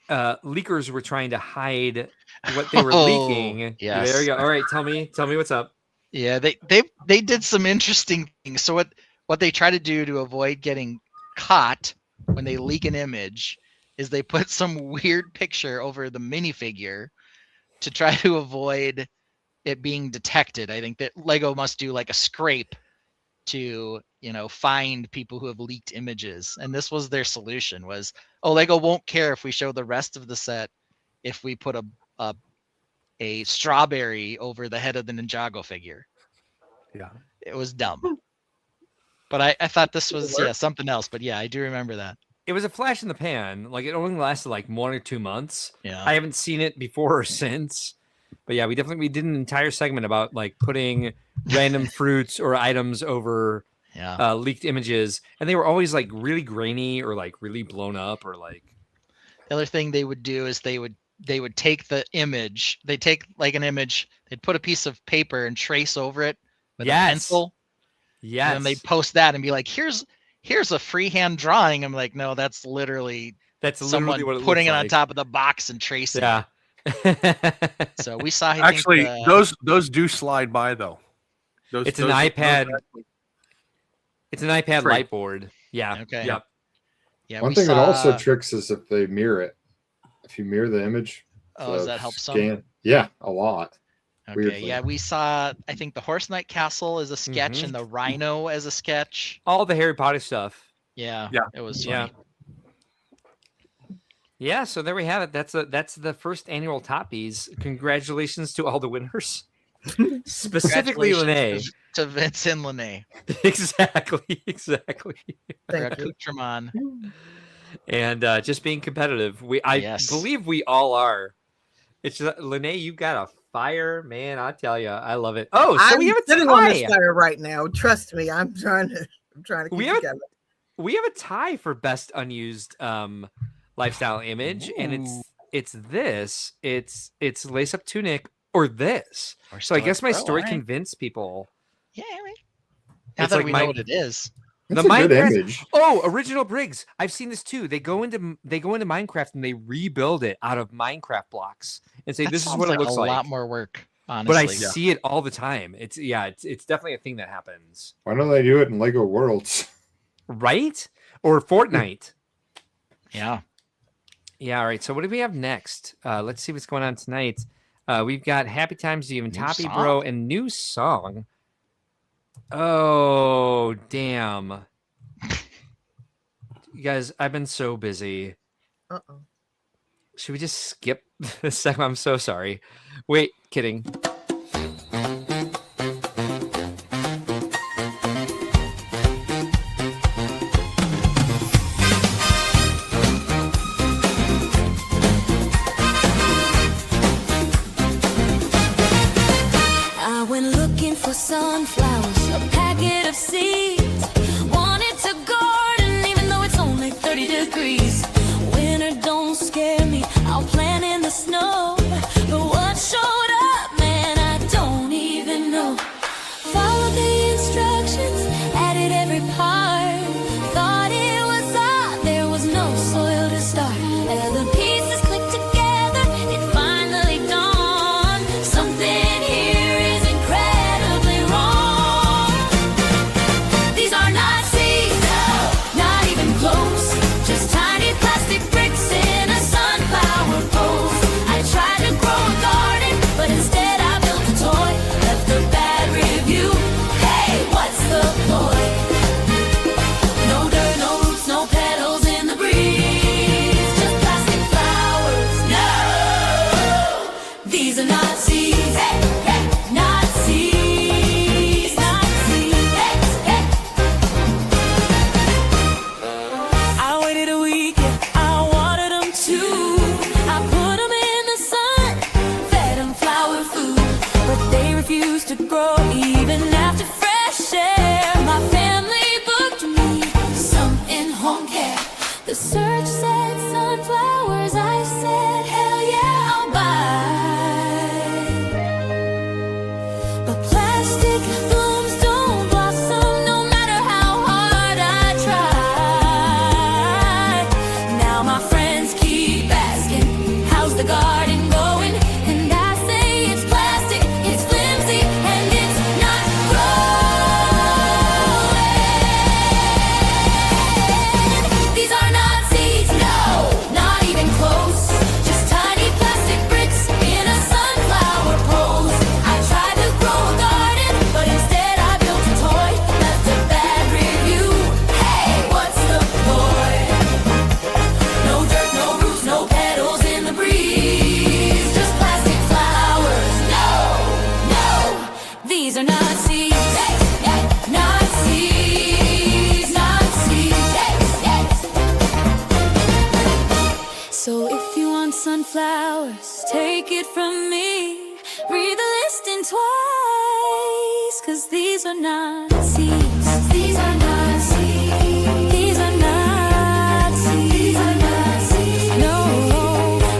leakers were trying to hide what they were leaking. Yes. There you go. All right, tell me what's up. Yeah, they did some interesting things. So what they try to do to avoid getting caught when they leak an image is they put some weird picture over the minifigure to try to avoid it being detected. I think that Lego must do like a scrape to, find people who have leaked images. And this was their solution was, Lego won't care if we show the rest of the set if we put a strawberry over the head of the Ninjago figure. Yeah. It was dumb. But I thought this was something else. But yeah, I do remember that. It was a flash in the pan. Like it only lasted like 1 or 2 months. Yeah. I haven't seen it before or since. But yeah, we did an entire segment about like putting random fruits or items over leaked images, and they were always like really grainy or like really blown up or like. The other thing they would do is they would take the image. They take like an image. They'd put a piece of paper and trace over it with a pencil. Yes. And then they post that and be like, here's a freehand drawing. I'm like, no, that's literally someone what it putting it on on top of the box and tracing. Yeah. It. So we saw. Actually, those do slide by though. It's an iPad. It's an iPad Trade. light board. Yeah. Okay. Yep. Yeah. One we thing saw, that also tricks is if they mirror it. If you mirror the image, Oh, does the that help some? scan, yeah, a lot. Okay. Weirdly. Yeah, we saw. I think the Horse Knight Castle is a sketch, and the Rhino as a sketch. All the Harry Potter stuff. Yeah. Yeah. It was Yeah. funny. Yeah, so there we have it. That's the first annual Toppies. Congratulations to all the winners. Specifically Congratulations Lene. to Vince and Lene. Exactly. For accoutrement. And just being competitive. I Yes. believe we all are. It's just, Lene, you got a fire, man. I tell you, I love it. Oh, so I'm we have a sitting on this tie. fire right now. Trust me, I'm trying to keep We have together. We have a tie for best unused lifestyle image, and it's this. It's lace up tunic or this. So I guess my story convinced people. Yeah, now It's that like we my- know what it is. That's a good Minecraft- image. Oh, original Briggs. I've seen this too. They go into Minecraft and they rebuild it out of Minecraft blocks and say That this is sounds what it looks a like. lot more work, honestly. But I see it all the time. It's definitely a thing that happens. Why don't they do it in Lego Worlds? Right? Or Fortnite. Yeah. Yeah, all right. So what do we have next? Let's see what's going on tonight. We've got Happy Times to Even Toppy song. Bro and new song. Oh, damn. You guys, I've been so busy. Uh-oh. Should we just skip this segment? I'm so sorry. Wait, kidding. I went looking for sunflowers, a packet of seeds. Wanted to garden even though it's only 30 degrees. Winter don't scare me, I'll plant in the snow. But what showed up, man, I don't even know. Followed the instructions, added every part. Thought it was odd, there was no soil to start. As the pieces clicked together, it finally dawned. Something here is incredibly wrong. These are not seeds, no, not even close. Just tiny plastic bricks in a sunflower pose. I tried to grow a garden, but instead I built a toy. Left a bad review. Hey, what's the point? No dirt, no roots, no petals in the breeze. Just plastic flowers. No, these are not seeds. Hey, hey, not seeds. Not seeds. Hey, hey. I waited a week, yeah, I watered them too. I put them in the sun, fed them flower food. But they refused to grow even after fresh air. My family booked me some in-home care. The search said sunflowers, I said, hell yeah, I'll buy. But plastic blooms don't blossom no matter how hard I try. Now my friends keep asking, how's the garden going? And I say it's plastic, it's flimsy, and it's not growing. These are not seeds, no, not even close. Just tiny plastic bricks in a sunflower pose. I tried to grow a garden, but instead I built a toy. Left a bad review. Hey, what's the point? No dirt, no roots, no petals in the breeze. Just plastic flowers. No, no, these are not seeds. Hey, hey, not seeds, not seeds. Hey, hey. So if you want sunflowers, take it from me. Read the listing twice, 'cause these are not seeds. These are not seeds. These are not seeds. These are not seeds. No,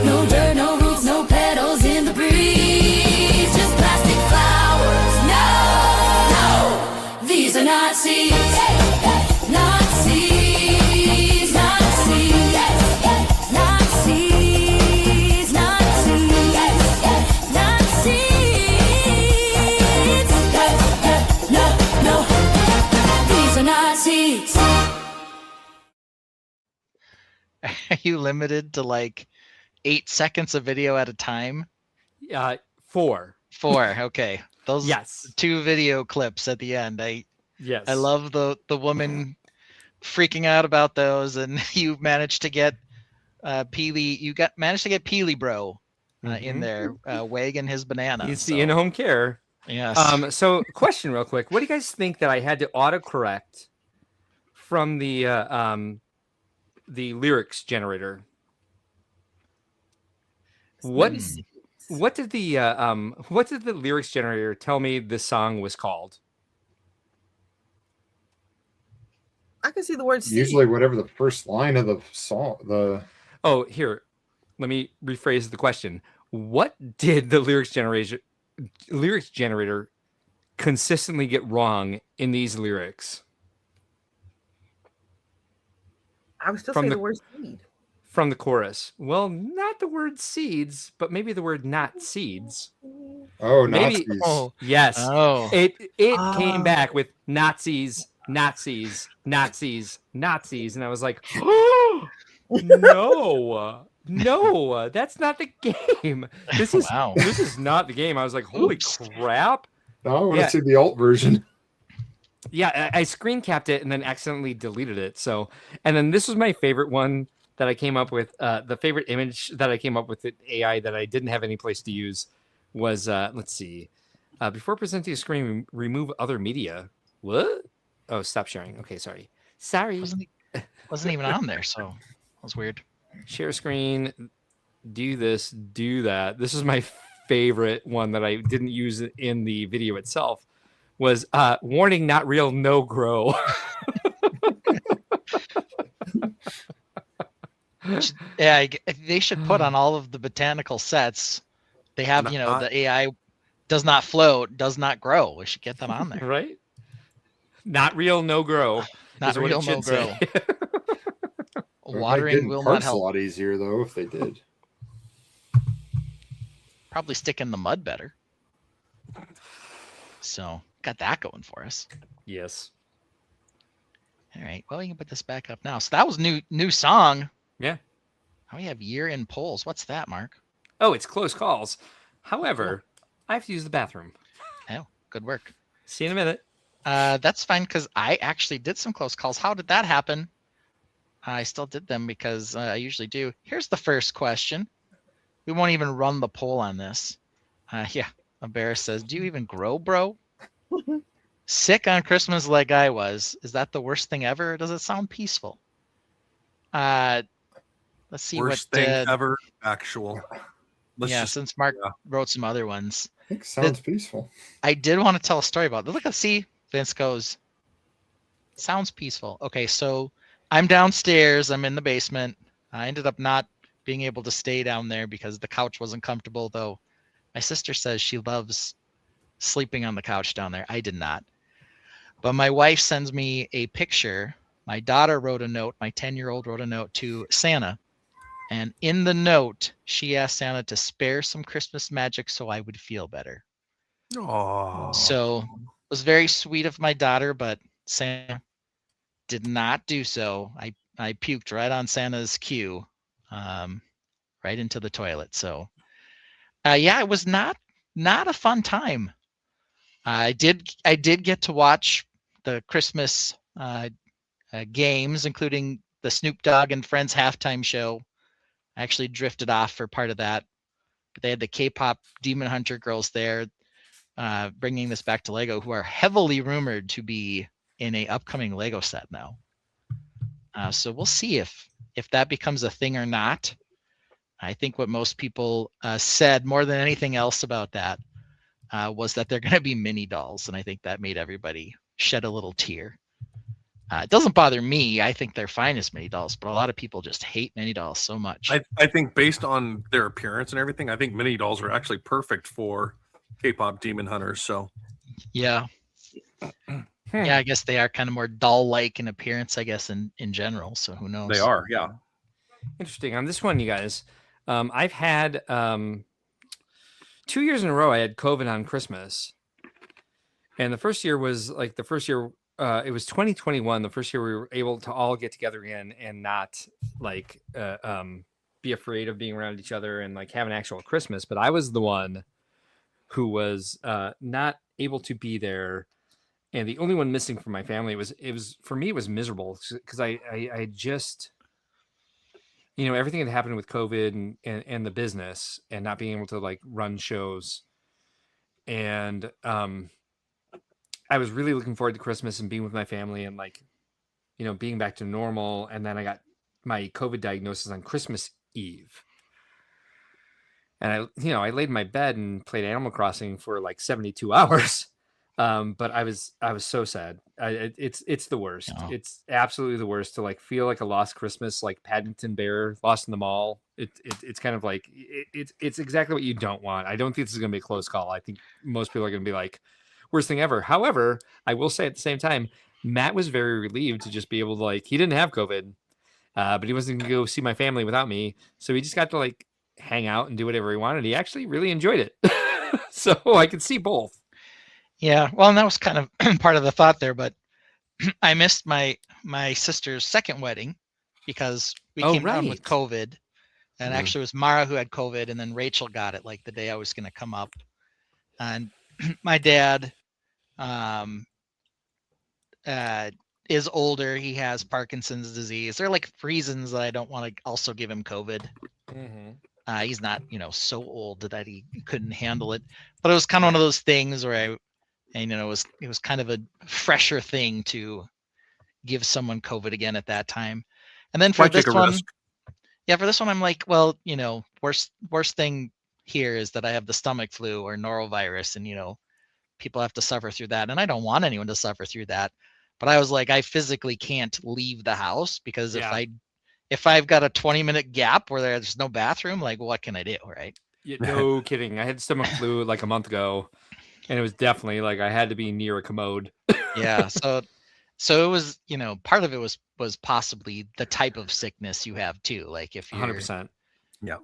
no dirt, no roots, no petals in the breeze. Just plastic flowers. No, no, these are not seeds. Hey, hey, not seeds. Not seeds. Hey, hey, not seeds. Not seeds. Are you limited to like 8 seconds of video at a time? 4. 4. Okay. Those Yes. 2 video clips at the end. Yes. I love the woman freaking out about those, and you managed to get Peely. You managed to get Peely Bro in there, wagging his banana. He's the in-home care. Yes. So, question real quick: what do you guys think that I had to autocorrect from the lyrics generator? What did the lyrics generator tell me this song was called? I can see the word seed. Usually, whatever the first line of the song, Oh, here, let me rephrase the question. What did the lyrics generator consistently get wrong in these lyrics? I would still say the word seed. From the chorus. Well, not the word seeds, but maybe the word not seeds. Oh, maybe, Nazis. Yes. Oh. It came back with Nazis, Nazis, Nazis, Nazis. And I was like, oh, no, that's not the game. This is not the game. I was like, holy crap. No, I want to see the alt version. Yeah, I screen capped it and then accidentally deleted it. So, and then this was my favorite one that I came up with. The favorite image that I came up with with AI that I didn't have any place to use was, let's see. Before presenting a screen, remove other media. What? Oh, stop sharing. Okay, sorry. Wasn't even on there, so that was weird. Share screen, do this, do that. This is my favorite one that I didn't use in the video itself. Was warning, not real, no grow. Yeah, they should put on all of the botanical sets. They have, the AI does not float, does not grow. We should get them on there. Right? Not real, no grow. Not real, no grow. Watering will not help. A lot easier though if they did. Probably stick in the mud better. So got that going for us. Yes. All right. Well, you can put this back up now. So that was new song. Yeah. Now we have year in polls. What's that, Mark? Oh, it's close calls. However, I have to use the bathroom. Oh, good work. See you in a minute. That's fine because I actually did some close calls. How did that happen? I still did them because I usually do. Here's the first question. We won't even run the poll on this. Yeah, Embarrass says, do you even grow, bro? Sick on Christmas like I was. Is that the worst thing ever? Or does it sound peaceful? Let's see Worst what thing ever. Actual. Since Mark wrote some other ones. I think it sounds peaceful. I did want to tell a story about it. Look, see, Vince goes, sounds peaceful. Okay, so I'm downstairs. I'm in the basement. I ended up not being able to stay down there because the couch wasn't comfortable, though my sister says she loves sleeping on the couch down there. I did not. But my wife sends me a picture. My daughter wrote a note. My 10-year-old wrote a note to Santa. And in the note, she asked Santa to spare some Christmas magic so I would feel better. Aww. So it was very sweet of my daughter, but Santa did not do so. I puked right on Santa's cue, right into the toilet. So, it was not a fun time. I did get to watch the Christmas games, including the Snoop Dogg and Friends halftime show. I actually drifted off for part of that. But they had the K-pop Demon Hunter girls there, bringing this back to Lego, who are heavily rumored to be in a upcoming Lego set now. So we'll see if that becomes a thing or not. I think what most people said more than anything else about that was that they're going to be mini dolls, and I think that made everybody shed a little tear. It doesn't bother me. I think they're fine as mini dolls, but a lot of people just hate mini dolls so much. I think based on their appearance and everything, I think mini dolls are actually perfect for K-pop Demon Hunters. So, yeah. Yeah, I guess they are kind of more doll-like in appearance, I guess, in general. So who knows? They are, yeah. Interesting. On this one, you guys, I've had 2 years in a row, I had COVID on Christmas. And the first year was like the first year it was 2021, the first year we were able to all get together again and not like be afraid of being around each other and like have an actual Christmas. But I was the one who was not able to be there, and the only one missing from my family. It was for me, it was miserable because I just, you know, everything that happened with COVID and the business and not being able to like run shows. And I was really looking forward to Christmas and being with my family and like, you know, being back to normal. And then I got my COVID diagnosis on Christmas Eve. And I laid in my bed and played Animal Crossing for like 72 hours. But I was so sad. It's the worst. Oh. It's absolutely the worst to like feel like a lost Christmas, like Paddington Bear lost in the mall. It's kind of like it's exactly what you don't want. I don't think this is going to be a close call. I think most people are going to be like, worst thing ever. However, I will say at the same time, Matt was very relieved to just be able to like, he didn't have COVID, but he wasn't going to go see my family without me. So he just got to like hang out and do whatever he wanted. He actually really enjoyed it. So I could see both. Yeah, well, and that was kind of part of the thought there, but I missed my sister's second wedding because we came down with COVID, and actually it was Mara who had COVID, and then Rachel got it like the day I was going to come up, and my dad is older. He has Parkinson's disease. There are like reasons that I don't want to also give him COVID. He's not, so old that he couldn't handle it, but it was kind of one of those things where it was kind of a fresher thing to give someone COVID again at that time. And then for this one, I'm like, well, worst thing here is that I have the stomach flu or norovirus, and people have to suffer through that, and I don't want anyone to suffer through that. But I was like, I physically can't leave the house because if I've got a 20-minute gap where there's no bathroom, like what can I do, right? Yeah, no kidding. I had stomach flu like a month ago, and it was definitely like I had to be near a commode. Yeah, so it was, part of it was possibly the type of sickness you have too. Like if you're 100%. Yeah.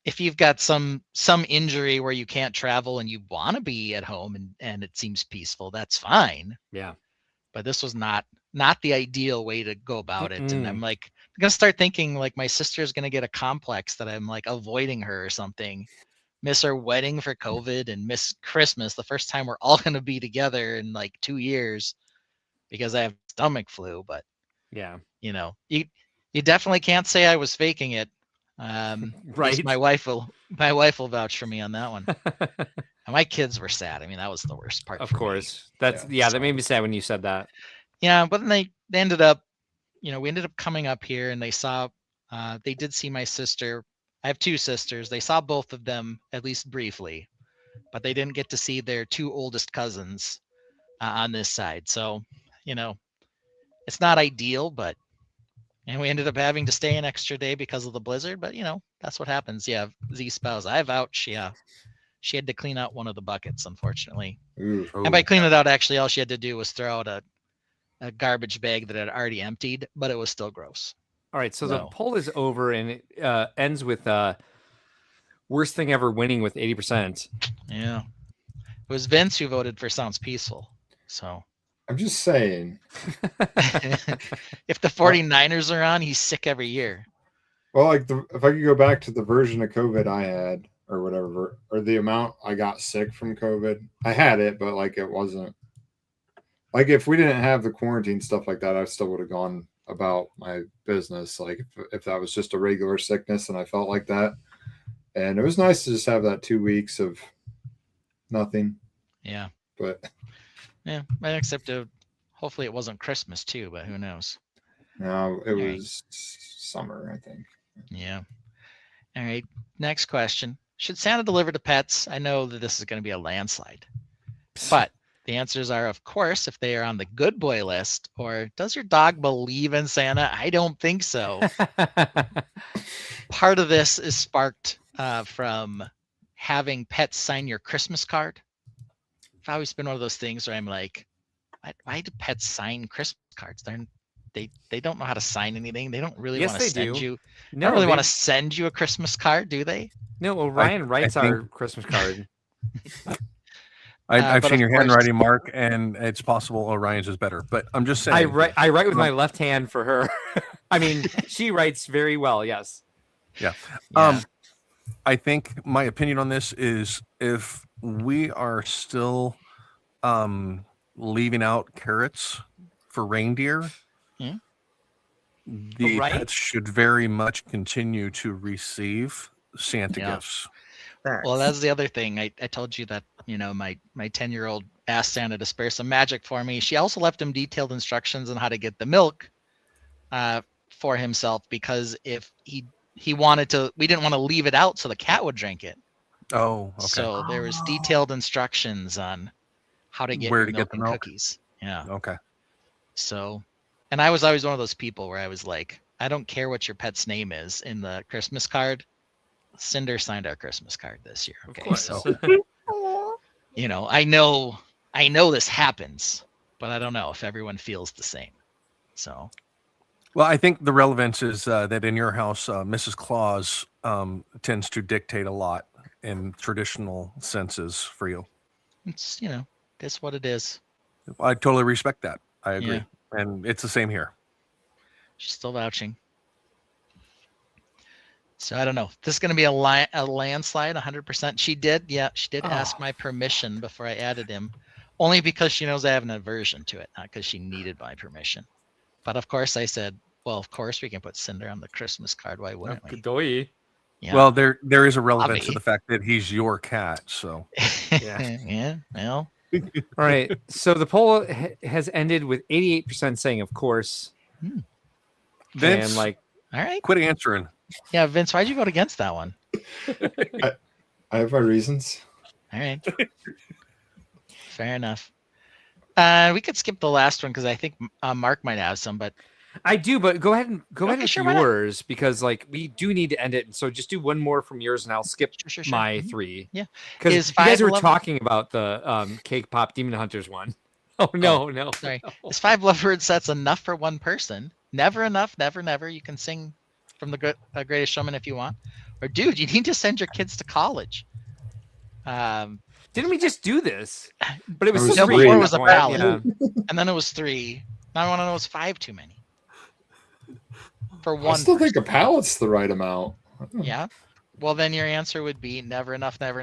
If you've got some injury where you can't travel and you want to be at home and it seems peaceful, that's fine. Yeah. But this was not the ideal way to go about it. And I'm like, I'm gonna start thinking like my sister's gonna get a complex that I'm like avoiding her or something. Miss her wedding for COVID and miss Christmas, the first time we're all gonna be together in like 2 years because I have stomach flu. But yeah, you definitely can't say I was faking it. Right. My wife will vouch for me on that one. And my kids were sad. I mean, that was the worst part. Of course. That made me sad when you said that. Yeah, but then they ended up, we ended up coming up here and they did see my sister. I have 2 sisters. They saw both of them at least briefly, but they didn't get to see their 2 oldest cousins on this side. So, it's not ideal, and we ended up having to stay an extra day because of the blizzard, but that's what happens. Yeah, Z spouse. I vouch. Yeah. She had to clean out one of the buckets, unfortunately. Ooh. And by clean it out, actually, all she had to do was throw out a garbage bag that had already emptied, but it was still gross. All right, so the poll is over, and it ends with worst thing ever winning with 80%. Yeah. It was Vince who voted for Sounds Peaceful. So I'm just saying. If the 49ers are on, he's sick every year. Well, if I could go back to the version of COVID I had, or whatever, or the amount I got sick from COVID, I had it, but like it wasn't. Like if we didn't have the quarantine stuff like that, I still would have gone about my business. Like if that was just a regular sickness and I felt like that, and it was nice to just have that 2 weeks of nothing. Yeah. But yeah, except hopefully it wasn't Christmas too, but who knows? No, it was summer, I think. Yeah. All right. Next question. Should Santa deliver to pets? I know that this is going to be a landslide, but the answers are, of course, if they are on the good boy list, or does your dog believe in Santa? I don't think so. Part of this is sparked from having pets sign your Christmas card. I've always been one of those things where I'm like, why do pets sign Christmas cards? They don't know how to sign anything. They don't really want to send you. No, don't really want to send you a Christmas card, do they? No, well, Ryan writes our Christmas card. I've but seen of your course- handwriting, Mark, and it's possible Orion's is better. But I'm just saying. I write with my left hand for her. I mean, she writes very well. Yes. Yeah. Yeah. I think my opinion on this is if we are still leaving out carrots for reindeer, Hmm? the Right. pets should very much continue to receive Santa Yeah. gifts. Well, that's the other thing. I told you that, my 10-year-old asked Santa to spare some magic for me. She also left him detailed instructions on how to get the milk for himself, because if he wanted to, we didn't want to leave it out so the cat would drink it. Oh, okay. So there was detailed instructions on how to get Where your to milk get the and milk? cookies. Yeah. Okay. So, and I was always one of those people where I was like, I don't care what your pet's name is in the Christmas card. Cinder signed our Christmas card this year. Okay, course. so I know this happens, but I don't know if everyone feels the same. So, Well, I think the relevance is that in your house, Mrs. Claus tends to dictate a lot in traditional senses for you. it's that's what it is. I totally respect that. I agree. Yeah. And it's the same here. She's still vouching. So I don't know. This is going to be a landslide, 100%. She did ask my permission before I added him, only because she knows I have an aversion to it, not because she needed my permission. But of course I said, well, of course we can put Cinder on the Christmas card. Why wouldn't we? Doy. Yeah. Well, there is a relevance to Obvi. the fact that he's your cat. So, yeah. Well, All right. So the poll has ended with 88% saying, of course. Vince, all right. quit answering. Yeah, Vince, why'd you vote against that one? I have my reasons. All right. Fair enough. We could skip the last one because I think Mark might have some, but I do, but go ahead with sure, why not? yours because we do need to end it. So just do one more from yours, and I'll skip Sure. my Mhm. 3. Yeah. because Is you guys were 5 talking about the Cake Pop Demon Hunters one. Oh no. Sorry. Is 5 lovebird sets enough for one person? Never enough. Never. You can sing from the Greatest Showman if you want, or dude, you need to send your kids to college. Didn't we just do this? But it was It was 3 before at it was that a point, ballot, yeah. and then it was 3. Now I want to know, is 5 too many? For I one. still think a pallet's the right amount. Yeah. Well, then your answer would be never enough, never.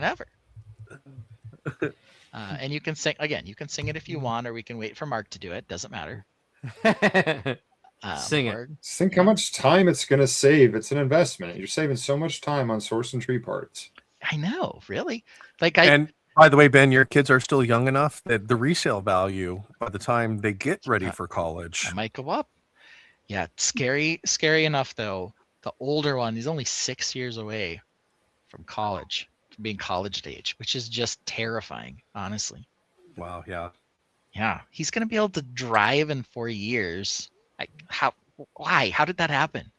And you can sing again. You can sing it if you want, or we can wait for Mark to do it. Doesn't matter. Sing it. or- Just think how much time it's going to save. It's an investment. You're saving so much time on source and tree parts. I know, really. Like And by the way, Ben, your kids are still young enough that the resale value by the time they get ready for college. I might go up. Yeah, scary enough though. The older one, he's only 6 years away from college, from being college age, which is just terrifying, honestly. Wow, yeah. Yeah, he's gonna be able to drive in 4 years. Why? How did that happen?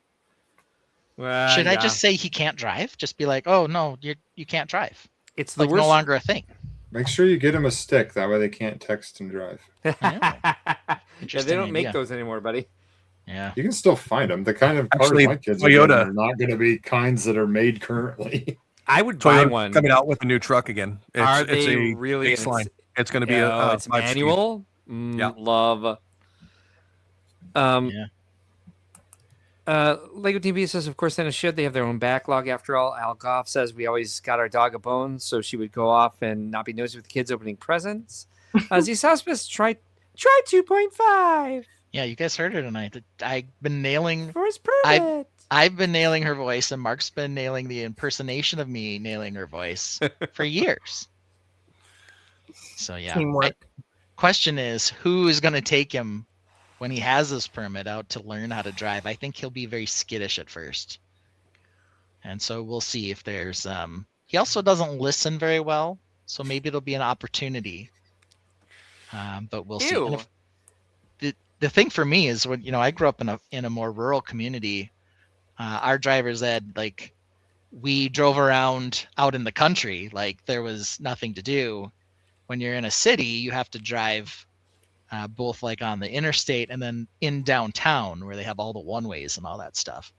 Should I just say he can't drive? Just be like, oh no, you can't drive. It's the like worst. no longer a thing. Make sure you get them a stick. That way they can't text and drive. Yeah, Interesting they don't make idea. those anymore, buddy. Yeah. You can still find them. The kind of cars Actually, my kids Toyota- are not going to be kinds that are made currently. I would buy Toyota's one. coming out with a new truck again. Are It's they a really? baseline. It's going to be it's 5-speed. manual. Yeah. Love. Lego TV says, of course, Santa should. They have their own backlog. After all, Al Goff says we always got our dog a bone, so she would go off and not be nosy with the kids opening presents. Zesauspis, try 2.5 Yeah, you guys heard her tonight. I've been nailing. for his permit. I've been nailing her voice, and Mark's been nailing the impersonation of me nailing her voice for years. So yeah. Teamwork. Question is, who is going to take him when he has this permit out to learn how to drive? I think he'll be very skittish at first, and so we'll see if there's. He also doesn't listen very well, so maybe it'll be an opportunity. But we'll see. And the thing for me is when I grew up in a more rural community. Our drivers had we drove around out in the country, like there was nothing to do. When you're in a city, you have to drive both on the interstate and then in downtown where they have all the one ways and all that stuff.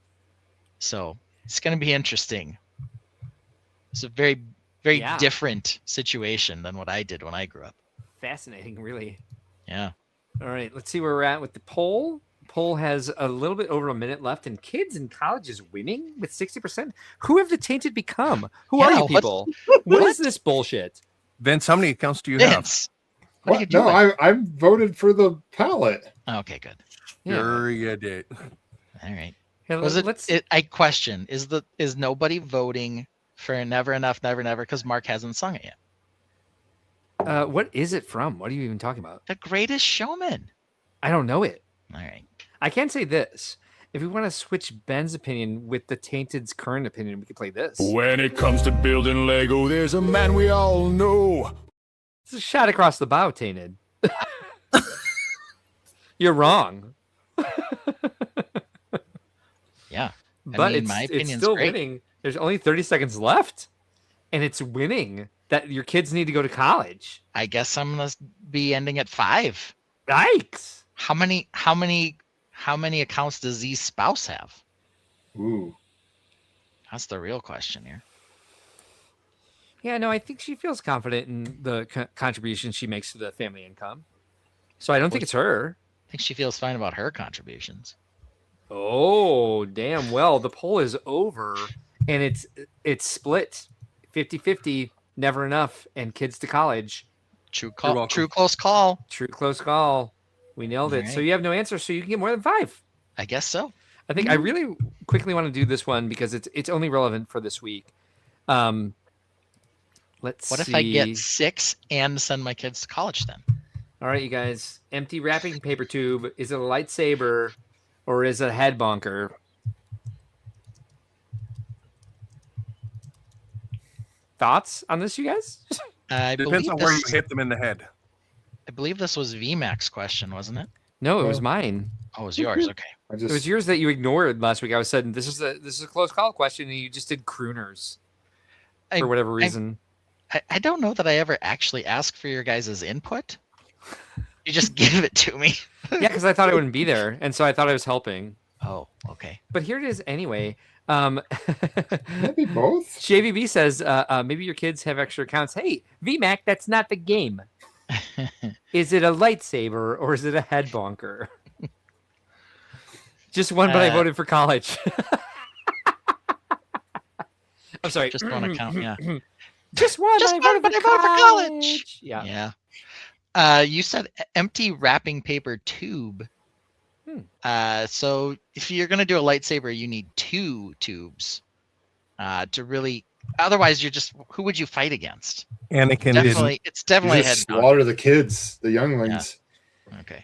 So it's going to be interesting. It's a very very Yeah. different situation than what I did when I grew up. Fascinating, really. Yeah. All right, let's see where we're at with the poll. Poll has a little bit over a minute left, and kids in college is winning with 60%. Who have the tainted become? Who are Yeah, you what- people? what is this bullshit? Vince, how many accounts do you have? Vince, what are you What? doing? No, I voted for the palette. Okay, good. Sure you did. All right. Hey, Was let's- I question, is nobody voting for Never Enough, Never Never because Mark hasn't sung it yet? What is it from? What are you even talking about? The Greatest Showman. I don't know it. All right. I can say this. If we want to switch Ben's opinion with the Tainted's current opinion, we could play this. When it comes to building Lego, there's a man we all know. It's a shot across the bow, Tainted. You're wrong. Yeah. But mean, my it's opinion's still great. winning. There's only 30 seconds left, and it's winning that your kids need to go to college. I guess I'm gonna be ending at 5. Yikes! How many accounts does Z's spouse have? Ooh. That's the real question here. Yeah, no, I think she feels confident in the contribution she makes to the family income. So I don't think it's her. I think she feels fine about her contributions. Oh, damn. Well, the poll is over, and it's split 50-50, never enough, and kids to college. True call. True close call. True close call. We nailed it. All So right. you have no answer, so you can get more than 5. I guess so. I think I really quickly want to do this one because it's only relevant for this week. Let's What see. if I get 6 and send my kids to college then? All right, you guys. Empty wrapping paper tube. Is it a lightsaber or is it a head bonker? Thoughts on this, you guys? I Depends believe on where you this- hit them in the head. I believe this was VMAX question, wasn't it? No, it was mine. Oh, it was yours. Okay. It was yours that you ignored last week. I was saying this is a close call question, and you just did crooners for whatever reason. I don't know that I ever actually asked for your guys' input. You just give it to me. Yeah, because I thought I wouldn't be there, and so I thought I was helping. Oh, okay. But here it is anyway. Maybe both. JVB says maybe your kids have extra accounts. Hey, VMAC, that's not the game. Is it a lightsaber or is it a head bonker? Just one, but I voted for college. I'm sorry. Just one account, yeah. Just one. Just I one, voted but I for voted for college. Yeah. Yeah. You said empty wrapping paper tube. So if you're gonna do a lightsaber, you need 2 tubes to really. Otherwise, you're just who would you fight against? Anakin Definitely, it's definitely You a head. just slaughter the kids, the younglings. Okay.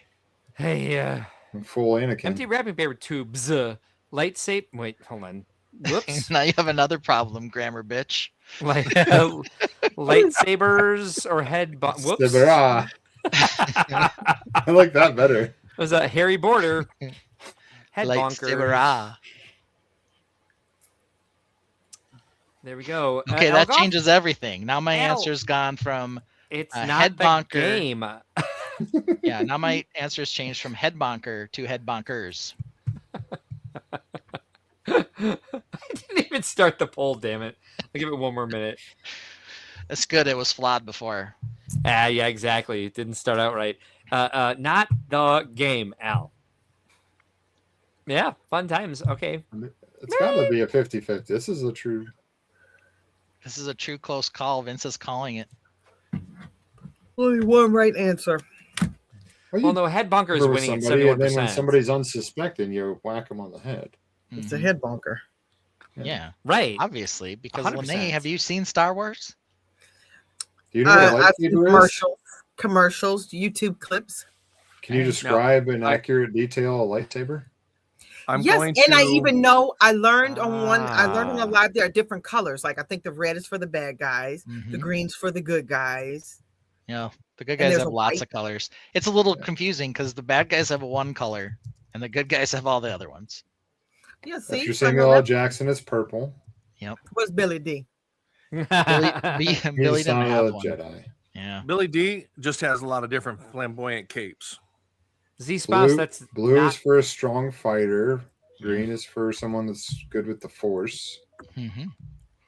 Hey, Full Anakin. empty wrapping paper tubes. Lightsaber. Wait, hold on. Whoops. Now you have another problem, grammar bitch. Like lightsabers or head. Whoops. Sabera. I like that better. It was a hairy border. Head bonker. Lightsaber. There we go. Okay, that Elgoff? changes everything. Now my Al. answer's gone from It's head not the bonker. game. Yeah, now my answer's changed from head bonker to head bonkers. I didn't even start the poll, damn it. I'll give it one more minute. That's good. It was flawed before. Yeah, exactly. It didn't start out right. Not the game, Al. Yeah, fun times. Okay. It's got to be a 50-50. This is a true. This is a true close call. Vince is calling it. Only one right answer. Well, no, head bunker is Over winning at somebody, and then when 71%. somebody's unsuspecting, you whack them on the head. It's a head bonker. Yeah. Right. Obviously, because 100%. Lene, have you seen Star Wars? Do you know what a I've seen lightsaber is? commercials, YouTube clips. Can you describe in accurate detail a lightsaber? Yes, and I even know I learned on one. I learned on a live. There are different colors. Like I think the red is for the bad guys, the green's for the good guys. Yeah, the good And guys there's have a lots white- of colors. It's a little confusing because the bad guys have one color and the good guys have all the other ones. Yeah, see, After I Samuel know L. that. Jackson, it's purple. Yep. Where's Billy D? Billy He's didn't not have a one. Jedi. Yeah. Billy D just has a lot of different flamboyant capes. Z spouse, Blue, that's blue not- is for a strong fighter. Green is for someone that's good with the Force. Mm-hmm.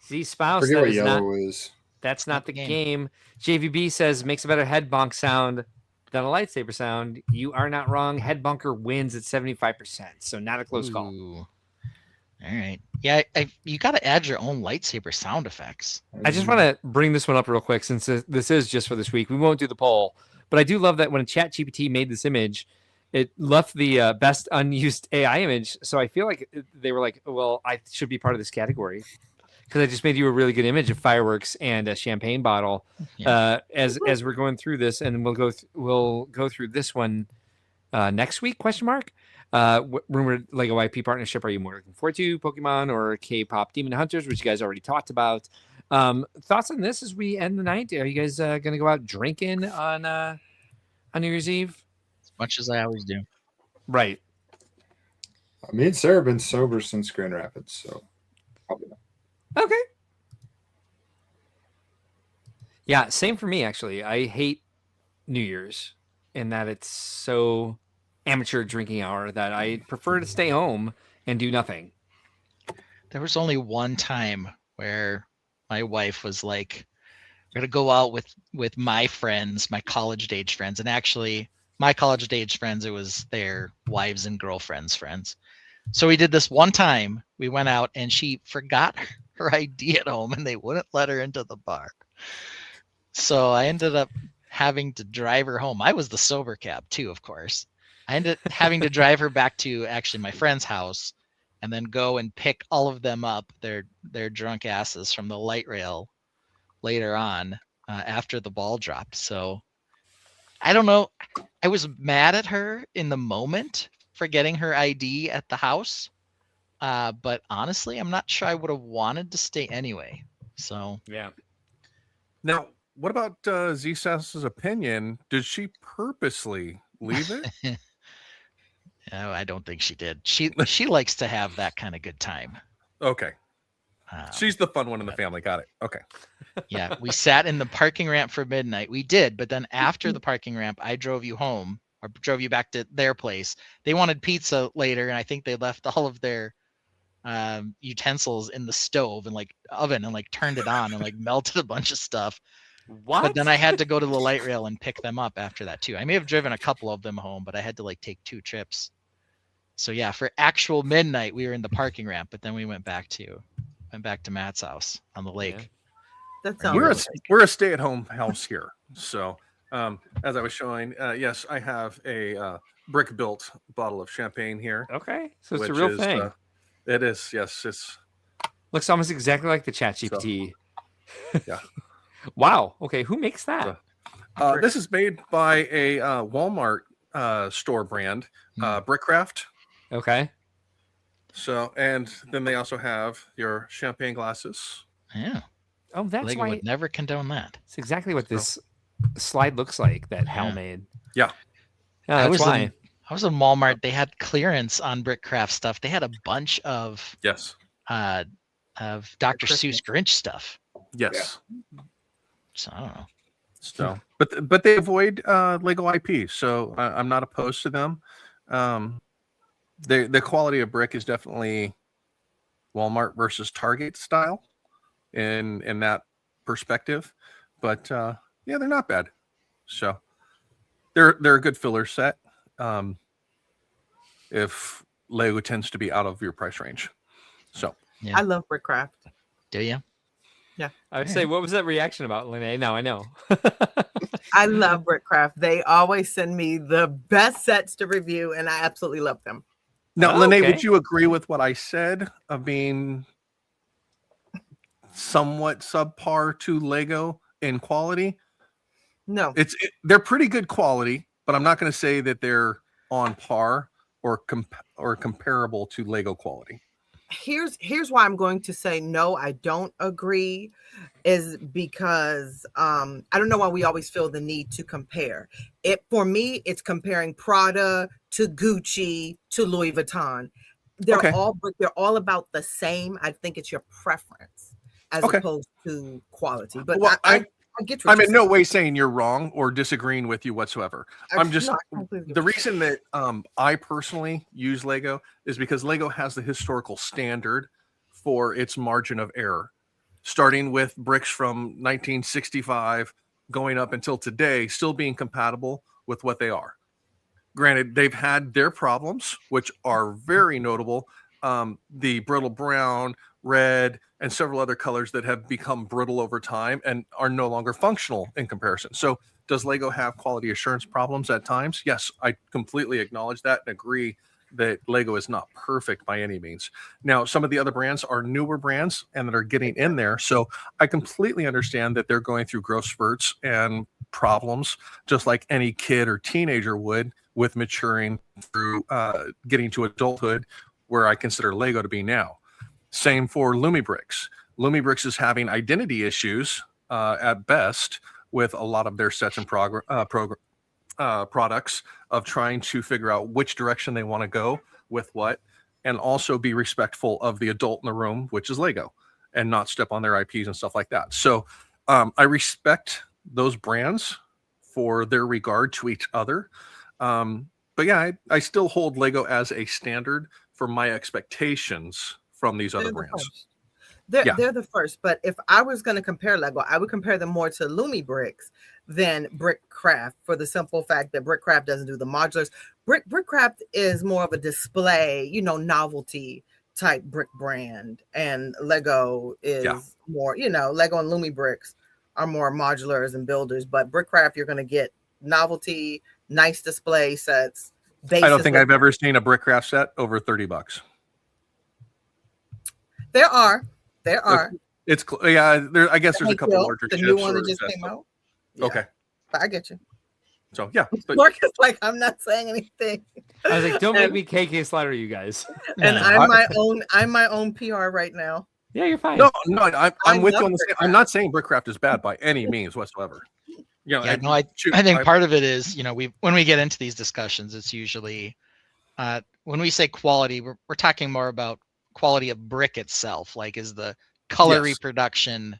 Z spouse, Forget that what is yellow not, is. That's not the game. JVB says makes a better head bonk sound than a lightsaber sound. You are not wrong. Head bunker wins at 75%, so not a close call. All right. Yeah, you got to add your own lightsaber sound effects. I just want to bring this one up real quick since this is just for this week. We won't do the poll, but I do love that when ChatGPT made this image, it left the best unused AI image. So I feel like they were like, well, I should be part of this category because I just made you a really good image of fireworks and a champagne bottle. Yeah. As we're going through this, and we'll go through this one next week? Question mark. Rumored Lego IP partnership. Are you more looking forward to Pokemon or K-pop Demon Hunters, which you guys already talked about? Thoughts on this as we end the night? Are you guys going to go out drinking on New Year's Eve? As much as I always do. Right. Me and Sarah have been sober since Grand Rapids, so probably not. Okay. Yeah, same for me, actually. I hate New Year's in that it's so amateur drinking hour that I prefer to stay home and do nothing. There was only one time where my wife was like, we're going to go out with my friends, my college-age friends. And actually, my college-age friends, it was their wives and girlfriends' friends. So we did this one time. We went out and she forgot her ID at home and they wouldn't let her into the bar. So I ended up having to drive her home. I was the sober cab too, of course. I ended up having to drive her back to actually my friend's house and then go and pick all of them up, their drunk asses, from the light rail later on after the ball dropped. So I don't know. I was mad at her in the moment for getting her ID at the house. But honestly, I'm not sure I would have wanted to stay anyway. So yeah. Now, what about Z-Sass's opinion? Did she purposely leave it? No, I don't think she did. She likes to have that kind of good time. Okay. She's the fun one in the family. Got it. Okay. Yeah, we sat in the parking ramp for midnight. We did, but then after the parking ramp, I drove you home or drove you back to their place. They wanted pizza later, and I think they left all of their utensils in the stove and like oven and like turned it on and like melted a bunch of stuff. What? But then I had to go to the light rail and pick them up after that too. I may have driven a couple of them home, but I had to like take 2 trips. So yeah, for actual midnight, we were in the parking ramp, but then we went back to Matt's house on the lake. That We're a stay-at-home house here. So as I was showing, yes, I have a brick-built bottle of champagne here. Okay, so it's a real thing. It is, yes. It's looks almost exactly like the ChatGPT. So, yeah. Wow. Okay, who makes that? This is made by a Walmart store brand, Brickcraft. Okay. So, and then they also have your champagne glasses. Yeah. Oh, that's Lego why. would never condone that. It's exactly what this slide looks like that Hal made. Yeah. That's why. I was in Walmart. They had clearance on Brickcraft stuff. They had a bunch of Dr. Seuss Grinch stuff. Yes. So I don't know. So, but they avoid Lego IP, so I'm not opposed to them. The quality of brick is definitely Walmart versus Target style in that perspective, but yeah, they're not bad. So they're a good filler set. If Lego tends to be out of your price range, so I love Brickcraft. Do you? Yeah. I would say, what was that reaction about, Lene? Now I know. I love Brickcraft. They always send me the best sets to review, and I absolutely love them. Now, Lene, would you agree with what I said of being somewhat subpar to Lego in quality? No. They're pretty good quality, but I'm not going to say that they're on par or comparable to Lego quality. Here's why I'm going to say no, I don't agree, is because I don't know why we always feel the need to compare. For me, it's comparing Prada to Gucci to Louis Vuitton. They're all about the same. I think it's your preference as opposed to quality. But I get what I'm you're in no saying. way saying you're wrong or disagreeing with you whatsoever. I'm just the reason that I personally use Lego is because Lego has the historical standard for its margin of error. starting with bricks from 1965 going up until today, still being compatible with what they are. Granted, they've had their problems, which are very notable. The brittle brown, red, and several other colors that have become brittle over time and are no longer functional in comparison. So, does Lego have quality assurance problems at times? Yes, I completely acknowledge that and agree that Lego is not perfect by any means. Now, some of the other brands are newer brands and that are getting in there. So, I completely understand that they're going through growth spurts and problems, just like any kid or teenager would with maturing through getting to adulthood, where I consider Lego to be now. Same for Lumibricks. Lumibricks is having identity issues at best with a lot of their sets and products of trying to figure out which direction they want to go with what, and also be respectful of the adult in the room, which is Lego, and not step on their IPs and stuff like that. So I respect those brands for their regard to each other. But yeah, I still hold Lego as a standard for my expectations from these other brands. They're the first, but if I was going to compare Lego, I would compare them more to Lumibricks than Brickcraft, for the simple fact that Brickcraft doesn't do the modulars. Brickcraft is more of a display, novelty type brick brand, and Lego is more, Lego and Lumibricks are more modulars and builders, but Brickcraft, you're going to get novelty, nice display sets. I don't think I've ever seen a Brickcraft set over $30. There are. It's I guess there's a couple larger the chips. new one that just came out. Okay. But I get you. So yeah. But Mark is like, I'm not saying anything. I was like, don't make me KK Slider, you guys. And I'm my own PR right now. Yeah, you're fine. No, I'm with you on the same. I'm not saying Brickcraft is bad by any means whatsoever. I think part of it is, when we get into these discussions, it's usually when we say quality, we're talking more about quality of brick itself. Like, is the color reproduction,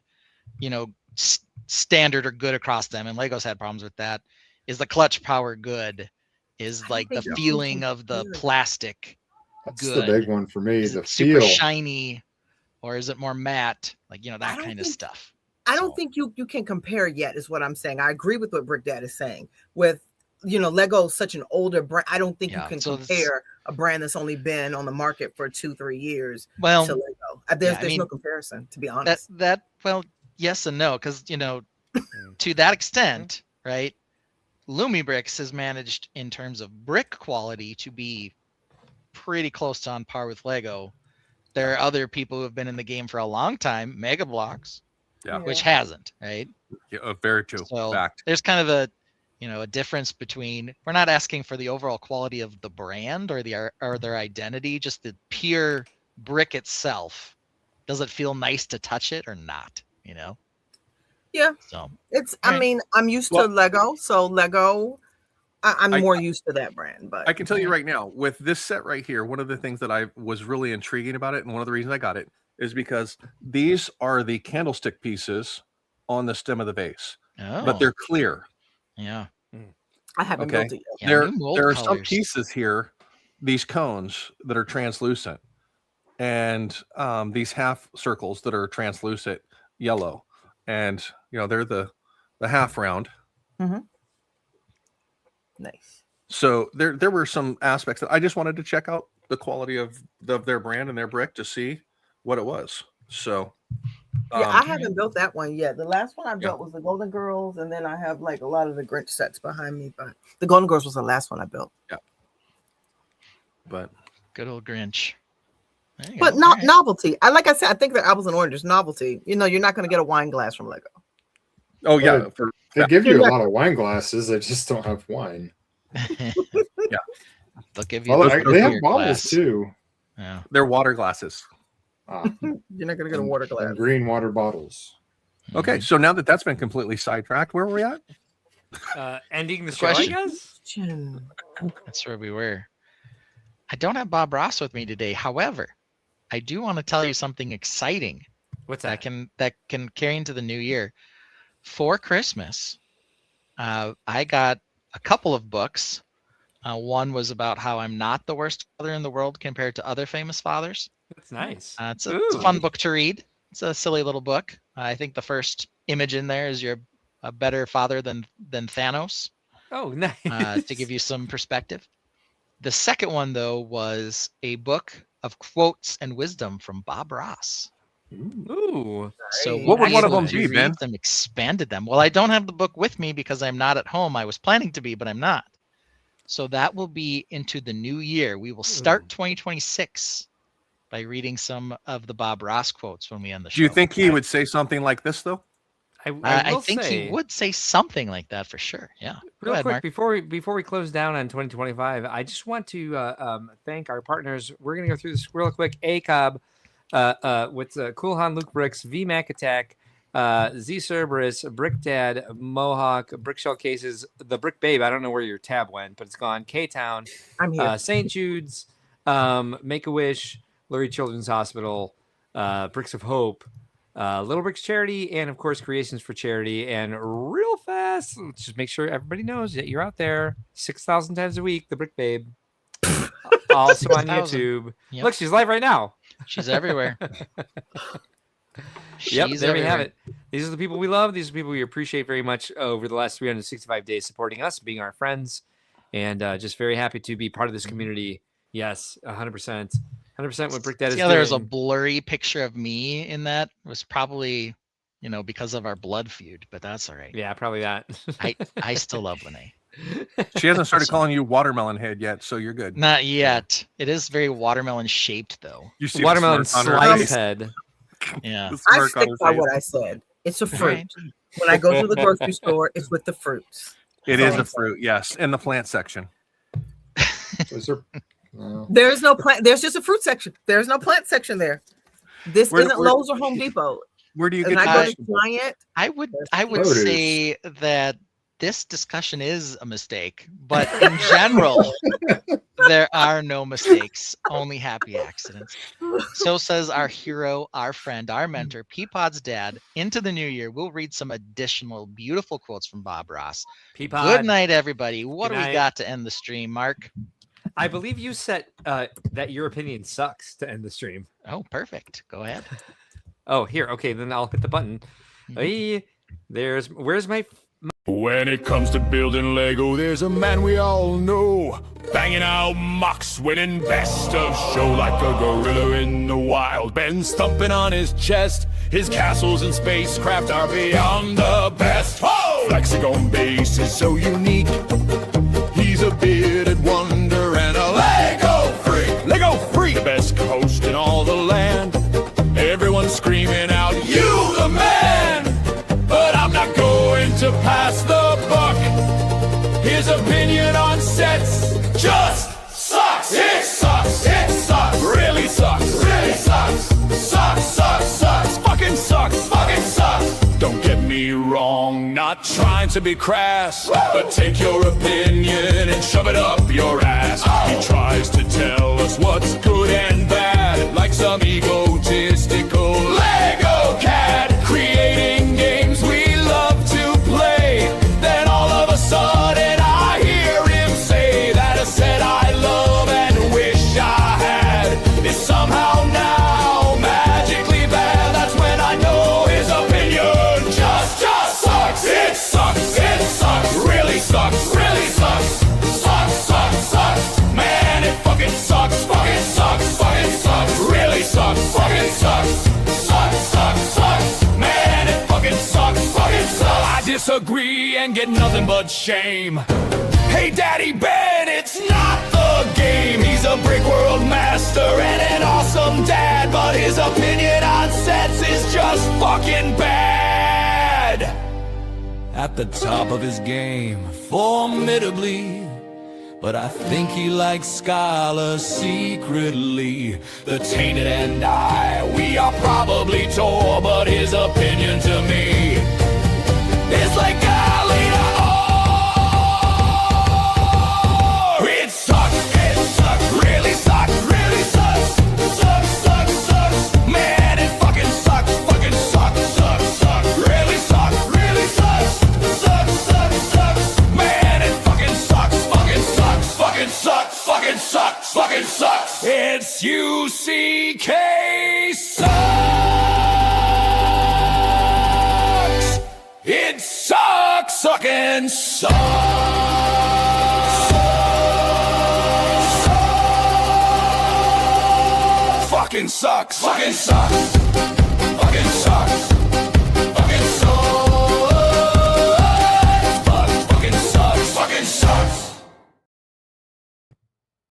standard or good across them? And Lego's had problems with that. Is the clutch power good? Is like the feeling of the plastic That's good? the big one for me. Is The it super feel. shiny, or is it more matte? Like, that kind of stuff. I don't think you can compare yet, is what I'm saying. I agree with what Brick Dad is saying. With Lego is such an older brand. I don't think you can compare a brand that's only been on the market for 2-3 years to Lego. There's no comparison, to be honest. Well, yes and no, because to that extent, right? Lumibricks has managed in terms of brick quality to be pretty close to on par with Lego. There are other people who have been in the game for a long time, Mega Bloks, which hasn't, right? Yeah, very true. So Fact. there's kind of a difference between, we're not asking for the overall quality of the brand or their identity, just the pure brick itself. Does it feel nice to touch it or not? Yeah. So I'm used to Lego, so Lego, I'm more used to that brand. But I can tell you right now, with this set right here, one of the things that I was really intriguing about it, and one of the reasons I got it, is because these are the candlestick pieces on the stem of the vase, but they're clear. Yeah. I haven't built it yet. There are some pieces here, these cones that are translucent, and these half circles that are translucent yellow, and they're the half round. Mm-hmm. Nice. So there were some aspects that I just wanted to check out the quality of their brand and their brick to see what it was. So I haven't built that one yet. The last one I built was the Golden Girls, and then I have like a lot of the Grinch sets behind me. But the Golden Girls was the last one I built. Yeah. But good old Grinch. But not novelty. Like I said, I think they're apples and oranges. Novelty. You're not going to get a wine glass from Lego. Oh yeah, they give you a lot of wine glasses. They just don't have wine. Yeah, they'll give you. They have bottles too. Yeah, they're water glasses. You're not going to get a water glass. And green water bottles. Okay, so now that's been completely sidetracked, where were we at? Ending the show, I guess. That's where we were. I don't have Bob Ross with me today. However, I do want to tell you something exciting. What's that? That can carry into the new year. For Christmas, I got a couple of books. One was about how I'm not the worst father in the world compared to other famous fathers. That's nice. It's a fun book to read. It's a silly little book. I think the first image in there is you're a better father than Thanos. Oh, nice. To give you some perspective. The second one, though, was a book of quotes and wisdom from Bob Ross. Ooh. So what would one of them actually be, Ben? read them, expanded them. Well, I don't have the book with me because I'm not at home. I was planning to be, but I'm not. So that will be into the new year. We will start 2026 by reading some of the Bob Ross quotes when we end the show. Do you think he would say something like this though? I think he would say something like that for sure. Yeah. Go Real ahead, quick, Mark. before we close down on 2025, I just want to thank our partners. We're going to go through this real quick. ACOB, with Coolhan Luke Bricks, VMAC Attack, Z Cerberus, Brick Dad, Mohawk, Brickshell Cases, the Brick Babe. I don't know where your tab went, but it's gone. K-Town, I'm here. St. Jude's, Make-A-Wish, Lurie Children's Hospital, Bricks of Hope, Little Bricks Charity, and of course Creations for Charity. And real fast, let's just make sure everybody knows that you're out there 6,000 times a week. The Brick Babe, also on 6,000. YouTube. Yep. Look, she's live right now. She's everywhere. Yep, She's there we have everywhere. it. These are the people we love. These are the people we appreciate very much over the last 365 days supporting us, being our friends, and just very happy to be part of this community. Yes, 100%. 100% what Brick Dad is Yeah, doing. there's a blurry picture of me in that. It was probably, because of our blood feud, but that's all right. Yeah, probably that. I still love Lene. She hasn't started calling you Watermelon Head yet, so you're good. Not yet. It is very watermelon shaped, though. You see the Watermelon smirk on her slice face. head. Yeah. The I smirk on stick her by face. what I said. It's a fruit. Right. When I go to the grocery store, it's with the fruits. It is a fruit, yes, in the plant section. There's no plant. There's just a fruit section. There's no plant section there. This Where- isn't where- Lowe's or Home Depot. Where do you And get I your go to Giant. I would produce. say that this discussion is a mistake, but in general, there are no mistakes, only happy accidents. So says our hero, our friend, our mentor, Peapod's dad. Into the new year, we'll read some additional beautiful quotes from Bob Ross. Peapod. Good night, everybody. What Good do we night. got to end the stream, Mark? I believe you set that your opinion sucks to end the stream. Oh, perfect. Go ahead. Oh, here. Okay, then I'll hit the button. Hey, where's my When it comes to building Lego, there's a man we all know. Banging out mocks, winning best of show like a gorilla in the wild. Ben thumping on his chest. His castles and spacecraft are beyond the best. Oh! Flexagon base is so unique. He's a bearded wonder and a Lego freak. Lego freak! The best host in all the land. Everyone's screaming out, "You the man!" But I'm not going to pass the buck. His opinion on sets just sucks. It sucks. It sucks. Really sucks. Really sucks. Sucks. Sucks. Sucks. Fucking sucks. Fucking sucks. Don't get me wrong, not trying to be crass, but take your opinion and shove it up your ass. He tries to tell us what's good and bad, like some egotistical Lego cat, creating games we love to play. Then all of a sudden I hear him say that a set I love and wish I had is somehow now magically bad. That's when I know his opinion just sucks. It sucks. It sucks. Really sucks. Really sucks. Sucks. Sucks. Sucks. Man, it fucking sucks. Fucking sucks. Fucking sucks. Really sucks. Fucking sucks. Sucks. Sucks. Sucks. Man, it fucking sucks. Fucking sucks. I disagree and get nothing but shame. Hey, Daddy Ben, it's not the game. He's a Brickworld master and an awesome dad, but his opinion on sets is just fucking bad. At the top of his game, formidably. But I think he likes Skylar secretly. The Tainted and I, we are probably tore, but his opinion to me is like Galena. Oh, it sucks, really sucks, really sucks. Sucks, sucks, sucks. Man, it fucking sucks, sucks. Really sucks, really sucks. Sucks. Man, it fucking sucks, fucking sucks. It's UCK sucks. Sucking sucks. Fucking sucks. Fucking sucks. Fucking sucks.